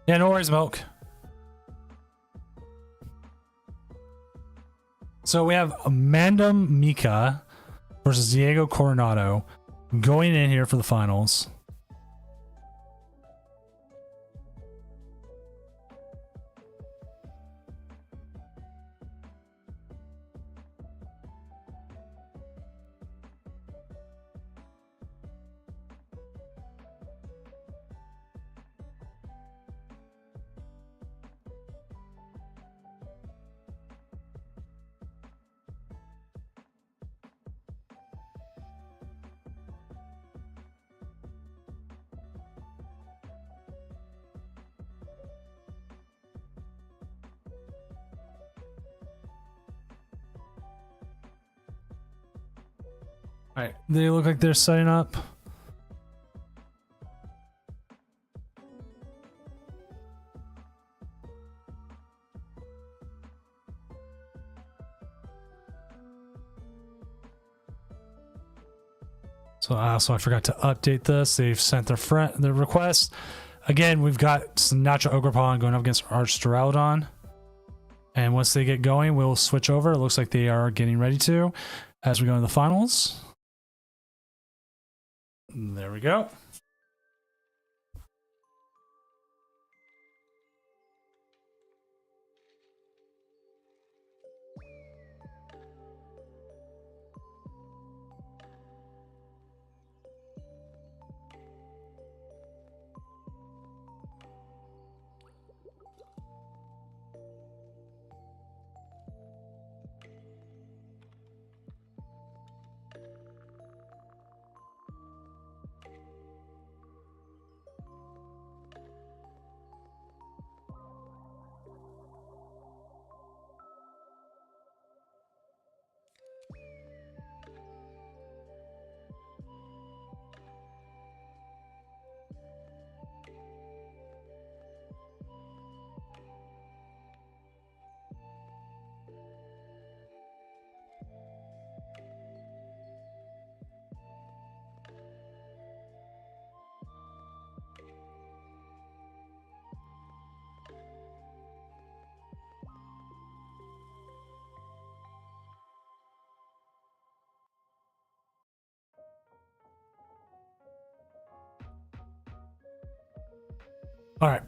Yeah, no worries, Milk. So we have Amanda Mika versus Diego Coronado going in here for the finals. Alright, they look like they're setting up. So I forgot to update this. They've sent their request. Again, we've got some natural Ogerpon going up against Archteralodon. And once they get going, we'll switch over. It looks like they are getting ready to as we go into the finals. There we go. All right.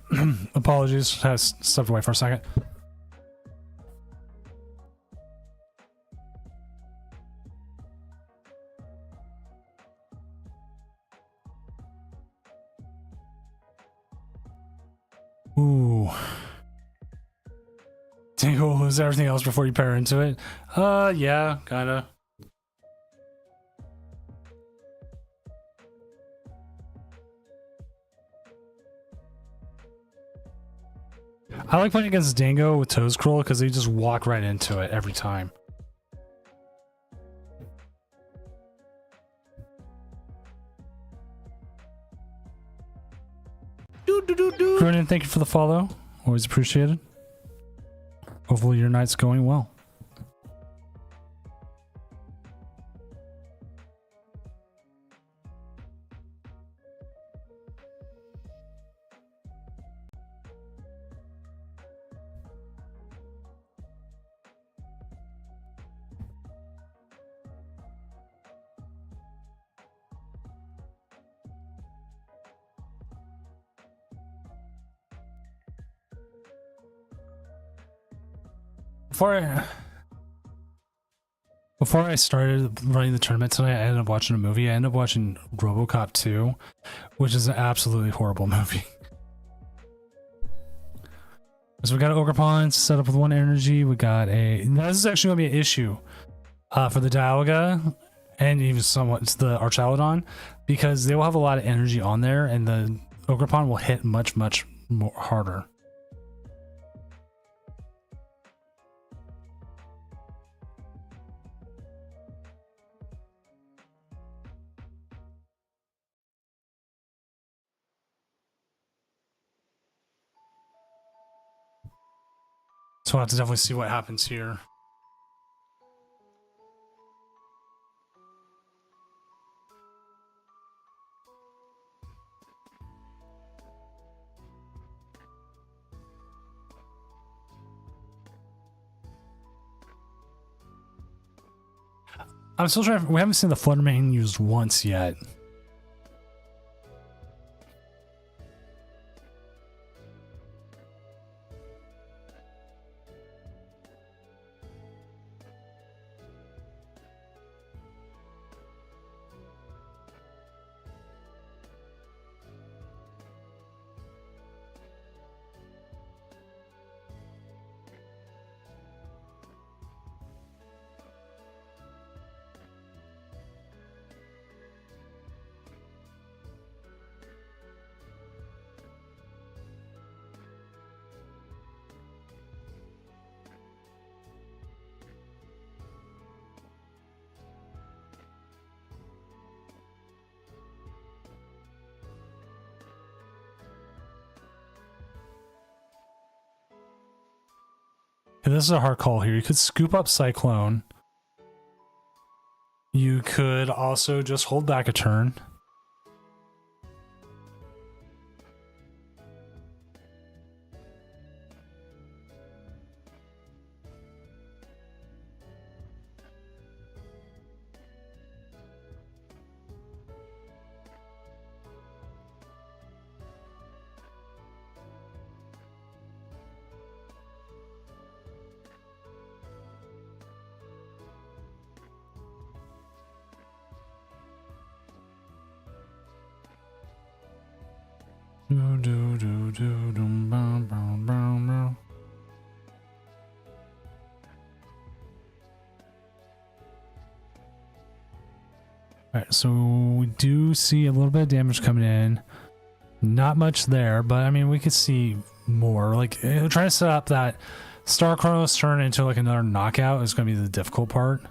Apologies. Has stepped away for a second. Ooh. Think you'll lose everything else before you pair into it? Yeah, kinda. I like playing against Dingo with Toescroll because they just walk right into it every time. Cronin, thank you for the follow. Always appreciated. Hopefully your night's going well. Before I started running the tournament tonight, I ended up watching a movie. I ended up watching RoboCop 2, which is an absolutely horrible movie. So we got an Ogerpon set up with 1 energy. We got a... Now this is actually going to be an issue for the Dialga and even somewhat the Archaludon, because they will have a lot of energy on there and the Ogerpon will hit much more harder. So we'll have to definitely see what happens here. I'm still trying. We haven't seen the Fluttermane used once yet. And this is a hard call here. You could scoop up Cyclone. You could also just hold back a turn. Alright, so we do see a little bit of damage coming in. Not much there, but I mean, we could see more. Like, trying to set up that Star Chronos turn into like another knockout is going to be the difficult part.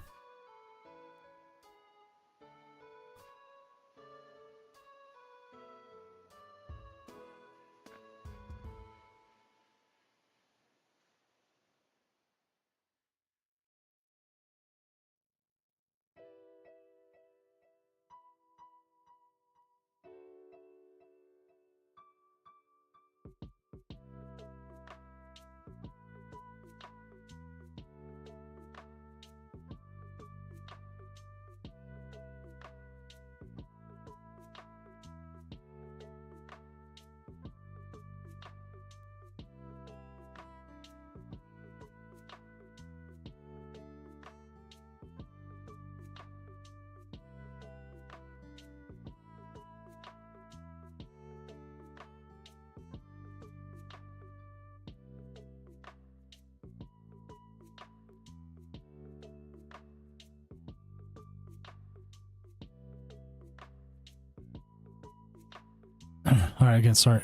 All right, again, sorry.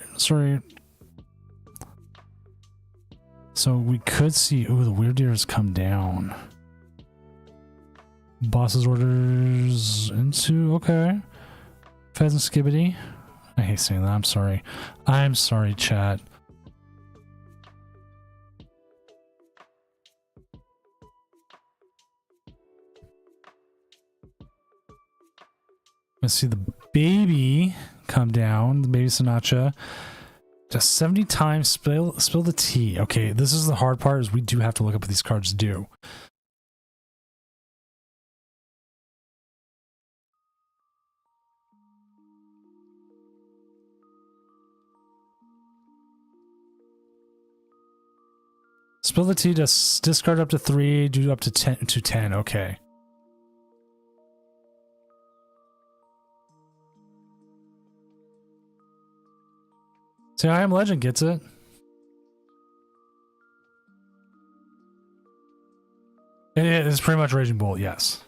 So we could see, ooh, the weird deer has come down. Boss's orders into, okay. Pheasant Skibbity. I hate saying that, I'm sorry. I'm sorry, chat. Let's see the baby come down, the baby Sinatra. Just 70 times spill the tea. Okay, this is the hard part, is we do have to look up what these cards do. Spill the tea, just discard up to 3, do up to 10, okay. See, I Am Legend gets it. It is pretty much Raging Bolt, yes.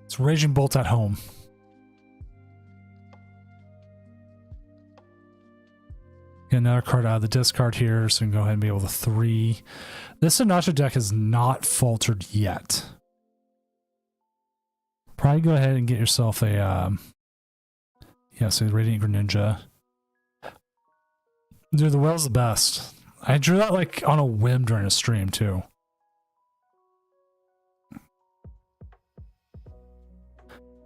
It's Raging Bolt at home. Get another card out of the discard here, so we can go ahead and be able to 3. This Sinatra deck has not faltered yet. Probably go ahead and get yourself a, yeah, so the Radiant Greninja. Dude, the whale's the best. I drew that like on a whim during a stream too.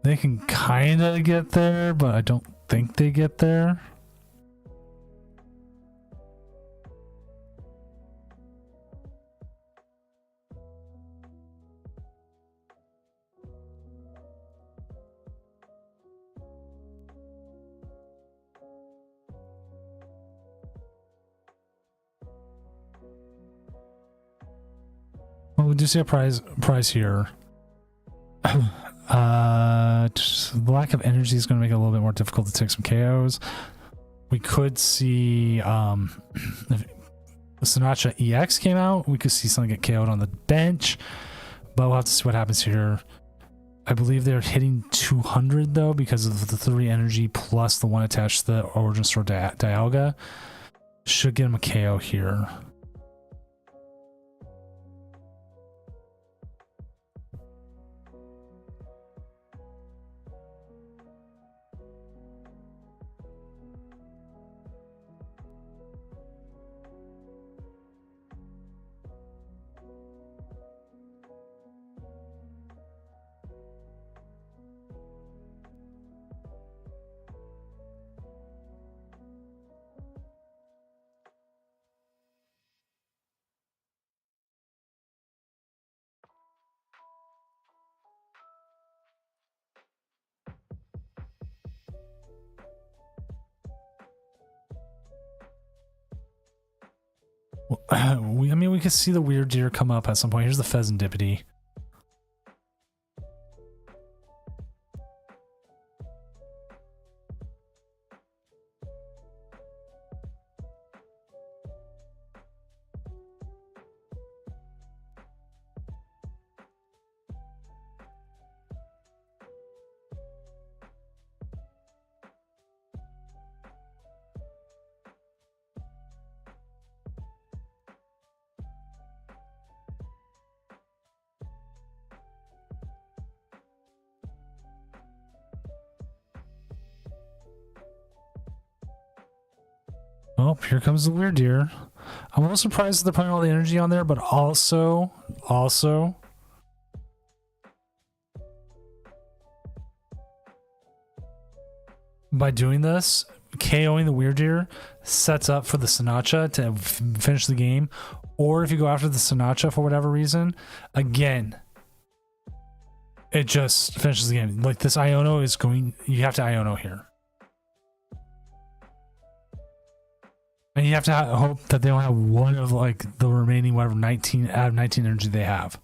They can kind of get there, but I don't think they get there. Well, we do see a prize here. The lack of energy is going to make it a little bit more difficult to take some KOs. We could see if the Sinatra EX came out, we could see something get KO'd on the bench, but we'll have to see what happens here. I believe they're hitting 200 though, because of the 3 energy plus the one attached to the Origin Store Dialga. Should get him a KO here. I mean, we could see the weird deer come up at some point. Here's the pheasantipity. Oh, here comes the weird deer. I'm a little surprised that they're putting all the energy on there, but also, by doing this, KOing the weird deer sets up for the Sinatra to finish the game. Or if you go after the Sinatra for whatever reason, again, it just finishes the game. Like this Iono is going, you have to Iono here. And you have to hope that they don't have one of like the remaining whatever 19 out of 19 energy they have.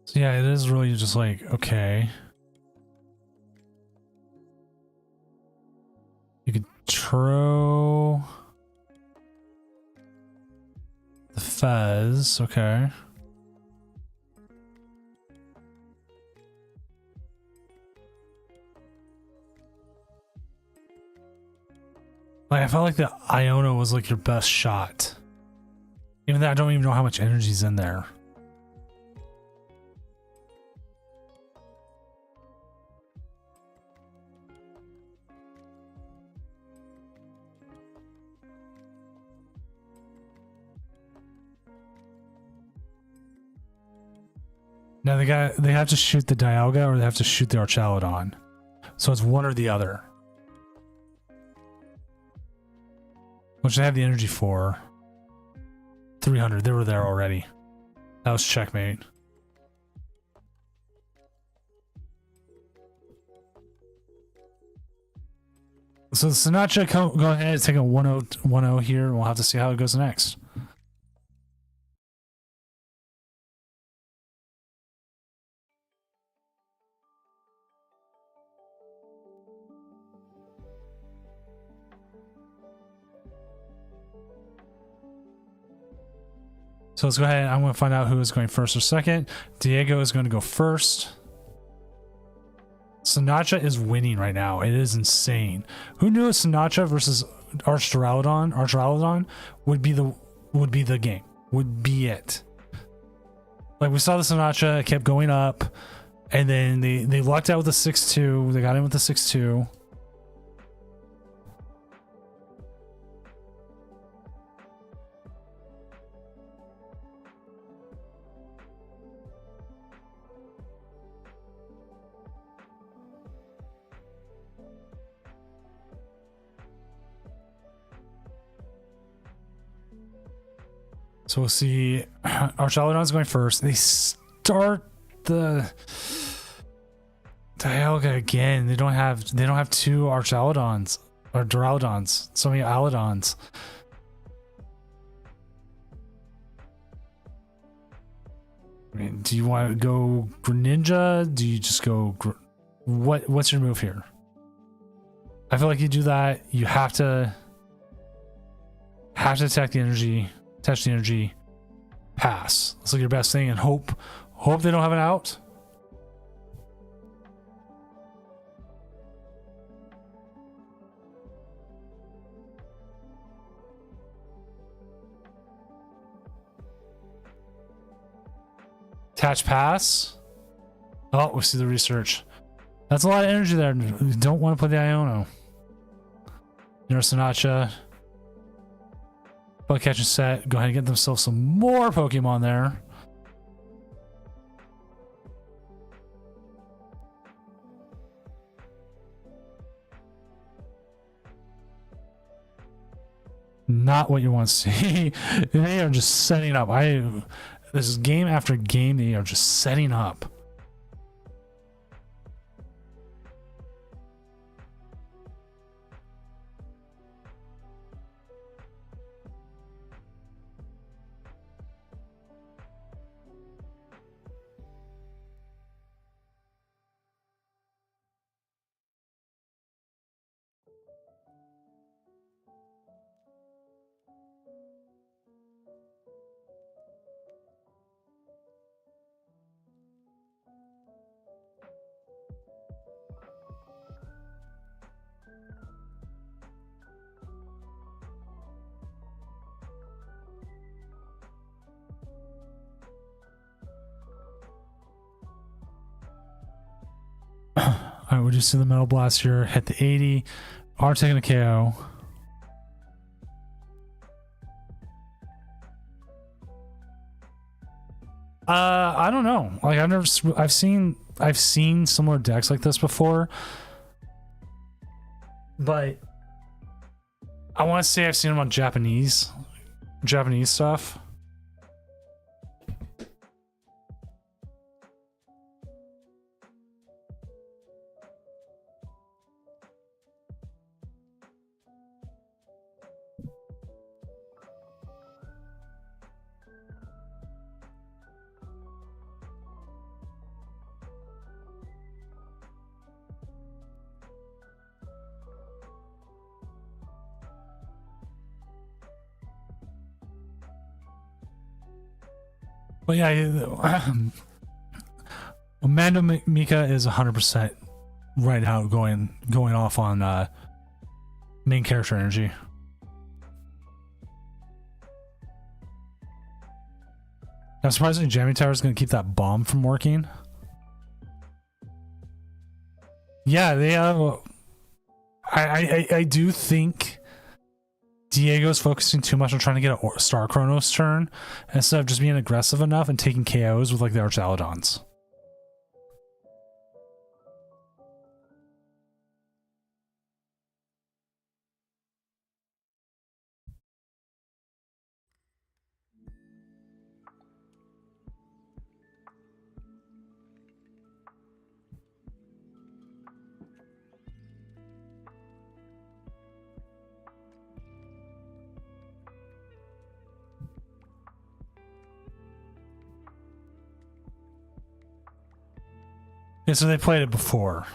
So yeah, it is really just like, okay. You could throw the fez, okay. Like I felt like the Iono was like your best shot. Even though I don't even know how much energy's in there. Now they have to shoot the Dialga or they have to shoot the Archaludon. So it's one or the other. Which they have the energy for. 300, they were there already. That was checkmate. So the Sinatra, go ahead and take a 1-0 here, and we'll have to see how it goes next. So let's go ahead. I'm going to find out who is going first or second. Diego is going to go first. Sinatra is winning right now. It is insane. Who knew a Sinatra versus Archaludon would be the game? Would be it. Like we saw the Sinatra, it kept going up, and then they lucked out with the 6-2. They got in with the 6-2. So we'll see. Archaludon's going first. They start the Dialga again. They don't have two Archaludons or Duraludons. So many Aludons. I mean, do you want to go Greninja? Do you just go what's your move here? I feel like you do that. You have to attack the energy, touch the energy, pass. That's like your best thing, and hope they don't have an out. Attach pass. Oh, we see the research. That's a lot of energy there. You don't want to play the Iono. Nursinacha. Bug catching set. Go ahead and get themselves some more Pokemon there. Not what you want to see. They are just setting up. This is game after game. They are just setting up. All right, we'll just see the Metal Blast here. Hit the 80. Are taking a KO. I don't know. Like I've seen similar decks like this before, but I want to say I've seen them on Japanese stuff. But yeah, Amanda Mika is 100% right now going off on main character energy. I'm surprised Jamming Tower is going to keep that bomb from working. Yeah, they I do think Diego's focusing too much on trying to get a Star Chronos turn instead of just being aggressive enough and taking KOs with like the Archaludons. Yeah, so they played it before.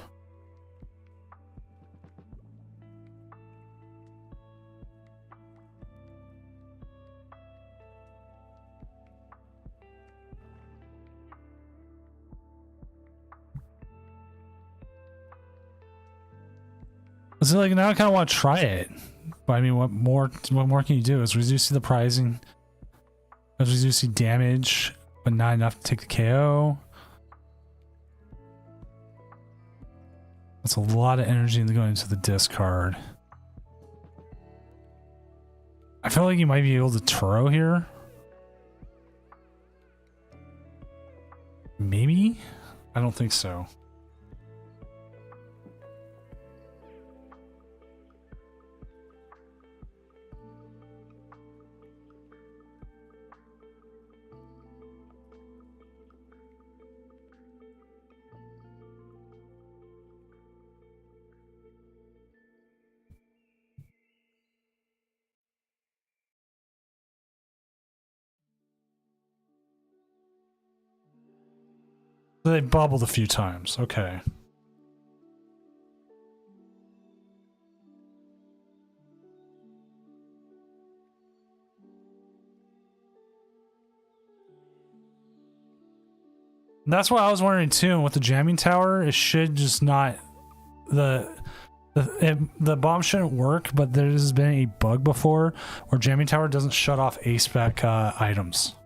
So like now I kind of want to try it, but I mean, what more can you do? Is reduce the pricing, reduce the damage, but not enough to take the KO. That's a lot of energy going into the discard. I feel like you might be able to Turo here. Maybe? I don't think so. So they bubbled a few times. Okay. That's what I was wondering too. With the jamming tower, it should just not the bomb shouldn't work. But there has been a bug before where jamming tower doesn't shut off A spec items.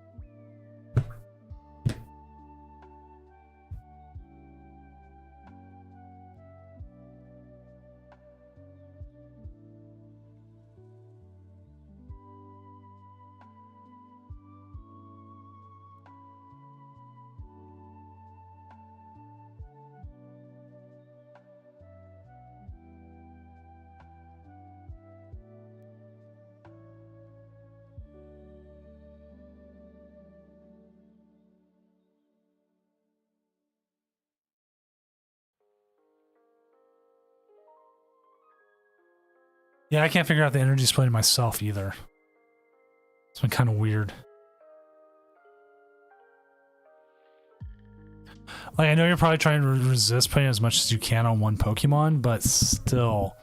Yeah, I can't figure out the energy splitting myself either. It's been kind of weird. Like, I know you're probably trying to resist putting as much as you can on one Pokemon, but still.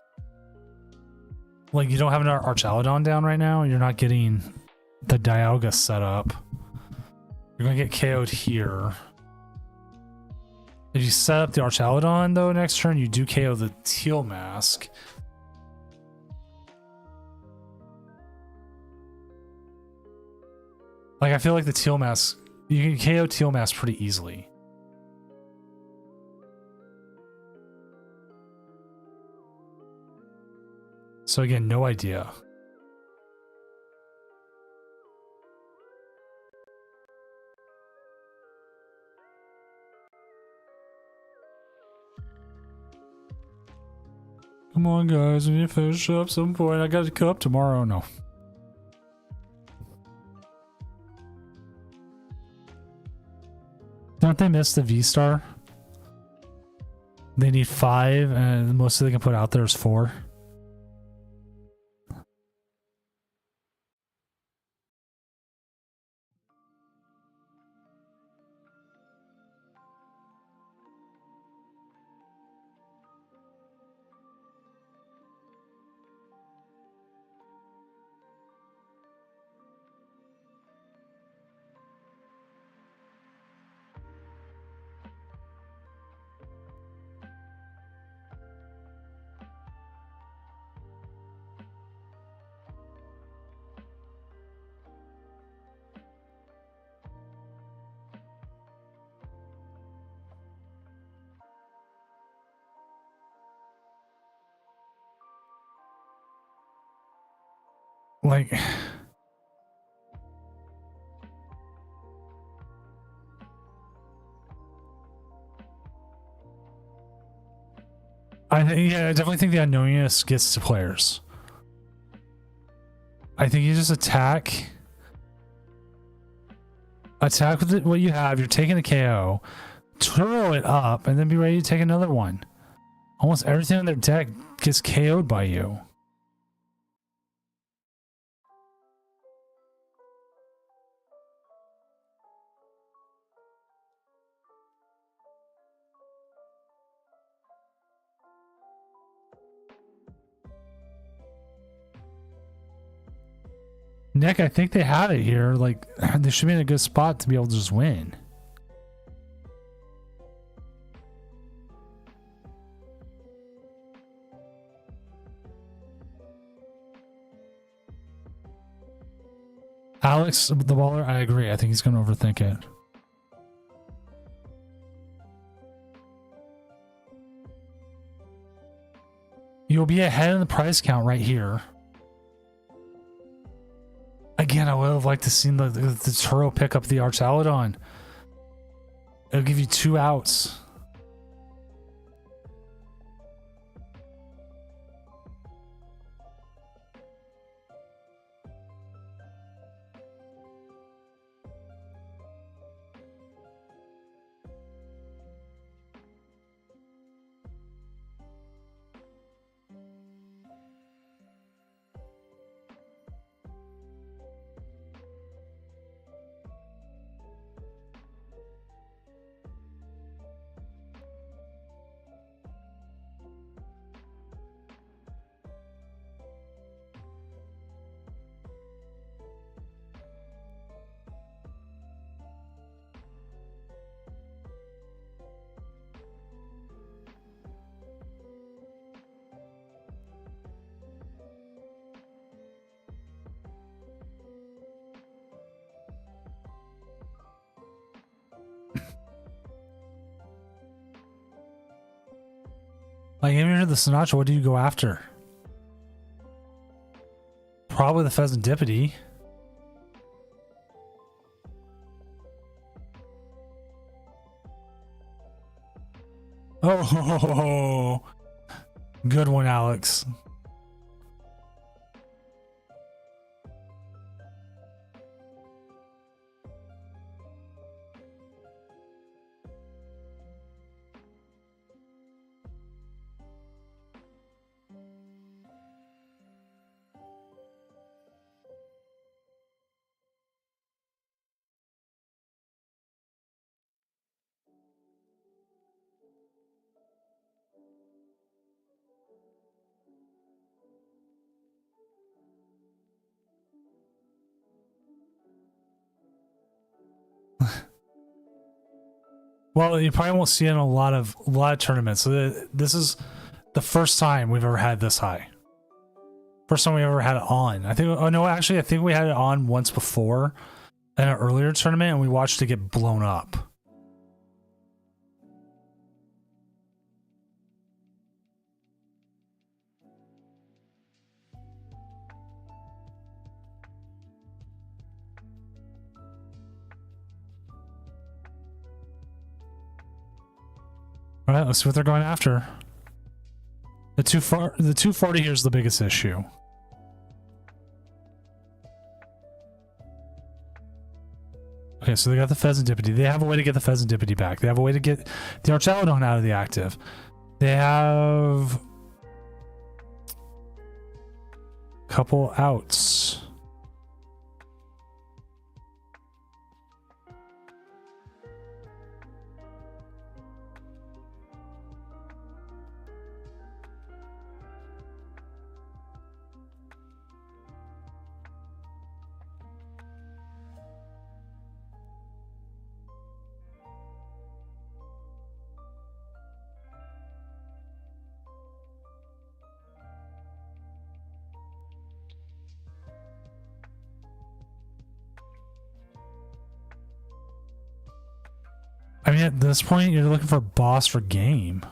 Like, you don't have an Archaludon down right now, and you're not getting the Dialga set up. You're going to get KO'd here. If you set up the Archaludon, though, next turn, you do KO the Teal Mask. Like, I feel like the Teal Mask, you can KO Teal Mask pretty easily. So again, no idea. Come on, guys, we need to finish up some point. I got a cup tomorrow. No. Don't they miss the V-Star? They need 5, and the most they can put out there is 4. Like, I definitely think the unknowingness gets to players. I think you just attack with what you have. You're taking a KO, throw it up, and then be ready to take another one. Almost everything on their deck gets KO'd by you. Nick, I think they have it here. Like, they should be in a good spot to be able to just win. Alex, the baller, I agree. I think he's going to overthink it. You'll be ahead in the price count right here. Again, I would have liked to see the Turo pick up the Archaludon. It'll give you 2 outs. Like, even to the Sinatra, what do you go after? Probably the Pheasantipede. Oh, good one, Alex. Well, you probably won't see it in a lot of tournaments. So this is the first time we've ever had this high. First time we ever had it on. I think. Oh no, actually, I think we had it on once before in an earlier tournament, and we watched it get blown up. All right, let's see what they're going after. The 240 here is the biggest issue. Okay, so they got the Pheasantipede. They have a way to get the Pheasantipede back. They have a way to get the Archelodon out of the active. They have a couple outs. I mean, at this point, you're looking for a boss for game.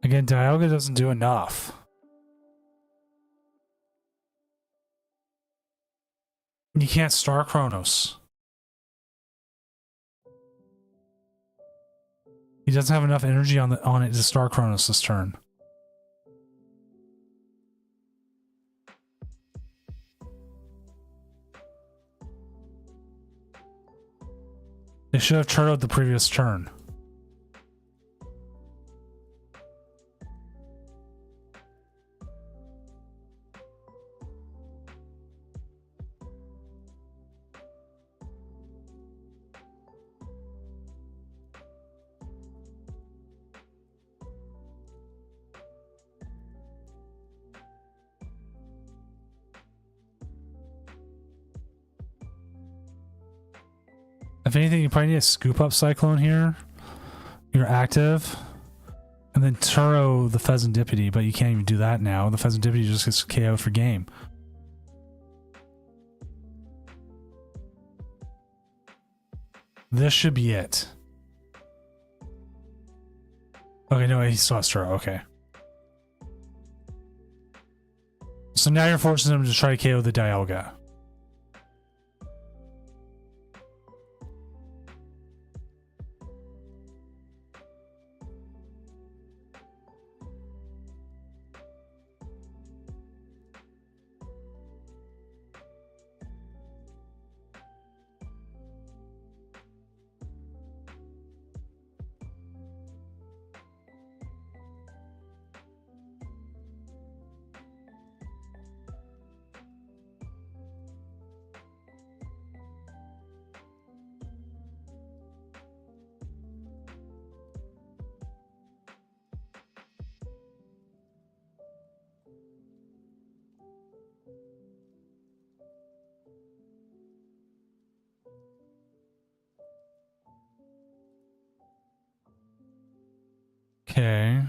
Again, Dialga doesn't do enough. You can't Star Chronos. He doesn't have enough energy on it to Star Chronos this turn. They should have turtled the previous turn. If anything, you probably need to scoop up Cyclone here. You're active. And then Turo the Pheasantipede, but you can't even do that now. The Pheasantipede just gets KO'd for game. This should be it. Okay, no, he still has Turo. Okay. So now you're forcing him to try to KO the Dialga. Okay.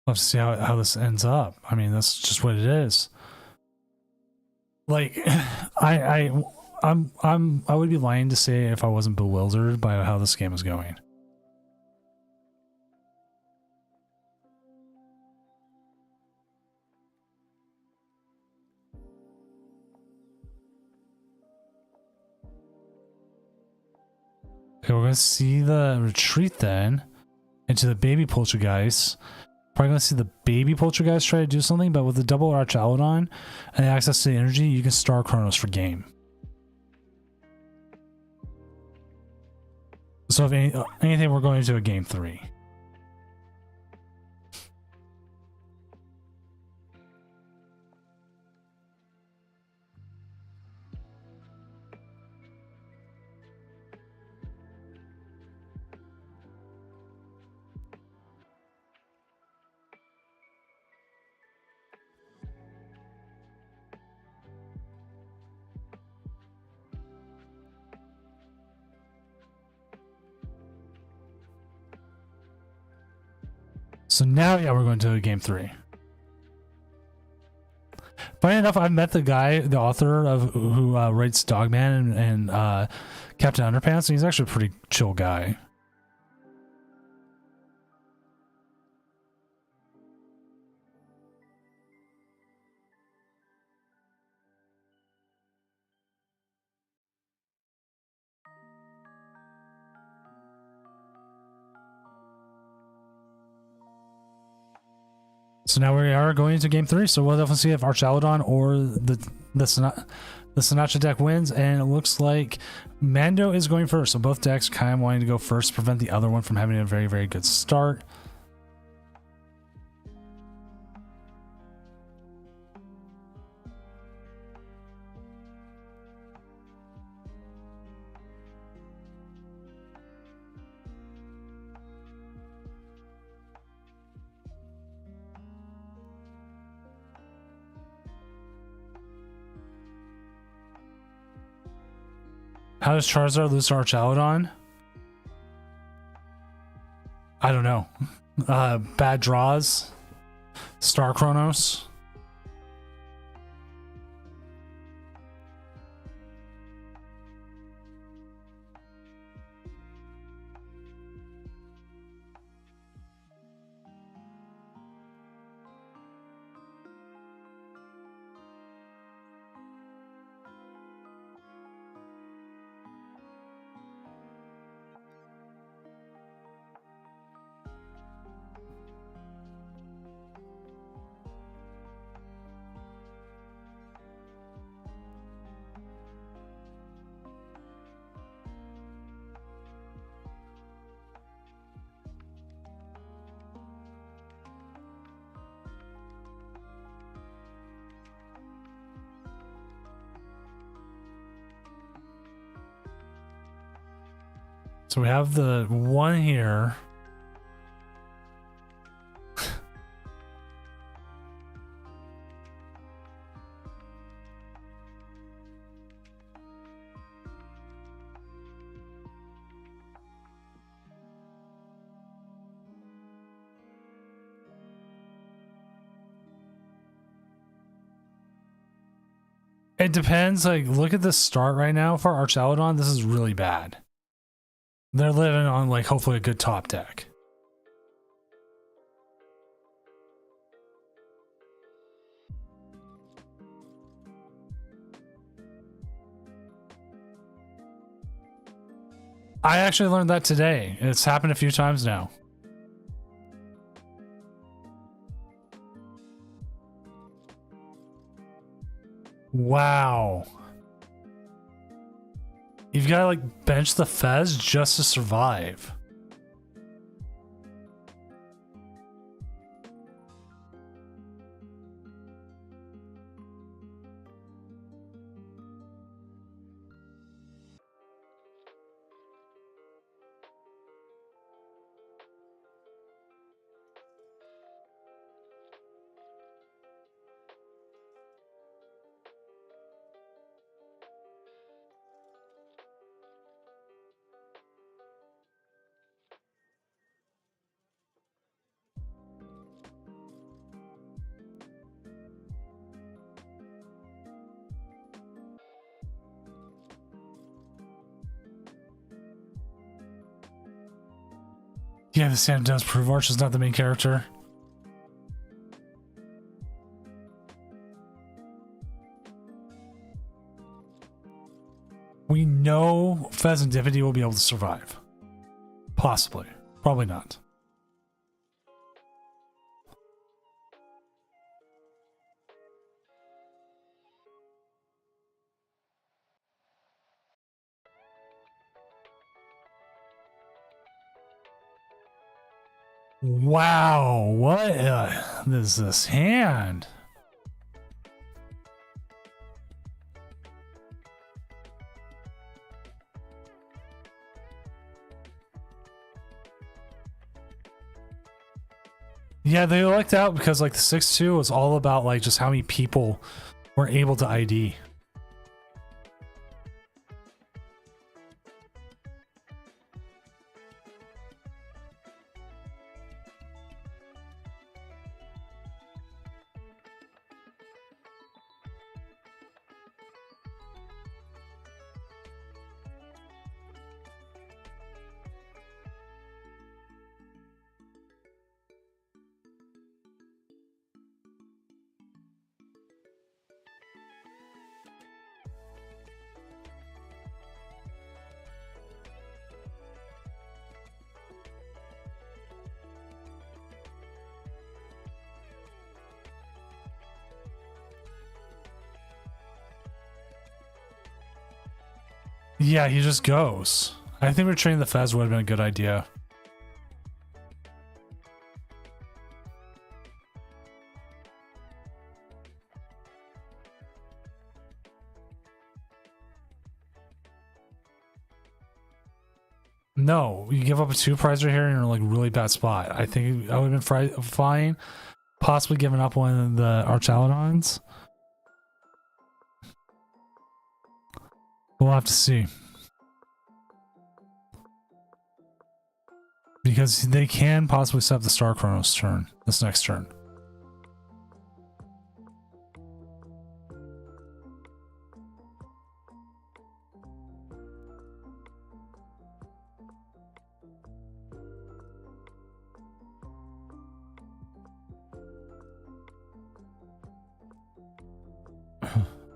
We'll have to see how this ends up. I mean, that's just what it is. Like, I would be lying to say if I wasn't bewildered by how this game is going. Okay, we're gonna see the retreat then into the baby poltergeist. Probably gonna see the baby poltergeist try to do something, but with the double arch Alodon and access to the energy, you can star Chronos for game. So if anything, we're going into a game 3. So now, yeah, we're going to game 3. Funny enough, I've met the guy, the author of who writes Dogman and Captain Underpants, and he's actually a pretty chill guy. So now we are going into game 3, so we'll definitely see if Archalodon or the Sinatra deck wins, and it looks like Mando is going first, so both decks kind of wanting to go first to prevent the other one from having a very, very good start. How does Charizard lose to Archalodon? I don't know. Bad draws. Star Chronos. So we have the one here. It depends. Like, look at the start right now for Archalodon. This is really bad. They're living on, like, hopefully a good top deck. I actually learned that today. It's happened a few times now. Wow. You've got to, like, bench the Fez just to survive. Yeah, the Santa does prove Arch is not the main character. We know Fez and Divinity will be able to survive. Possibly. Probably not. Wow, what is this hand? Yeah, they lucked out because like the 6-2 was all about like just how many people were able to ID. Yeah, he just goes. I think retraining the Fez would have been a good idea. No, you give up a 2 prize right here and you're in like really bad spot. I think I would have been fine. Possibly giving up one of the Archalodons. We'll have to see. Because they can possibly set up the Star Chronos turn, this next turn.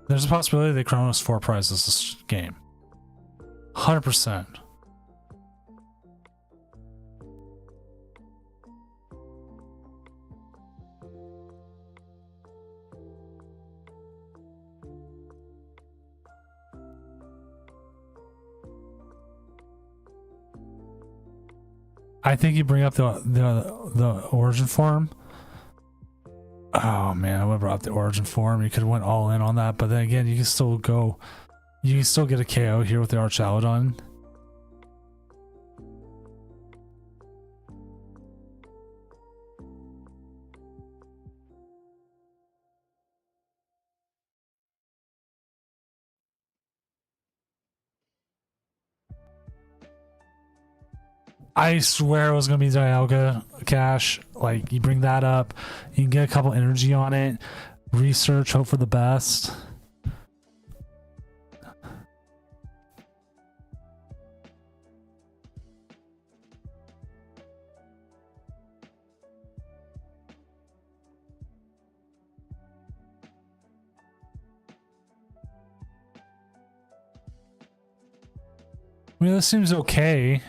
There's a possibility they Chronos 4 prizes this game. 100%. I think you bring up the origin form. Oh man, I would have brought up the origin form. You could have went all in on that, but then again, you can still go. You can still get a KO here with the Archalodon. I swear it was going to be Dialga Cash. Like, you bring that up, you can get a couple energy on it, research, hope for the best. I mean, this seems okay.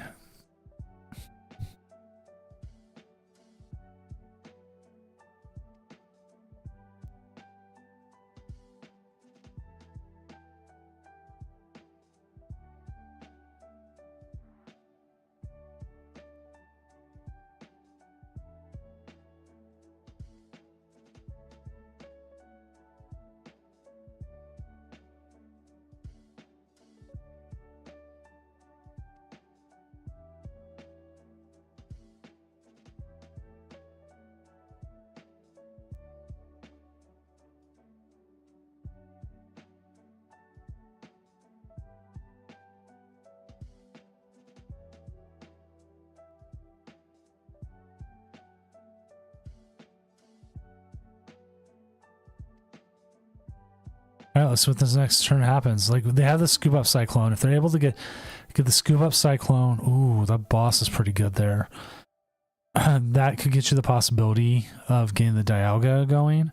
All right, let's see what this next turn happens. Like, they have the scoop up Cyclone. If they're able to get the scoop up Cyclone, ooh, that boss is pretty good there. that could get you the possibility of getting the Dialga going.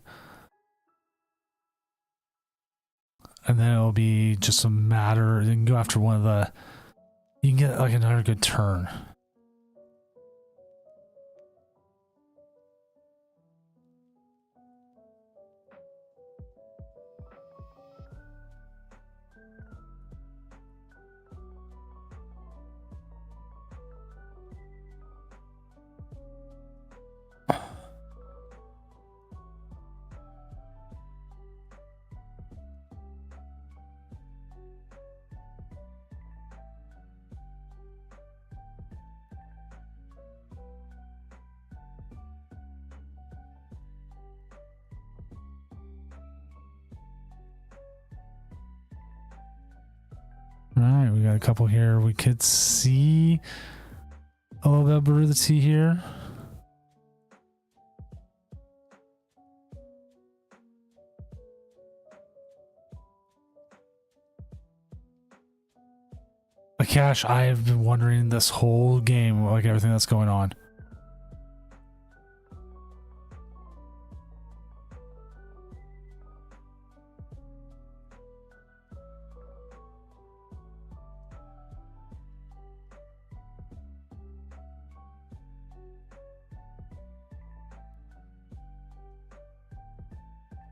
And then it'll be just a matter, you can go after one of the, you can get like another good turn. Alright, we got a couple here. We could see a little bit of Beruzzi here. Cash, I have been wondering this whole game, like everything that's going on.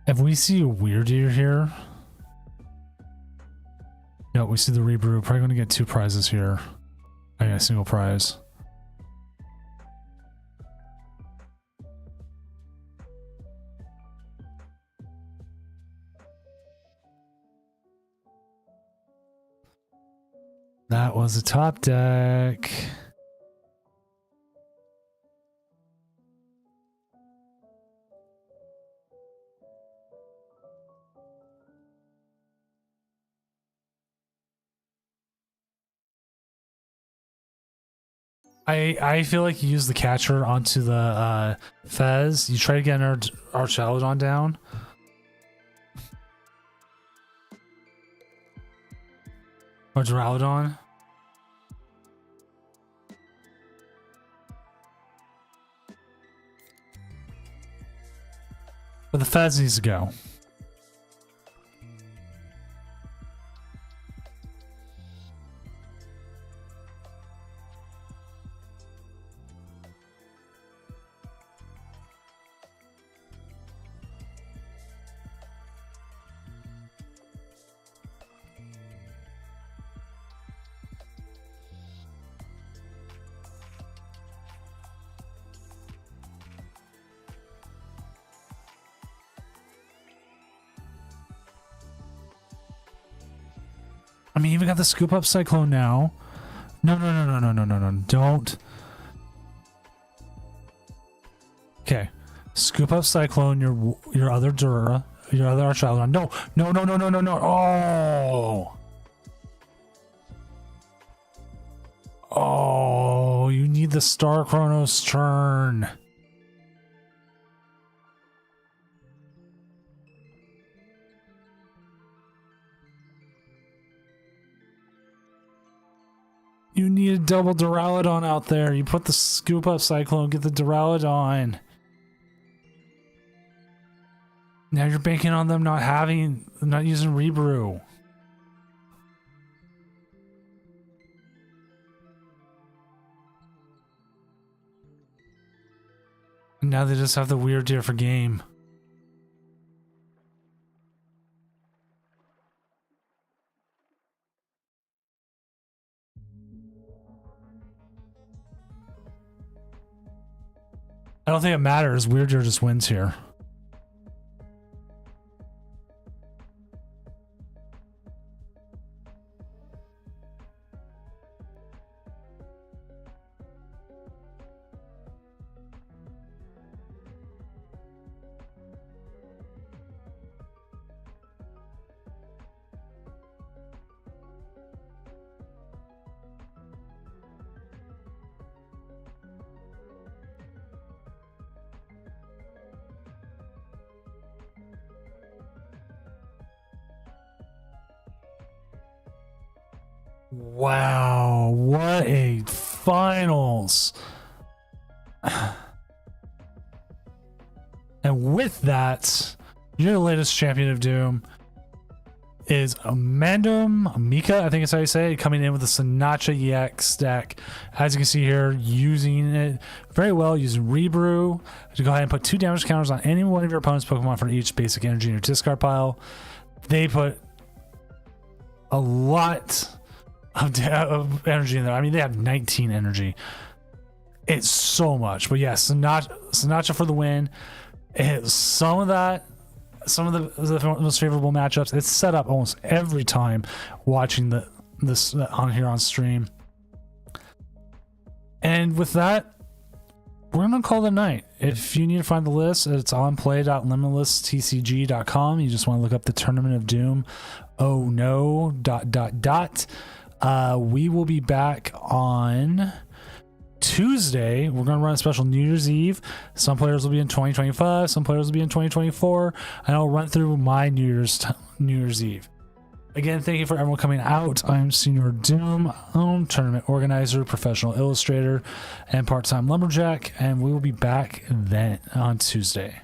If we see a weird deer here, no, we see the rebrew. Probably going to get 2 prizes here. I got a single prize. That was a top deck. I feel like you use the catcher onto the Fez. You try to get our Archaludon down. Or Duraludon. But the Fez needs to go. I mean, even got the scoop up Cyclone now. No, don't. Okay, scoop up Cyclone. Your other Dura, your other Archaludon. No. Oh, you need the Star Chronos turn. You need a double Duraludon out there. You put the scoop up Cyclone, get the Duraludon. Now you're banking on them not using Rebrew. And now they just have the weird deer for game. I don't think it matters. Weird Deer just wins here. Wow, what a finals. And with that, your latest champion of Doom is Mika, I think is how you say it, coming in with the Sinatra EX deck. As you can see here, using it very well, using Rebrew to go ahead and put 2 damage counters on any one of your opponent's Pokemon for each basic energy in your discard pile. They put a lot of energy in there. I mean, they have 19 energy. It's so much. But yeah, Sinatra for the win. It's some of the most favorable matchups. It's set up almost every time watching this on here on stream. And with that, we're gonna call it a night. If you need to find the list, it's on play.limitlesstcg.com. You just want to look up the Tournament of Doom. Oh no, ... We will be back on Tuesday. We're going to run a special New Year's Eve. Some players will be in 2025, some players will be in 2024, and I'll run through my New Year's Eve. Again, thank you for everyone coming out. I'm Senior Doom, tournament organizer, professional illustrator, and part-time lumberjack, and we will be back then on Tuesday.